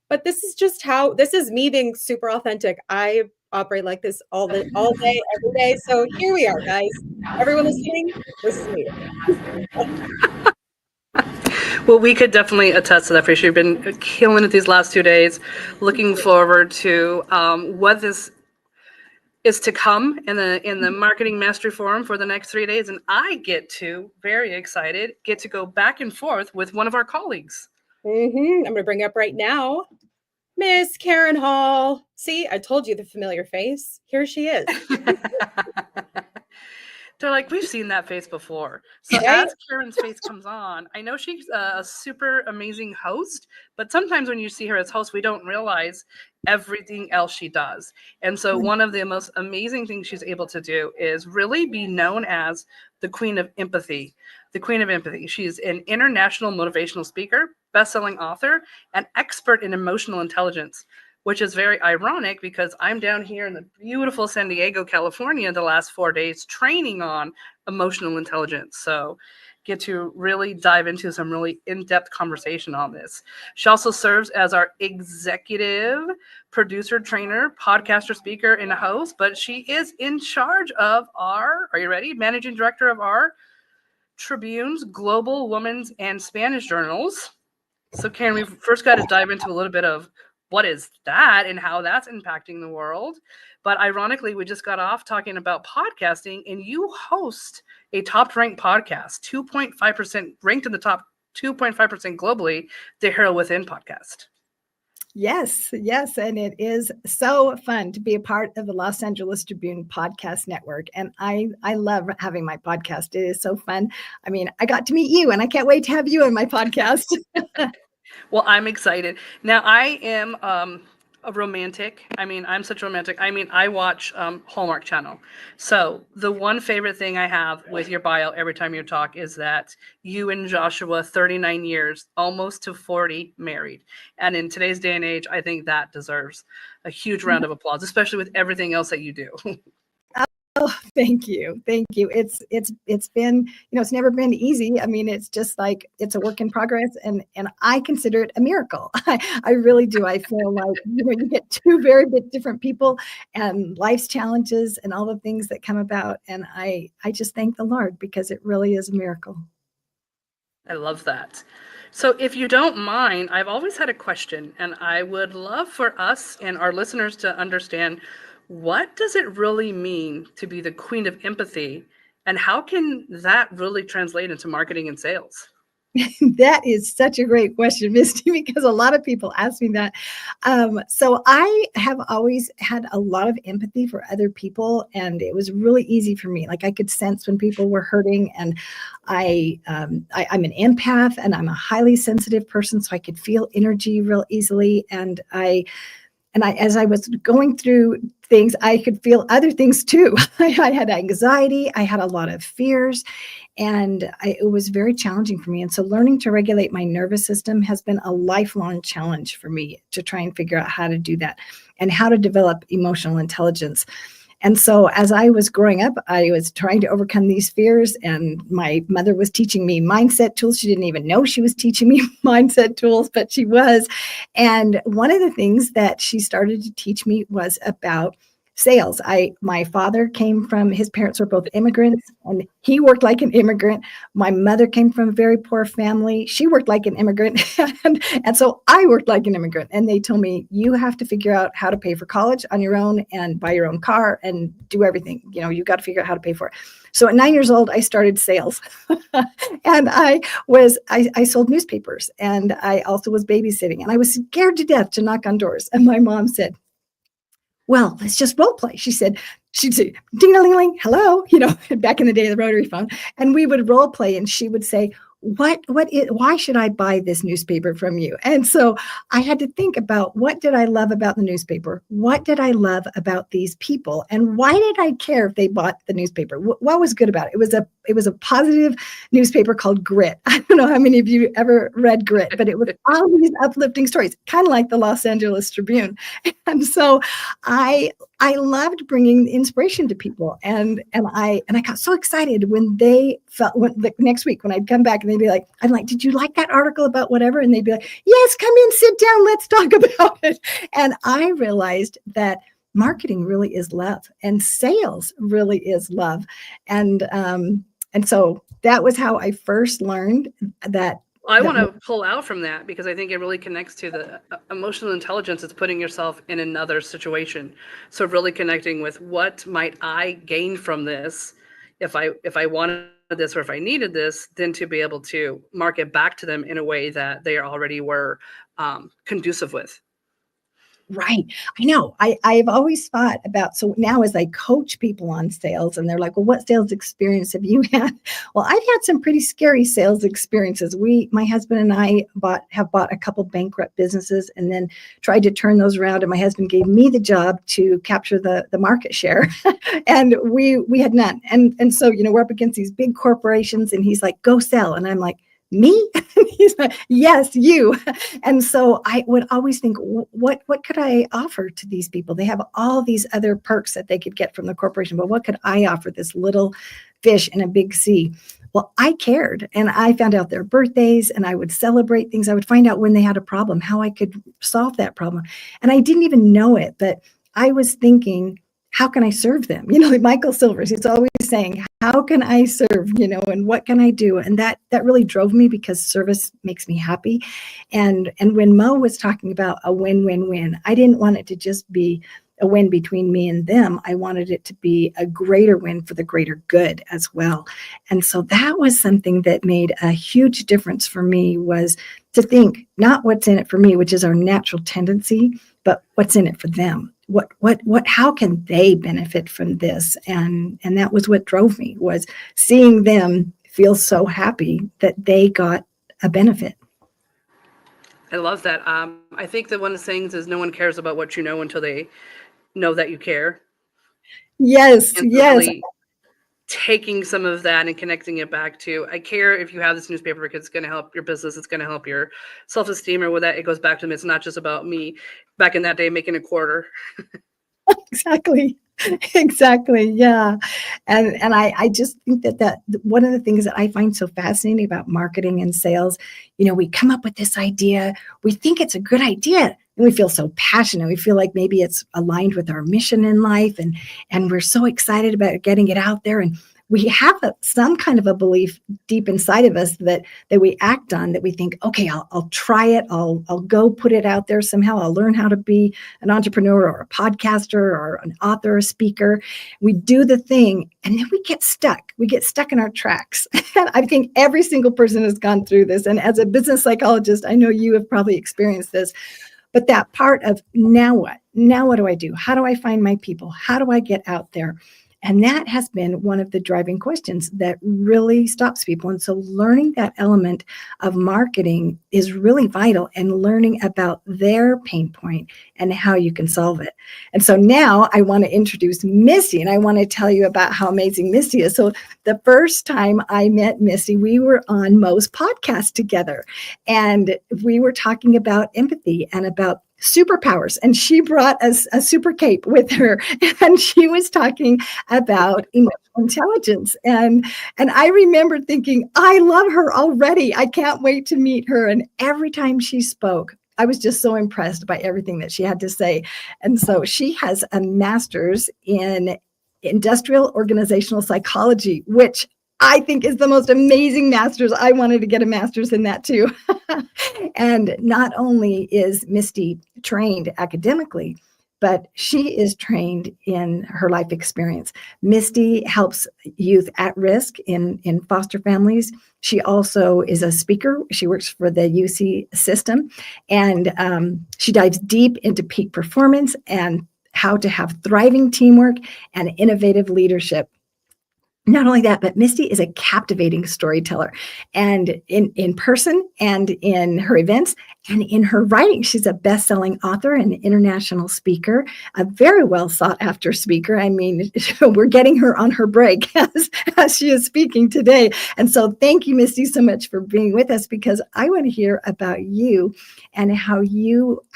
S7: But this is me being super authentic. I operate like this all day, every day. So here we are, guys. Everyone listening, this is me.
S18: Well, we could definitely attest to that for sure. You've been killing it these last 2 days. Looking forward to what this is to come in the Marketing Mastery Forum for the next 3 days. And I very excited, get to go back and forth with one of our colleagues.
S7: I'm going to bring up right now, Miss Karen Hall. See, I told you the familiar face. Here she is.
S18: They're like, we've seen that face before. So as Karen's face comes on, I know she's a super amazing host, but sometimes when you see her as host, we don't realize everything else she does. And so one of the most amazing things she's able to do is really be known as the Queen of Empathy. The Queen of Empathy. She's an international motivational speaker, best-selling author, and expert in emotional intelligence, which is very ironic because I'm down here in the beautiful San Diego, California, the last 4 days training on emotional intelligence. So get to really dive into some really in-depth conversation on this. She also serves as our executive producer, trainer, podcaster, speaker, and host, but she is in charge of are you ready? Managing director of our Tribune's Global Women's and Spanish journals. So Karen, we've first got to dive into a little bit of what is that and how that's impacting the world. But ironically, we just got off talking about podcasting, and you host a top-ranked podcast, 2.5% ranked in the top 2.5% globally, the Hero Within podcast.
S2: Yes. And it is so fun to be a part of the Los Angeles Tribune podcast network. And I love having my podcast. It is so fun. I mean, I got to meet you, and I can't wait to have you on my podcast.
S18: Well, I'm excited. Now, I am a romantic. I mean, I'm such a romantic. I mean, I watch Hallmark Channel. So the one favorite thing I have with your bio every time you talk is that you and Joshua, 39 years, almost to 40, married. And in today's day and age, I think that deserves a huge round of applause, especially with everything else that you do.
S2: Oh, thank you. It's been, it's never been easy. I mean, it's just like, it's a work in progress, and I consider it a miracle. I really do. I feel like, you get two very different people and life's challenges and all the things that come about. And I just thank the Lord, because it really is a miracle.
S18: I love that. So if you don't mind, I've always had a question, and I would love for us and our listeners to understand, what does it really mean to be the Queen of Empathy, and how can that really translate into marketing and sales?
S2: That is such a great question, Misty, because a lot of people ask me that. So I have always had a lot of empathy for other people, and it was really easy for me. Like, I could sense when people were hurting, and I'm an empath, and I'm a highly sensitive person, so I could feel energy real easily. And as I was going through things, I could feel other things too. I had anxiety, I had a lot of fears, and it was very challenging for me. And so learning to regulate my nervous system has been a lifelong challenge for me, to try and figure out how to do that and how to develop emotional intelligence. And so as I was growing up, I was trying to overcome these fears, and my mother was teaching me mindset tools. She didn't even know she was teaching me mindset tools, but she was. And one of the things that she started to teach me was about sales. My father came from, his parents were both immigrants, and he worked like an immigrant. My mother came from a very poor family. She worked like an immigrant. and so I worked like an immigrant. And they told me, you have to figure out how to pay for college on your own and buy your own car and do everything. You got to figure out how to pay for it. So at 9 years old, I started sales. And I sold newspapers, and I also was babysitting, and I was scared to death to knock on doors. And my mom said, well, let's just role play. She'd say, ding-a-ling-a-ling, hello, back in the day of the rotary phone. And we would role play, and she would say, why should I buy this newspaper from you? And so I had to think about, what did I love about the newspaper? What did I love about these people? And why did I care if they bought the newspaper? What was good about it? It was a positive newspaper called Grit. I don't know how many of you ever read Grit, but it was all these uplifting stories, kind of like the Los Angeles Tribune. And so I loved bringing inspiration to people, and I got so excited when they the next week when I'd come back and they'd be like, I'm like, did you like that article about whatever? And they'd be like, yes, come in, sit down, let's talk about it. And I realized that marketing really is love, and sales really is love, and so that was how I first learned that.
S18: I want to pull out from that, because I think it really connects to the emotional intelligence. It's putting yourself in another situation. So really connecting with, what might I gain from this if I wanted this, or if I needed this, then to be able to market back to them in a way that they already were conducive with.
S2: Right. I know. I've always thought about, so now as I coach people on sales, and they're like, well, what sales experience have you had? Well, I've had some pretty scary sales experiences. My husband and I have bought a couple bankrupt businesses, and then tried to turn those around. And my husband gave me the job to capture the market share. And we had none. And so, we're up against these big corporations, and he's like, go sell. And I'm like, me? He's like, yes, you. And so I would always think, what could I offer to these people? They have all these other perks that they could get from the corporation, but what could I offer this little fish in a big sea? Well, I cared, and I found out their birthdays, and I would celebrate things. I would find out when they had a problem, how I could solve that problem. And I didn't even know it, but I was thinking, how can I serve them? Like Michael Silvers, he's always saying, how can I serve, and what can I do? And that really drove me, because service makes me happy. And when Mo was talking about a win-win-win, I didn't want it to just be a win between me and them. I wanted it to be a greater win for the greater good as well. And so that was something that made a huge difference for me, was to think not what's in it for me, which is our natural tendency, but what's in it for them. How can they benefit from this? And that was what drove me, was seeing them feel so happy that they got a benefit.
S18: I love that. I think that one of the things is, no one cares about what you know until they know that you care.
S2: Yes,
S18: and
S2: yes.
S18: Really taking some of that and connecting it back to, I care if you have this newspaper, because it's going to help your business, it's going to help your self-esteem, or with that, it goes back to them. It's not just about me back in that day making a quarter.
S2: Exactly. Yeah. And I just think that one of the things that I find so fascinating about marketing and sales, we come up with this idea, we think it's a good idea, and we feel so passionate. We feel like maybe it's aligned with our mission in life, and we're so excited about getting it out there. And we have some kind of a belief deep inside of us that we act on, that we think, okay, I'll try it. I'll go put it out there somehow. I'll learn how to be an entrepreneur, or a podcaster, or an author, a speaker. We do the thing, and then we get stuck. We get stuck in our tracks. And I think every single person has gone through this. And as a business psychologist, I know you have probably experienced this. But that part of, now what? Now what do I do? How do I find my people? How do I get out there? And that has been one of the driving questions that really stops people. And so learning that element of marketing is really vital, and learning about their pain point and how you can solve it. And so now I want to introduce Missy, and I want to tell you about how amazing Missy is. So the first time I met Missy, we were on Mo's podcast together, and we were talking about empathy and about superpowers, and she brought us a super cape with her, and she was talking about emotional intelligence, and I remember thinking, I love her already, I can't wait to meet her. And every time she spoke, I was just so impressed by everything that she had to say. And so she has a master's in industrial organizational psychology, which I think is the most amazing master's. I wanted to get a master's in that too. And not only is Misty trained academically, but she is trained in her life experience. Misty helps youth at risk in foster families. She also is a speaker. She works for the UC system, and she dives deep into peak performance and how to have thriving teamwork and innovative leadership. Not only that, but Misty is a captivating storyteller, and in person and in her events and in her writing. She's a best-selling author and international speaker, a very well sought after speaker. I mean, we're getting her on her break as she is speaking today. And so thank you, Misty, so much for being with us, because I want to hear about you and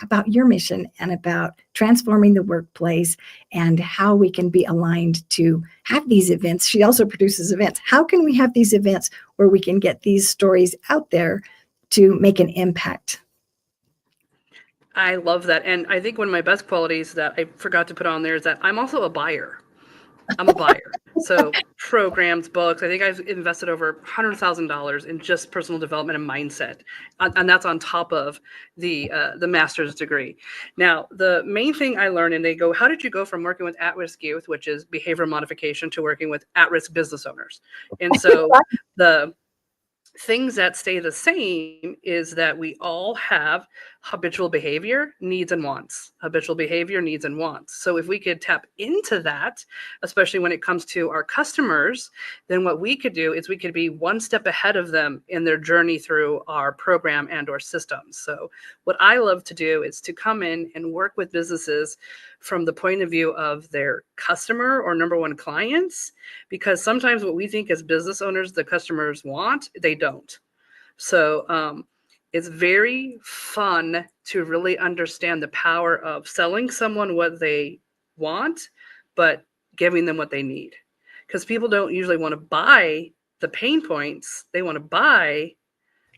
S2: about your mission and about transforming the workplace and how we can be aligned to have these events. She also produces events. How can we have these events where we can get these stories out there to make an impact?
S18: I love that. And I think one of my best qualities that I forgot to put on there is that I'm also a buyer. I'm a buyer. So programs, books, I think I've invested over $100,000 in just personal development and mindset. And that's on top of the master's degree. Now, the main thing I learned, and they go, how did you go from working with at-risk youth, which is behavioral modification, to working with at-risk business owners? And so the things that stay the same is that we all have habitual behavior, needs and wants. Habitual behavior, needs and wants. So if we could tap into that, especially when it comes to our customers, then what we could do is we could be one step ahead of them in their journey through our program and or systems. So what I love to do is to come in and work with businesses from the point of view of their customer or number one clients, because sometimes what we think as business owners the customers want, they don't. So it's very fun to really understand the power of selling someone what they want, but giving them what they need. Because people don't usually want to buy the pain points. They want to buy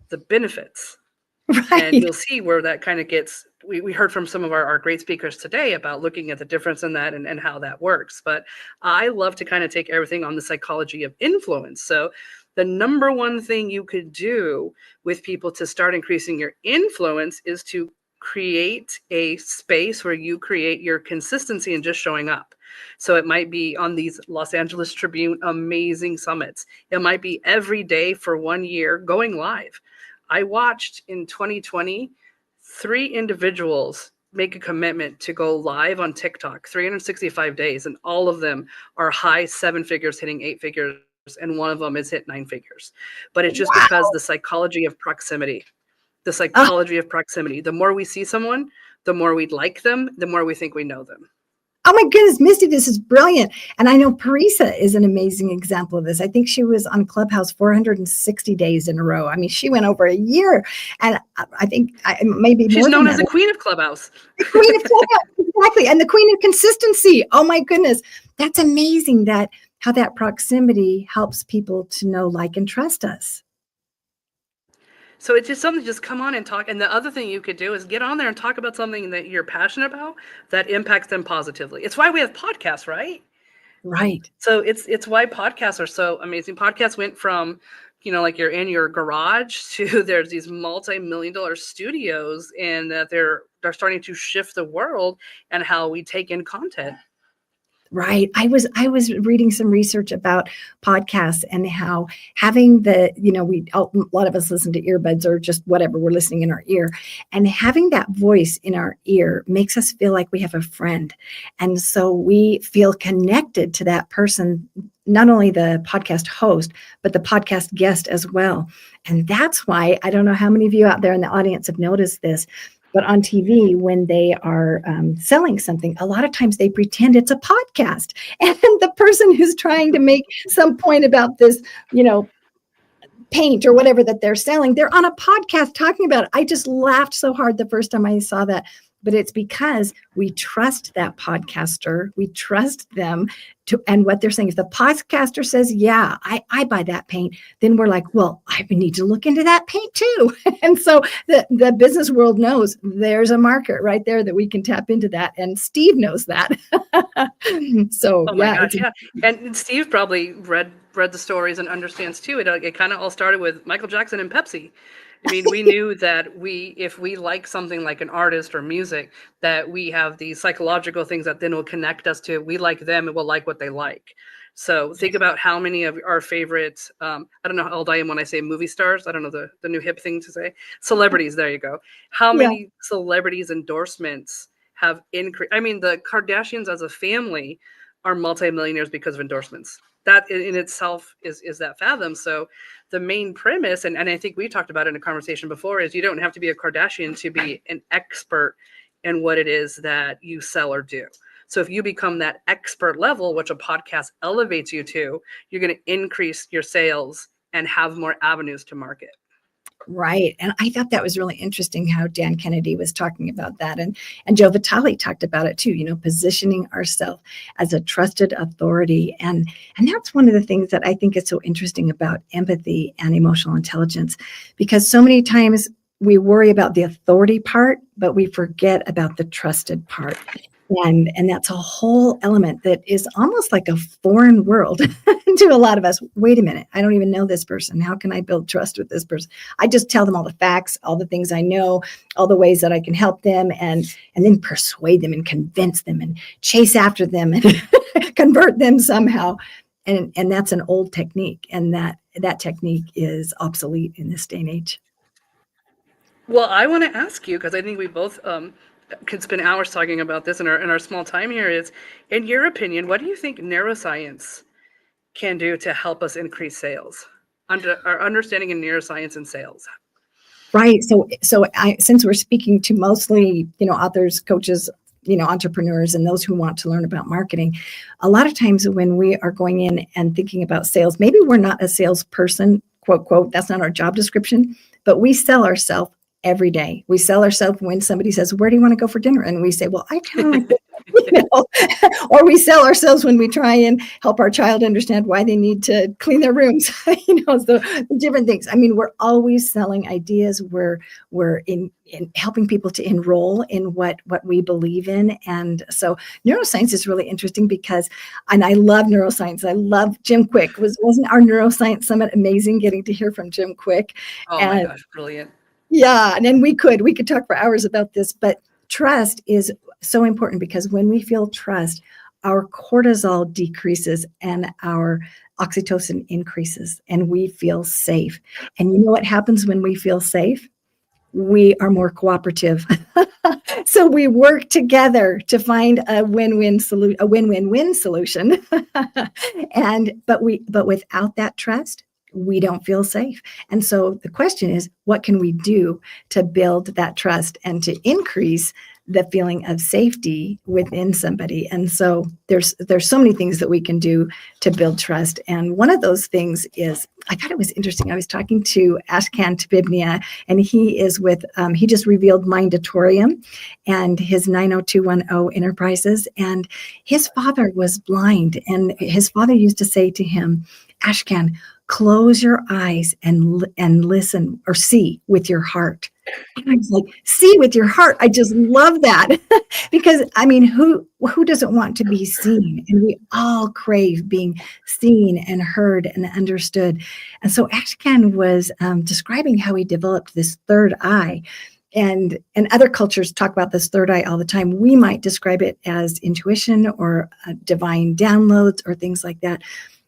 S18: the benefits. Right. And you'll see where that kind of gets, we heard from some of our great speakers today about looking at the difference in that and how that works. But I love to kind of take everything on the psychology of influence. So the number one thing you could do with people to start increasing your influence is to create a space where you create your consistency in just showing up. So it might be on these Los Angeles Tribune amazing summits. It might be every day for 1 year going live. I watched in 2020, 3 individuals make a commitment to go live on TikTok, 365 days, and all of them are high 7 figures hitting 8 figures. And one of them is hit 9 figures. But it's just because the psychology of proximity, the more we see someone, the more we'd like them, the more we think we know them.
S2: Oh my goodness, Misty, this is brilliant. And I know Parisa is an amazing example of this. I think she was on Clubhouse 460 days in a row. I mean, she went over a year, and I think maybe
S18: she's
S2: more
S18: known
S2: than
S18: as
S2: that.
S18: the queen of Clubhouse.
S2: The queen of Clubhouse, exactly. And the queen of consistency. Oh my goodness. That's amazing how that proximity helps people to know, like, and trust us.
S18: So it's just something to just come on and talk. And the other thing you could do is get on there and talk about something that you're passionate about that impacts them positively. It's why we have podcasts, right?
S2: Right.
S18: So it's why podcasts are so amazing. Podcasts went from, like you're in your garage to there's these multi-million-dollar studios, and that they're starting to shift the world and how we take in content.
S2: Right. I was reading some research about podcasts and how having a lot of us listen to earbuds or just whatever, we're listening in our ear, and having that voice in our ear makes us feel like we have a friend. And so we feel connected to that person, not only the podcast host, but the podcast guest as well. And that's why, I don't know how many of you out there in the audience have noticed this, but on TV, when they are selling something, a lot of times they pretend it's a podcast. And the person who's trying to make some point about this, paint or whatever that they're selling, they're on a podcast talking about it. I just laughed so hard the first time I saw that, but it's because we trust that podcaster. We trust them and what they're saying. If the podcaster says, yeah, I buy that paint, then we're like, well, I need to look into that paint too. And so the business world knows there's a market right there that we can tap into that. And Steve knows that. So,
S18: Oh my gosh, yeah. And Steve probably read the stories and understands too. It kind of all started with Michael Jackson and Pepsi. I mean, we knew that if we like something like an artist or music, that we have these psychological things that then will connect us to, we like them and we'll like what they like. So think about how many of our favorites, I don't know how old I am when I say movie stars. I don't know the new hip thing to say. Celebrities, there you go. How many celebrities endorsements have increased? I mean, the Kardashians as a family are multimillionaires because of endorsements. That in itself is that fathom. So the main premise, and I think we talked about it in a conversation before, is you don't have to be a Kardashian to be an expert in what it is that you sell or do. So if you become that expert level, which a podcast elevates you to, you're going to increase your sales and have more avenues to market.
S2: Right. And I thought that was really interesting how Dan Kennedy was talking about that. And Joe Vitale talked about it too, positioning ourselves as a trusted authority. And that's one of the things that I think is so interesting about empathy and emotional intelligence, because so many times we worry about the authority part, but we forget about the trusted part. And that's a whole element that is almost like a foreign world to a lot of us. Wait a minute, I don't even know this person. How can I build trust with this person? I just tell them all the facts, all the things I know, all the ways that I can help them, and then persuade them and convince them and chase after them and convert them somehow. And that's an old technique, and that technique is obsolete in this day and age.
S18: Well, I want to ask you, because I think we both could spend hours talking about this in our small time here, is, in your opinion, what do you think neuroscience can do to help us increase sales? Our understanding in neuroscience and sales.
S2: Right. So since we're speaking to mostly, authors, coaches, entrepreneurs, and those who want to learn about marketing, a lot of times when we are going in and thinking about sales, maybe we're not a salesperson, quote, quote, that's not our job description, but we sell ourselves every day. We sell ourselves when somebody says, where do you want to go for dinner? And we say, well, I kind of like or we sell ourselves when we try and help our child understand why they need to clean their rooms, the different things. I mean, we're always selling ideas. We're in helping people to enroll in what we believe in. And so neuroscience is really interesting because, and I love neuroscience. I love Jim Quick. Wasn't our neuroscience summit amazing, getting to hear from Jim Quick?
S18: Oh my gosh, brilliant.
S2: Yeah, and then we could talk for hours about this, but trust is so important, because when we feel trust, our cortisol decreases and our oxytocin increases, and we feel safe. And you know what happens when we feel safe? We are more cooperative. So we work together to find a win-win solution. But without that trust, we don't feel safe. And so the question is, what can we do to build that trust and to increase the feeling of safety within somebody? And so there's so many things that we can do to build trust. And one of those things is, I thought it was interesting. I was talking to Ashkan Tabibnia, and he is with, he just revealed Mindatorium and his 90210 Enterprises. And his father was blind. And his father used to say to him, Ashkan, close your eyes and listen or see with your heart. And I was like, see with your heart. I just love that because I mean, who doesn't want to be seen? And we all crave being seen and heard and understood. And so Ashkan was describing how he developed this third eye. And other cultures talk about this third eye all the time. We might describe it as intuition or divine downloads or things like that.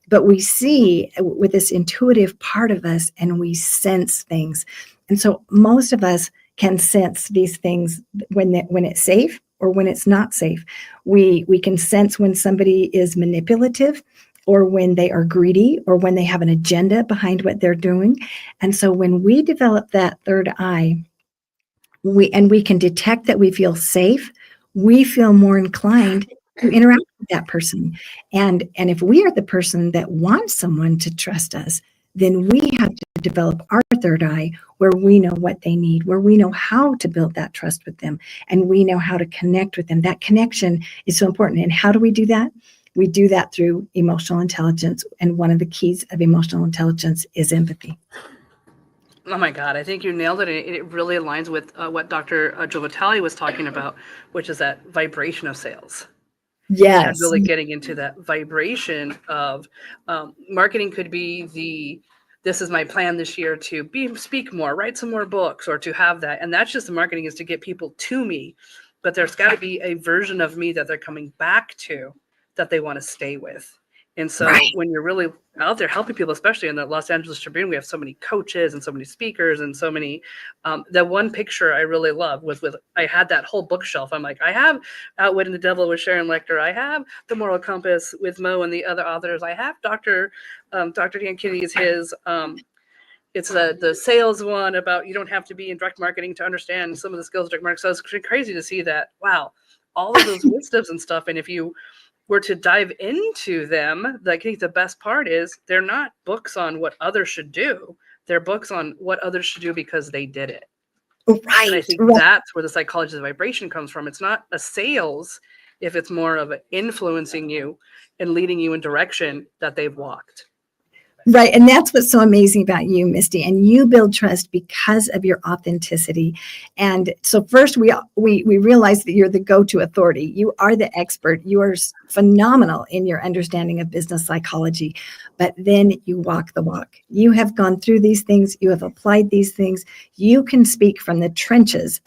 S2: But we see with this intuitive part of us, and we sense things. And so most of us can sense these things when it's safe or when it's not safe. We can sense when somebody is manipulative, or when they are greedy, or when they have an agenda behind what they're doing. And so when we develop that third eye, we can detect that we feel safe, we feel more inclined to interact with that person. And if we are the person that wants someone to trust us, then we have to develop our third eye, where we know what they need, where we know how to build that trust with them, and we know how to connect with them. That connection is so important. And how do we do that? We do that through emotional intelligence. And one of the keys of emotional intelligence is empathy.
S18: Oh my God, I think you nailed it. It really aligns with what Dr. Joe Vitale was talking about, which is that vibration of sales.
S2: Yes.
S18: And really getting into that vibration of marketing could be this is my plan this year to speak more, write some more books, or to have that. And that's just the marketing, is to get people to me. But there's got to be a version of me that they're coming back to, that they want to stay with. And so when you're really out there helping people, especially in the Los Angeles Tribune, we have so many coaches and so many speakers and so many. That one picture I really love was I had that whole bookshelf. I'm like, I have Outwitting the Devil with Sharon Lechter. I have The Moral Compass with Mo and the other authors. I have Dr. Dan Kennedy's it's the sales one about you don't have to be in direct marketing to understand some of the skills of direct marketing. So it's crazy to see that. Wow, all of those wisdoms and stuff. And if you were to dive into them, I think the best part is they're not books on what others should do. They're books on what others should do because they did it.
S2: Right.
S18: And I think that's where the psychology of vibration comes from. It's not a sales if it's more of influencing you and leading you in direction that they've walked.
S2: Right. And that's what's so amazing about you, Misty. And you build trust because of your authenticity. And so first we realize that you're the go-to authority. You are the expert. You are phenomenal in your understanding of business psychology. But then you walk the walk. You have gone through these things. You have applied these things. You can speak from the trenches.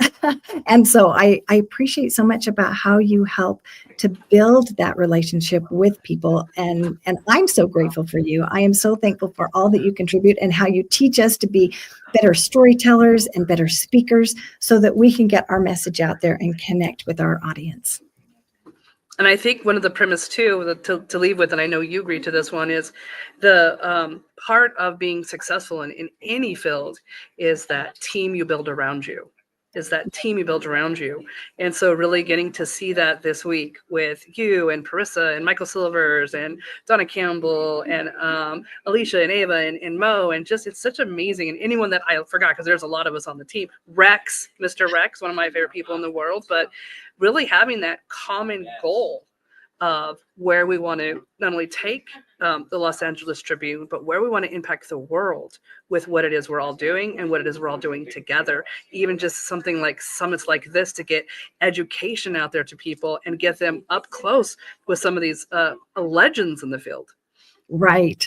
S2: And so I appreciate so much about how you help to build that relationship with people. And I'm so grateful for you. I am so thankful for all that you contribute and how you teach us to be better storytellers and better speakers so that we can get our message out there and connect with our audience.
S18: And I think one of the premise too, to leave with, and I know you agree to this one, is the part of being successful in any field is that team you build around you. And so really getting to see that this week with you and Parissa and Michael Silvers and Donna Campbell and Alicia and Ava and Mo, and just, it's such amazing. And anyone that I forgot, because there's a lot of us on the team, Mr. Rex, one of my favorite people in the world, but really having that common goal of where we want to not only take the Los Angeles Tribune, but where we want to impact the world with what it is we're all doing and what it is we're all doing together. Even just something like summits like this to get education out there to people and get them up close with some of these legends in the field.
S2: Right.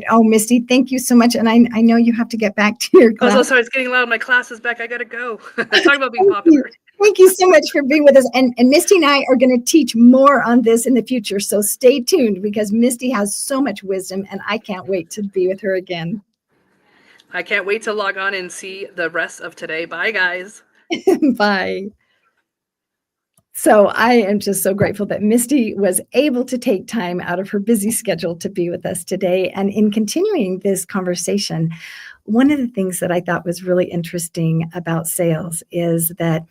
S2: Oh, Misty, thank you so much. And I know you have to get back to your class.
S18: Oh, so sorry, it's getting loud. My class is back. I got to go. Talk about being popular.
S2: Thank you so much for being with us. And Misty and I are going to teach more on this in the future. So stay tuned because Misty has so much wisdom and I can't wait to be with her again.
S18: I can't wait to log on and see the rest of today. Bye, guys.
S2: Bye. So I am just so grateful that Misty was able to take time out of her busy schedule to be with us today. And in continuing this conversation, one of the things that I thought was really interesting about sales is that,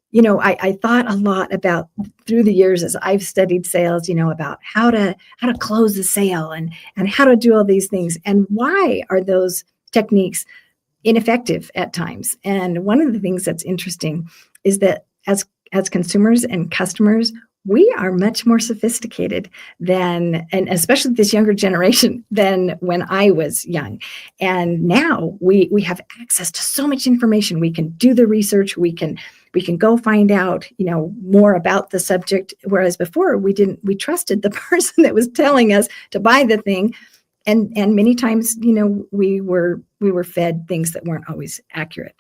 S2: you know, I thought a lot about through the years as I've studied sales, you know, about how to close the sale and how to do all these things. And why are those techniques ineffective at times? And one of the things that's interesting is that as consumers and customers, we are much more sophisticated than, and especially this younger generation, than when I was young. And now we have access to so much information. We can do the research. We can go find out, you know, more about the subject. Whereas before we trusted the person that was telling us to buy the thing. And many times, you know, we were fed things that weren't always accurate.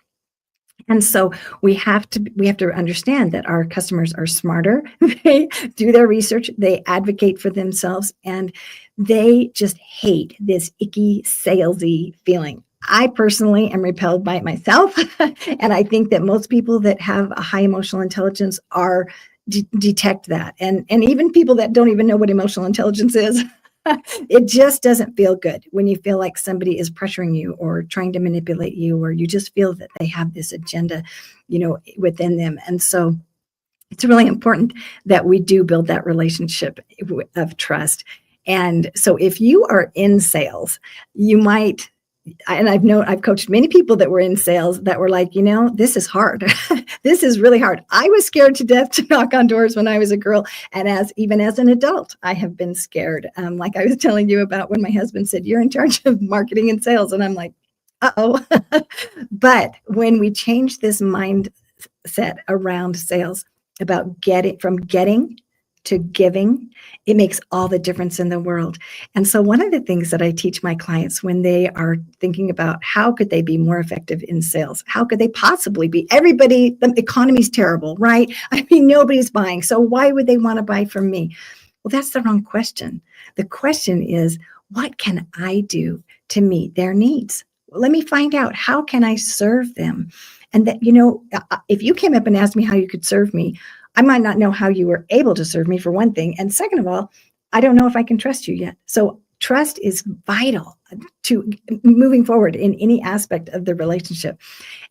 S2: And so we have to understand that our customers are smarter. They do their research, they advocate for themselves, and they just hate this icky, salesy feeling. I personally am repelled by it myself. And I think that most people that have a high emotional intelligence are detect that. And even people that don't even know what emotional intelligence is. It just doesn't feel good when you feel like somebody is pressuring you or trying to manipulate you, or you just feel that they have this agenda, you know, within them. And so it's really important that we do build that relationship of trust. And so if you are in sales, you might and I've coached many people that were in sales that were like, this is hard. This is really hard. I was scared to death to knock on doors when I was a girl. And even as an adult, I have been scared. Like I was telling you about when my husband said, you're in charge of marketing and sales. And I'm like, uh-oh. But when we change this mindset around sales about getting to giving, it makes all the difference in the world. And so one of the things that I teach my clients when they are thinking about how could they be more effective in sales, how could they possibly be? The economy's terrible, right? I mean, nobody's buying. So why would they want to buy from me? Well, that's the wrong question. The question is, what can I do to meet their needs? Well, let me find out, how can I serve them? And that, if you came up and asked me how you could serve me, I might not know how you were able to serve me, for one thing. And second of all, I don't know if I can trust you yet. So trust is vital to moving forward in any aspect of the relationship.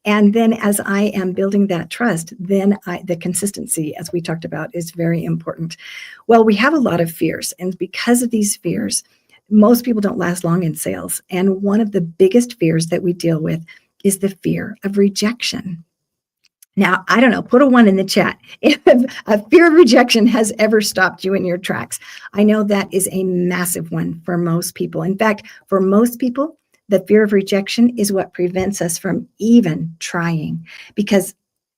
S2: And then as I am building that trust, then the consistency, as we talked about, is very important. Well, we have a lot of fears. And because of these fears, most people don't last long in sales. And one of the biggest fears that we deal with is the fear of rejection. Now, I don't know, put a 1 in the chat if a fear of rejection has ever stopped you in your tracks. I know that is a massive one for most people. In fact, for most people, the fear of rejection is what prevents us from even trying, because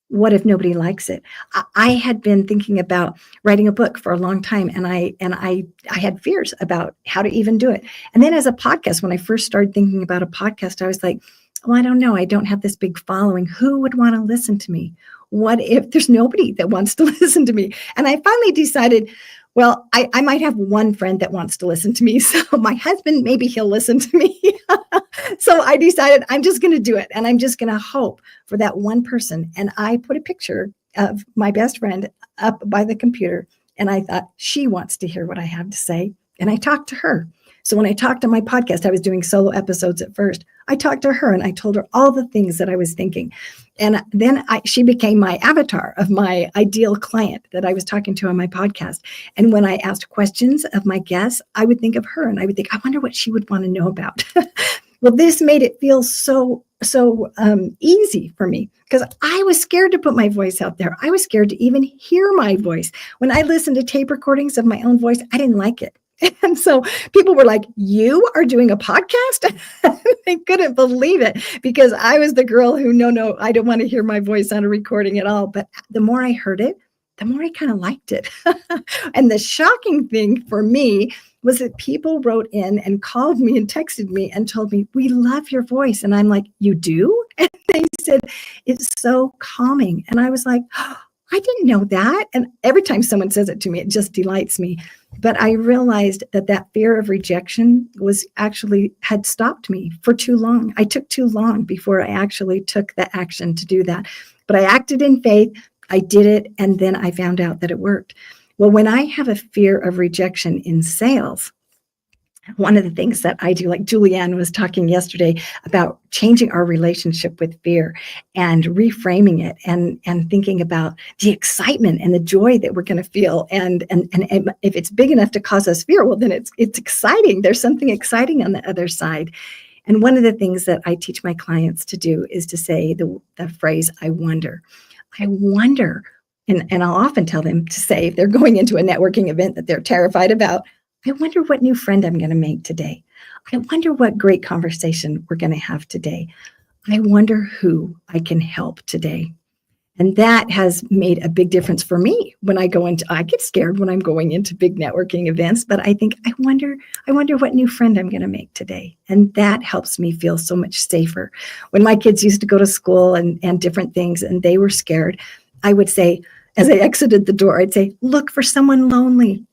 S2: what if nobody likes it? I had been thinking about writing a book for a long time, and I had fears about how to even do it. And then as a podcast, when I first started thinking about a podcast, I was like, well, I don't know. I don't have this big following. Who would want to listen to me? What if there's nobody that wants to listen to me? And I finally decided, well, I might have one friend that wants to listen to me. So my husband, maybe he'll listen to me. So I decided I'm just going to do it. And I'm just going to hope for that one person. And I put a picture of my best friend up by the computer. And I thought, she wants to hear what I have to say. And I talked to her. So when I talked on my podcast, I was doing solo episodes at first. I talked to her and I told her all the things that I was thinking. And then she became my avatar of my ideal client that I was talking to on my podcast. And when I asked questions of my guests, I would think of her and I would think, I wonder what she would want to know about. Well, this made it feel so easy for me, because I was scared to put my voice out there. I was scared to even hear my voice. When I listened to tape recordings of my own voice, I didn't like it. And so people were like, you are doing a podcast? They couldn't believe it, because I was the girl who, no, I don't want to hear my voice on a recording at all. But the more I heard it, the more I kind of liked it. And the shocking thing for me was that people wrote in and called me and texted me and told me, we love your voice. And I'm like, you do? And they said, it's so calming. And I was like, oh, I didn't know that. And every time someone says it to me, it just delights me. But I realized that fear of rejection had stopped me for too long. I took too long before I actually took the action to do that. But I acted in faith. I did it. And then I found out that it worked. Well, when I have a fear of rejection in sales, one of the things that I do, like Julianne was talking yesterday about changing our relationship with fear and reframing it and thinking about the excitement and the joy that we're going to feel. And if it's big enough to cause us fear, well, then it's exciting. There's something exciting on the other side. And one of the things that I teach my clients to do is to say the phrase, I wonder. I wonder. And I'll often tell them to say, if they're going into a networking event that they're terrified about, I wonder what new friend I'm going to make today. I wonder what great conversation we're going to have today. I wonder who I can help today. And that has made a big difference for me when I get scared when I'm going into big networking events, but I think, I wonder what new friend I'm going to make today. And that helps me feel so much safer. When my kids used to go to school and different things, and they were scared, I would say, as I exited the door, I'd say, look for someone lonely.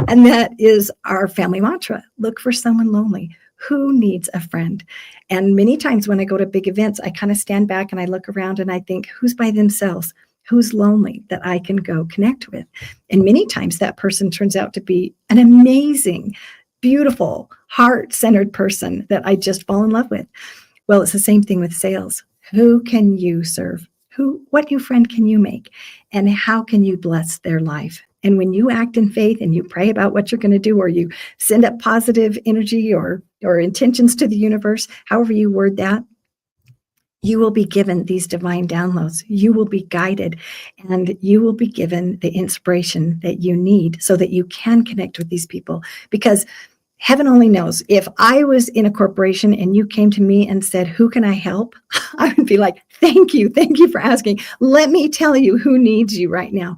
S2: And that is our family mantra. Look for someone lonely. Who needs a friend? And many times when I go to big events, I kind of stand back and I look around and I think, who's by themselves? Who's lonely that I can go connect with? And many times that person turns out to be an amazing, beautiful, heart-centered person that I just fall in love with. Well, it's the same thing with sales. Who can you serve? What new friend can you make? And how can you bless their life? And when you act in faith and you pray about what you're going to do, or you send up positive energy or intentions to the universe, however you word that, you will be given these divine downloads. You will be guided, and you will be given the inspiration that you need so that you can connect with these people. Because heaven only knows, if I was in a corporation and you came to me and said, who can I help? I would be like, thank you for asking. Let me tell you who needs you right now.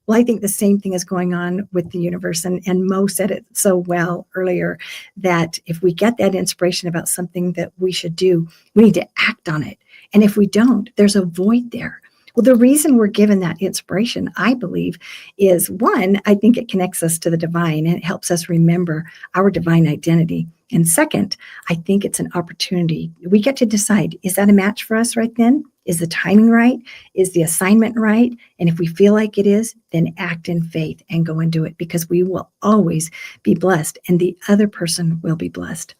S2: Well, I think the same thing is going on with the universe. And Mo said it so well earlier, that if we get that inspiration about something that we should do, we need to act on it. And if we don't, there's a void there. Well, the reason we're given that inspiration, I believe, is one, I think it connects us to the divine and it helps us remember our divine identity. And second, I think it's an opportunity. We get to decide, is that a match for us right then? Is the timing right? Is the assignment right? And if we feel like it is, then act in faith and go and do it, because we will always be blessed and the other person will be blessed.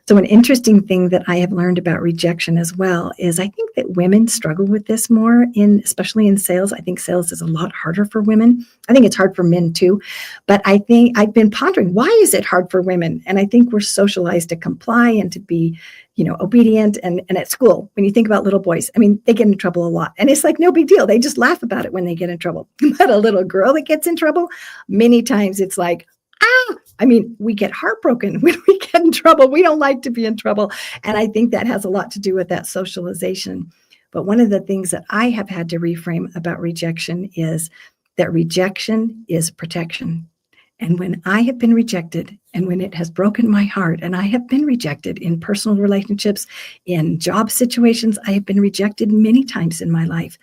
S2: So an interesting thing that I have learned about rejection as well is I think that women struggle with this more, especially in sales. I think sales is a lot harder for women. I think it's hard for men too, but I think I've been pondering, why is it hard for women? And I think we're socialized to comply and to be, obedient. And at school, when you think about little boys, I mean, they get in trouble a lot and it's like no big deal. They just laugh about it when they get in trouble. But a little girl that gets in trouble, many times it's like, I mean, we get heartbroken when we get in trouble. We don't like to be in trouble. And I think that has a lot to do with that socialization. But one of the things that I have had to reframe about rejection is that rejection is protection. And when I have been rejected, and when it has broken my heart, and I have been rejected in personal relationships, in job situations, I have been rejected many times in my life.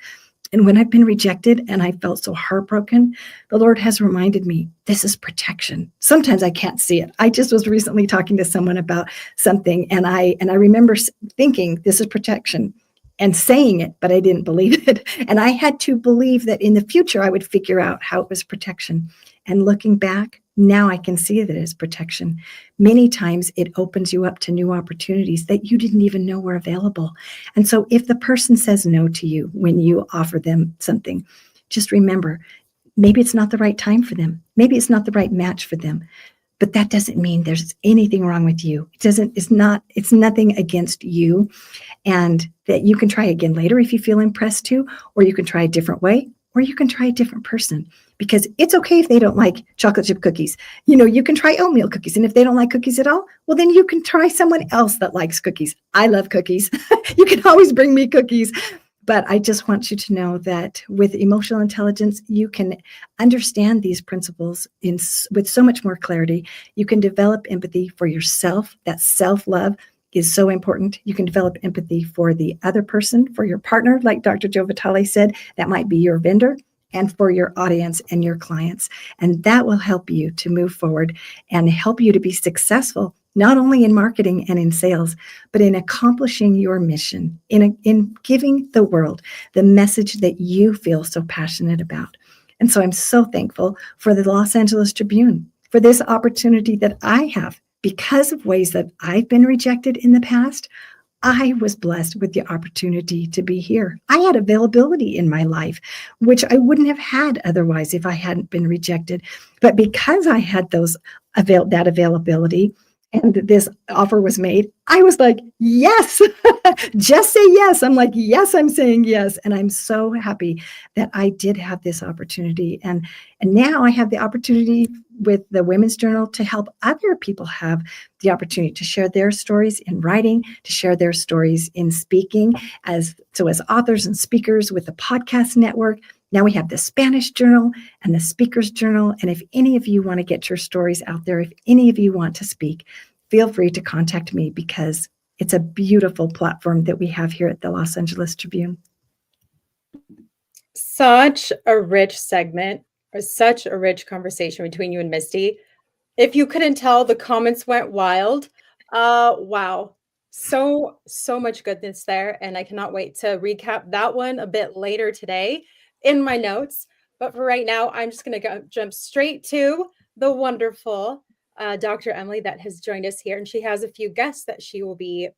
S2: And when I've been rejected and I felt so heartbroken, the Lord has reminded me, this is protection. Sometimes I can't see it. I just was recently talking to someone about something, and I remember thinking, this is protection, and saying it, but I didn't believe it. And I had to believe that in the future, I would figure out how it was protection. And looking back, now I can see that it's protection. Many times it opens you up to new opportunities that you didn't even know were available. And so if the person says no to you when you offer them something, just remember, maybe it's not the right time for them. Maybe it's not the right match for them. But that doesn't mean there's anything wrong with you. It's nothing against you. And that you can try again later if you feel impressed to, or you can try a different way, or you can try a different person, because it's okay if they don't like chocolate chip cookies. You can try oatmeal cookies. And if they don't like cookies at all, well, then you can try someone else that likes cookies. I love cookies. You can always bring me cookies. But I just want you to know that with emotional intelligence, you can understand these principles with so much more clarity. You can develop empathy for yourself. That self-love is so important. You can develop empathy for the other person, for your partner, like Dr. Joe Vitale said, that might be your vendor, and for your audience and your clients. And that will help you to move forward and help you to be successful, not only in marketing and in sales, but in accomplishing your mission, in giving the world the message that you feel so passionate about. And so I'm so thankful for the Los Angeles Tribune, for this opportunity that I have. Because of ways that I've been rejected in the past, I was blessed with the opportunity to be here. I had availability in my life, which I wouldn't have had otherwise if I hadn't been rejected. But because I had that availability, and this offer was made, I was like, yes, just say yes. I'm like, yes, I'm saying yes. And I'm so happy that I did have this opportunity. And now I have the opportunity with the Women's Journal to help other people have the opportunity to share their stories in writing, to share their stories in speaking, as authors and speakers with the podcast network. Now we have the Spanish Journal and the Speaker's Journal. And if any of you want to get your stories out there, if any of you want to speak, feel free to contact me, because it's a beautiful platform that we have here at the Los Angeles Tribune.
S7: Such a rich segment, or such a rich conversation between you and Misty. If you couldn't tell, the comments went wild. Wow. So much goodness there. And I cannot wait to recap that one a bit later today in my notes. But for right now, I'm just going to jump straight to the wonderful Dr. Emily that has joined us here. And she has a few guests that she will be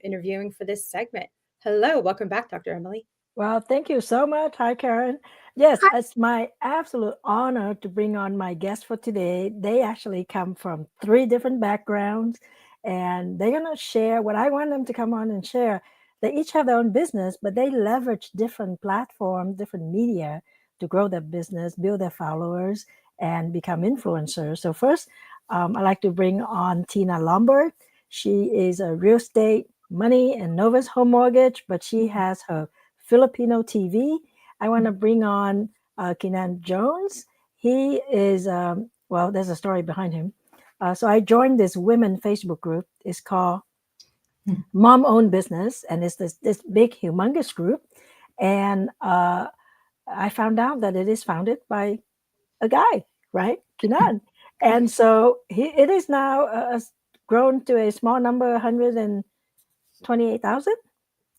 S7: interviewing for this segment. Hello, welcome back, Dr. Emily.
S8: Well, thank you so much. Hi, Karen. Yes, it's my absolute honor to bring on my guests for today. They actually come from 3 different backgrounds, and they're going to share what I want them to come on and share. They each have their own business, but they leverage different platforms, different media to grow their business, build their followers, and become influencers. So first, I'd like to bring on Tina Lombard. She is a real estate, money, and Novus home mortgage, but she has her Filipino TV. I want to bring on Kenan Jones. He is, well, there's a story behind him. So I joined this women Facebook group. It's called Mom Owned Business, and it's this big, humongous group. And I found out that it is founded by a guy, right, Kenan. And so it is now grown to a small number, 128,000,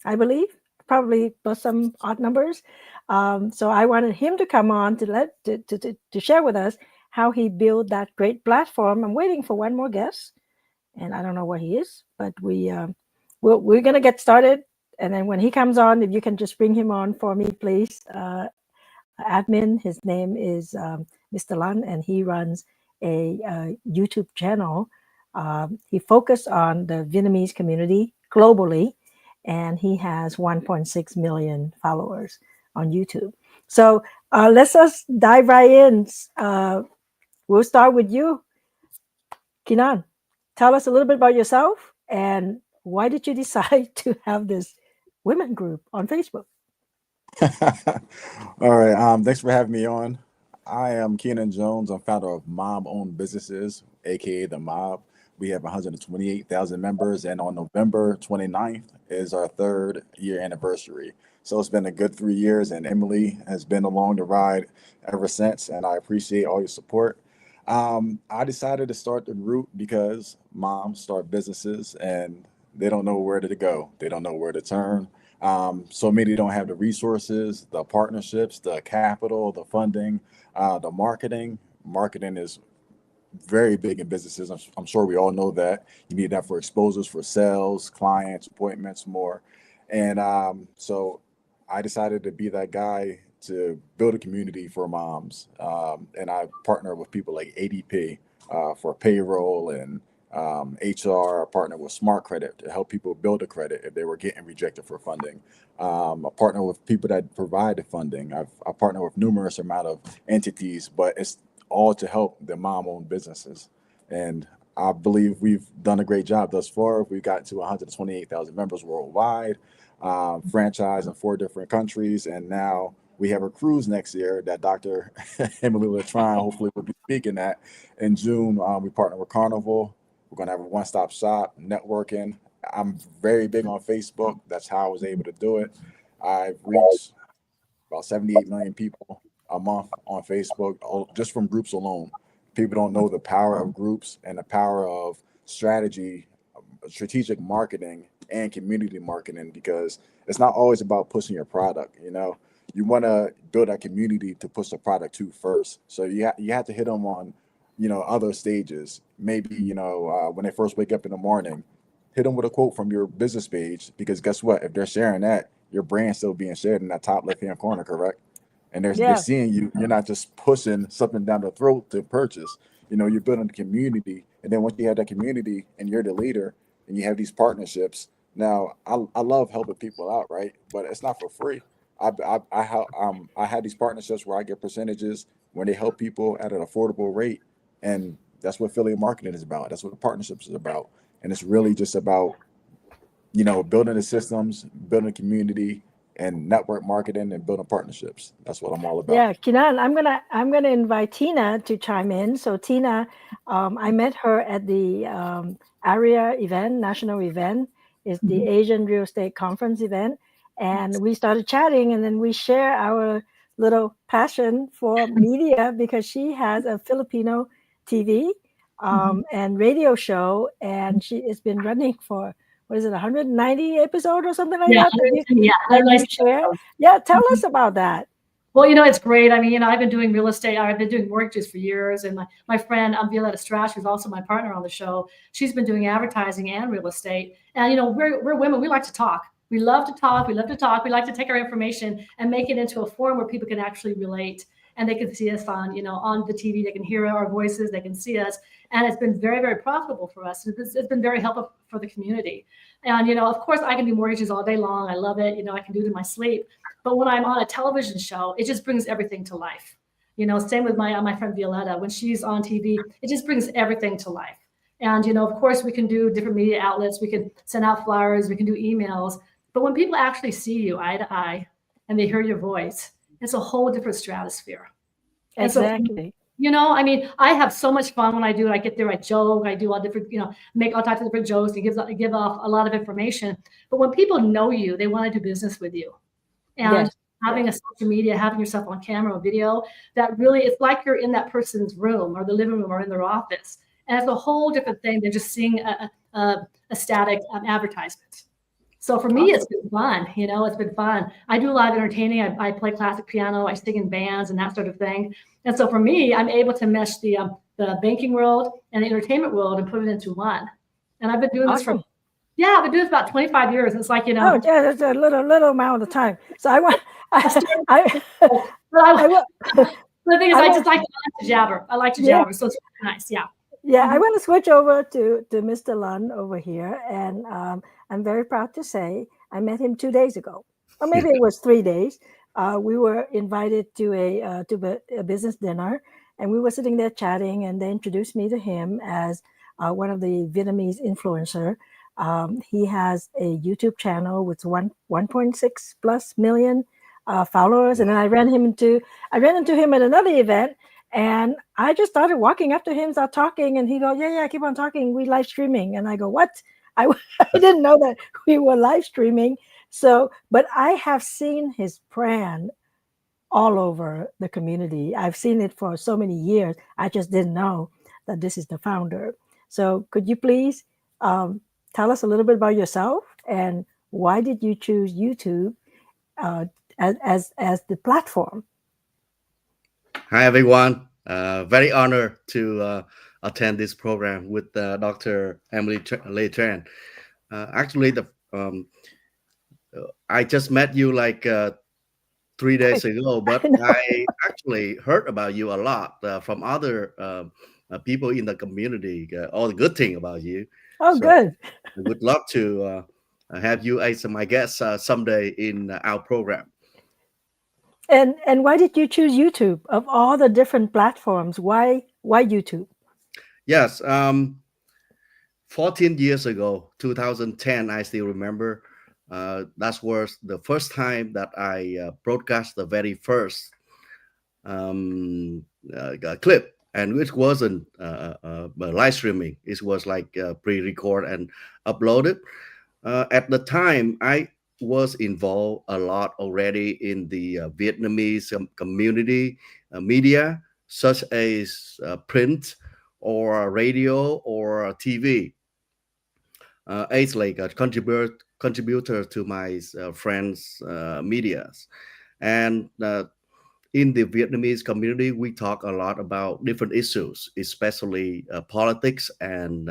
S8: I believe. Probably plus some odd numbers. So I wanted him to come on to share with us how he built that great platform. I'm waiting for one more guest, and I don't know where he is, but we're gonna get started. And then when he comes on, if you can just bring him on for me, please. Admin, his name is Mr. Lan, and he runs a YouTube channel. He focused on the Vietnamese community globally, and he has 1.6 million followers on YouTube. So let's us dive right in. We'll start with you, Kenan. Tell us a little bit about yourself, and why did you decide to have this women group on Facebook?
S19: All right. Thanks for having me on. I am Kenan Jones. I'm founder of Mom Owned Businesses, aka The Mob. We have 128,000 members, and on November 29th is our 3rd year anniversary. So it's been a good 3 years, and Emily has been along the ride ever since, and I appreciate all your support. I decided to start the group because moms start businesses and they don't know where to go. They don't know where to turn. So many don't have the resources, the partnerships, the capital, the funding, the marketing. Marketing is very big in businesses. I'm sure we all know that. You need that for exposures, for sales, clients, appointments, more. And so I decided to be that guy to build a community for moms. And I partner with people like ADP for payroll and HR. I partner with Smart Credit to help people build a credit if they were getting rejected for funding. I partner with people that provide the funding. I partner with numerous amount of entities, but it's all to help the mom-owned businesses. And I believe we've done a great job thus far. We got to 128,000 members worldwide, franchise in 4 different countries, and now we have a cruise next year that Dr. Emily Letron hopefully will be speaking at in June. We partner with Carnival. We're going to have a one-stop shop, networking. I'm very big on Facebook. That's how I was able to do it. I've reached about 78 million people a month on Facebook, just from groups alone. People don't know the power of groups and the power of strategic marketing and community marketing, because it's not always about pushing your product. You want to build a community to push the product to first. So you have to hit them on, other stages. Maybe, when they first wake up in the morning, hit them with a quote from your business page, because guess what? If they're sharing that, your brand's still being shared in that top left-hand corner, correct? And they're seeing you. You're not just pushing something down the throat to purchase. You're building a community. And then once you have that community and you're the leader and you have these partnerships, now I love helping people out, right? But it's not for free. I had these partnerships where I get percentages when they help people at an affordable rate. And that's what affiliate marketing is about. That's what the partnerships is about. And it's really just about, building the systems, building a community, and network marketing and building partnerships. That's what I'm all about.
S8: Yeah, Kenan, I'm gonna invite Tina to chime in. So Tina, I met her at the AREA event, national event. It's the Asian Real Estate Conference event. And we started chatting, and then we share our little passion for media, because she has a Filipino TV and radio show, and she has been running for, what is it, 190 episode or something like that? Tell us about that.
S20: Well, it's great. I mean, I've been doing real estate. I've been doing mortgages for years. And my friend, Violetta Strash, who's also my partner on the show, she's been doing advertising and real estate. And, we're women. We like to talk. We love to talk. We love to talk. We like to take our information and make it into a form where people can actually relate and they can see us on the TV. They can hear our voices. They can see us. And it's been very, very profitable for us. It's been very helpful for the community. And, of course, I can do mortgages all day long. I love it. I can do it in my sleep. But when I'm on a television show, it just brings everything to life. Same with my friend Violetta. When she's on TV, it just brings everything to life. And, of course, we can do different media outlets. We can send out flyers. We can do emails. But when people actually see you eye to eye and they hear your voice, it's a whole different stratosphere.
S8: Exactly.
S20: I have so much fun when I do it. I get there, I joke, I do all different, make all types of different jokes and give off a lot of information. But when people know you, they want to do business with you. And
S8: Yes.
S20: having a social media, having yourself on camera or video, that really, it's like you're in that person's room or the living room or in their office. And it's a whole different thing than just seeing a static advertisement. So for me, it's been fun. It's been fun. I do live entertaining. I play classic piano. I sing in bands and that sort of thing. And so for me, I'm able to mesh the banking world and the entertainment world and put it into one. And I've been doing this
S8: Awesome.
S20: I've been doing this about 25 years. It's like,
S8: Oh, yeah, that's a little amount of time. So I want,
S20: the thing is, I just like to jabber. I like to jabber. So it's really nice. Yeah.
S8: Yeah, I want to switch over to Mr. Lund over here. And I'm very proud to say I met him 2 days ago. Or maybe it was 3 days. We were invited to a business dinner, and we were sitting there chatting, and they introduced me to him as one of the Vietnamese influencer. He has a YouTube channel with 1.6 plus million followers. And then I ran into him at another event, and I just started walking up to him, start talking, and he goes, yeah, keep on talking. We live streaming. And I go, what? I didn't know that we were live streaming. So, but I have seen his brand all over the community. I've seen it for so many years. I just didn't know that this is the founder. So could you please tell us a little bit about yourself and why did you choose YouTube as the platform?
S21: Hi, everyone. Very honored to attend this program with Dr. Emily Lechter. Actually, I just met you like 3 days ago, but I actually heard about you a lot from other people in the community. All the good thing about you.
S8: Oh,
S21: So
S8: good.
S21: I would love to have you as my guest someday in our program.
S8: And why did you choose YouTube of all the different platforms? Why YouTube?
S21: Yes, 14 years ago, 2010, I still remember. That was the first time that I broadcast the very first clip, and it wasn't live streaming. It was like pre-record and uploaded. At the time, I was involved a lot already in the Vietnamese community media, such as print or radio or TV. It's like a contributor to my friends' medias. And in the Vietnamese community, we talk a lot about different issues, especially politics and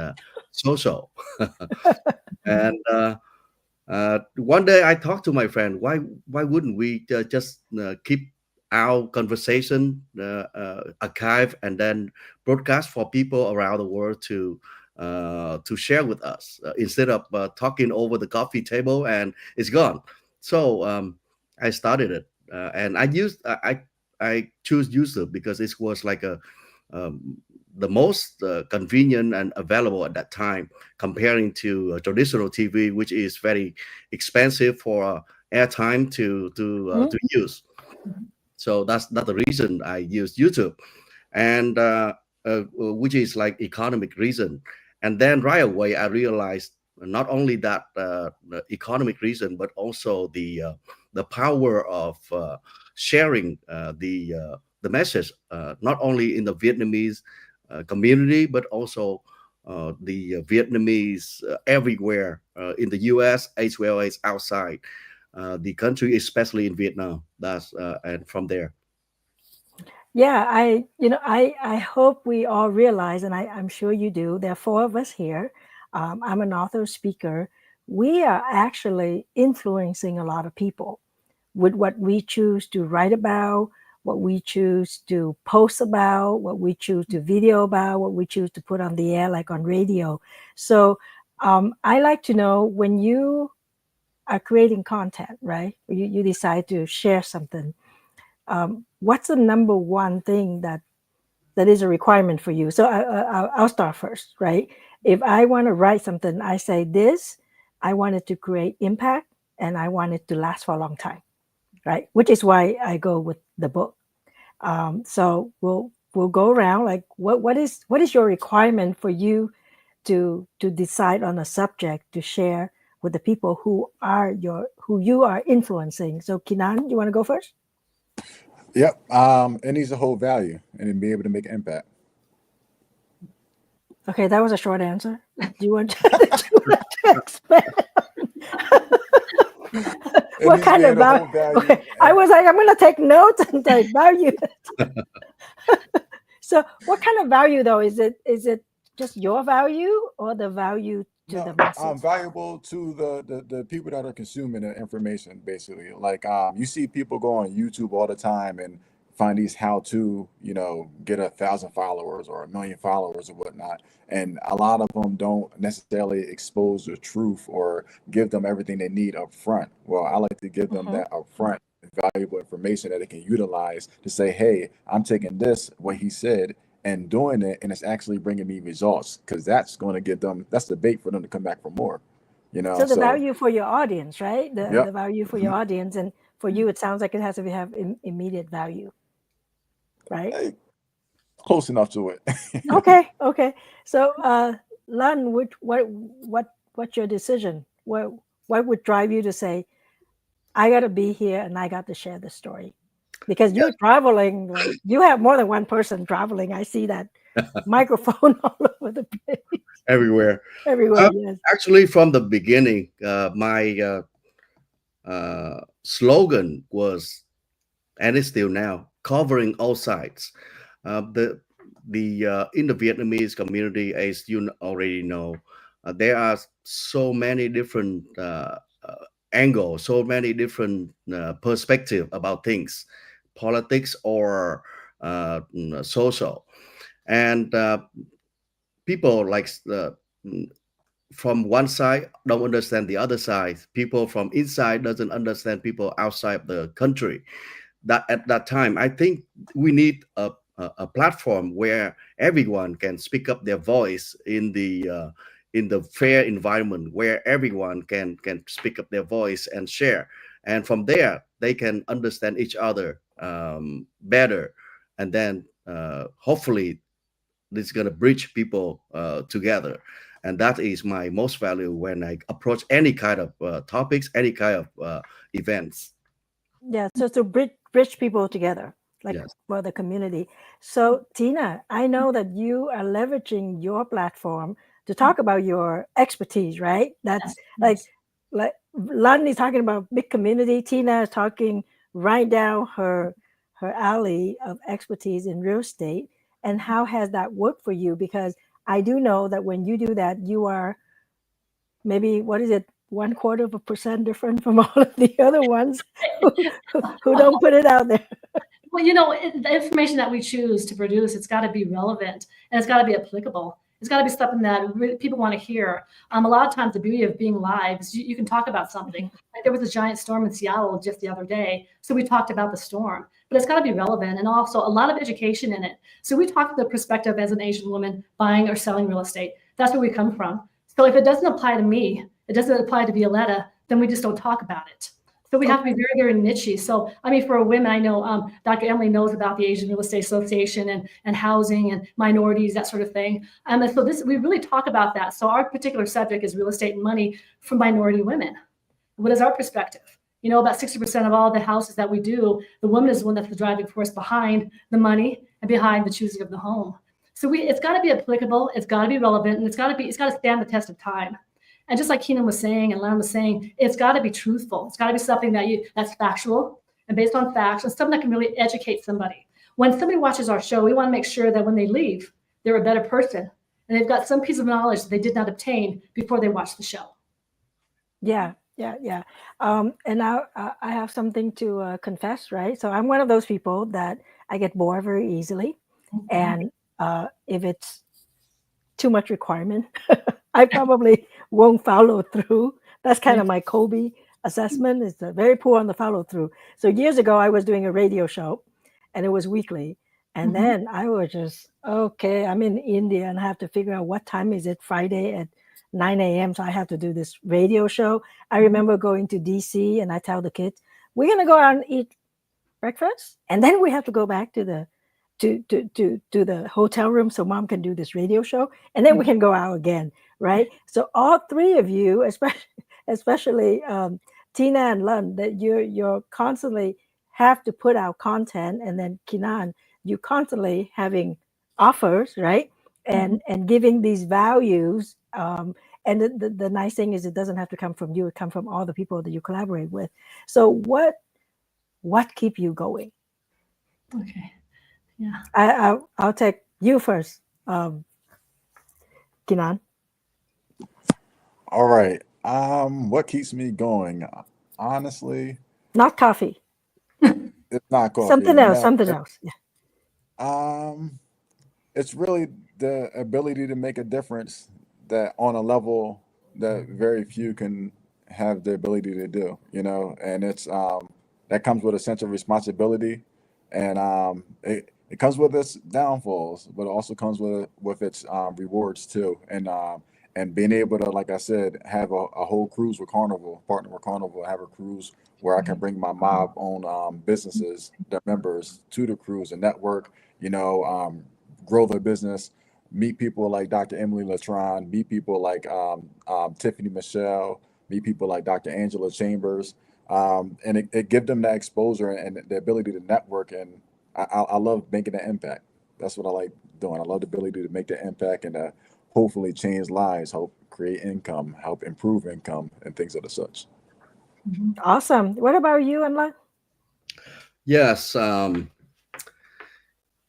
S21: social. And one day I talked to my friend, why wouldn't we just keep our conversation archive and then broadcast for people around the world to share with us instead of talking over the coffee table and it's gone. So I started it and I choose YouTube because it was like the most convenient and available at that time, comparing to traditional TV, which is very expensive for airtime to use. So that's not the reason I use YouTube, and which is like economic reason. And then right away I realized not only that the economic reason, but also the power of sharing the message, not only in the Vietnamese community, but also the Vietnamese everywhere in the U.S. as well as outside the country, especially in Vietnam. That's and from there.
S8: Yeah, I hope we all realize, and I'm sure you do. There are 4 of us here. I'm an author, speaker. we are actually influencing a lot of people with what we choose to write about, what we choose to post about, what we choose to video about, what we choose to put on the air, like on radio. So I like to know, when you are creating content, right? You decide to share something. What's the number one thing that is a requirement for you? So I'll start first, right? If I want to write something, I say this, I want it to create impact and I want it to last for a long time, right? Which is why I go with the book. So we'll go around, like what is your requirement for you to decide on a subject to share with the people who you are influencing? So Kinan, you want to go first?
S19: Yep. It needs to hold value and be able to make an impact.
S8: Okay, that was a short answer. Do you want to expand? What kind of value? Okay, I was like, I'm going to take notes and take value. So what kind of value, though? Is it just your value or the value to the masses?
S19: Valuable to the people that are consuming the information, basically. Like you see people go on YouTube all the time and find these how-to, get 1,000 followers or 1 million followers or whatnot. And a lot of them don't necessarily expose the truth or give them everything they need up front. Well, I like to give them that up front, valuable information that they can utilize to say, hey, I'm taking this, what he said, and doing it, and it's actually bringing me results, because that's going to give them, that's the bait for them to come back for more.
S8: So the value for your audience, right? The value for your
S19: Mm-hmm.
S8: audience, and for you, it sounds like it has to have immediate value, right?
S19: Hey, close enough to it.
S8: Okay. So, Lan, what's your decision? What would drive you to say, I got to be here and I got to share the story? Because you're traveling, like, you have more than one person traveling. I see that microphone all over the place.
S21: Everywhere.
S8: Yes.
S21: Actually, from the beginning, my slogan was, and it's still now, covering all sides. In the Vietnamese community, as you already know, there are so many different angles, so many different perspectives about things, politics or social, and people like from one side don't understand the other side. People from inside doesn't understand people outside the country. That at that time, I think we need a platform where everyone can speak up their voice in the fair environment, where everyone can speak up their voice and share, and from there they can understand each other better, and then hopefully this is going to bridge people together. And that is my most value when I approach any kind of topics, any kind of events.
S8: Yeah, so to bridge people together, like for the community. So Tina, I know that you are leveraging your platform to talk about your expertise, right? That's like Lan is talking about big community. Tina is talking right down her alley of expertise in real estate. And how has that worked for you? Because I do know that when you do that, you are maybe, 0.25% different from all of the other ones who don't put it out there.
S20: Well, the information that we choose to produce, it's got to be relevant and it's got to be applicable. It's got to be something that people want to hear. A lot of times the beauty of being live is you can talk about something. Like there was a giant storm in Seattle just the other day. So we talked about the storm, but it's got to be relevant and also a lot of education in it. So we talk the perspective as an Asian woman buying or selling real estate. That's where we come from. So if it doesn't apply to me, it doesn't apply to Violetta, then we just don't talk about it. So we have to be very, very niche. So, for a women, I know Dr. Emily knows about the Asian Real Estate Association and housing and minorities, that sort of thing. And so we really talk about that. So our particular subject is real estate and money for minority women. What is our perspective? About 60% of all the houses that we do, the woman is the one that's the driving force behind the money and behind the choosing of the home. So it's got to be applicable, it's got to be relevant, and it's got to stand the test of time. And just like Keenan was saying and Lan was saying, it's got to be truthful. It's got to be something that's factual and based on facts and something that can really educate somebody. When somebody watches our show, we want to make sure that when they leave, they're a better person and they've got some piece of knowledge that they did not obtain before they watched the show.
S8: Yeah. And now I have something to confess, right? So I'm one of those people that I get bored very easily. And if it's too much requirement, I probably won't follow through. That's kind of my Kobe assessment, is very poor on the follow through. So years ago, I was doing a radio show and it was weekly. And then I was just, okay, I'm in India and I have to figure out what time is it, Friday at 9 a.m. So I have to do this radio show. I remember going to DC and I tell the kids, we're going to go out and eat breakfast. And then we have to go back to the the hotel room so mom can do this radio show. And then we can go out again, right? So all three of you, especially Tina and Lund, that you're constantly have to put out content. And then Kinan, you constantly having offers, right? And giving these values. And the nice thing is it doesn't have to come from you. It comes from all the people that you collaborate with. So what keep you going?
S20: Okay. Yeah.
S8: I'll take you first, Kinan.
S19: All right. What keeps me going? Honestly,
S8: not coffee.
S19: It's not coffee.
S8: Something else. Something else.
S19: Yeah. It's really the ability to make a difference that on a level that very few can have the ability to do. And it's that comes with a sense of responsibility, and it comes with its downfalls, but it also comes with its rewards too. And being able to, like I said, have a whole cruise with Carnival, partner with Carnival, have a cruise where I can bring my mob-owned businesses, their members, to the cruise and network. Grow their business, meet people like Dr. Emily Latron, meet people like Tiffany Michelle, meet people like Dr. Angela Chambers, and it gives them that exposure and the ability to network. And I love making an impact. That's what I like doing. I love the ability to make the impact and hopefully change lives, help create income, help improve income, and things of the such.
S8: Awesome. What about you, Anla?
S21: Yes.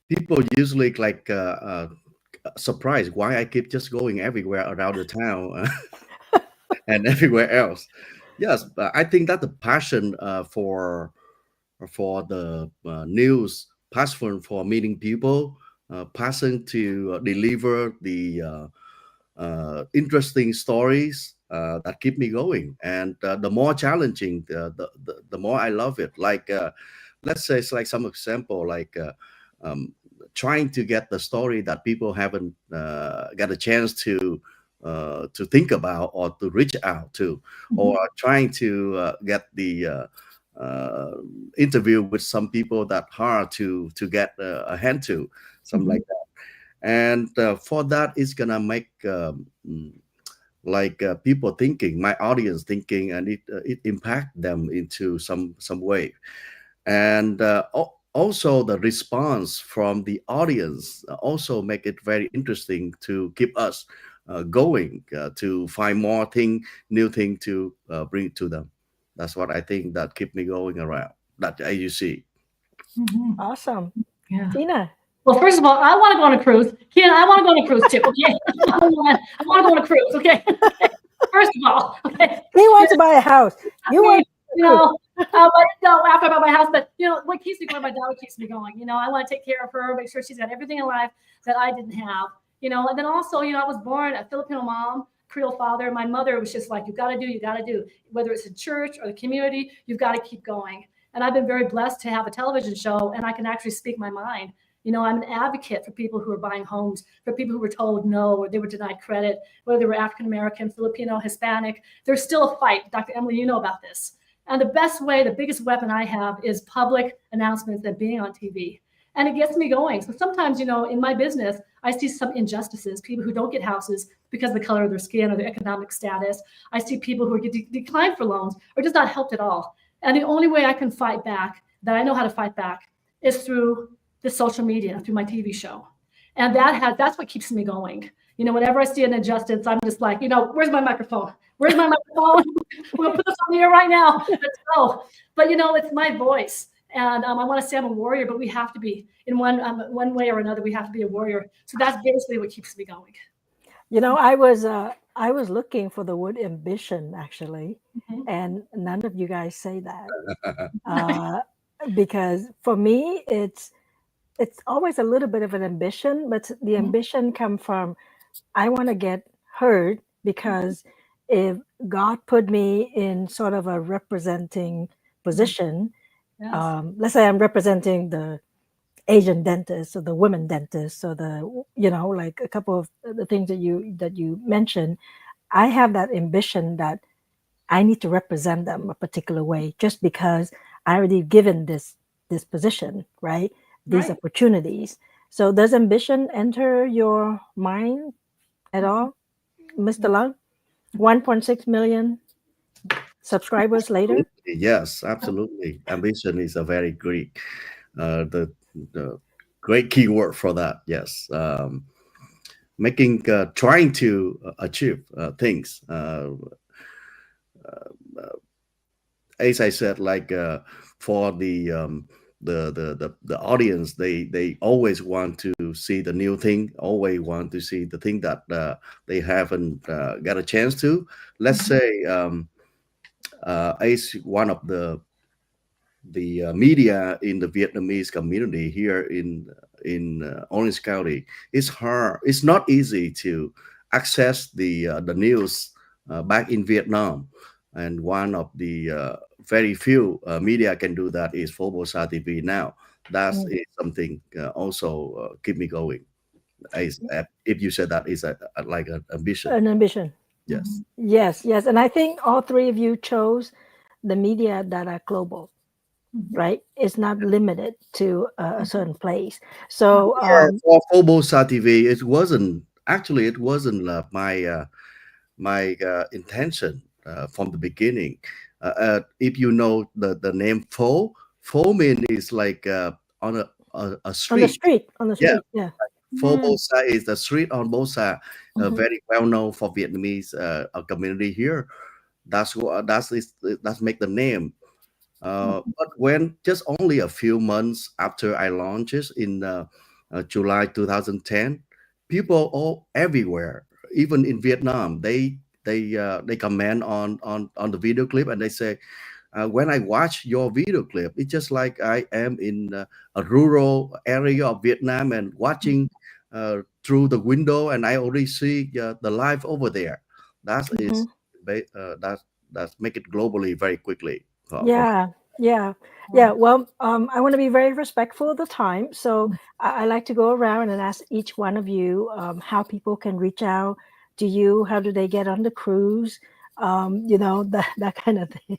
S21: People usually surprised why I keep just going everywhere around the town and everywhere else. Yes, I think that the passion for the news, passion for meeting people, passion to deliver the interesting stories that keep me going. And the more challenging, the more I love it. Like let's say it's like some example, like trying to get the story that people haven't got a chance to think about or to reach out to, or trying to get the interview with some people that hard to get a hand to, something like that. And for that, it's gonna make people thinking, my audience thinking, and it impact them into some way. And also the response from the audience also make it very interesting to keep us going, to find more new thing to bring to them. That's what I think that keep me going around that AUC.
S8: Awesome.
S20: Yeah.
S8: Tina.
S20: Well, first of all, I want to go on a cruise. Ken, I want to go on a cruise too. Okay. I want to go on a cruise. Okay. First of all, okay.
S8: He wants to buy a house.
S20: After I buy my house, but what keeps me going, my daughter keeps me going. I want to take care of her, make sure she's got everything in life that I didn't have. And then also, I was born a Filipino mom, Creole father. My mother was just like, you got to do, whether it's in church or the community, you've got to keep going. And I've been very blessed to have a television show, and I can actually speak my mind. I'm an advocate for people who are buying homes, for people who were told no, or they were denied credit, whether they were African-American, Filipino, Hispanic. There's still a fight. Dr. Emily, you know about this. And the best way, the biggest weapon I have is public announcements and being on TV. And it gets me going. So sometimes, in my business, I see some injustices, people who don't get houses because of the color of their skin or their economic status. I see people who get declined for loans or just not helped at all. And the only way I can fight back, that I know how to fight back, is through the social media, through my TV show. And that's what keeps me going. Whenever I see an injustice, I'm just like, where's my microphone? Where's my microphone? We're gonna put this on the air right now. Let's go. But it's my voice. And I want to say I'm a warrior, but we have to be in one way or another. We have to be a warrior. So that's basically what keeps me going.
S8: I was I was looking for the word ambition actually, and none of you guys say that. Because for me, it's always a little bit of an ambition, but the ambition come from I want to get heard, because if God put me in sort of a representing position,
S20: Yes.
S8: let's say I'm representing the Asian dentists or the women dentists or the, like a couple of the things that you mentioned, I have that ambition that I need to represent them a particular way just because I already given this position, right? These
S20: Right.
S8: opportunities. So does ambition enter your mind at all, Mr. Lung? 1.6 million subscribers later?
S21: Yes, absolutely. Ambition is a very great, the great keyword for that. Yes, trying to achieve things. As I said, like for the audience, they always want to see the new thing, always want to see the thing that they haven't got a chance to. Let's say as one of the media in the Vietnamese community here in Orange County, it's hard. It's not easy to access the news back in Vietnam, and one of the very few media can do that is Formosa TV now. That is something also keep me going. If you said that is like an ambition.
S8: An ambition.
S21: Yes.
S8: Yes. And I think all three of you chose the media that are global, right? It's not limited to a certain place. So
S21: for Formosa TV, it wasn't my intention from the beginning. If you know the name Pho mean is like on a street.
S8: On the street, yeah.
S21: Formosa is the street on Mosa, very well known for Vietnamese community here. That's make the name. But when just only a few months after I launched it in July 2010, people all everywhere, even in Vietnam, they comment on the video clip, and they say, when I watch your video clip, it's just like I am in a rural area of Vietnam and watching through the window, and I already see the life over there. That is that's make it globally very quickly.
S8: Yeah. Well, I want to be very respectful of the time, so I like to go around and ask each one of you how people can reach out to you. How do they get on the cruise? That kind of thing.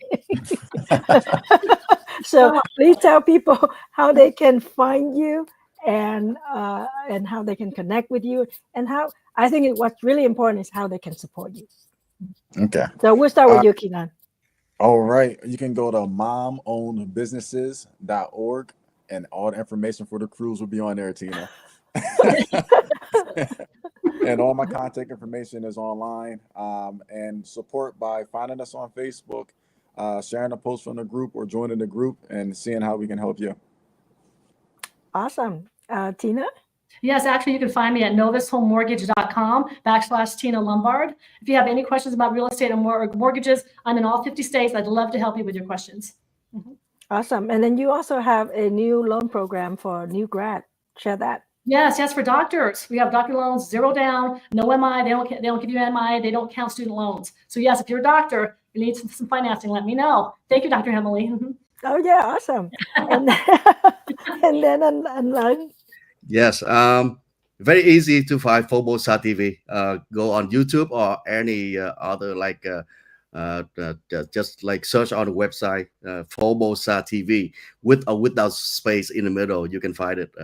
S8: So please tell people how they can find you and how they can connect with you, and how I think what's really important is how they can support you.
S19: Okay.
S8: So we'll start with you, Keenan.
S19: All right. You can go to momownedbusinesses.org, and all the information for the cruise will be on there, Tina. And all my contact information is online. And support by finding us on Facebook, sharing a post from the group, or joining the group and seeing how we can help you.
S8: Awesome. Tina?
S20: Yes, actually, you can find me at novishomemortgage.com/Tina Lombard. If you have any questions about real estate or mortgages, I'm in all 50 states. I'd love to help you with your questions.
S8: Awesome. And then you also have a new loan program for new grad. Share that.
S20: Yes, for doctors. We have doctor loans, 0 down, no MI. They don't give you MI. They don't count student loans. So yes, if you're a doctor, you need some financing, let me know. Thank you, Dr. Emily.
S8: Oh yeah, awesome. And then
S21: Yes, very easy to find Formosa TV. Go on YouTube or any other just like search on the website Formosa TV with or without space in the middle. You can find it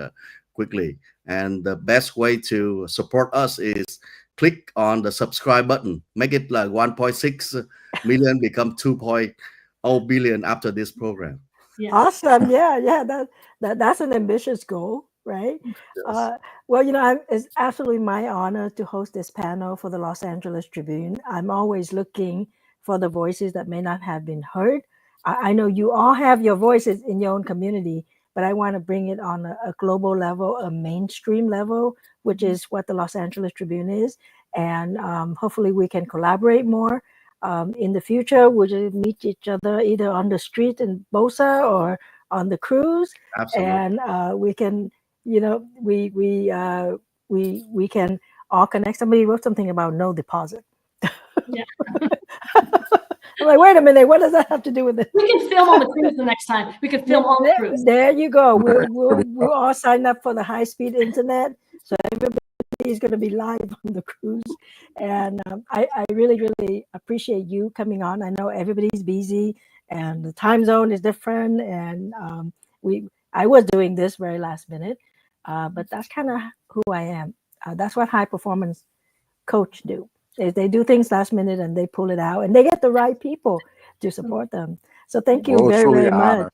S21: quickly. And the best way to support us is click on the subscribe button. Make it like 1.6 million become 2.0 billion after this program.
S20: Yes.
S8: Awesome. Yeah. That's an ambitious goal, right?
S21: Yes.
S8: Well, it's absolutely my honor to host this panel for the Los Angeles Tribune. I'm always looking for the voices that may not have been heard. I know you all have your voices in your own community, but I want to bring it on a global level, a mainstream level, which is what the Los Angeles Tribune is. And hopefully we can collaborate more. In the future, we'll meet each other either on the street in Bosa or on the cruise.
S21: Absolutely.
S8: And we can, we can all connect. Somebody wrote something about no deposit.
S20: Yeah.
S8: I'm like, wait a minute, what does that have to do with it?
S20: We can film on the cruise the next time. We can film on the cruise.
S8: There you go. We'll all sign up for the high-speed internet, so everybody is going to be live on the cruise. And I really, really appreciate you coming on. I know everybody's busy, and the time zone is different. And I was doing this very last minute, but that's kind of who I am. That's what high performance coach do. Is they do things last minute and they pull it out, and they get the right people to support them. So thank you very much.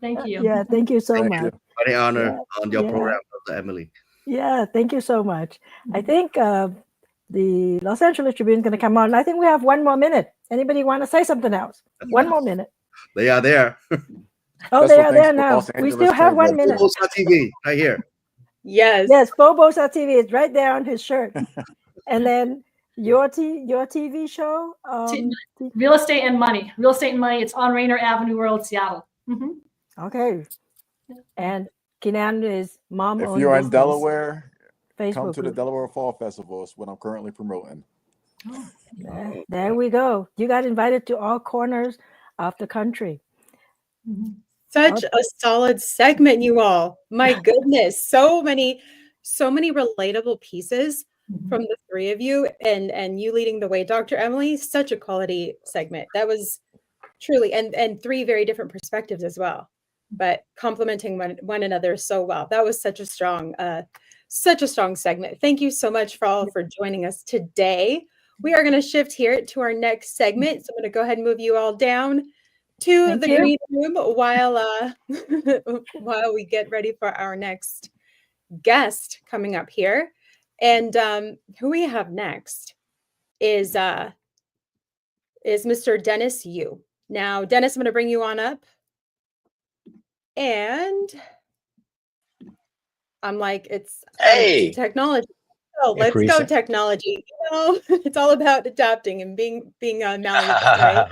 S20: Thank you.
S8: Yeah, thank you so much.
S21: Very honor on your program, Dr. Emily.
S8: Yeah, thank you so much. I think the Los Angeles Tribune is going to come on. I think we have 1 more minute. Anybody want to say something else? 1 more minute.
S21: They are there.
S8: Oh, they are there now. We still have 1 minute.
S21: Bosa TV right here.
S7: Yes.
S8: Yes, Bosa TV is right there on his shirt. And then your TV show,
S20: Real Estate and Money. Real Estate and Money. It's on Rainer Avenue Road, Seattle.
S8: Okay. And Kinan is mom.
S19: If you're in Delaware,
S8: Facebook
S19: come to the
S8: group.
S19: Delaware Fall Festival. It's what I'm currently promoting.
S8: There we go. You got invited to all corners of the country.
S7: Such a solid segment, you all. My goodness, so many relatable pieces from the three of you, and you leading the way, Dr. Emily. Such a quality segment. That was truly, and 3 very different perspectives as well, but complementing one another so well. That was such a strong segment. Thank you so much for joining us today. We are going to shift here to our next segment. So I'm going to go ahead and move you all down to the green room while we get ready for our next guest coming up here. And who we have next is Mr. Dennis Yu. Now, Dennis, I'm going to bring you on up. And I'm like, it's technology. So let's go technology. It's all about adapting and being malleable, right?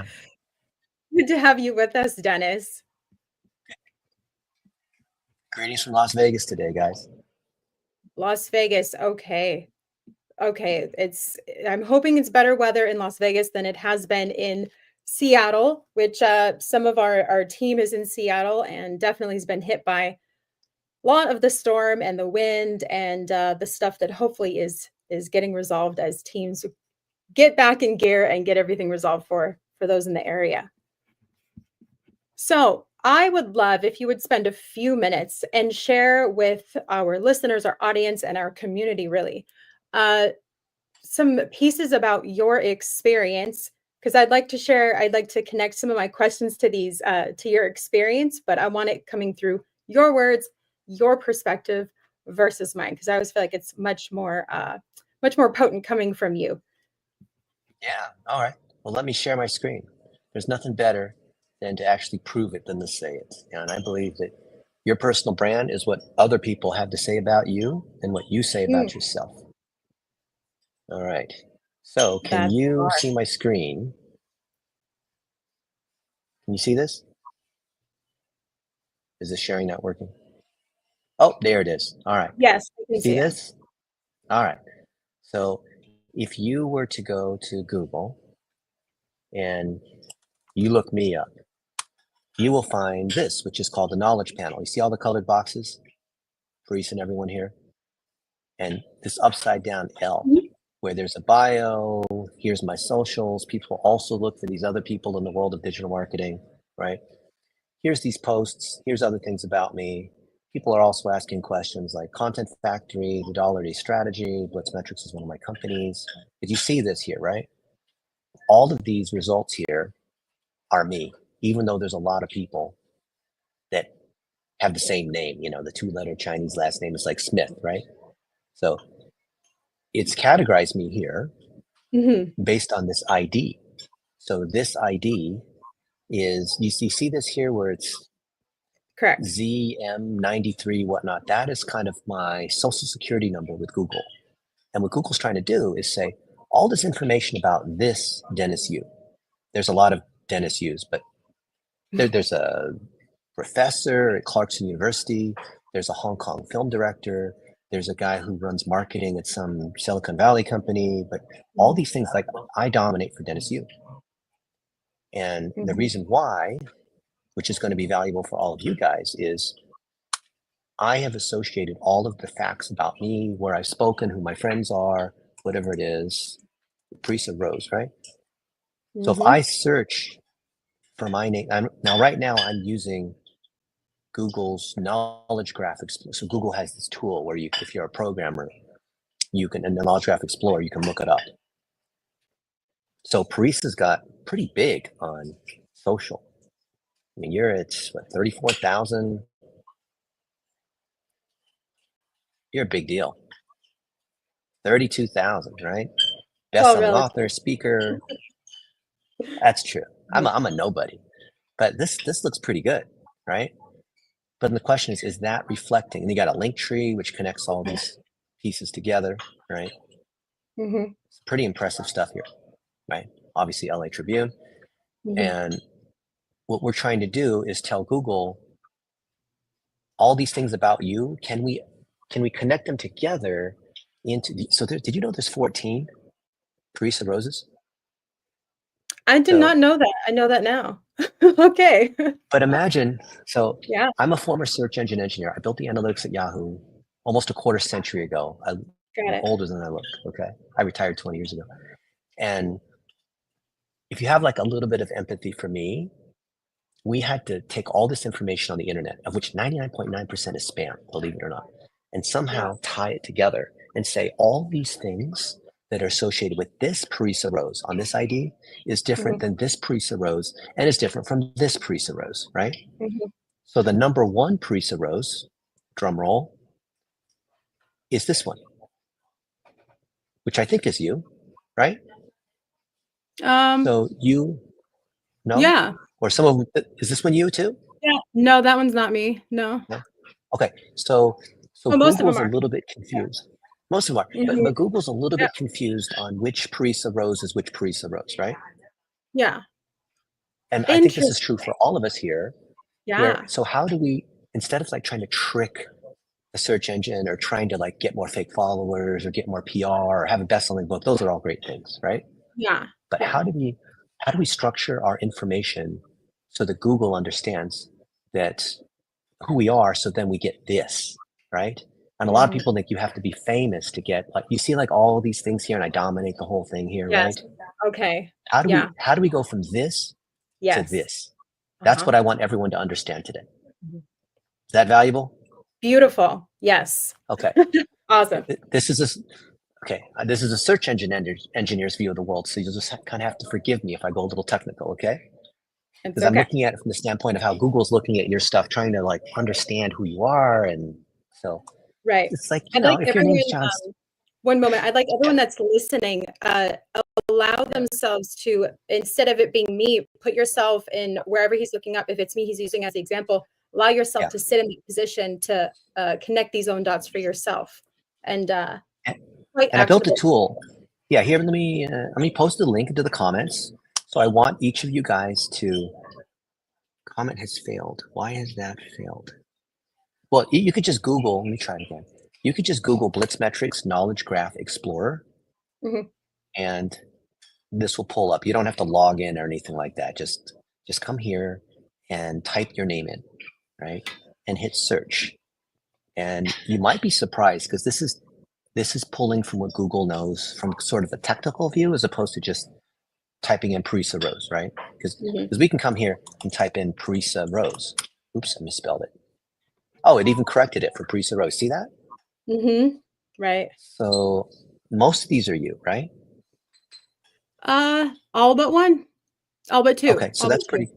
S7: Good to have you with us, Dennis.
S4: Greetings from Las Vegas today, guys.
S7: Las Vegas. Okay. I'm hoping it's better weather in Las Vegas than it has been in Seattle, which some of our team is in Seattle and definitely has been hit by a lot of the storm and the wind and the stuff that hopefully is getting resolved as teams get back in gear and get everything resolved for those in the area. So I would love if you would spend a few minutes and share with our listeners, our audience, and our community really some pieces about your experience, because I'd like to connect some of my questions to these to your experience, but I want it coming through your words, your perspective versus mine, because I always feel like it's much more potent coming from you.
S4: Yeah. All right. Well, let me share my screen. There's nothing better than to actually prove it than to say it. And I believe that your personal brand is what other people have to say about you and what you say about yourself. All right. So can you see my screen? Can you see this? Is this sharing not working? Oh, there it is. All right.
S7: Yes. I can
S4: see this? All right. So if you were to go to Google and you look me up, you will find this, which is called the knowledge panel. You see all the colored boxes for each and everyone here? And this upside down L, where there's a bio, here's my socials. People also look for these other people in the world of digital marketing, right? Here's these posts, here's other things about me. People are also asking questions like Content Factory, the Dollar Day Strategy, Blitzmetrics is one of my companies. Did you see this here, right? All of these results here are me, even though there's a lot of people that have the same name, you know, the 2-letter Chinese last name is like Smith, right? So it's categorized me here based on this ID. So this ID is, you see this here where it's
S7: correct
S4: ZM93 whatnot. That is kind of my social security number with Google. And what Google's trying to do is say, all this information about this Dennis Yu. There's a lot of Dennis Yus, but there's a professor at Clarkson University. There's a Hong Kong film director. There's a guy who runs marketing at some Silicon Valley company. But all these things, like, I dominate for Dennis Yu. And the reason why, which is going to be valuable for all of you guys, is I have associated all of the facts about me, where I've spoken, who my friends are, whatever it is, Teresa Rose, right? So if I search for my name, right now I'm using Google's knowledge graph. So Google has this tool where if you're a programmer, you can, in the knowledge graph explorer, you can look it up. So Parissa's got pretty big on social. I mean, you're at what, 34,000. You're a big deal. 32,000, right? Best-selling author, speaker. That's true. I'm a nobody, but this looks pretty good, right? But the question is that reflecting? And you got a link tree which connects all these pieces together, right? It's pretty impressive stuff here, right? Obviously, LA Tribune. And what we're trying to do is tell Google all these things about you. Can we connect them together into did you know there's 14 Teresa Roses?
S7: I did not know that. I know that now. Okay.
S4: But imagine, I'm a former search engine engineer. I built the analytics at Yahoo almost a quarter century ago. I'm older than I look, okay? I retired 20 years ago. And if you have like a little bit of empathy for me, we had to take all this information on the internet, of which 99.9% is spam, believe it or not, and somehow tie it together and say all these things that are associated with this Teresa Rose on this ID is different than this Teresa Rose, and is different from this Teresa Rose, right? So the number one Teresa Rose, drum roll, is this one, which I think is you, right? So you, no?
S7: Yeah.
S4: Or some of them, is this one you too?
S7: Yeah. No, that one's not me. No.
S4: Okay. So
S7: most of them
S4: Google's
S7: are.
S4: a little bit confused. Most of them are, but Google's a little bit confused on which Teresa Rose is which Teresa Rose, right?
S7: Yeah.
S4: And I think this is true for all of us here.
S7: Yeah.
S4: So how do we, instead of like trying to trick a search engine or trying to like get more fake followers or get more PR or have a best-selling book, those are all great things, right?
S7: Yeah.
S4: But how do we structure our information so that Google understands that who we are, so then we get this, right? And a lot of people think you have to be famous to get, like, you see like all these things here and I dominate the whole thing here, right?
S7: Okay.
S4: How do we go from this to this? That's what I want everyone to understand today. Is that valuable?
S7: Beautiful. Yes.
S4: Okay.
S7: Awesome.
S4: This is a search engine engineer's view of the world. So you'll just kind of have to forgive me if I go a little technical, okay? Because I'm looking at it from the standpoint of how Google's looking at your stuff, trying to like understand who you are. And so it's like, you know, if your name's John.
S7: One moment. I'd like everyone that's listening, allow themselves to, instead of it being me, put yourself in wherever he's looking up. If it's me he's using as the example, allow yourself to sit in the position to connect these own dots for yourself. And
S4: I built a tool. Yeah, here, let me post the link into the comments. So I want each of you guys to, comment has failed. Why has that failed? Well, you could just Google, let me try it again. You could just Google Blitzmetrics Knowledge Graph Explorer, and this will pull up. You don't have to log in or anything like that. Just come here and type your name in, right? And hit search. And you might be surprised because this is pulling from what Google knows from sort of a technical view as opposed to just typing in Teresa Rose, right? Because we can come here and type in Teresa Rose. Oops, I misspelled it. Oh, it even corrected it for Teresa Rose. See that?
S7: Right.
S4: So most of these are you, right?
S7: All but one. All but two.
S4: Okay, so that's pretty.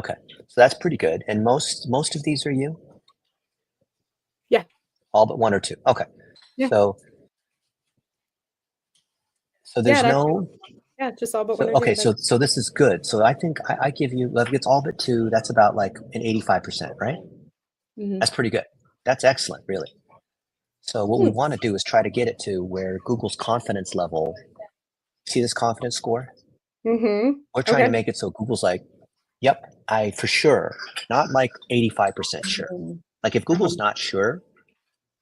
S4: Okay, so that's pretty good. And most of these are you?
S7: Yeah.
S4: All but one or two. Okay.
S7: Yeah.
S4: So there's
S7: just all but one.
S4: Okay, so this is good. So I think I give you, if it's all but two, that's about like an 85%, right? That's pretty good. That's excellent, really. So what we want to do is try to get it to where Google's confidence level See this confidence score?
S5: Mm-hmm.
S4: We're trying to make it so Google's like, yep, I for sure, not like 85% sure. Like if Google's not sure,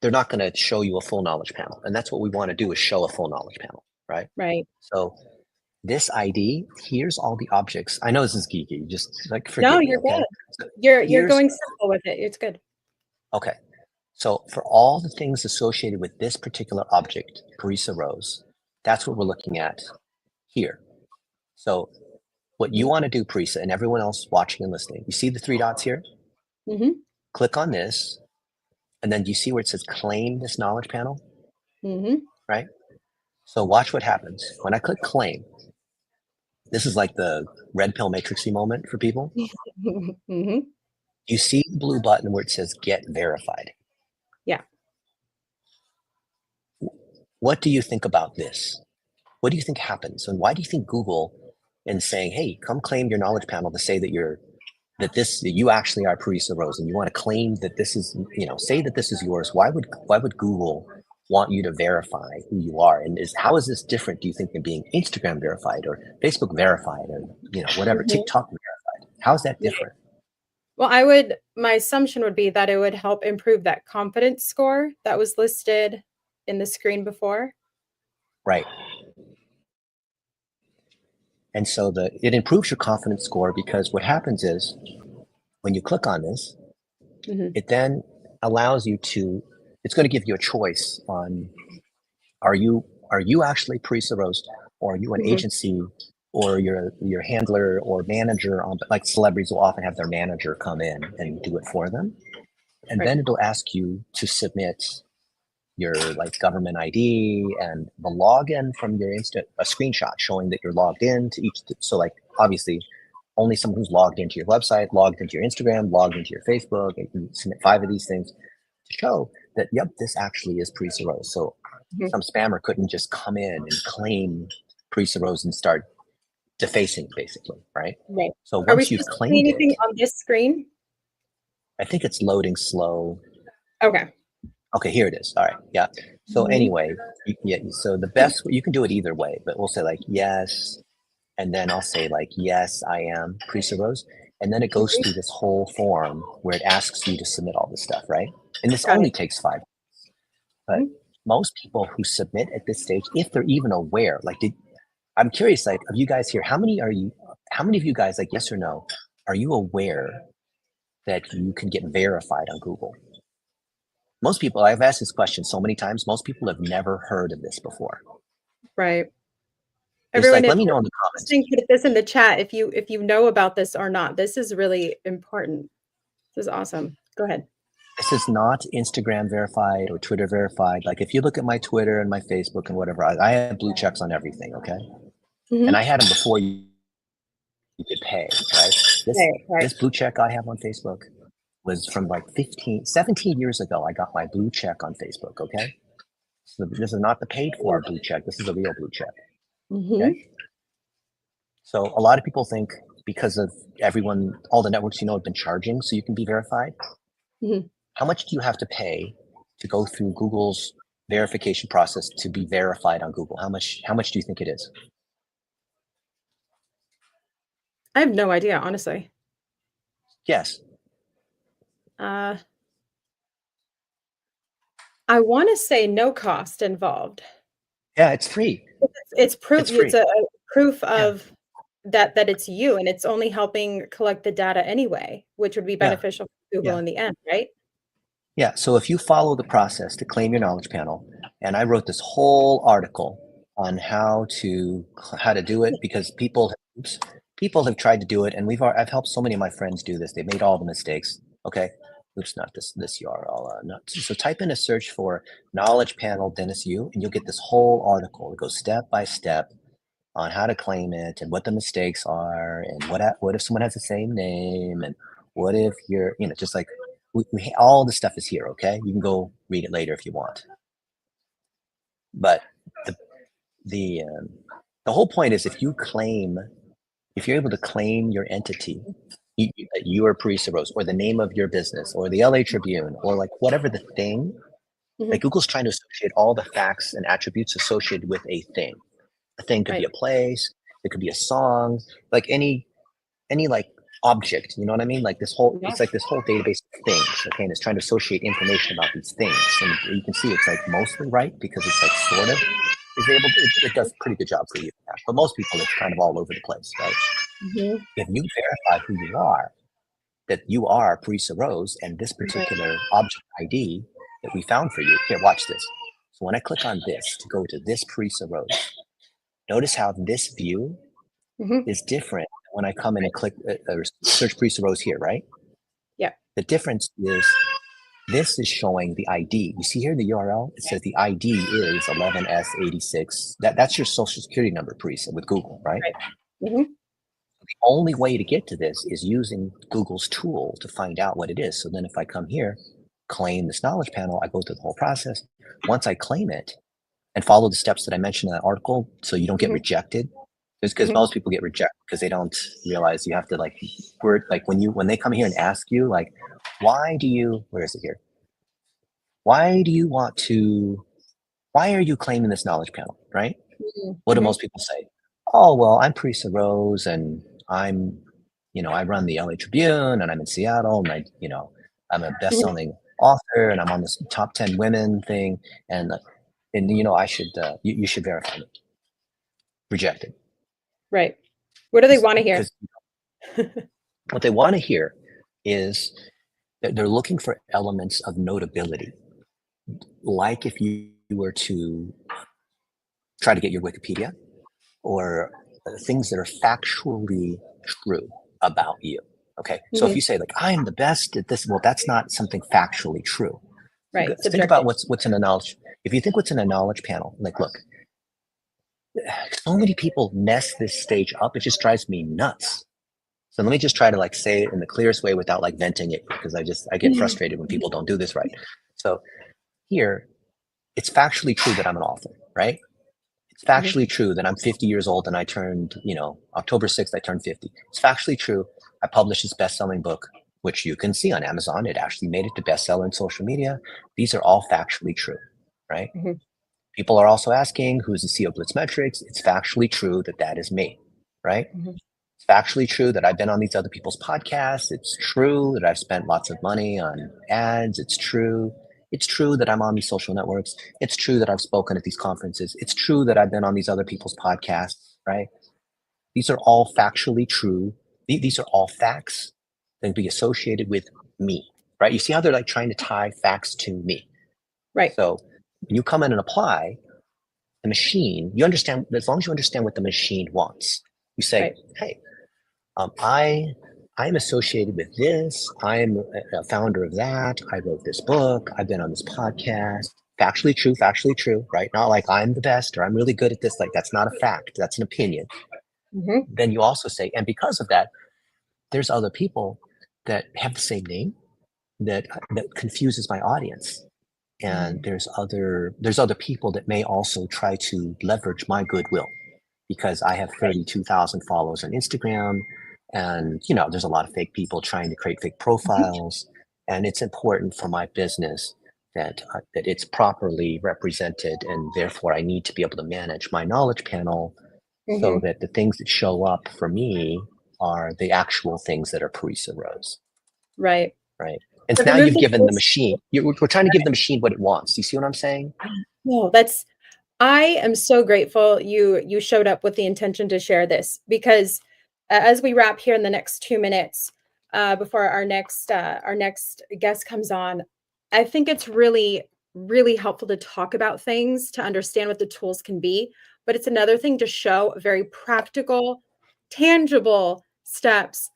S4: they're not going to show you a full knowledge panel. And that's what we want to do, is show a full knowledge panel, right?
S7: Right.
S4: So this ID, here's all the objects. I know this is geeky, just like forgive
S7: No,
S4: me,
S7: you're
S4: okay?
S7: good.
S4: So
S7: You're
S4: here's-
S7: going simple with it. It's good.
S4: Okay. So for all the things associated with this particular object, Parisa Rose, that's what we're looking at here. So what you want to do, Parisa, and everyone else watching and listening, you see the 3 dots here?
S7: Mm-hmm.
S4: Click on this, and then do you see where it says claim this knowledge panel?
S7: Mm-hmm.
S4: Right? So watch what happens. When I click claim, this is like the red pill matrixy moment for people.
S7: Mm-hmm.
S4: You see the blue button where it says get verified.
S7: Yeah.
S4: What do you think about this? What do you think happens? And why do you think Google, in saying, hey, come claim your knowledge panel to say that that you actually are Parisa Rose, and you want to claim that this is, say that this is yours. Why would Google want you to verify who you are? And how is this different, do you think, than being Instagram verified or Facebook verified or whatever, TikTok verified? How is that different?
S7: Well, my assumption would be that it would help improve that confidence score that was listed in the screen before.
S4: Right. And so it improves your confidence score, because what happens is when you click on this, it then allows you to, it's going to give you a choice on, are you actually Parisa Rose, or are you an agency, or your handler or manager like celebrities will often have their manager come in and do it for them. And then it'll ask you to submit your government ID and the login from your a screenshot showing that you're logged in to each. So obviously only someone who's logged into your website, logged into your Instagram, logged into your Facebook, and you submit 5 of these things to show that, yep, this actually is Parisa Rose. So some spammer couldn't just come in and claim Parisa Rose and start defacing, basically, right?
S7: Right.
S4: So
S7: Are we
S4: once you've
S7: supposed to see
S4: claimed
S7: anything
S4: it,
S7: on this screen?
S4: I think it's loading slow.
S7: Okay.
S4: Okay, here it is. All right. Yeah. So anyway, so the best, you can do it either way, but we'll say yes. And then I'll say yes, I am Parisa Rose. And then it goes through this whole form where it asks you to submit all this stuff, right? And this only takes 5 minutes. But most people who submit at this stage, if they're even aware, I'm curious, of you guys here, how many of you guys, yes or no, are you aware that you can get verified on Google? Most people, I've asked this question so many times, most people have never heard of this before.
S7: Right.
S4: It's
S7: Everyone,
S4: let me know in the comments.
S7: Put this in the chat if you know about this or not. This is really important. This is awesome. Go ahead.
S4: This is not Instagram verified or Twitter verified. If you look at my Twitter and my Facebook and whatever, I have blue checks on everything, okay? And I had them before you could pay, right? This blue check I have on Facebook was from 17 years ago. I got my blue check on Facebook, okay? So this is not the paid for blue check. This is a real blue check, okay? So a lot of people think because of all the networks have been charging so you can be verified. How much do you have to pay to go through Google's verification process to be verified on Google? How much do you think it is?
S7: I have no idea, honestly.
S4: Yes.
S7: I want to say no cost involved.
S4: Yeah, it's free.
S7: It's proof.
S4: It's free.
S7: It's a proof of that it's you, and it's only helping collect the data anyway, which would be beneficial for Google in the end, right?
S4: Yeah. So if you follow the process to claim your knowledge panel, and I wrote this whole article on how to do it, because people have tried to do it, and I've helped so many of my friends do this. They made all the mistakes. Okay. Oops, not this URL. So type in a search for knowledge panel Dennis Yu, and you'll get this whole article. It goes step by step on how to claim it and what the mistakes are, and what if someone has the same name, and what if you're, just all the stuff is here. Okay. You can go read it later if you want. But the whole point is if you're able to claim your entity, you are Parisa Rose, or the name of your business, or the LA Tribune, or whatever the thing, Google's trying to associate all the facts and attributes associated with a thing. A thing could be a place, it could be a song, like any like object, you know what I mean? Like this whole, it's like this whole database of things, okay? And it's trying to associate information about these things. And you can see it's like mostly right because it's like sort of is able to, it does a pretty good job for you. But most people, it's kind of all over the place, right? If you verify who you are, that you are Parisa Rose and this particular object ID that we found for you, here, watch this. So when I click on this to go to this Parisa Rose, notice how this view is different when I come in and click search Parisa Rose here, right?
S7: Yeah.
S4: The difference is this is showing the ID. You see here the URL? It says the ID is 11S86. That's your social security number, Parisa, with Google, right? The only way to get to this is using Google's tool to find out what it is. So then if I come here, claim this knowledge panel, I go through the whole process. Once I claim it and follow the steps that I mentioned in that article, so you don't get rejected, because most people get rejected because they don't realize you have to like word, like when they come here and ask you like, why do you, where is it here? Why do you want to, why are you claiming this knowledge panel, right? What do most people say? Oh, well, I'm Parisa Rose and I'm, you know, I run the LA Tribune and I'm in Seattle and I'm a best-selling author and I'm on this top 10 women thing. And you know, I should, you should verify me. Rejected.
S7: Right. What do they want to hear?
S4: What they want to hear is that they're looking for elements of notability. Like if you were to try to get your Wikipedia or things that are factually true about you. Okay. So if you say like, I am the best at this, well, that's not something factually true.
S7: Right.
S4: Think about what's in a knowledge. If you think what's in a knowledge panel, like, look, so many people mess this stage up. It just drives me nuts. So let me just try to like say it in the clearest way without like venting it because I get frustrated when people don't do this right. So here, it's factually true that I'm an author, right? It's factually true that I'm 50 years old and I turned, you know, October 6th, I turned 50. It's factually true. I published this best-selling book, which you can see on Amazon. It actually made it to bestseller in social media. These are all factually true, right? People are also asking, who's the CEO of Blitzmetrics? It's factually true that that is me, right? It's factually true that I've been on these other people's podcasts. It's true that I've spent lots of money on ads. It's true that I'm on these social networks. It's true that I've spoken at these conferences. It's true that I've been on these other people's podcasts, right? These are all factually true. These are all facts that be associated with me, right? You see how they're like trying to tie facts to me.
S7: Right.
S4: So when you come in and apply, the machine, you understand, as long as you understand what the machine wants, you say, hey, I'm associated with this. I'm a founder of that. I wrote this book. I've been on this podcast. Factually true, right? Not like I'm the best or I'm really good at this. Like that's not a fact. That's an opinion. Then you also say, and because of that, there's other people that have the same name that confuses my audience. And there's other people that may also try to leverage my goodwill because I have 32,000 followers on Instagram. And, you know, there's a lot of fake people trying to create fake profiles. And it's important for my business that it's properly represented. And therefore, I need to be able to manage my knowledge panel so that the things that show up for me are the actual things that are Parisa Rose.
S7: Right.
S4: Right. And so now you've given the machine, we're trying to give the machine what it wants. Do you see what I'm saying?
S7: No, I am so grateful you showed up with the intention to share this because as we wrap here in the next 2 minutes before our next guest comes on, I think it's really, really helpful to talk about things, to understand what the tools can be. But it's another thing to show very practical, tangible steps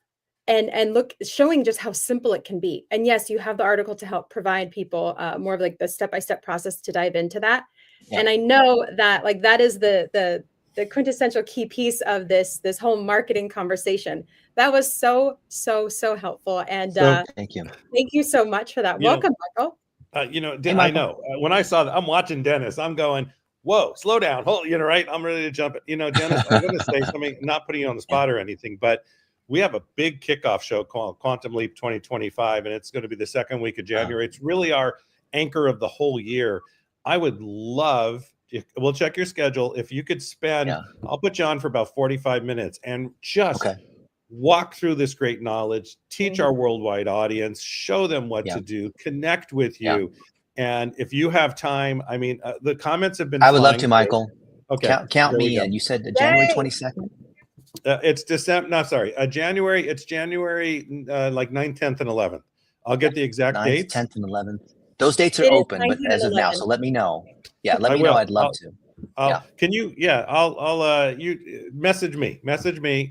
S7: and look, showing just how simple it can be. And yes, you have the article to help provide people more of like the step-by-step process to dive into that. Yeah. And I know that like that is the quintessential key piece of this whole marketing conversation. That was so helpful. And
S4: thank you.
S7: Thank you so much for that. Welcome, Michael.
S6: You know, I know when I saw that, I'm watching Dennis, I'm going, whoa, slow down. Hold, you know, right. I'm ready to jump it. You know, Dennis, I'm going to say something, not putting you on the spot or anything, but we have a big kickoff show called Quantum Leap 2025, and it's going to be the second week of January. It's really our anchor of the whole year. I would love we'll check your schedule. If you could spend, I'll put you on for about 45 minutes and just walk through this great knowledge, teach our worldwide audience, show them what to do, connect with you. And if you have time, I mean, the comments have been
S4: I would love to,
S6: through.
S4: Michael.
S6: Okay.
S4: Count me in. You said January 22nd?
S6: It's December. No, sorry. January. It's January like 9th, 10th, and 11th. I'll get the exact
S4: 9th,
S6: dates.
S4: 10th, and 11th. Those dates are
S7: It is
S4: open,
S7: 9th
S4: but
S7: and
S4: as of now,
S7: 11th.
S4: so let me know. Yeah, let
S6: I
S4: me know.
S6: will.
S4: I'd love to.
S6: Can you? Yeah, I'll you message me,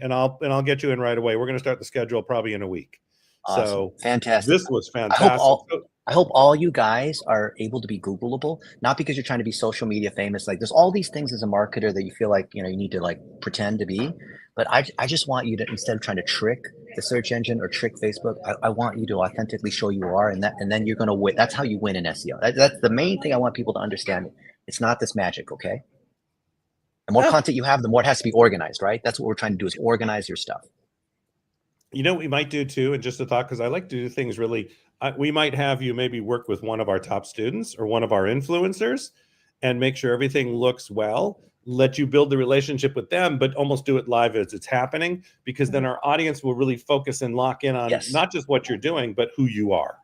S6: and I'll get you in right away. We're going to start the schedule probably in a week.
S4: Awesome.
S6: So
S4: fantastic.
S6: This was fantastic.
S4: I hope all you guys are able to be Googleable, not because you're trying to be social media famous. Like there's all these things as a marketer that you feel like, you need to like pretend to be. But I just want you to, instead of trying to trick the search engine or trick Facebook, I want you to authentically show you are, and then you're going to win. That's how you win in SEO. That's the main thing I want people to understand. It's not this magic, okay? The more content you have, the more it has to be organized, right? That's what we're trying to do, is organize your stuff.
S6: You know what we might do too, and just a thought, because I like to do things really, we might have you maybe work with one of our top students or one of our influencers and make sure everything looks well, let you build the relationship with them, but almost do it live as it's happening, because then our audience will really focus and lock in on not just what you're doing, but who you are.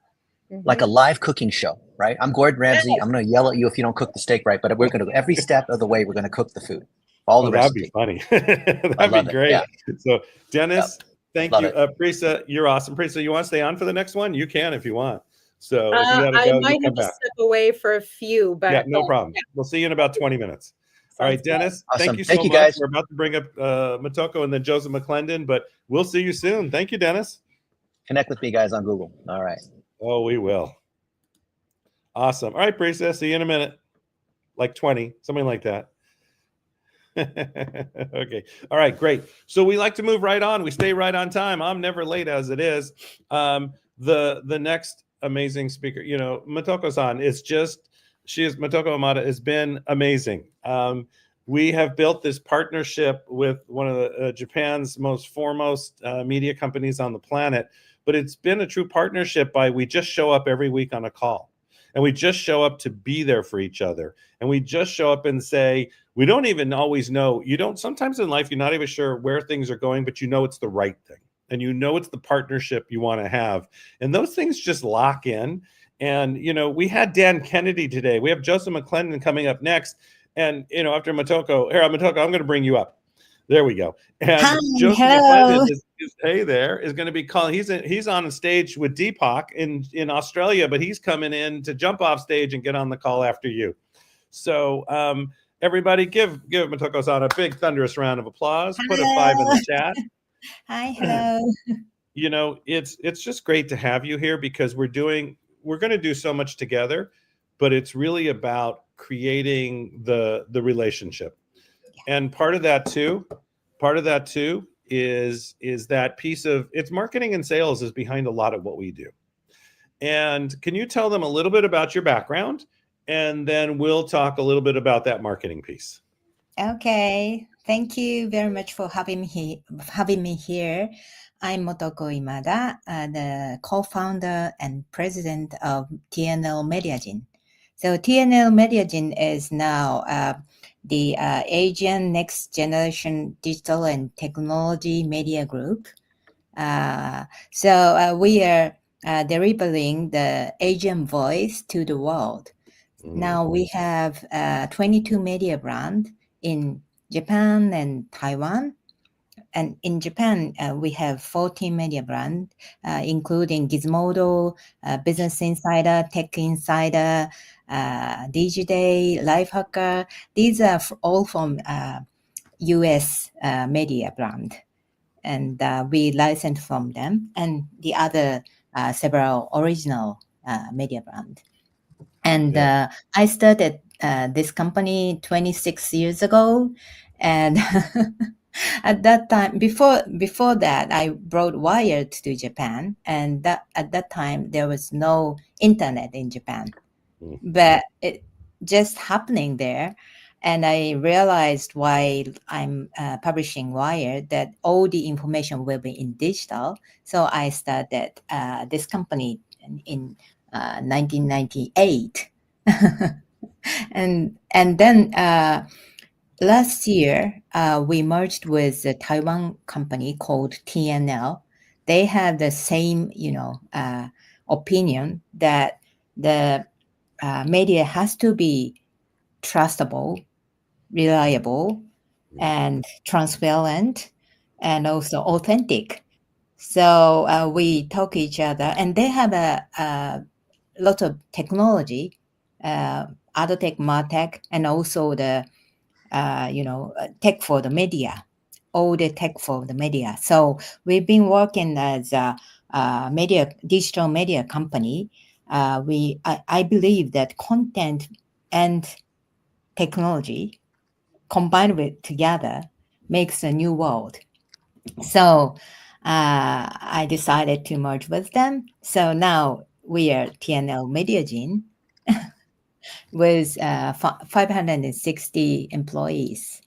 S4: Like a live cooking show, right? I'm Gordon Ramsay. I'm going to yell at you if you don't cook the steak right, but we're going to, every step of the way, we're going to cook the food. All the recipe.
S6: That'd be funny. That'd be great. So Dennis, thank you. Prisa, you're awesome. Prisa, you want to stay on for the next one? You can if you want. So if you gotta go,
S7: I might have to step away for a few, but
S6: yeah, no problem. We'll see you in about 20 minutes. All right, Dennis, thank you so much.
S4: Guys.
S6: We're about to bring up Motoko and then Joseph McClendon, but we'll see you soon. Thank you, Dennis.
S4: Connect with me, guys, on Google. All right.
S6: Oh, we will. Awesome. All right, Prisa, see you in a minute. Like 20, something like that. Okay. All right, great. So we like to move right on. We stay right on time. I'm never late as it is. The next amazing speaker, Motoko-san, Motoko Amada has been amazing. We have built this partnership with one of the Japan's most foremost media companies on the planet, but it's been a true partnership we just show up every week on a call. And we just show up to be there for each other. And we just show up and say, we don't even always know. Sometimes in life, you're not even sure where things are going, but you know it's the right thing. And you know it's the partnership you want to have. And those things just lock in. And, we had Dan Kennedy today. We have Joseph McClendon coming up next. And, after Motoko, I'm going to bring you up. There we go. And Joseph McClendon is going to be calling. He's on a stage with Deepak in Australia, but he's coming in to jump off stage and get on the call after you. So everybody, give Motoko-san a big thunderous round of applause. Hello. Put a 5 in the chat.
S2: Hi, hello.
S6: It's just great to have you here, because we're going to do so much together, but it's really about creating the relationship. And part of that too is that piece of, it's marketing and sales is behind a lot of what we do. And can you tell them a little bit about your background, and then we'll talk a little bit about that marketing piece.
S9: Okay, thank you very much for having me here. I'm Motoko Imada, the co-founder and president of TNL Mediagin. So TNL Mediagin is now the Asian Next Generation Digital and Technology Media Group. So we are delivering the Asian voice to the world. Now we have 22 media brands in Japan and Taiwan. And in Japan, we have 14 media brands, including Gizmodo, Business Insider, Tech Insider, DigiDay, Lifehacker. These are all from US media brand. And we license from them, and the other several original media brand. And I started this company 26 years ago. And at that time, before that, I brought Wired to Japan. And at that time, there was no internet in Japan. But it just happening there. And I realized while I'm publishing Wired that all the information will be in digital. So I started this company in 1998. and then last year we merged with a Taiwan company called TNL. They have the same, opinion that the media has to be trustable, reliable, and transparent, and also authentic. So we talk each other, and they have a lot of technology, AdTech, MarTech, and also the tech for the media, all the tech for the media. So we've been working as a digital media company. I believe that content and technology combined with together makes a new world. So I decided to merge with them. So now we are TNL Mediagene with 560 employees.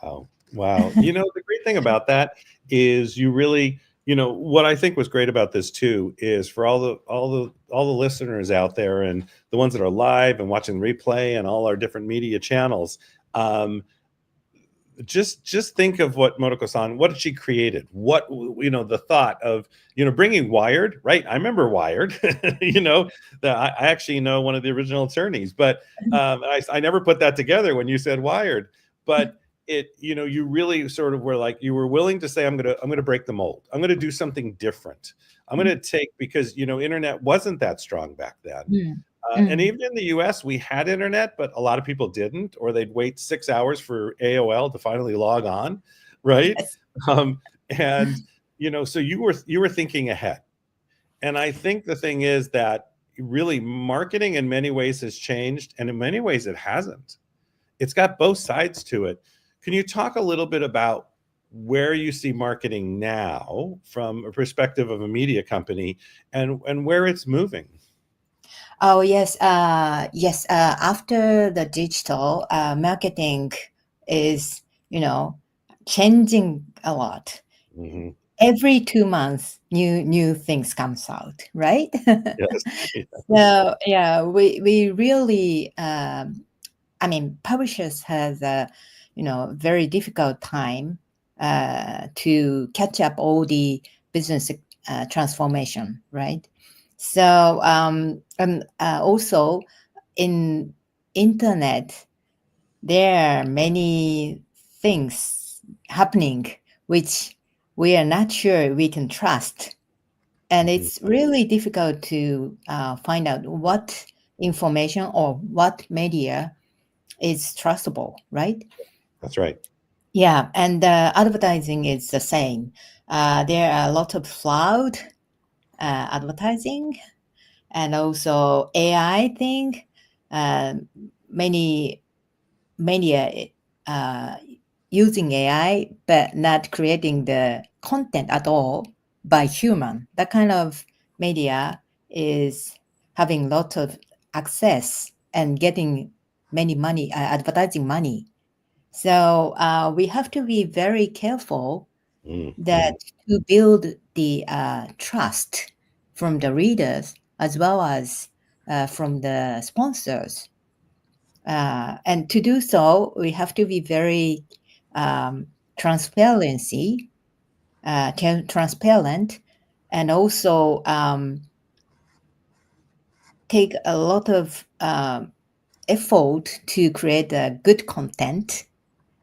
S6: Wow. The great thing about that is you really, what I think was great about this too is for all the listeners out there and the ones that are live and watching replay and all our different media channels, just think of what Motoko-san, what she created, what, the thought of, bringing Wired, right? I remember Wired, that I actually know one of the original attorneys, but I never put that together when you said Wired, but you really sort of were like, you were willing to say, I'm going to break the mold. I'm going to do something different. I'm going to take, because, internet wasn't that strong back then. And even in the US, we had internet, but a lot of people didn't, or they'd wait 6 hours for AOL to finally log on, right? So you were thinking ahead. And I think the thing is that really marketing in many ways has changed, and in many ways it hasn't. It's got both sides to it. Can you talk a little bit about where you see marketing now from a perspective of a media company and where it's moving?
S9: Oh, yes. Yes. After the digital, marketing is, changing a lot.
S6: Mm-hmm.
S9: Every 2 months, new things comes out, right?
S6: Yes.
S9: So yeah, we really, publishers has a, very difficult time to catch up all the business transformation, right? So also in internet, there are many things happening which we are not sure we can trust. And it's really difficult to find out what information or what media is trustable, right?
S6: That's right.
S9: Yeah, and advertising is the same. There are a lot of cloud advertising, and also AI thing. Many media using AI, but not creating the content at all by human. That kind of media is having lots of access and getting many money, advertising money. So we have to be very careful that to build the trust from the readers as well as from the sponsors. And to do so, we have to be very transparent, and also take a lot of effort to create a good content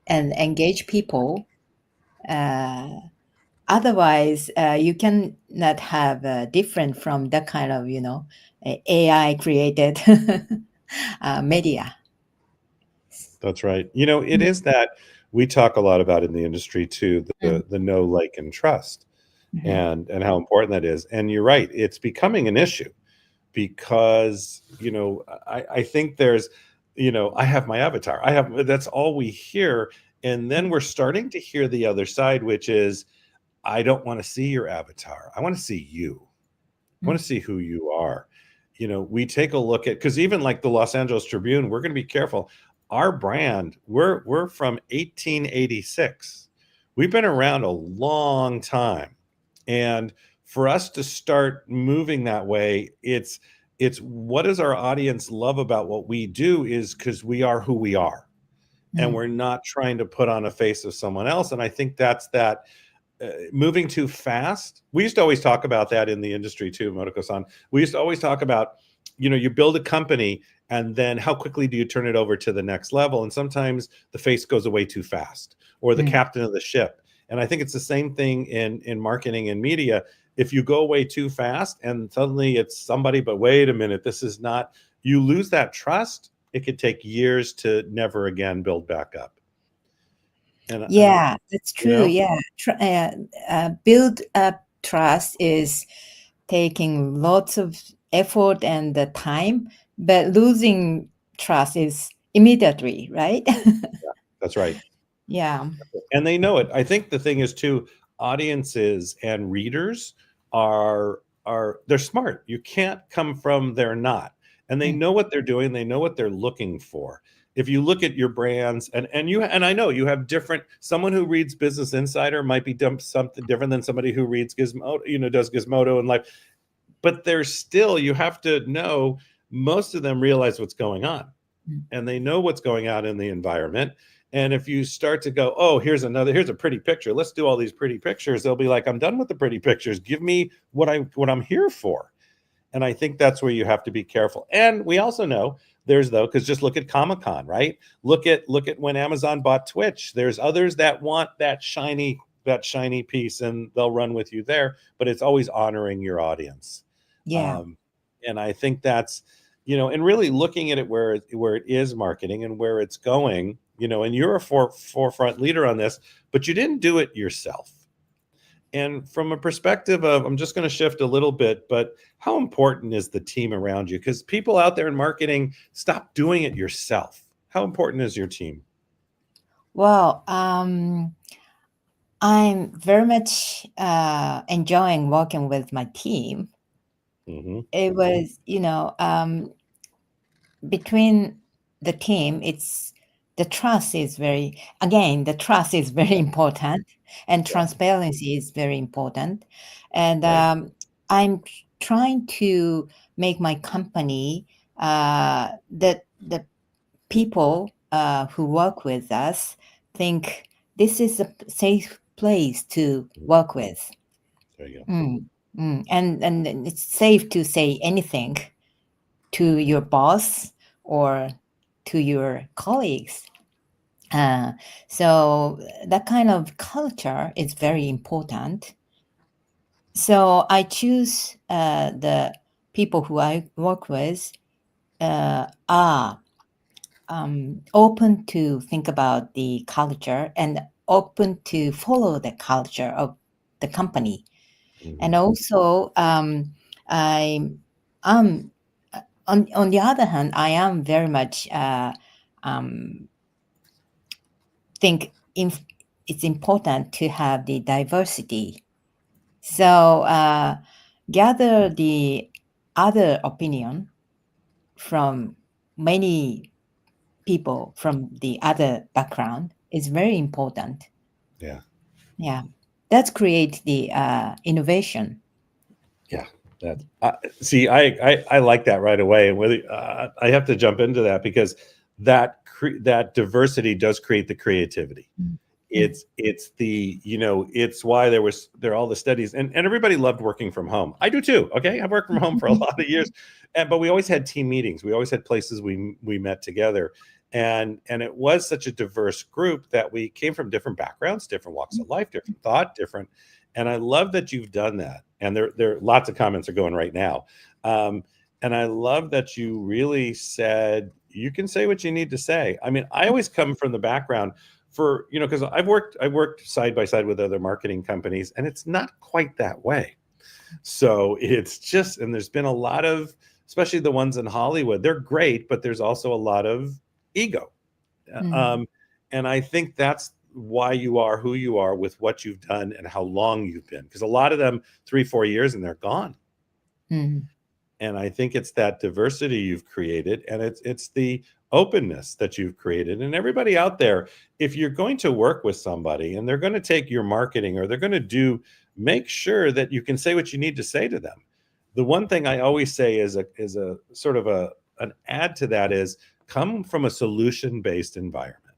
S9: and engage people. Otherwise, you cannot have different from that kind of, AI created media.
S6: That's right. It is that we talk a lot about in the industry too, the know, like, and trust, and how important that is. And you're right, it's becoming an issue because, I think there's, I have my avatar. That's all we hear. And then we're starting to hear the other side, which is, I don't want to see your avatar. I want to see you. I want to see who you are. We take a look at, because even like the Los Angeles Tribune, we're going to be careful. Our brand, we're from 1886. We've been around a long time. And for us to start moving that way, it's It's what does our audience love about what we do is because we are who we are. And we're not trying to put on a face of someone else. And I think that's that moving too fast. We used to always talk about that in the industry too, Motoko-san. We used to always talk about, you build a company and then how quickly do you turn it over to the next level? And sometimes the face goes away too fast, or the captain of the ship. And I think it's the same thing in marketing and media. If you go away too fast and suddenly it's somebody, but wait a minute, this is not, you lose that trust. It could take years to never again build back up. And
S9: yeah, that's true. Yeah. Build up trust is taking lots of effort and the time, but losing trust is immediately, right?
S6: That's right.
S9: Yeah.
S6: And they know it. I think the thing is too, audiences and readers they're smart. You can't come from they're not. And they know what they're doing. They know what they're looking for. If you look at your brands, and I know you have different. Someone who reads Business Insider might be something different than somebody who reads Gizmodo, does Gizmodo and Life. But there's still, you have to know, most of them realize what's going on, and they know what's going on in the environment. And if you start to go, oh, here's a pretty picture. Let's do all these pretty pictures. They'll be like, I'm done with the pretty pictures. Give me what I'm here for. And I think that's where you have to be careful. And we also know because just look at Comic-Con, right? Look at when Amazon bought Twitch. There's others that want that shiny piece, and they'll run with you there. But it's always honoring your audience.
S9: Yeah.
S6: And I think that's, and really looking at it where it is marketing and where it's going, and you're a forefront leader on this, but you didn't do it yourself. And from a perspective of, I'm just going to shift a little bit, but how important is the team around you? Because people out there in marketing, stop doing it yourself. How important is your team?
S9: Well, I'm very much enjoying working with my team. It was, between the team, the trust is very important, and transparency is very important. And I'm trying to make my company that the people who work with us think this is a safe place to work with.
S6: There you
S9: go. And it's safe to say anything to your boss or to your colleagues. So that kind of culture is very important. So I choose the people who I work with are open to think about the culture and open to follow the culture of the company. And also, on the other hand, I am very much think it's important to have the diversity. So gather the other opinion from many people from the other background is very important. Yeah, that's create the innovation.
S6: Yeah, see, I like that right away. And whether I have to jump into that because that diversity does create the creativity. It's the, it's why there are all the studies, and everybody loved working from home. I do too. Okay, I've worked from home for a lot of years, but we always had team meetings. We always had places we met together, and it was such a diverse group that we came from different backgrounds, different walks of life, different thought, different. And I love that you've done that. And there are lots of comments are going right now. And I love that you really said you can say what you need to say. I mean, I always come from the background for, because I've worked side by side with other marketing companies, and it's not quite that way. So it's just, and there's been a lot of, especially the ones in Hollywood, they're great, but there's also a lot of ego. And I think that's why you are who you are with what you've done and how long you've been, because a lot of them 3-4 years and they're gone. And I think it's that diversity you've created, and it's the openness that you've created. And everybody out there, if you're going to work with somebody and they're going to take your marketing or they're going to make sure that you can say what you need to say to them. the one thing I always say is a sort of an add to that is come from a solution-based environment.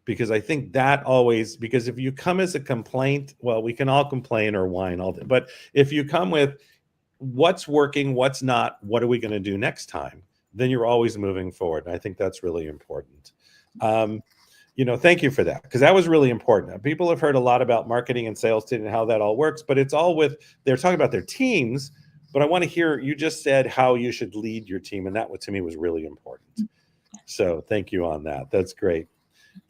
S6: Because I think that always, because if you come as a complaint, well, we can all complain or whine all day, but if you come with what's working, what's not, what are we going to do next time, then you're always moving forward. And I think that's really important. Thank you for that, because that was really important. People have heard a lot about marketing and sales and how that all works, but it's all they're talking about their teams, but I want to hear, you just said how you should lead your team. And that, to me, was really important. So thank you on that. That's great.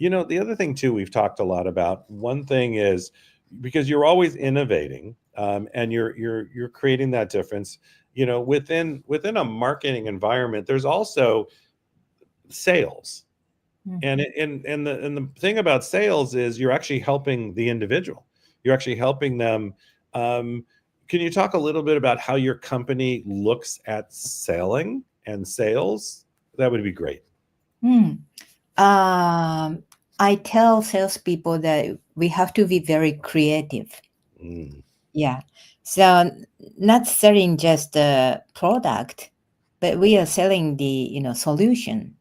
S6: The other thing too, we've talked a lot about, one thing is, because you're always innovating, and you're creating that difference, within a marketing environment, there's also sales. And the thing about sales is you're actually helping the individual. You're actually helping them. Can you talk a little bit about how your company looks at selling and sales? That would be great.
S9: I tell salespeople that we have to be very creative. Yeah. So not selling just the product, but we are selling the solution.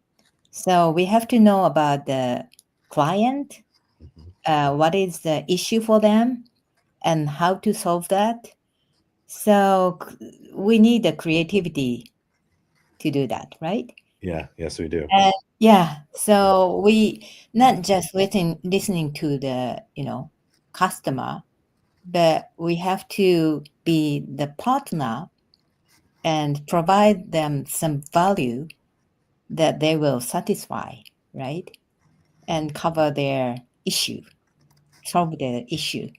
S9: So we have to know about the client, what is the issue for them, and how to solve that. So we need the creativity to do that, right?
S6: Yeah. Yes, we do.
S9: Yeah. So we not just listening to the customer, but we have to be the partner and provide them some value that they will satisfy, right? And cover their issue, solve their issue.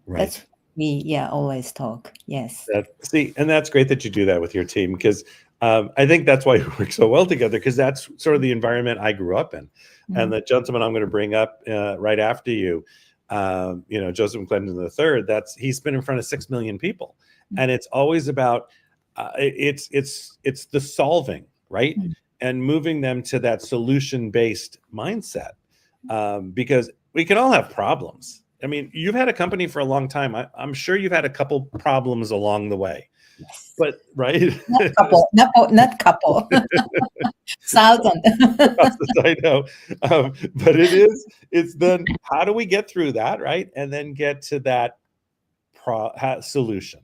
S6: Right.
S9: That's we always talk. Yes.
S6: And that's great that you do that with your team, because I think that's why we work so well together, because that's sort of the environment I grew up in. And the gentleman I'm going to bring up right after you, Joseph McClendon III, he's been in front of 6 million people. And it's always about, it's the solving, right? And moving them to that solution-based mindset, because we can all have problems. I mean, you've had a company for a long time. I'm sure you've had a couple problems along the way. Yes. But right,
S9: not couple, thousand.
S6: I know, but it's then how do we get through that, right, and then get to that solution,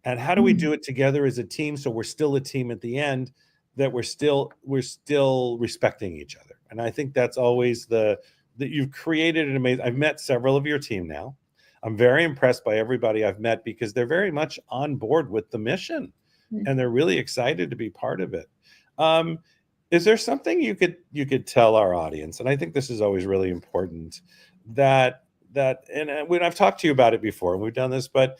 S6: and how do we do it together as a team, so we're still a team at the end, that we're still respecting each other. And I think that's always that you've created an amazing. I've met several of your team now. I'm very impressed by everybody I've met, because they're very much on board with the mission, and they're really excited to be part of it. Is there something you could tell our audience? And I think this is always really important, that when I've talked to you about it before, and we've done this, but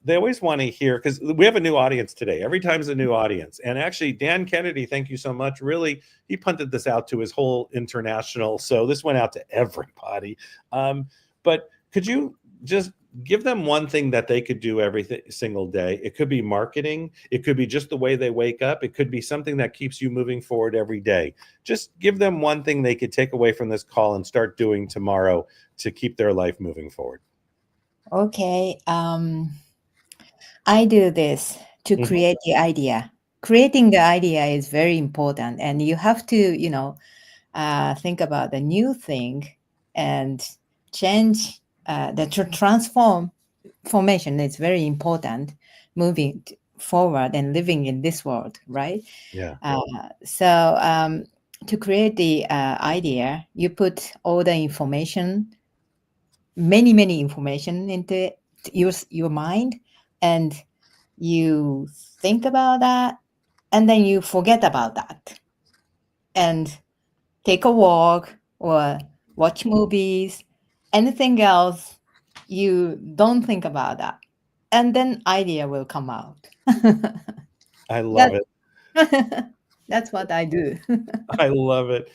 S6: they always want to hear, because we have a new audience today. Every time is a new audience. And actually, Dan Kennedy, thank you so much. Really, he punted this out to his whole international. So this went out to everybody. But could you just give them one thing that they could do every single day? It could be marketing. It could be just the way they wake up. It could be something that keeps you moving forward every day. Just give them one thing they could take away from this call and start doing tomorrow to keep their life moving forward.
S9: Okay. I do this to create the idea. Creating the idea is very important, and you have to, think about the new thing and change. The transformation is very important, moving forward and living in this world, right?
S6: Yeah.
S9: So to create the idea, you put all the information, many information into your mind, and you think about that, and then you forget about that, and take a walk or watch movies. Anything else, you don't think about that, and then idea will come out.
S6: I love it.
S9: That's what I do.
S6: I love it.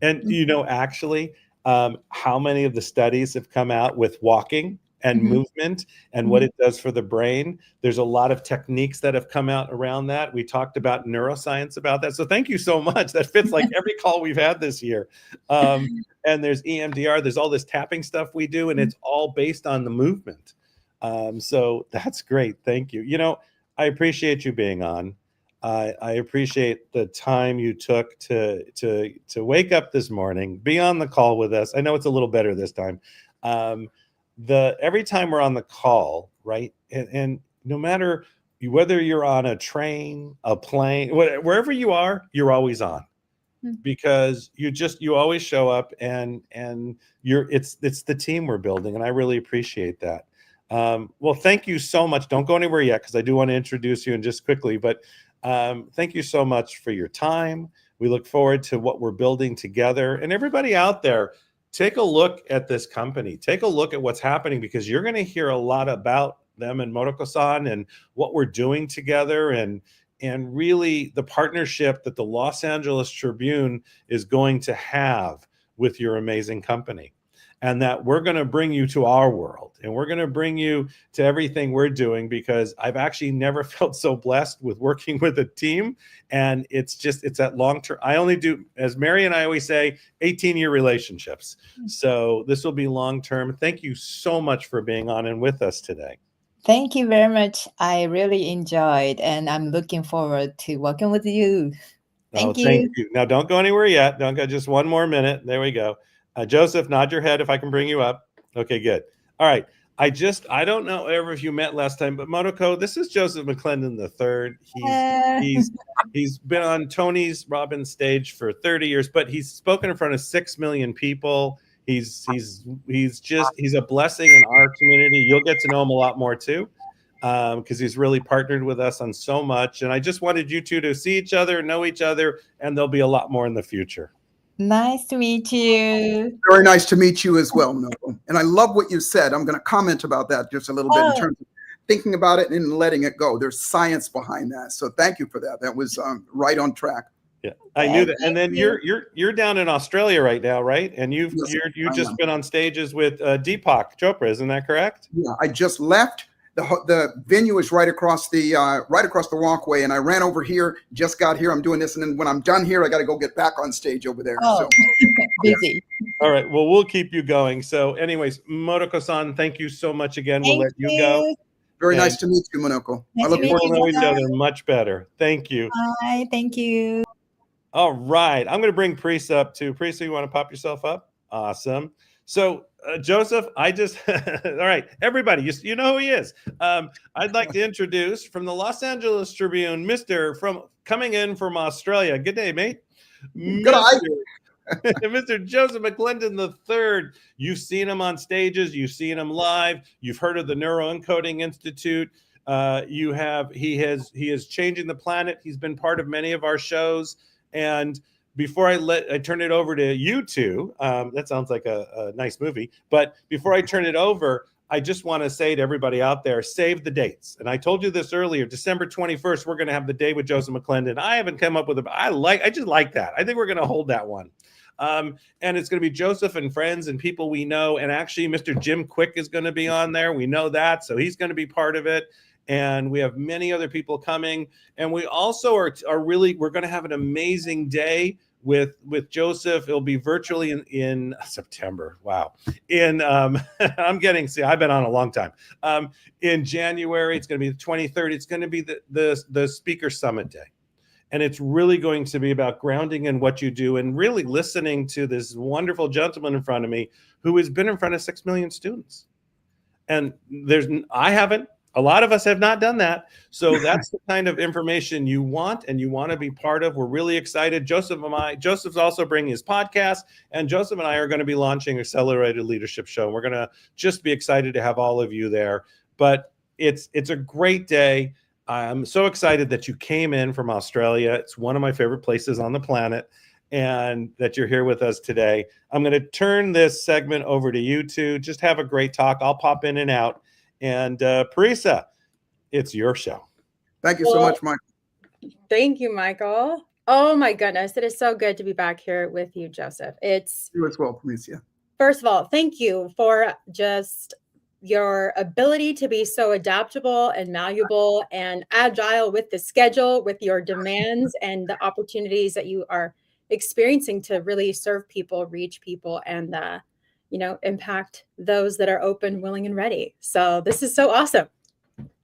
S6: And actually, how many of the studies have come out with walking and movement and what it does for the brain? There's a lot of techniques that have come out around that. We talked about neuroscience about that. So thank you so much. That fits like every call we've had this year. And there's EMDR, there's all this tapping stuff we do, and it's all based on the movement. So that's great. Thank you. You know, I appreciate you being on. I appreciate the time you took to wake up this morning, be on the call with us. I know it's a little better this time. Every time we're on the call, right? And no matter whether you're on a train, a plane, wherever you are, you're always on, because you always show up, and it's the team we're building, and I really appreciate that. Well, thank you so much. Don't go anywhere yet, because I do want to introduce you and just quickly, but thank you so much for your time. We look forward to what we're building together. And everybody out there, take a look at this company. Take a look at what's happening, because you're going to hear a lot about them and Motoko-san and what we're doing together, and really the partnership that the Los Angeles Tribune is going to have with your amazing company. And that we're going to bring you to our world, and we're going to bring you to everything we're doing, because I've actually never felt so blessed with working with a team. And it's that long term. I only do, as Mary and I always say, 18-year relationships. So this will be long term. Thank you so much for being on and with us today.
S9: Thank you very much. I really enjoyed, and I'm looking forward to working with you. Thank you.
S6: Thank you. Now, don't go anywhere yet. Don't go, just one more minute. There we go. Joseph, nod your head if I can bring you up. Okay, good. All right. I don't know if you met last time, but Motoko, this is Joseph McClendon III. He's been on Tony Robbins' stage for 30 years, but he's spoken in front of 6 million people. He's a blessing in our community. You'll get to know him a lot more too, because he's really partnered with us on so much. And I just wanted you two to see each other, know each other, and there'll be a lot more in the future.
S9: Nice to meet you.
S3: Very nice to meet you as well, Noel. And I love what you said. I'm going to comment about that just a little bit in terms of thinking about it and letting it go. There's science behind that. So thank you for that. That was right on track.
S6: Yeah, I knew that. And then you're down in Australia right now, right? And you've just been on stages with Deepak Chopra, isn't that correct?
S3: Yeah, I just left. The venue is right across the walkway, and I ran over here. Just got here. I'm doing this, and then when I'm done here, I got to go get back on stage over there. So
S9: busy.
S6: All right. Well, we'll keep you going. So, anyways, Motoko-san, thank you so much again. We'll let you go.
S3: Very nice to meet you, Monoko.
S6: I look forward to know each other much better. Thank you.
S9: Bye. Thank you.
S6: All right. I'm going to bring Priest up too. Priest, you want to pop yourself up? Awesome. So, Joseph, all right, everybody, you know who he is. I'd like to introduce from the Los Angeles Tribune, coming in from Australia. Good day, mate.
S3: Good day.
S6: Mr. Joseph McClendon III. You've seen him on stages. You've seen him live. You've heard of the Neuroencoding Institute. He is changing the planet. He's been part of many of our shows. And before I turn it over to you two, that sounds like a nice movie. But before I turn it over, I just want to say to everybody out there, save the dates. And I told you this earlier, December 21st, we're going to have the day with Joseph McClendon. I haven't come up with I just like that. I think we're going to hold that one. And it's going to be Joseph and friends and people we know. And actually, Mr. Jim Quick is going to be on there. We know that. So he's going to be part of it. And we have many other people coming. And we also we're going to have an amazing day with Joseph. It'll be virtually in September. Wow. I've been on a long time. In January, it's going to be the 23rd. It's going to be the Speaker Summit Day. And it's really going to be about grounding in what you do and really listening to this wonderful gentleman in front of me who has been in front of 6 million students. And a lot of us have not done that. So that's the kind of information you want and you want to be part of. We're really excited. Joseph's also bringing his podcast, and Joseph and I are going to be launching Accelerated Leadership Show. We're going to just be excited to have all of you there. But it's a great day. I'm so excited that you came in from Australia. It's one of my favorite places on the planet, and that you're here with us today. I'm going to turn this segment over to you two. Just have a great talk. I'll pop in and out. And Parisa, it's your show.
S3: Thank you so much, Michael.
S7: Thank you, Michael. Oh my goodness, it is so good to be back here with you, Joseph. You
S3: as well, Parisa.
S7: First of all, thank you for just your ability to be so adaptable and malleable and agile with the schedule, with your demands and the opportunities that you are experiencing to really serve people, reach people, and impact those that are open, willing, and ready. So this is so awesome.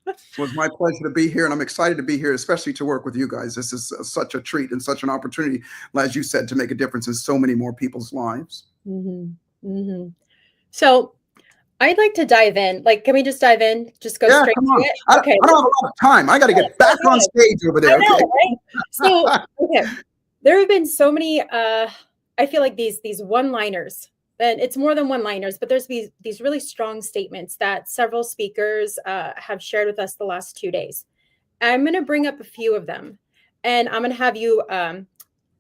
S3: It was my pleasure to be here, and I'm excited to be here, especially to work with you guys. This is such a treat and such an opportunity, as you said, to make a difference in so many more people's lives.
S7: So I'd like to dive in. Like, can we just dive in? Just go straight to it?
S3: Okay. I don't have a lot of time. I got to get back on stage over there.
S7: I know, right? So, okay. There have been so many, I feel like these one-liners, and it's more than one-liners, but there's these really strong statements that several speakers have shared with us the last 2 days. I'm going to bring up a few of them, and I'm going to have you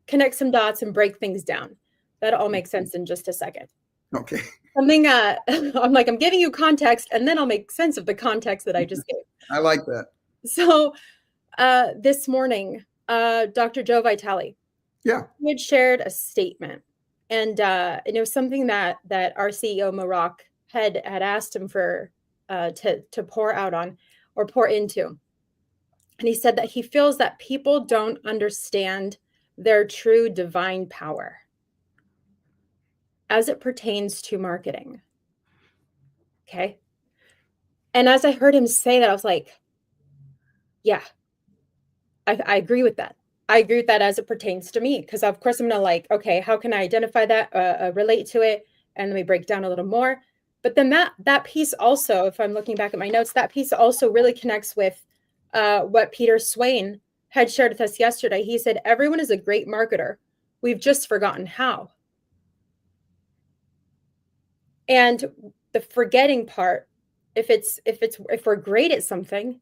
S7: connect some dots and break things down. That'll all make sense in just a second.
S3: Okay.
S7: Something I'm giving you context, and then I'll make sense of the context that I just gave.
S3: I like that.
S7: So this morning, Dr. Joe Vitale, he had shared a statement, and it was something that our CEO Maroc had asked him for to pour out on or pour into. And he said that he feels that people don't understand their true divine power as it pertains to marketing. Okay. And as I heard him say that, I was like, yeah, I agree with that. I agree with that as it pertains to me. Because of course I'm gonna like, okay, how can I identify that, relate to it? And let me break down a little more. But then that piece also, if I'm looking back at my notes, that piece also really connects with what Peter Swain had shared with us yesterday. He said, everyone is a great marketer. We've just forgotten how. And the forgetting part, if we're great at something,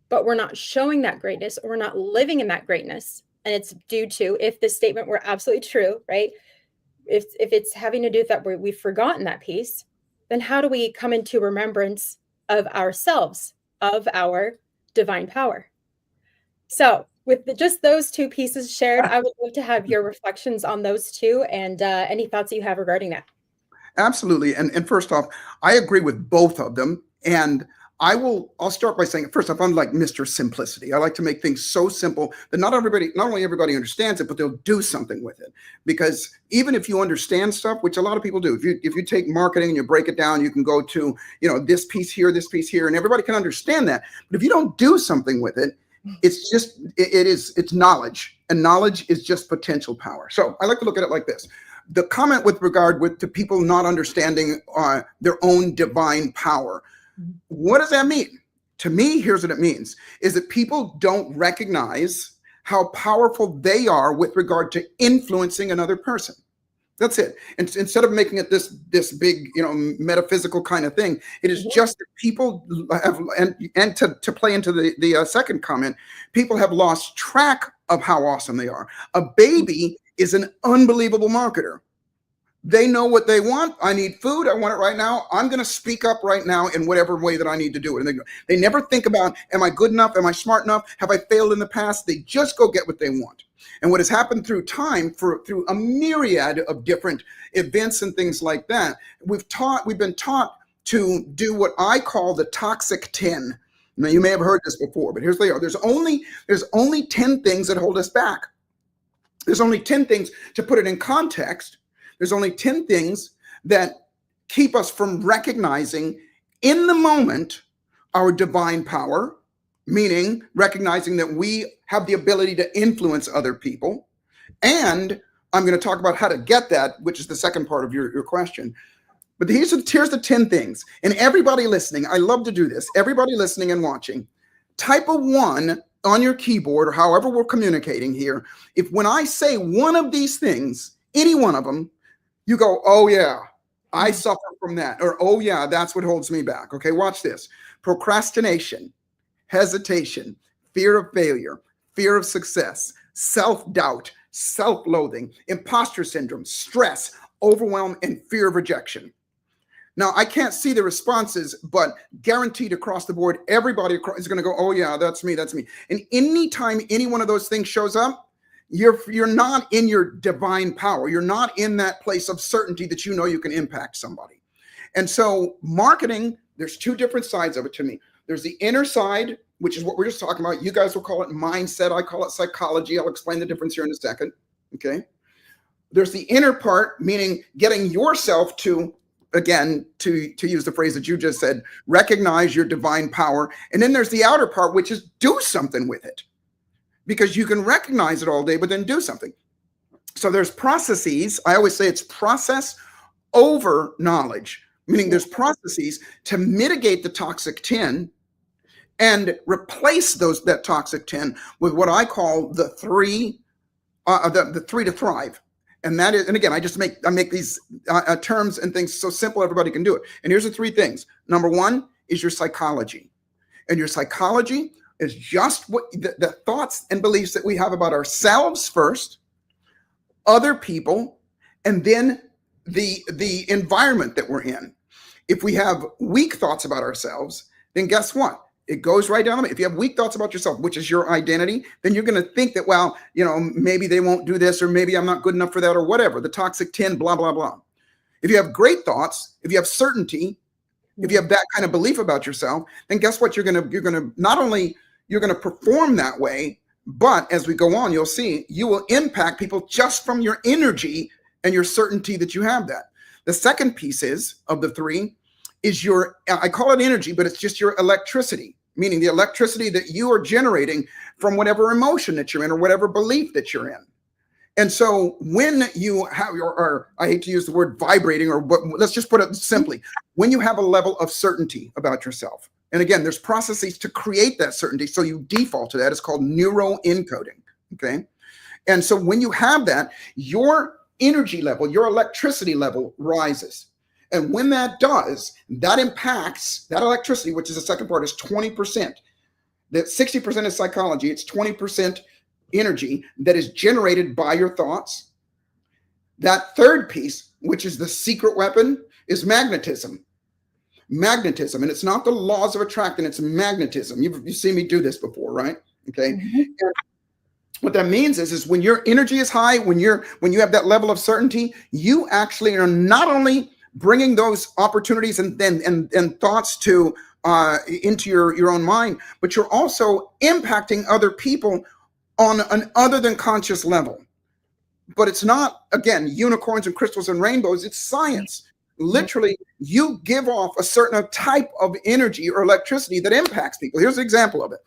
S7: but we're not showing that greatness, or we're not living in that greatness, and it's due to, if this statement were absolutely true, right? If it's having to do with that, we've forgotten that piece, then how do we come into remembrance of ourselves, of our divine power? So with just those two pieces shared, I would love to have your reflections on those two, and any thoughts that you have regarding that.
S3: Absolutely. And first off, I agree with both of them. And I'll start by saying, first off, I'm like Mr. Simplicity. I like to make things so simple that not only everybody understands it, but they'll do something with it. Because even if you understand stuff, which a lot of people do, if you take marketing and you break it down, you can go to, this piece here, and everybody can understand that. But if you don't do something with it, it's knowledge, and knowledge is just potential power. So I like to look at it like this. The comment with regard to people not understanding their own divine power. What does that mean? To me, here's what it means, is that people don't recognize how powerful they are with regard to influencing another person. That's it. And instead of making it this big, metaphysical kind of thing, it is just that people have, and to play into the second comment, people have lost track of how awesome they are. A baby is an unbelievable marketer. They know what they want. I need food. I want it right now. I'm going to speak up right now in whatever way that I need to do it. And they never think about, am I good enough? Am I smart enough? Have I failed in the past? They just go get what they want. And what has happened through time, through a myriad of different events and things like that, we've been taught to do what I call the toxic 10. Now, you may have heard this before, but here's they are. There's only 10 things that hold us back. There's only 10 things, to put it in context, there's only 10 things that keep us from recognizing in the moment our divine power, meaning recognizing that we have the ability to influence other people. And I'm going to talk about how to get that, which is the second part of your question. But here's the 10 things. And everybody listening, I love to do this. Everybody listening and watching, type a 1 on your keyboard, or however we're communicating here. If when I say one of these things, any one of them, you go, oh yeah, I suffer from that. Or, oh yeah, that's what holds me back. Okay, watch this. Procrastination, hesitation, fear of failure, fear of success, self-doubt, self-loathing, imposter syndrome, stress, overwhelm, and fear of rejection. Now, I can't see the responses, but guaranteed across the board, everybody is going to go, oh yeah, that's me, that's me. And anytime any one of those things shows up, you're not in your divine power. You're not in that place of certainty that you know you can impact somebody. And so marketing, there's two different sides of it to me. There's the inner side, which is what we're just talking about. You guys will call it mindset. I call it psychology. I'll explain the difference here in a second. Okay. There's the inner part, meaning getting yourself to again, to use the phrase that you just said, recognize your divine power. And then there's the outer part, which is do something with it, because you can recognize it all day, but then do something. So there's processes. I always say it's process over knowledge, meaning there's processes to mitigate the toxic 10 and replace that toxic 10 with what I call the three to thrive. And that is, and again, I make these terms and things so simple everybody can do it. And here's the three things. Number one is your psychology. And your psychology is just what the thoughts and beliefs that we have about ourselves first, other people, and then the environment that we're in. If we have weak thoughts about ourselves, then guess what? It goes right down. If you have weak thoughts about yourself, which is your identity, then you're going to think that, well, maybe they won't do this, or maybe I'm not good enough for that, or whatever, the toxic 10, blah, blah, blah. If you have great thoughts, if you have certainty, if you have that kind of belief about yourself, then guess what? You're going to not only you're going to perform that way, but as we go on, you'll see you will impact people just from your energy and your certainty that you have that. The second piece of the three is I call it energy, but it's just your electricity, meaning the electricity that you are generating from whatever emotion that you're in or whatever belief that you're in. And so when you have or I hate to use the word vibrating, but let's just put it simply, when you have a level of certainty about yourself, and again, there's processes to create that certainty, so you default to that. It's called neuro encoding, okay? And so when you have that, your energy level, your electricity level rises. And when that does, that impacts that electricity, which is the second part, is 20%. That 60% is psychology. It's 20% energy that is generated by your thoughts. That third piece, which is the secret weapon, is magnetism. Magnetism, and it's not the laws of attraction, it's magnetism. You've seen me do this before, right? Okay. Mm-hmm. What that means is when your energy is high, when you have that level of certainty, you actually are not only bringing those opportunities and thoughts to into your own mind, but you're also impacting other people on an other than conscious level. But it's not, again, unicorns and crystals and rainbows. It's science. Literally, you give off a certain type of energy or electricity that impacts people. Here's an example of it.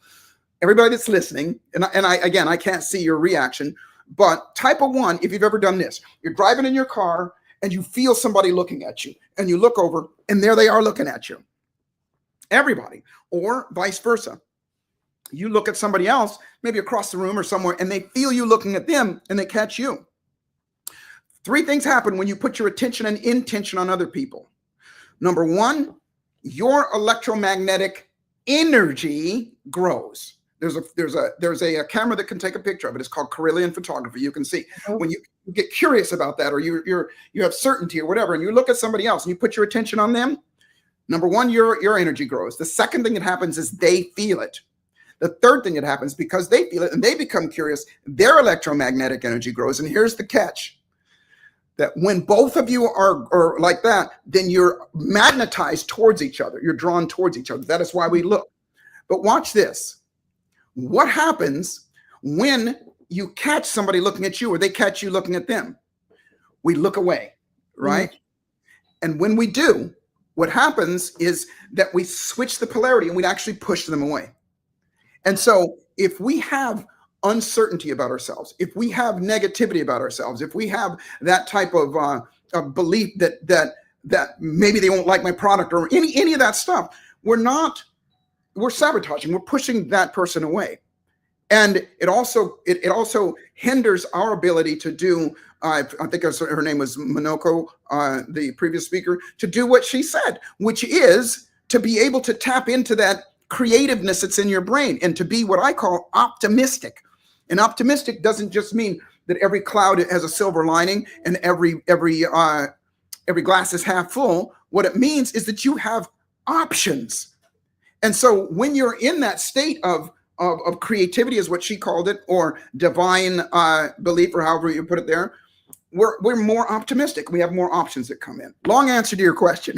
S3: Everybody that's listening, and I can't see your reaction, but type of one, if you've ever done this, you're driving in your car and you feel somebody looking at you, and you look over and there they are looking at you. Everybody, or vice versa. You look at somebody else, maybe across the room or somewhere, and they feel you looking at them and they catch you. Three things happen when you put your attention and intention on other people. Number one, your electromagnetic energy grows. There's a camera that can take a picture of it. It's called Carillion photography. You can see when you get curious about that, or you have certainty or whatever, and you look at somebody else and you put your attention on them. Number one, your energy grows. The second thing that happens is they feel it. The third thing that happens, because they feel it and they become curious, their electromagnetic energy grows. And here's the catch. That when both of you are like that, then you're magnetized towards each other. You're drawn towards each other. That is why we look. But watch this. What happens when you catch somebody looking at you or they catch you looking at them? We look away, right? Mm-hmm. And when we do, what happens is that we switch the polarity and we actually push them away. And so if we have uncertainty about ourselves, if we have negativity about ourselves, if we have that type of belief that maybe they won't like my product or any of that stuff, we're sabotaging, we're pushing that person away. And it also hinders our ability to do, I think her name was Minoko, the previous speaker, to do what she said, which is to be able to tap into that creativeness that's in your brain and to be what I call optimistic. And optimistic doesn't just mean that every cloud has a silver lining and every glass is half full. What it means is that you have options. And so when you're in that state of creativity, is what she called it, or divine belief, or however you put it there, we're more optimistic. We have more options that come in. Long answer to your question.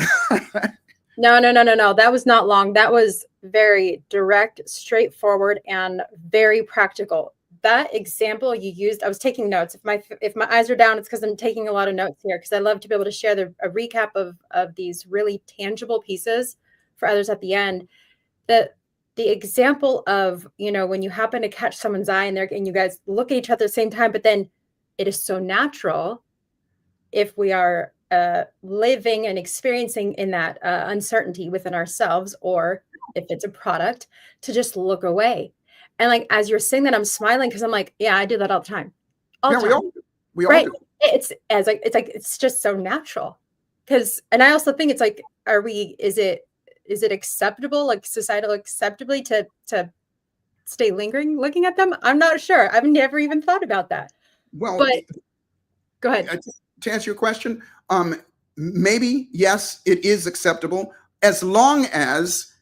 S7: No. That was not long. That was very direct, straightforward, and very practical. that example you used, I was taking notes. If my eyes are down, it's because I'm taking a lot of notes here, because I love to be able to share a recap of these really tangible pieces for others at the end. The example of, when you happen to catch someone's eye and you guys look at each other at the same time, but then it is so natural if we are living and experiencing in that uncertainty within ourselves, or if it's a product, to just look away. And like, as you're saying that, I'm smiling because I'm like, yeah, I do that all the time. All the time.
S3: We all do.
S7: It's just so natural. And I also think it's like, is it acceptable, like societal acceptably to stay lingering looking at them? I'm not sure. I've never even thought about that.
S3: Well,
S7: but go ahead.
S3: To answer your question, maybe, yes, it is acceptable as long as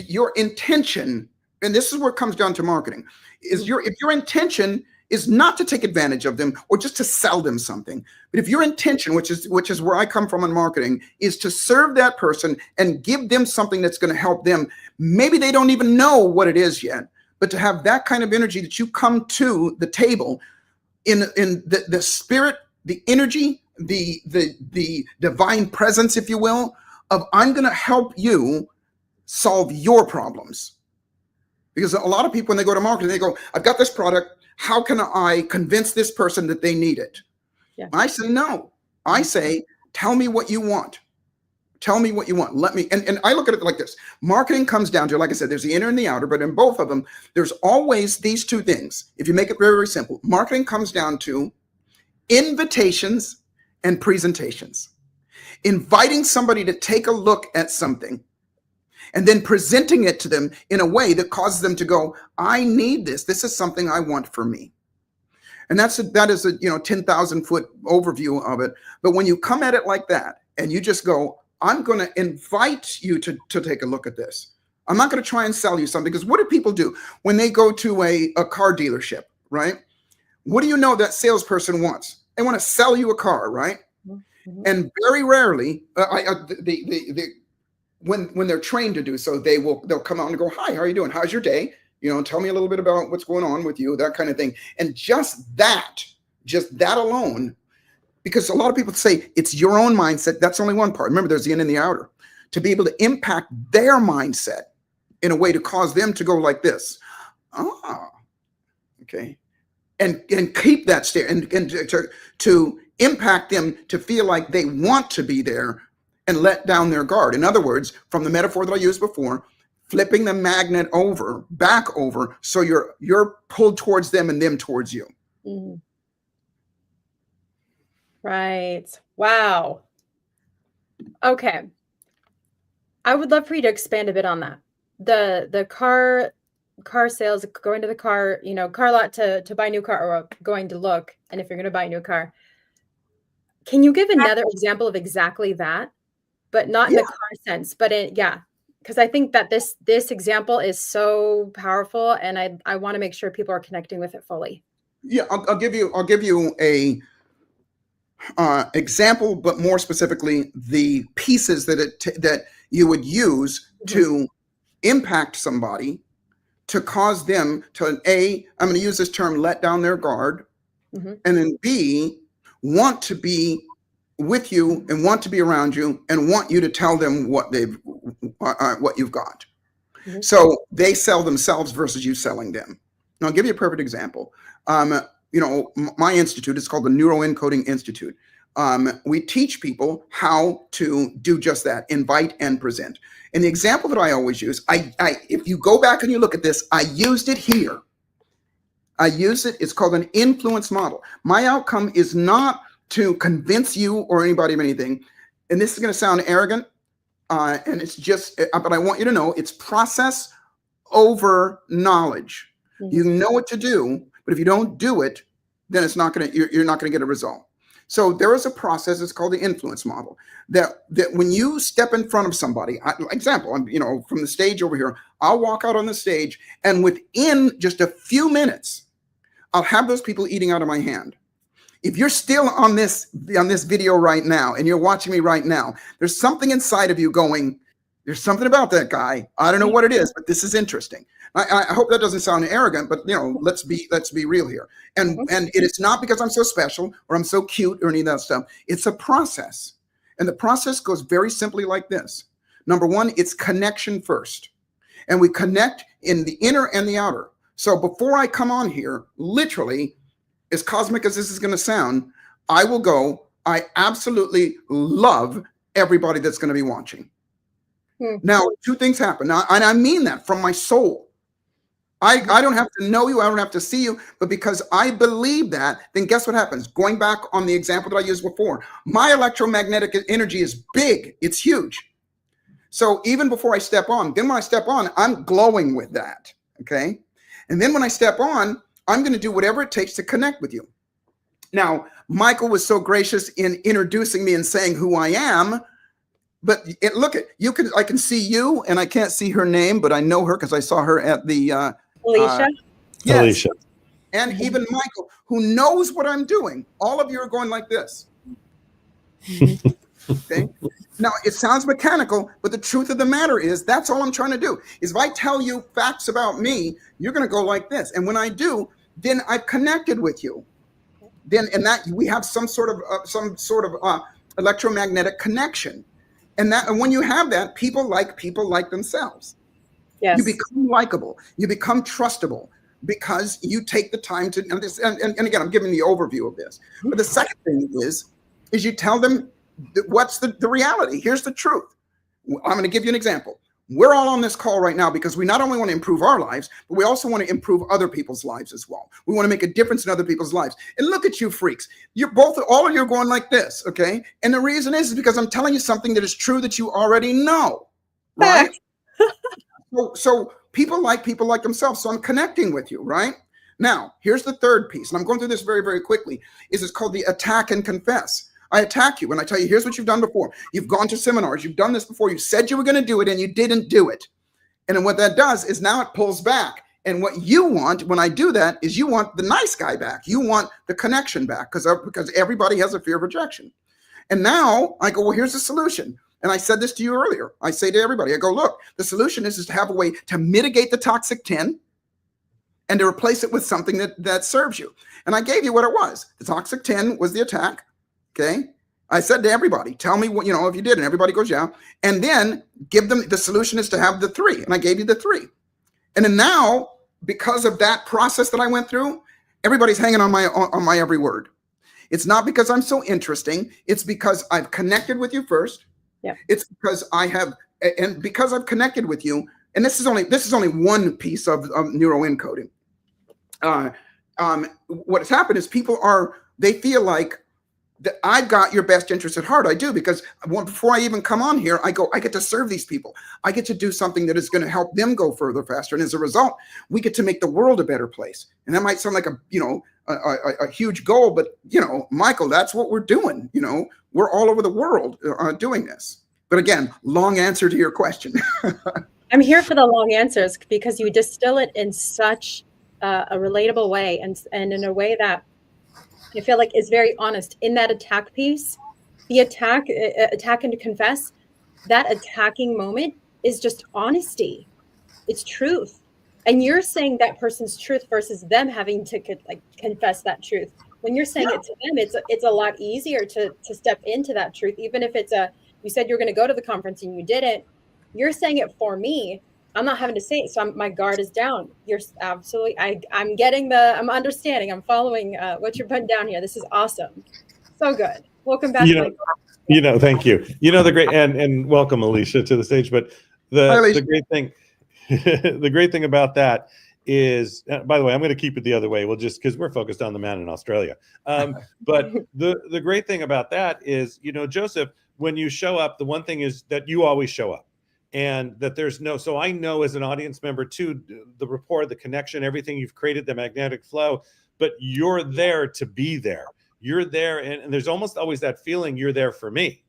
S3: your intention, and this is where it comes down to marketing, is if your intention is not to take advantage of them or just to sell them something, but if your intention, which is where I come from in marketing, is to serve that person and give them something that's going to help them, maybe they don't even know what it is yet, but to have that kind of energy that you come to the table in the spirit, the energy, the divine presence, if you will, of I'm going to help you solve your problems. Because a lot of people, when they go to marketing, they go, I've got this product. How can I convince this person that they need it? Yeah. I say, no. I say, tell me what you want. Tell me what you want. Let me, and I look at it like this. Marketing comes down to, like I said, there's the inner and the outer, but in both of them, there's always these two things. If you make it very, very simple, marketing comes down to invitations and presentations. Inviting somebody to take a look at something and then presenting it to them in a way that causes them to go, I need this. This is something I want for me. And that is a 10,000 foot overview of it. But when you come at it like that and you just go, I'm going to invite you to take a look at this. I'm not going to try and sell you something, because what do people do when they go to a car dealership, right? What do you know that salesperson wants? They want to sell you a car, right? Mm-hmm. And very rarely, when they're trained to do so, they'll come out and go, hi, how are you doing? How's your day? Tell me a little bit about what's going on with you, that kind of thing. And just that alone, because a lot of people say it's your own mindset. That's only one part. Remember, there's the inner and the outer. To be able to impact their mindset in a way to cause them to go like this. Okay. And keep that stare and to impact them to feel like they want to be there and let down their guard. In other words, from the metaphor that I used before, flipping the magnet back over, so you're pulled towards them and them towards you.
S7: Mm-hmm. Right. Wow. Okay. I would love for you to expand a bit on that. The car sales, going to the car lot to buy a new car, or going to look, and if you're going to buy a new car. Can you give another example of exactly that? But not in the car sense, but because I think that this example is so powerful, and I want to make sure people are connecting with it fully.
S3: Yeah, I'll give you a example, but more specifically, the pieces that you would use to impact somebody, to cause them to I'm going to use this term, let down their guard, and then B, want to be with you and want to be around you and want you to tell them what you've got. Mm-hmm. So they sell themselves versus you selling them. Now, I'll give you a perfect example. My institute is called the Neuroencoding Institute. We teach people how to do just that, invite and present. And the example that I always use, if you go back and you look at this, I used it here. It's called an influence model. My outcome is not to convince you or anybody of anything. And this is going to sound arrogant, and it's just, but I want you to know it's process over knowledge. Mm-hmm. You know what to do, but if you don't do it, then you're not going to get a result. So there is a process. It's called the influence model. That when you step in front of somebody, example, from the stage over here, I'll walk out on the stage, and within just a few minutes, I'll have those people eating out of my hand. If you're still on this video right now and you're watching me right now, there's something inside of you going, There's something about that guy. I don't know what it is, but this is interesting. I hope that doesn't sound arrogant, but let's be real here. And it is not because I'm so special or I'm so cute or any of that stuff. It's a process. And the process goes very simply like this. Number one, it's connection first. And we connect in the inner and the outer. So before I come on here, literally, as cosmic as this is going to sound, I will go, I absolutely love everybody that's going to be watching. Now, two things happen. Now, and I mean that from my soul. I don't have to know you. I don't have to see you. But because I believe that, then guess what happens? Going back on the example that I used before, my electromagnetic energy is big. It's huge. So even before I step on, then when I step on, I'm glowing with that. Okay. And then when I step on, I'm going to do whatever it takes to connect with you. Now, Michael was so gracious in introducing me and saying who I am. But I can see you, and I can't see her name, but I know her because I saw her at the
S7: Alicia.
S3: Yes.
S6: Alicia.
S3: And even Michael, who knows what I'm doing. All of you are going like this. Okay. Now it sounds mechanical, but the truth of the matter is that's all I'm trying to do. Is if I tell you facts about me, you're going to go like this. And when I do, then I've connected with you. Then that we have some sort of electromagnetic connection. And when you have that, people like themselves.
S7: Yes.
S3: You become likable. You become trustable because you take the time to. And again, I'm giving the overview of this. But the second thing is you tell them what's the reality. Here's the truth. I'm going to give you an example. We're all on this call right now because we not only want to improve our lives, but we also want to improve other people's lives as well. We want to make a difference in other people's lives. And look at you freaks. All of you are going like this, okay? And the reason is because I'm telling you something that is true that you already know, right? So people like themselves. So I'm connecting with you, right? Now, here's the third piece. And I'm going through this very, very quickly. It's called the attack and confess. I attack you and I tell you, here's what you've done before. You've gone to seminars. You've done this before. You said you were going to do it and you didn't do it. And then what that does is now it pulls back. And what you want when I do that is you want the nice guy back. You want the connection back because everybody has a fear of rejection. And now I go, well, here's the solution. And I said this to you earlier. I say to everybody, I go, look, the solution is to have a way to mitigate the toxic 10 and to replace it with something that serves you. And I gave you what it was. The toxic 10 was the attack. Okay. I said to everybody, tell me what, if you did, and everybody goes, yeah. And then give them, the solution is to have the 3. And I gave you the 3. And then now, because of that process that I went through, everybody's hanging on my every word. It's not because I'm so interesting. It's because I've connected with you first.
S7: Yeah.
S3: It's because because I've connected with you. And this is only one piece of neuroencoding. What has happened is they feel like that I've got your best interest at heart. I do, because before I even come on here, I get to serve these people. I get to do something that is going to help them go further faster. And as a result, we get to make the world a better place. And that might sound like a huge goal, but Michael, that's what we're doing. We're all over the world doing this. But again, long answer to your question.
S7: I'm here for the long answers because you distill it in such a relatable way and in a way that I feel like is very honest. In that attack piece, the attack and to confess, that attacking moment is just honesty. It's truth. And you're saying that person's truth versus them having to confess that truth. When you're saying it to them, it's a lot easier to step into that truth. Even if you said you're going to go to the conference and you didn't, you're saying it for me. I'm not having to say it, so my guard is down. You're absolutely. I'm understanding. I'm following what you're putting down here. This is awesome. So good. Welcome back.
S6: Thank you. The great and welcome Alicia to the stage. But the great thing, the great thing about that is, by the way, I'm going to keep it the other way. We'll just because we're focused on the man in Australia. But the great thing about that is, Joseph, when you show up, the one thing is that you always show up. And that so I know as an audience member too, the rapport, the connection, everything you've created, the magnetic flow, but you're there to be there. You're there. And there's almost always that feeling you're there for me.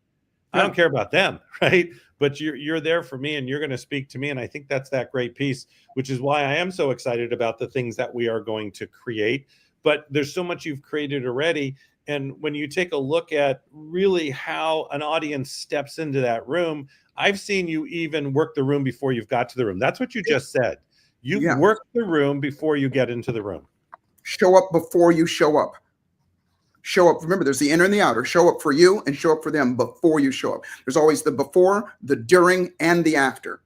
S6: I don't care about them, right? But you're there for me and you're going to speak to me. And I think that's that great piece, which is why I am so excited about the things that we are going to create. But there's so much you've created already. And when you take a look at really how an audience steps into that room, I've seen you even work the room before you've got to the room. That's what you just said. You've worked the room before you get into the room.
S3: Show up before you show up. Show up. Remember, there's the inner and the outer. Show up for you and show up for them before you show up. There's always the before, the during, and the after.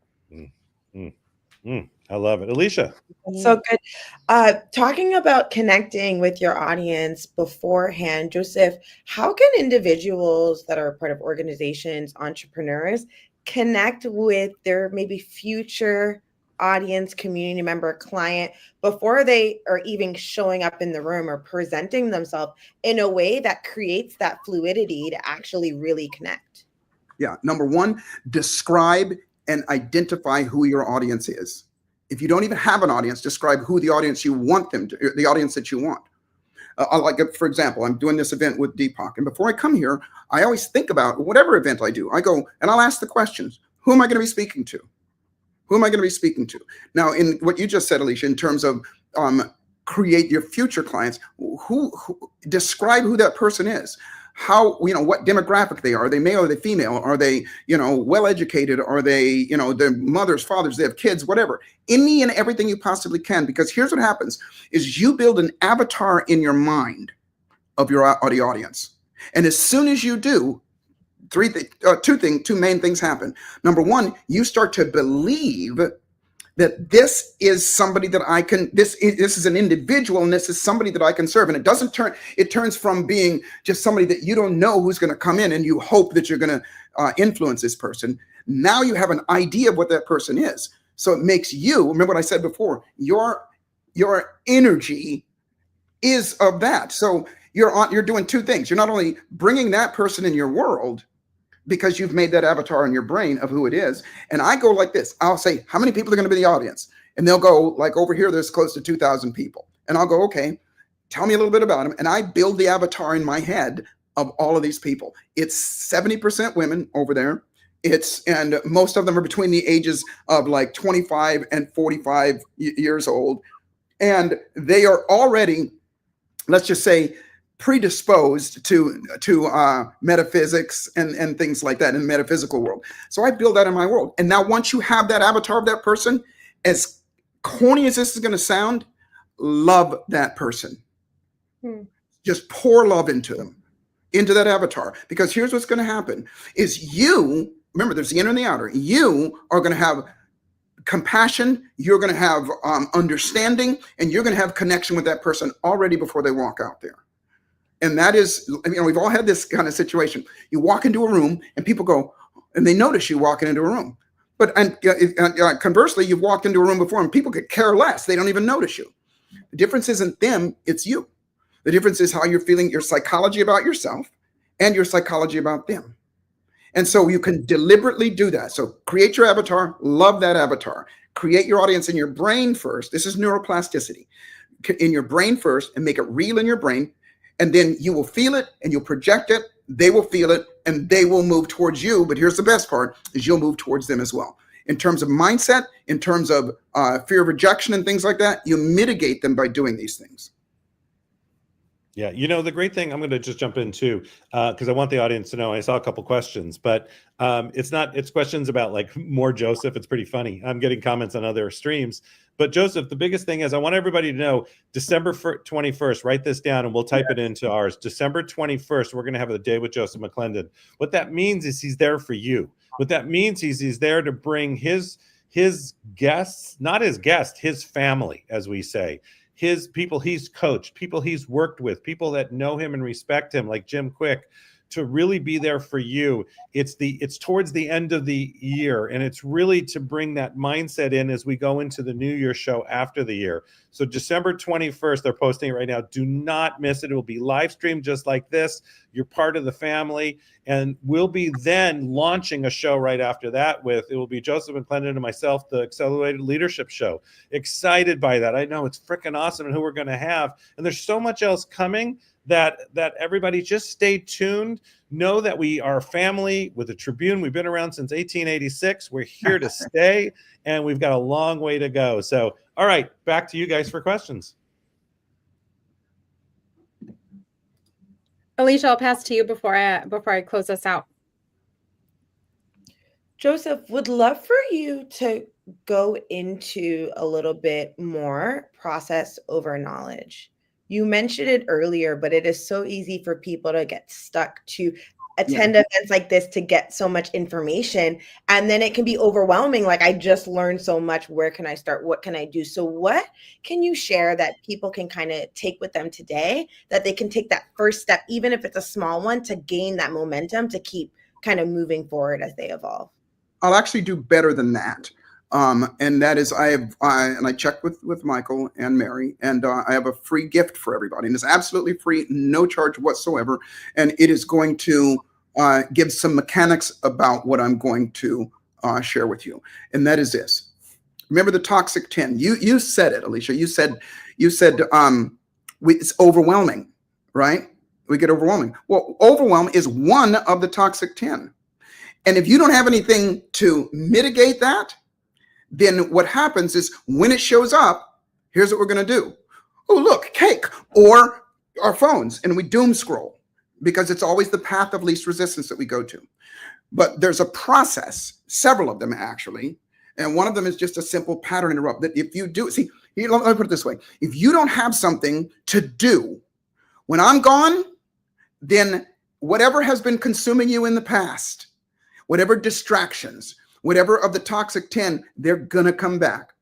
S6: I love it. Alicia.
S5: That's so good. Talking about connecting with your audience beforehand, Joseph, how can individuals that are part of organizations, entrepreneurs, connect with their maybe future audience, community member, client before they are even showing up in the room or presenting themselves in a way that creates that fluidity to actually really connect?
S3: Yeah. Number one, describe and identify who your audience is. If you don't even have an audience, describe who the audience you want them to, the audience that you want. Like, for example, I'm doing this event with Deepak, and before I come here, I always think about whatever event I do. I go and I'll ask the questions: who am I going to be speaking to? Who am I going to be speaking to? Now, in what you just said, Alicia, in terms of create your future clients, who describe who that person is. How, what demographic they are. Are they male? Are they female? Are they, well educated? Are they, their mothers, fathers, they have kids, whatever. Any and everything you possibly can, because here's what happens is you build an avatar in your mind of the audience. And as soon as you do, two main things happen. Number one, you start to believe that this is somebody that I can, this is an individual, and this is somebody that I can serve. And it turns from being just somebody that you don't know who's going to come in and you hope that you're going to influence this person. Now you have an idea of what that person is. So it makes you, remember what I said before, your energy is of that. So you're doing two things. You're not only bringing that person in your world, because you've made that avatar in your brain of who it is. And I go like this. I'll say, how many people are going to be in the audience? And they'll go, like, over here, there's close to 2,000 people. And I'll go, okay, tell me a little bit about them. And I build the avatar in my head of all of these people. It's 70% women over there. And most of them are between the ages of like 25 and 45 years old. And they are already, let's just say, predisposed to metaphysics and things like that in the metaphysical world. So I build that in my world. And now once you have that avatar of that person, as corny as this is going to sound, love that person. Just pour love into them, into that avatar. Because here's what's going to happen is remember, there's the inner and the outer. You are going to have compassion, you're going to have understanding, and you're going to have connection with that person already before they walk out there. And that is, we've all had this kind of situation. You walk into a room and people go, and they notice you walking into a room. But conversely, you've walked into a room before and people could care less. They don't even notice you. The difference isn't them, it's you. The difference is how you're feeling, your psychology about yourself and your psychology about them. And so you can deliberately do that. So create your avatar, love that avatar. Create your audience in your brain first. This is neuroplasticity. In your brain first, and make it real in your brain. And then you will feel it and you'll project it. They will feel it and they will move towards you. But here's the best part is you'll move towards them as well. In terms of mindset, in terms of fear of rejection and things like that, you mitigate them by doing these things.
S6: Yeah, the great thing, I'm going to just jump in too, because I want the audience to know, I saw a couple questions, but it's questions about like more Joseph. It's pretty funny. I'm getting comments on other streams. But Joseph, the biggest thing is I want everybody to know December 21st, write this down and we'll type it into ours. December 21st, we're going to have a day with Joseph McClendon. What that means is he's there for you. What that means is he's there to bring his guests, not his guest, his family, as we say. His people he's coached, people he's worked with, people that know him and respect him, like Jim Quick, to really be there for you. It's towards the end of the year, and it's really to bring that mindset in as we go into the New Year show after the year. So December 21st, they're posting it right now. Do not miss it. It will be live streamed just like this. You're part of the family, and we'll be then launching a show right after that it will be Joseph McClendon and myself, the Accelerated Leadership Show. Excited by that. I know it's freaking awesome and who we're going to have. And there's so much else coming that everybody just stay tuned. Know that we are family with the Tribune. We've been around since 1886. We're here to stay, and we've got a long way to go. So, all right, back to you guys for questions.
S7: Alicia, I'll pass to you before I close us out.
S5: Joseph, would love for you to go into a little bit more process over knowledge. You mentioned it earlier, but it is so easy for people to get stuck to attend events like this to get so much information, and then it can be overwhelming. Like, I just learned so much. Where can I start? What can I do? So what can you share that people can kind of take with them today, that they can take that first step, even if it's a small one, to gain that momentum to keep kind of moving forward as they evolve?
S3: I'll actually do better than that. And that is, I checked with Michael and Mary, and I have a free gift for everybody, and it's absolutely free, no charge whatsoever. And it is going to give some mechanics about what I'm going to share with you. And that is this. Remember the toxic 10. You said it, Alicia. You said it's overwhelming, right? We get overwhelming. Well, overwhelm is one of the toxic 10. And if you don't have anything to mitigate that, then what happens is when it shows up, here's what we're going to do. Oh, look, cake, or our phones, and we doom scroll, because it's always the path of least resistance that we go to. But there's a process, several of them actually, and one of them is just a simple pattern interrupt that if you do, see, let me put it this way. If you don't have something to do when I'm gone, then whatever has been consuming you in the past, whatever distractions, whatever of the toxic 10, they're going to come back.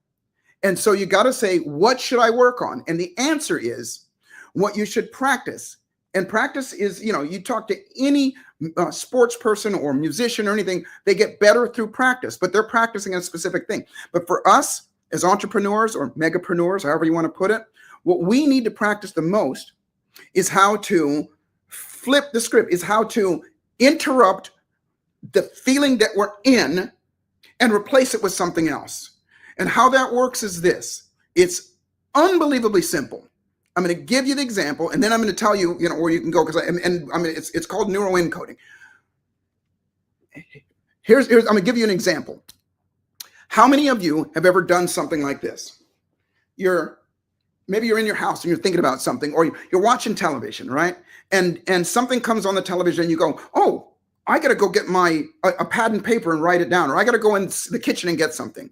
S3: And so you got to say, what should I work on? And the answer is what you should practice. And practice is, you talk to any sports person or musician or anything, they get better through practice, but they're practicing a specific thing. But for us as entrepreneurs or megapreneurs, however you want to put it, what we need to practice the most is how to flip the script, is how to interrupt the feeling that we're in and replace it with something else. And how that works is this. It's unbelievably simple. I'm going to give you the example, and then I'm going to tell you, where you can go, because it's called neuroencoding. Here's I'm going to give you an example. How many of you have ever done something like this? Maybe you're in your house and you're thinking about something, or you're watching television, right? And something comes on the television and you go, oh, I got to go get a pad and paper and write it down, or I got to go in the kitchen and get something.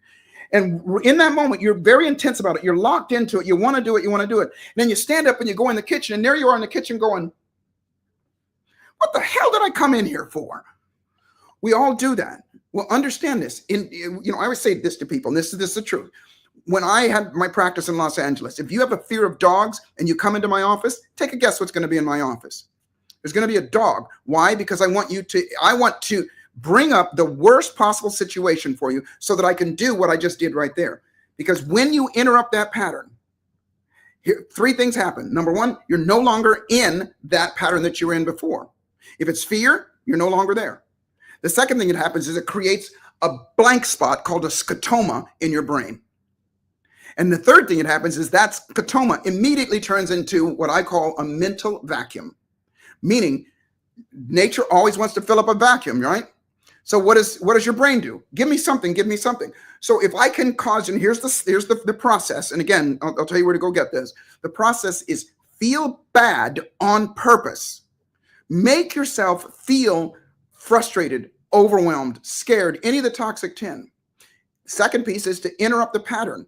S3: And in that moment, you're very intense about it. You're locked into it. You want to do it. You want to do it. And then you stand up and you go in the kitchen, and there you are in the kitchen going, what the hell did I come in here for? We all do that. Well, understand this. I always say this to people, and this is the truth. When I had my practice in Los Angeles, if you have a fear of dogs and you come into my office, take a guess what's going to be in my office. There's going to be a dog. Why? Because I want to bring up the worst possible situation for you so that I can do what I just did right there. Because when you interrupt that pattern, three things happen. Number one, you're no longer in that pattern that you were in before. If it's fear, you're no longer there. The second thing that happens is it creates a blank spot called a scotoma in your brain. And the third thing that happens is that scotoma immediately turns into what I call a mental vacuum. Meaning, nature always wants to fill up a vacuum, right? So what does your brain do? Give me something, give me something. So if I can cause, and here's the process, and again, I'll tell you where to go get this. The process is feel bad on purpose. Make yourself feel frustrated, overwhelmed, scared, any of the toxic 10. Second piece is to interrupt the pattern.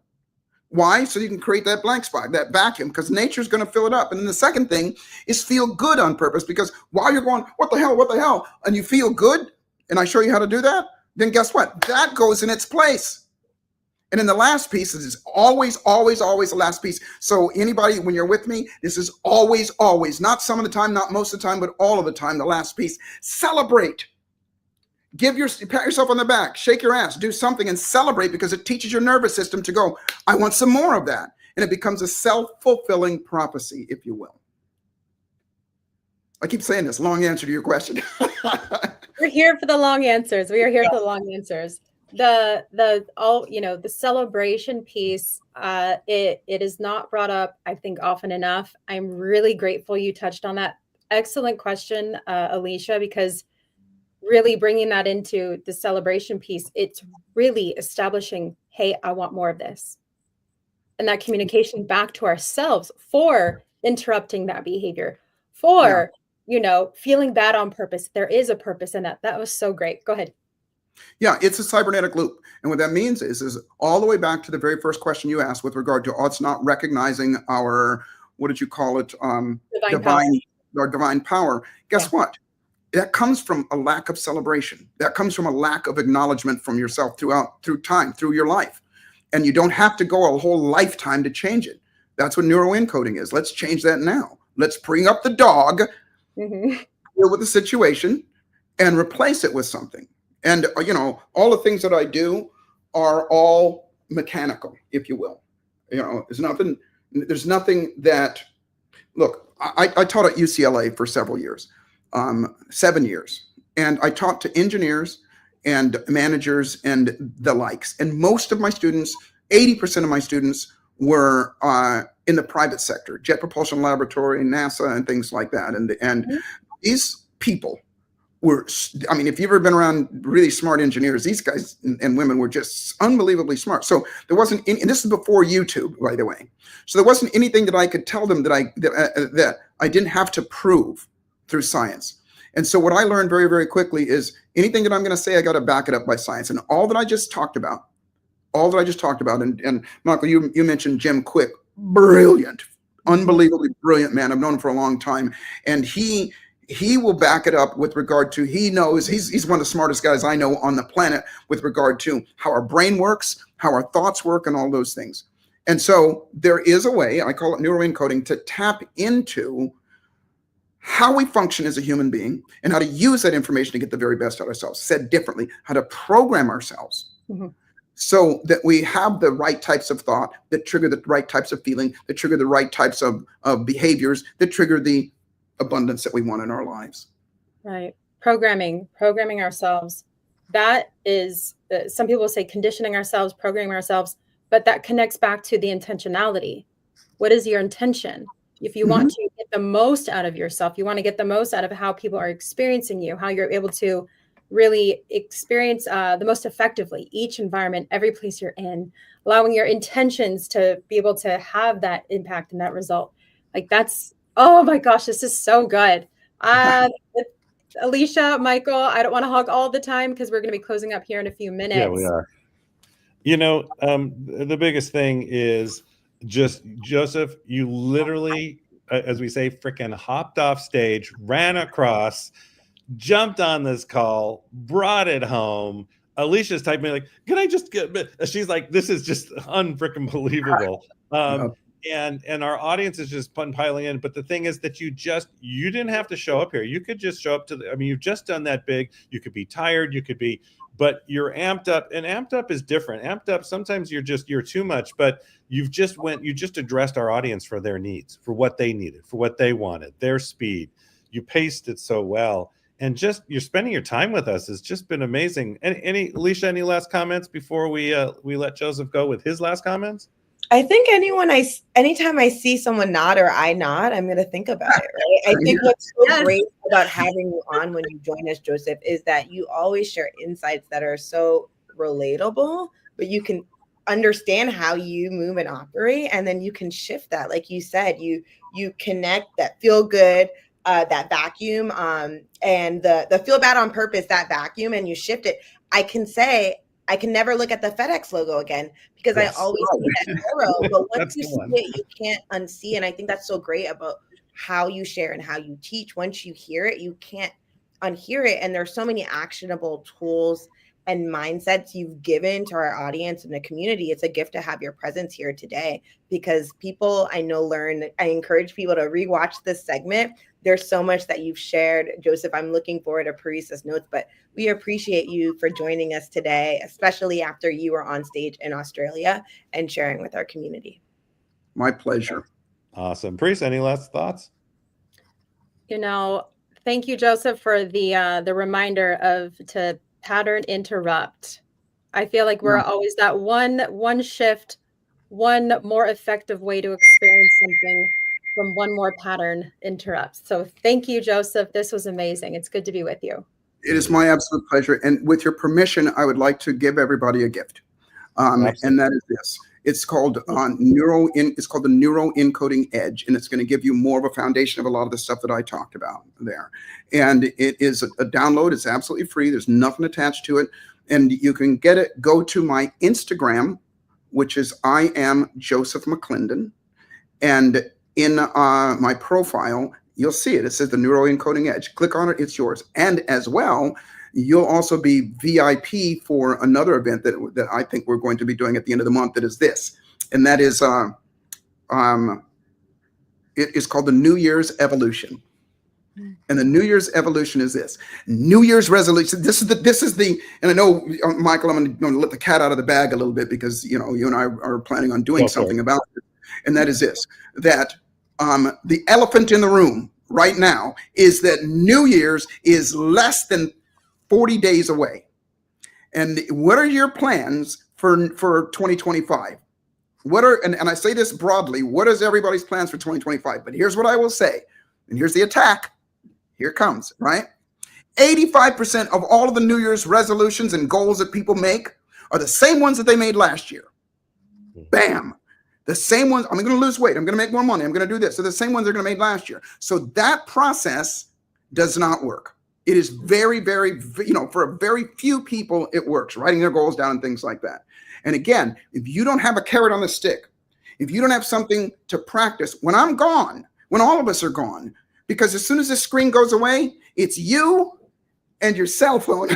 S3: Why? So you can create that blank spot, that vacuum, because nature's going to fill it up. And then the second thing is feel good on purpose, because while you're going, what the hell, and you feel good, and I show you how to do that, then guess what? That goes in its place. And then the last piece is always the last piece. So anybody, when you're with me, this is always, not some of the time, not most of the time, but all of the time, the last piece. Celebrate. Pat yourself on the back, shake your ass, do something and celebrate, because it teaches your nervous system to go, I want some more of that. And it becomes a self-fulfilling prophecy, if you will. I keep saying this, long answer to your question.
S7: We're here for the long answers. We are here for the long answers. The celebration piece, it is not brought up, I think, often enough. I'm really grateful you touched on that. Excellent question, Alicia, because really bringing that into the celebration piece, it's really establishing, hey, I want more of this. And that communication back to ourselves for interrupting that behavior, for feeling bad on purpose. There is a purpose in that. That was so great. Go ahead.
S3: Yeah, it's a cybernetic loop. And what that means is all the way back to the very first question you asked with regard to us not recognizing our, what did you call it? Divine power. Guess what? That comes from a lack of celebration. That comes from a lack of acknowledgement from yourself through time, through your life. And you don't have to go a whole lifetime to change it. That's what neuroencoding is. Let's change that now. Let's bring up the dog, deal with the situation, and replace it with something. And, all the things that I do are all mechanical, if you will. There's nothing that, look, I taught at UCLA for several years, 7 years. And I taught to engineers and managers and the likes. And most of my students, 80% of my students were in the private sector, Jet Propulsion Laboratory, NASA, and things like that. And these people were, if you've ever been around really smart engineers, these guys and women were just unbelievably smart. So there wasn't any, and this is before YouTube, by the way. So there wasn't anything that I could tell them that I didn't have to prove through science. And so what I learned very, very quickly is anything that I'm going to say, I got to back it up by science. And all that I just talked about, and Michael, you mentioned Jim Quick, brilliant, unbelievably brilliant man. I've known him for a long time. And he will back it up with regard to, he knows, he's one of the smartest guys I know on the planet with regard to how our brain works, how our thoughts work, and all those things. And so there is a way, I call it neuroencoding, to tap into how we function as a human being and how to use that information to get the very best out of ourselves. Said differently, how to program ourselves so that we have the right types of thought that trigger the right types of feeling, that trigger the right types of behaviors, that trigger the abundance that we want in our lives.
S7: Right. Programming ourselves. That is, some people say conditioning ourselves, programming ourselves, but that connects back to the intentionality. What is your intention? If you want to get the most out of yourself, you want to get the most out of how people are experiencing you, how you're able to really experience the most effectively each environment, every place you're in, allowing your intentions to be able to have that impact and that result. Like that's, oh my gosh, this is so good. Alicia, Michael, I don't want to hog all the time because we're going to be closing up here in a few minutes.
S6: Yeah, we are. The biggest thing is just, Joseph, you literally, as we say, freaking hopped off stage, ran across, jumped on this call, brought it home. Alicia's typing like, can I just get, she's like, this is just unfreaking believable. And our audience is just piling in. But the thing is that you didn't have to show up here. You could just show up you've just done that big. You could be tired. But you're amped up, and amped up is different. Amped up, sometimes you're too much, but you just addressed our audience for their needs, for what they needed, for what they wanted, their speed. You paced it so well. And just you're spending your time with us has just been amazing. Alicia, any last comments before we let Joseph go with his last comments?
S5: I think anytime I see someone nod or I nod, I'm going to think about it, right? I think what's so great about having you on when you join us, Joseph, is that you always share insights that are so relatable, but you can understand how you move and operate, and then you can shift that. Like you said, you connect that feel good, that vacuum, and the feel bad on purpose, that vacuum, and you shift it. I can never look at the FedEx logo again because I always see that arrow. But once you see it, you can't unsee. And I think that's so great about how you share and how you teach. Once you hear it, you can't unhear it. And there's so many actionable tools and mindsets you've given to our audience and the community. It's a gift to have your presence here today because people I know learn. I encourage people to rewatch this segment. There's so much that you've shared, Joseph. I'm looking forward to Paris's notes, but we appreciate you for joining us today, especially after you were on stage in Australia and sharing with our community.
S3: My pleasure.
S6: Awesome. Paris, any last thoughts?
S7: Thank you, Joseph, for the reminder to pattern interrupt. I feel like we're always that one shift, one more effective way to experience something from one more pattern interrupts. So thank you, Joseph. This was amazing. It's good to be with you.
S3: It is my absolute pleasure. And with your permission, I would like to give everybody a gift. And that is this. It's called it's called the Neuro Encoding Edge, and it's going to give you more of a foundation of a lot of the stuff that I talked about there. And it is a download. It's absolutely free. There's nothing attached to it, and you can get it. Go to my Instagram, which is I am Joseph McClendon, and in my profile, you'll see it. It says the Neuro Encoding Edge. Click on it. It's yours. And as well, you'll also be VIP for another event that I think we're going to be doing at the end of the month. That is this, and that is it is called the New Year's Evolution. And the New Year's evolution is this: New Year's resolution. This is the. And I know, Michael, I'm going to let the cat out of the bag a little bit because you and I are planning on doing something about it. And that is this: that the elephant in the room right now is that New Year's is less than 40 days away. And what are your plans for 2025? And I say this broadly, what is everybody's plans for 2025? But here's what I will say, and here's the attack. Here it comes, right? 85% of all of the New Year's resolutions and goals that people make are the same ones that they made last year. Bam. The same ones. I'm going to lose weight. I'm going to make more money. I'm going to do this. So the same ones they're going to make last year. So that process does not work. It is very, very, for a very few people, it works, writing their goals down and things like that. And again, if you don't have a carrot on the stick, if you don't have something to practice, when I'm gone, when all of us are gone, because as soon as the screen goes away, it's you and your cell phone.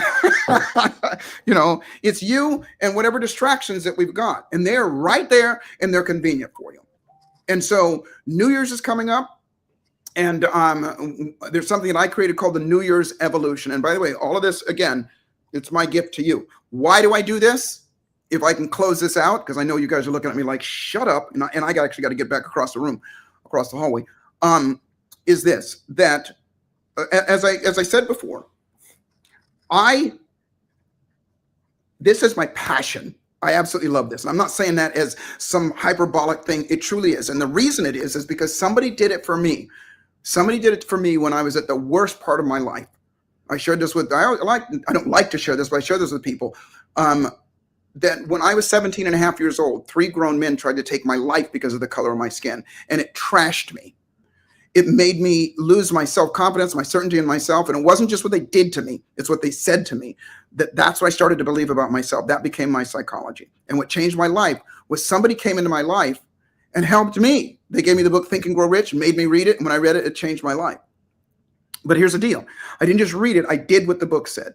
S3: It's you and whatever distractions that we've got. And they're right there and they're convenient for you. And so New Year's is coming up. And there's something that I created called the New Year's Evolution. And by the way, all of this, again, it's my gift to you. Why do I do this? If I can close this out, because I know you guys are looking at me like, shut up. And I actually got to get back across the room, across the hallway. Is this, that as I said before, this is my passion. I absolutely love this. And I'm not saying that as some hyperbolic thing. It truly is. And the reason it is because somebody did it for me. Somebody did it for me when I was at the worst part of my life. I shared this with, I don't like to share this, but I share this with people. That when I was 17 and a half years old, 3 grown men tried to take my life because of the color of my skin. And it trashed me. It made me lose my self-confidence, my certainty in myself. And it wasn't just what they did to me. It's what they said to me. That's what I started to believe about myself. That became my psychology. And what changed my life was somebody came into my life and helped me. They gave me the book Think and Grow Rich, made me read it. And when I read it, it changed my life. But here's the deal. I didn't just read it. I did what the book said.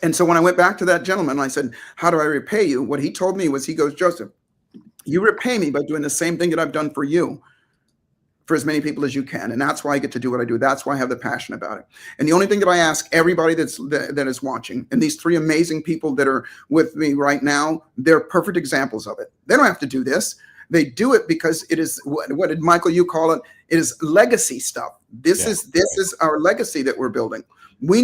S3: And so when I went back to that gentleman, I said, how do I repay you? What he told me was, he goes, Joseph, you repay me by doing the same thing that I've done for you, for as many people as you can. And that's why I get to do what I do. That's why I have the passion about it. And the only thing that I ask everybody that is watching, and these 3 amazing people that are with me right now, they're perfect examples of it. They don't have to do this. They do it because it is, what did Michael, you call it? It is legacy stuff. This is our legacy that we're building. We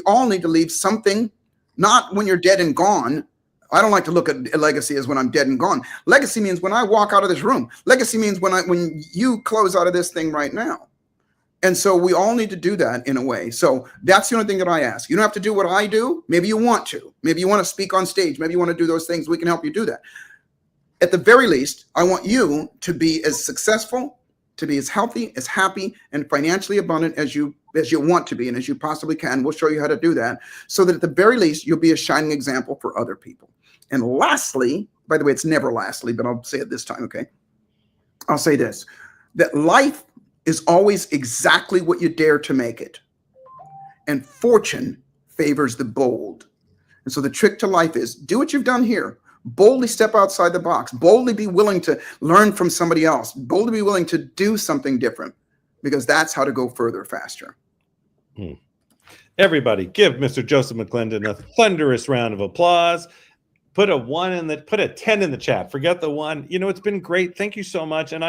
S3: all need to leave something, not when you're dead and gone. I don't like to look at legacy as when I'm dead and gone. Legacy means when I walk out of this room. Legacy means when you close out of this thing right now. And so we all need to do that in a way. So that's the only thing that I ask. You don't have to do what I do. Maybe you want to. Maybe you want to speak on stage. Maybe you want to do those things. We can help you do that. At the very least, I want you to be as successful, to be as healthy, as happy, and financially abundant as you want to be and as you possibly can. We'll show you how to do that so that at the very least, you'll be a shining example for other people. And lastly, by the way, it's never lastly, but I'll say it this time, okay? I'll say this, that life is always exactly what you dare to make it. And fortune favors the bold. And so the trick to life is do what you've done here. Boldly step outside the box. Boldly be willing to learn from somebody else. Boldly be willing to do something different, because that's how to go further faster.
S6: Everybody, give Mr. Joseph McClendon a thunderous round of applause. Put a 10 in the chat. Forget the 1. It's been great. Thank you so much. And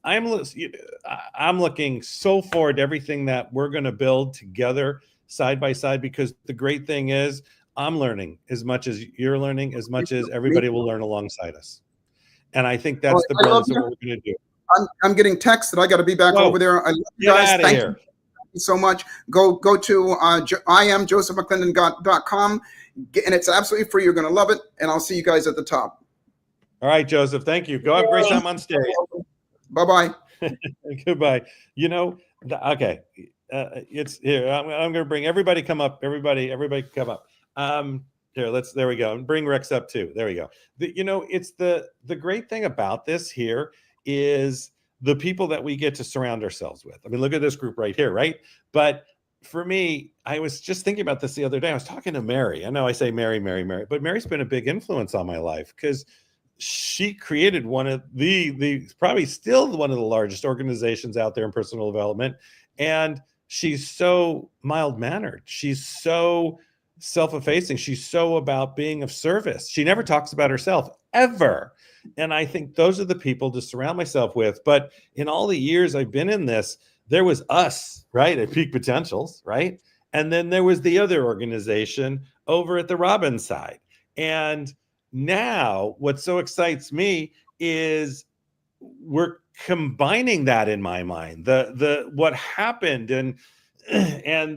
S6: I'm looking so forward to everything that we're going to build together side by side, because the great thing is I'm learning as much as you're learning, as much as everybody will learn alongside us. And I think that's the brilliance of what we're going to do.
S3: I'm getting texts that I got to be back over there. I love you guys. Thank you so much. Go to IamJosephMcClendon.com, and it's absolutely free. You're going to love it. And I'll see you guys at the top.
S6: All right, Joseph. Thank you. Go have a great time on stage.
S3: Bye-bye.
S6: Goodbye. You know, okay. It's here. I'm going to bring everybody come up. Everybody come up. Here, there we go. And bring Rex up too. There we go. You know, it's the great thing about this here is the people that we get to surround ourselves with. I mean, look at this group right here, right? But for me, I was just thinking about this the other day. I was talking to Mary. I know I say Mary, but Mary's been a big influence on my life because she created one of the probably still one of the largest organizations out there in personal development. And she's so mild-mannered. She's so self-effacing. She's so about being of service. She never talks about herself ever. And I think those are the people to surround myself with. But in all the years I've been in this, there was us, right, at Peak Potentials, right? And then there was the other organization over at the Robbins side. And now what so excites me is we're combining that in my mind, the what happened and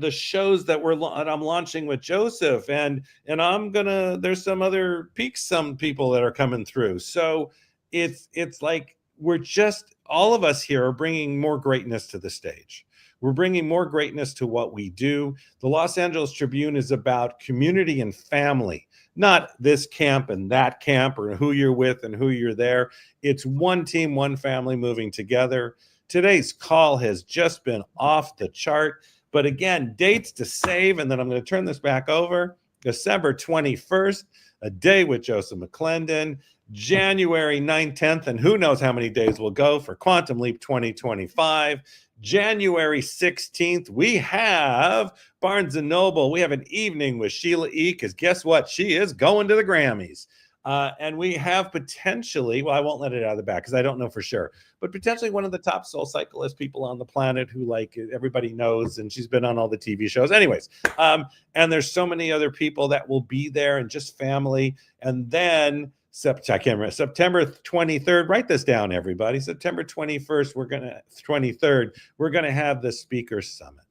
S6: the shows that I'm launching with Joseph and there's some other peaks, some people that are coming through. So it's like we're just, all of us here are bringing more greatness to the stage. We're bringing more greatness to what we do. The Los Angeles Tribune is about community and family, not this camp and that camp or who you're with and who you're there. It's one team, one family moving together. Today's call has just been off the chart. But again, dates to save, and then I'm going to turn this back over. December 21st, a day with Joseph McClendon. January 9th, 10th, and who knows how many days we'll go for Quantum Leap 2025. January 16th, we have Barnes & Noble. We have an evening with Sheila E. Because guess what? She is going to the Grammys. And we have potentially, well, I won't let it out of the bag because I don't know for sure, but potentially one of the top soul cyclist people on the planet who like everybody knows, and she's been on all the TV shows. Anyways, and there's so many other people that will be there and just family. And then September 23rd, write this down, everybody. September 21st, 23rd, we're going to have the Speakers Summit.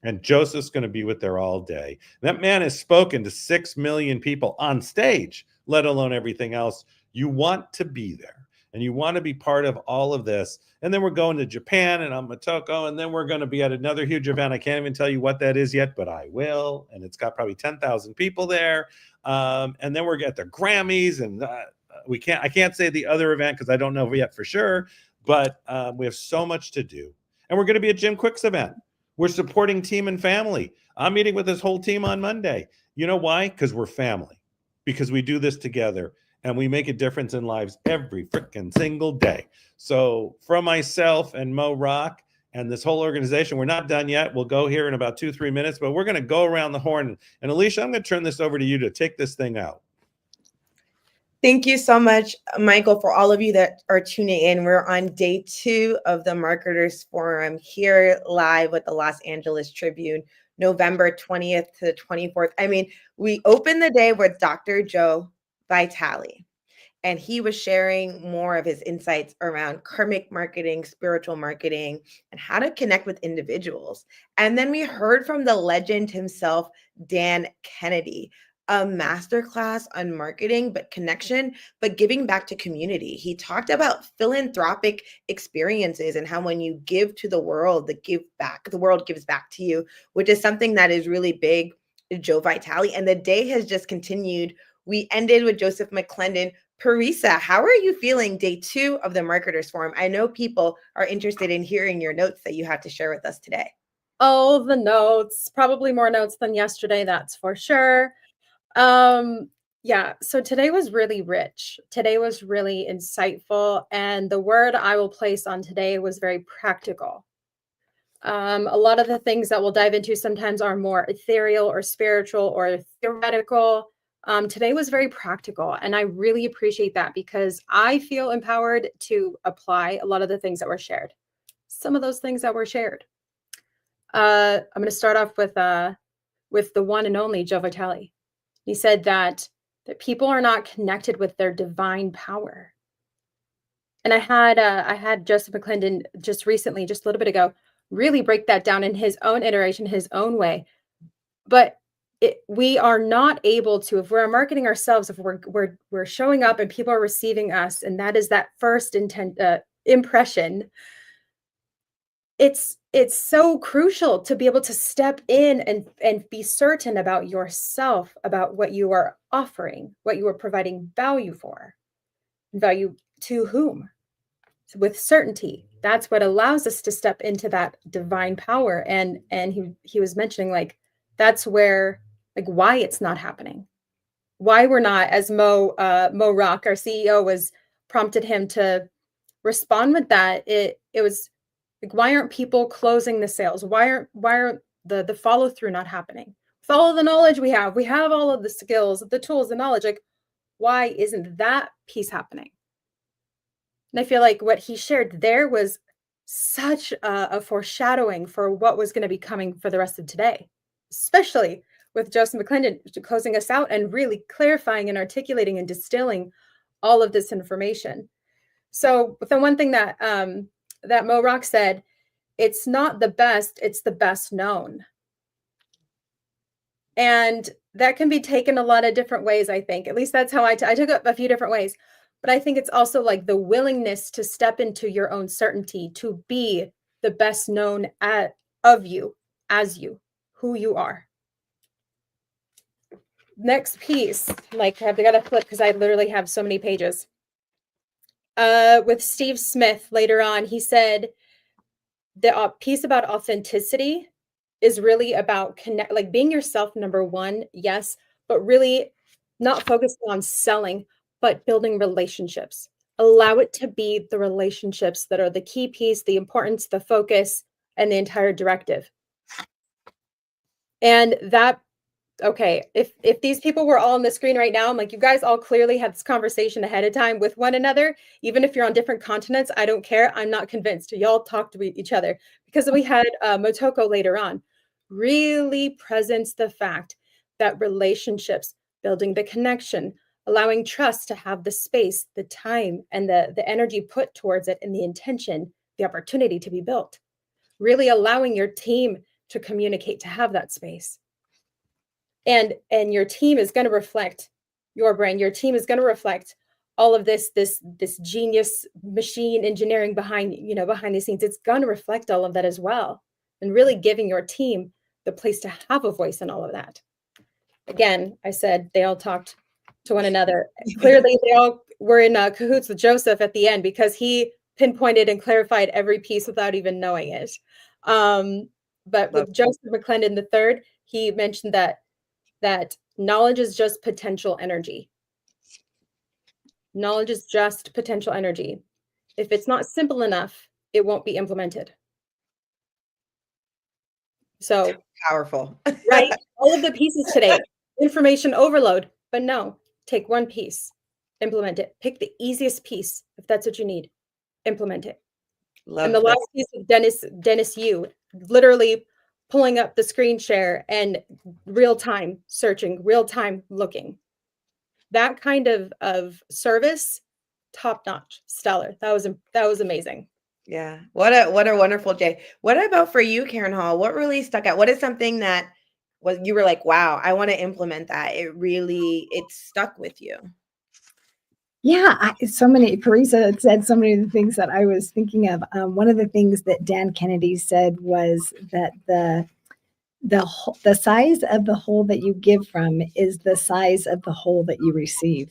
S6: And Joseph's going to be with there all day. That man has spoken to 6 million people on stage, let alone everything else. You want to be there and you want to be part of all of this. And then we're going to Japan and Motoko, and then we're going to be at another huge event. I can't even tell you what that is yet, but I will. And it's got probably 10,000 people there. And then we're at the Grammys, and I can't say the other event because I don't know yet for sure, but we have so much to do. And we're going to be at Jim Quick's event. We're supporting team and family. I'm meeting with this whole team on Monday. You know why? Because we're family, because we do this together and we make a difference in lives every freaking single day. So from myself and Mo Rock and this whole organization, we're not done yet. We'll go here in about 2-3 minutes, but we're going to go around the horn. And Alicia, I'm going to turn this over to you to take this thing out.
S5: Thank you so much, Michael, for all of you that are tuning in. We're on day 2 of the Marketers Forum here live with the Los Angeles Tribune, November 20th to the 24th. I mean, we opened the day with Dr. Joe Vitale, and he was sharing more of his insights around karmic marketing, spiritual marketing, and how to connect with individuals. And then we heard from the legend himself, Dan Kennedy, a masterclass on marketing, but connection, but giving back to community. He talked about philanthropic experiences and how when you give to the world, the world gives back to you, which is something that is really big to Joe Vitale. And the day has just continued. We ended with Joseph McClendon. Parisa, how are you feeling day 2 of the Marketers Forum? I know people are interested in hearing your notes that you have to share with us today.
S7: Oh, the notes, probably more notes than yesterday, that's for sure. Yeah, so today was really rich. Today was really insightful. And the word I will place on today was very practical. A lot of the things that we'll dive into sometimes are more ethereal or spiritual or theoretical. Today was very practical, and I really appreciate that because I feel empowered to apply a lot of the things that were shared. Some of those things that were shared. I'm going to start off with the one and only Joe Vitale. He said that people are not connected with their divine power. And I had Joseph McClendon just recently, just a little bit ago, really break that down in his own iteration, his own way. But we are not able to, if we're marketing ourselves, if we're showing up and people are receiving us, and that is that first impression, it's so crucial to be able to step in and be certain about yourself, about what you are offering, what you are providing value for, value to whom, with certainty. That's what allows us to step into that divine power. And he was mentioning, like, that's where, like, why it's not happening, why we're not, as Mo Rock, our CEO, was prompted him to respond with that. It was like, why aren't people closing the sales? Why aren't the follow through not happening? With all of the knowledge we have all of the skills, the tools, the knowledge. Like, why isn't that piece happening? And I feel like what he shared there was such a foreshadowing for what was going to be coming for the rest of today, especially with Joseph McClendon closing us out and really clarifying and articulating and distilling all of this information. So the one thing that that Mo Rock said, it's not the best, it's the best known. And that can be taken a lot of different ways, I think. At least that's how I took it a few different ways. But I think it's also like the willingness to step into your own certainty, to be the best known of you, as you, who you are. Next piece, like I've got to flip because I literally have so many pages. With Steve Smith later on, he said the piece about authenticity is really about like being yourself, number one, yes, but really not focusing on selling, but building relationships. Allow it to be the relationships that are the key piece, the importance, the focus, and the entire directive. And that, okay, if these people were all on the screen right now, I'm like, you guys all clearly had this conversation ahead of time with one another. Even if you're on different continents, I don't care. I'm not convinced. Y'all talk to each other, because we had Motoko later on really presents the fact that relationships, building the connection, allowing trust to have the space, the time, and the energy put towards it, and the intention, the opportunity to be built. Really allowing your team to communicate, to have that space. And your team is going to reflect your brand. Your team is going to reflect all of this genius machine engineering behind the scenes. It's going to reflect all of that as well. And really giving your team the place to have a voice in all of that. Again, I said they all talked to one another. Clearly, they all were in cahoots with Joseph at the end, because he pinpointed and clarified every piece without even knowing it. But with Joseph McClendon III, he mentioned that knowledge is just potential energy. Knowledge is just potential energy. If it's not simple enough, it won't be implemented. So
S5: powerful,
S7: right? All of the pieces today, information overload, but no, take one piece, implement it. Pick the easiest piece if that's what you need, implement it. And the last piece of Dennis Yu, literally pulling up the screen share and real time searching, real time looking. That kind of service, top notch, stellar. That was amazing.
S5: Yeah. What a wonderful day. What about for you, Karen Hall? What really stuck out? What is something that you were like, wow, I want to implement that. It stuck with you.
S2: Yeah, Parisa said so many of the things that I was thinking of. One of the things that Dan Kennedy said was that the size of the hole that you give from is the size of the hole that you receive.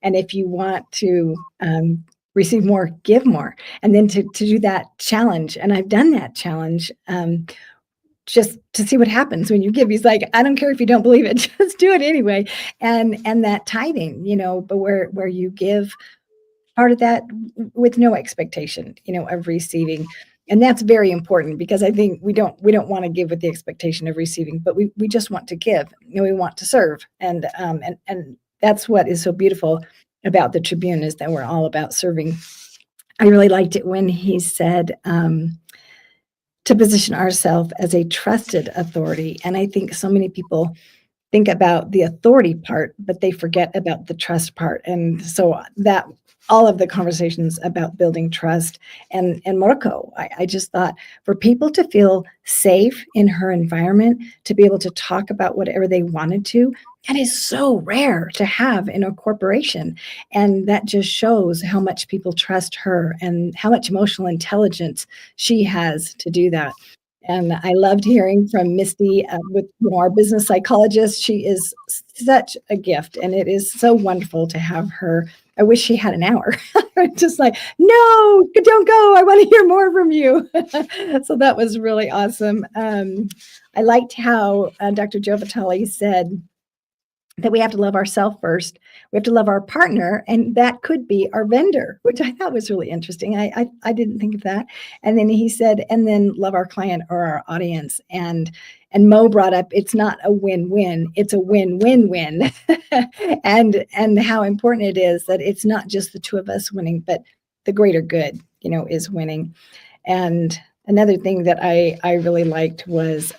S2: And if you want to receive more, give more. And then to do that challenge, and I've done that challenge just to see what happens when you give. He's like, I don't care if you don't believe it, just do it anyway. And that tithing, but where you give part of that with no expectation, of receiving. And that's very important, because I think we don't want to give with the expectation of receiving, but we just want to give. We want to serve. And that's what is so beautiful about the Tribune, is that we're all about serving. I really liked it when he said to position ourselves as a trusted authority. And I think so many people think about the authority part, but they forget about the trust part. And so that all of the conversations about building trust and Morocco, I just thought for people to feel safe in her environment, to be able to talk about whatever they wanted to, that is so rare to have in a corporation. And that just shows how much people trust her and how much emotional intelligence she has to do that. And I loved hearing from Misty with our business psychologist. She is such a gift, and it is so wonderful to have her. I wish she had an hour. Just like, no, don't go. I want to hear more from you. So that was really awesome. I liked how Dr. Joe Vitale said that we have to love ourselves first. We have to love our partner, and that could be our vendor, which I thought was really interesting. I didn't think of that. And then he said, and then love our client or our audience. And Mo brought up, it's not a win-win, it's a win-win-win. and how important it is that it's not just the two of us winning, but the greater good, is winning. And another thing that I really liked was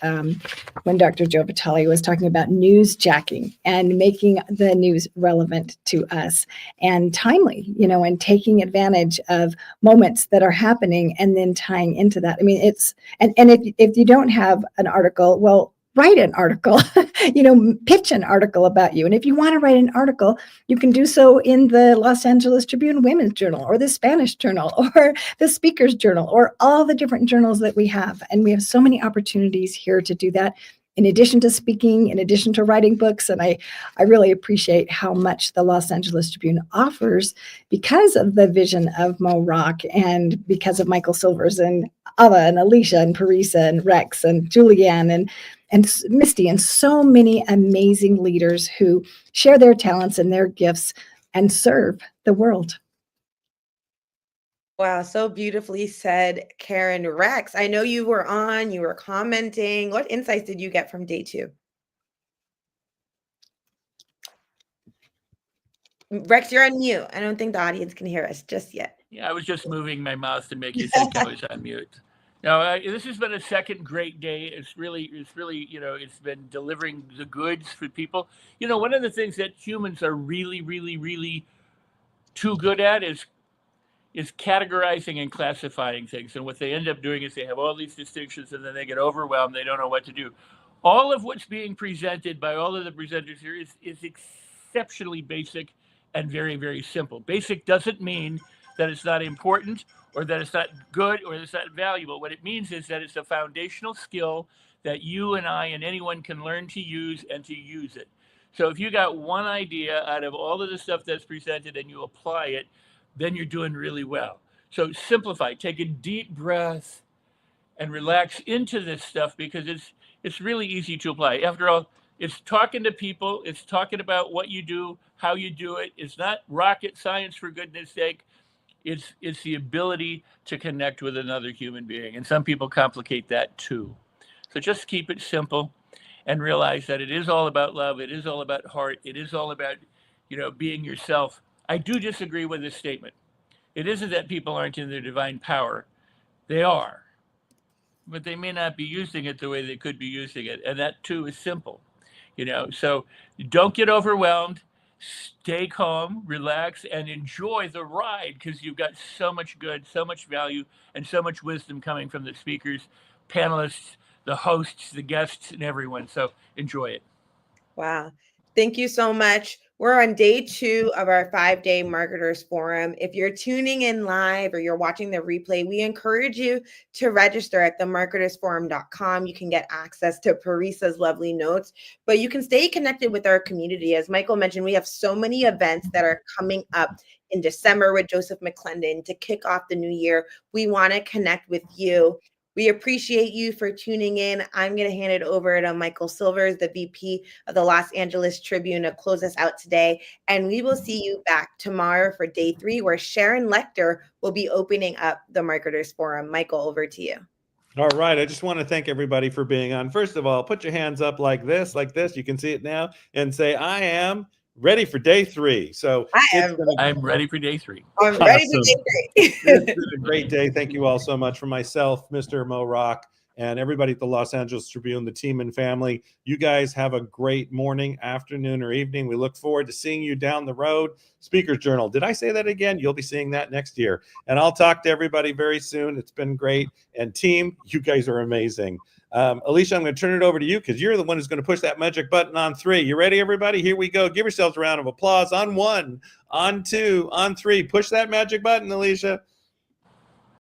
S2: when Dr. Joe Vitale was talking about newsjacking and making the news relevant to us and timely, and taking advantage of moments that are happening and then tying into that. I mean, it's, and if you don't have an article, well, write an article, pitch an article about you. And if you want to write an article, you can do so in the Los Angeles Tribune Women's Journal or the Spanish Journal or the Speaker's Journal or all the different journals that we have. And we have so many opportunities here to do that, in addition to speaking, in addition to writing books. And I really appreciate how much the Los Angeles Tribune offers because of the vision of Mo Rock and because of Michael Silvers and Ava and Alicia and Parisa and Rex and Julianne and Misty and so many amazing leaders who share their talents and their gifts and serve the world.
S5: Wow, so beautifully said, Karen. Rex, I know you were commenting. What insights did you get from day 2? Rex, you're on mute. I don't think the audience can hear us just yet.
S10: Yeah, I was just moving my mouth to make you think I was on mute. No, this has been a second great day. It's really, it's been delivering the goods for people. One of the things that humans are really, really, really too good at is categorizing and classifying things. And what they end up doing is they have all these distinctions and then they get overwhelmed. They don't know what to do. All of what's being presented by all of the presenters here is exceptionally basic and very, very simple. Basic doesn't mean that it's not important or that it's not good or that it's not valuable. What it means is that it's a foundational skill that you and I and anyone can learn to use and to use it. So if you got one idea out of all of the stuff that's presented and you apply it, then you're doing really well. So simplify, take a deep breath and relax into this stuff because it's really easy to apply. After all, it's talking to people, it's talking about what you do, how you do it. It's not rocket science, for goodness sake. It's the ability to connect with another human being. And some people complicate that too. So just keep it simple and realize that it is all about love. It is all about heart. It is all about, being yourself. I do disagree with this statement. It isn't that people aren't in their divine power. They are, but they may not be using it the way they could be using it. And that too is simple, so don't get overwhelmed. Stay calm, relax, and enjoy the ride because you've got so much good, so much value, and so much wisdom coming from the speakers, panelists, the hosts, the guests, and everyone. So enjoy it.
S5: Wow. Thank you so much. We're on day 2 of our 5-day Marketers Forum. If you're tuning in live or you're watching the replay, we encourage you to register at themarketersforum.com. You can get access to Parisa's lovely notes, but you can stay connected with our community. As Michael mentioned, we have so many events that are coming up in December with Joseph McClendon to kick off the new year. We want to connect with you. We appreciate you for tuning in. I'm going to hand it over to Michael Silvers, the VP of the Los Angeles Tribune, to close us out today. And we will see you back tomorrow for day 3, where Sharon Lechter will be opening up the Marketers Forum. Michael, over to you.
S6: All right. I just want to thank everybody for being on. First of all, put your hands up like this. You can see it now, and say, I am ready for day 3. So
S10: I'm ready for day 3.
S5: I'm ready for day 3.
S6: It's been a great day. Thank you all so much. For myself, Mr. Mo Rock, and everybody at the Los Angeles Tribune, the team and family. You guys have a great morning, afternoon, or evening. We look forward to seeing you down the road. Speakers Journal. Did I say that again? You'll be seeing that next year. And I'll talk to everybody very soon. It's been great. And team, you guys are amazing. Alicia, I'm going to turn it over to you because you're the one who's going to push that magic button on 3. You ready, everybody? Here we go. Give yourselves a round of applause on 1, on 2, on 3. Push that magic button, Alicia.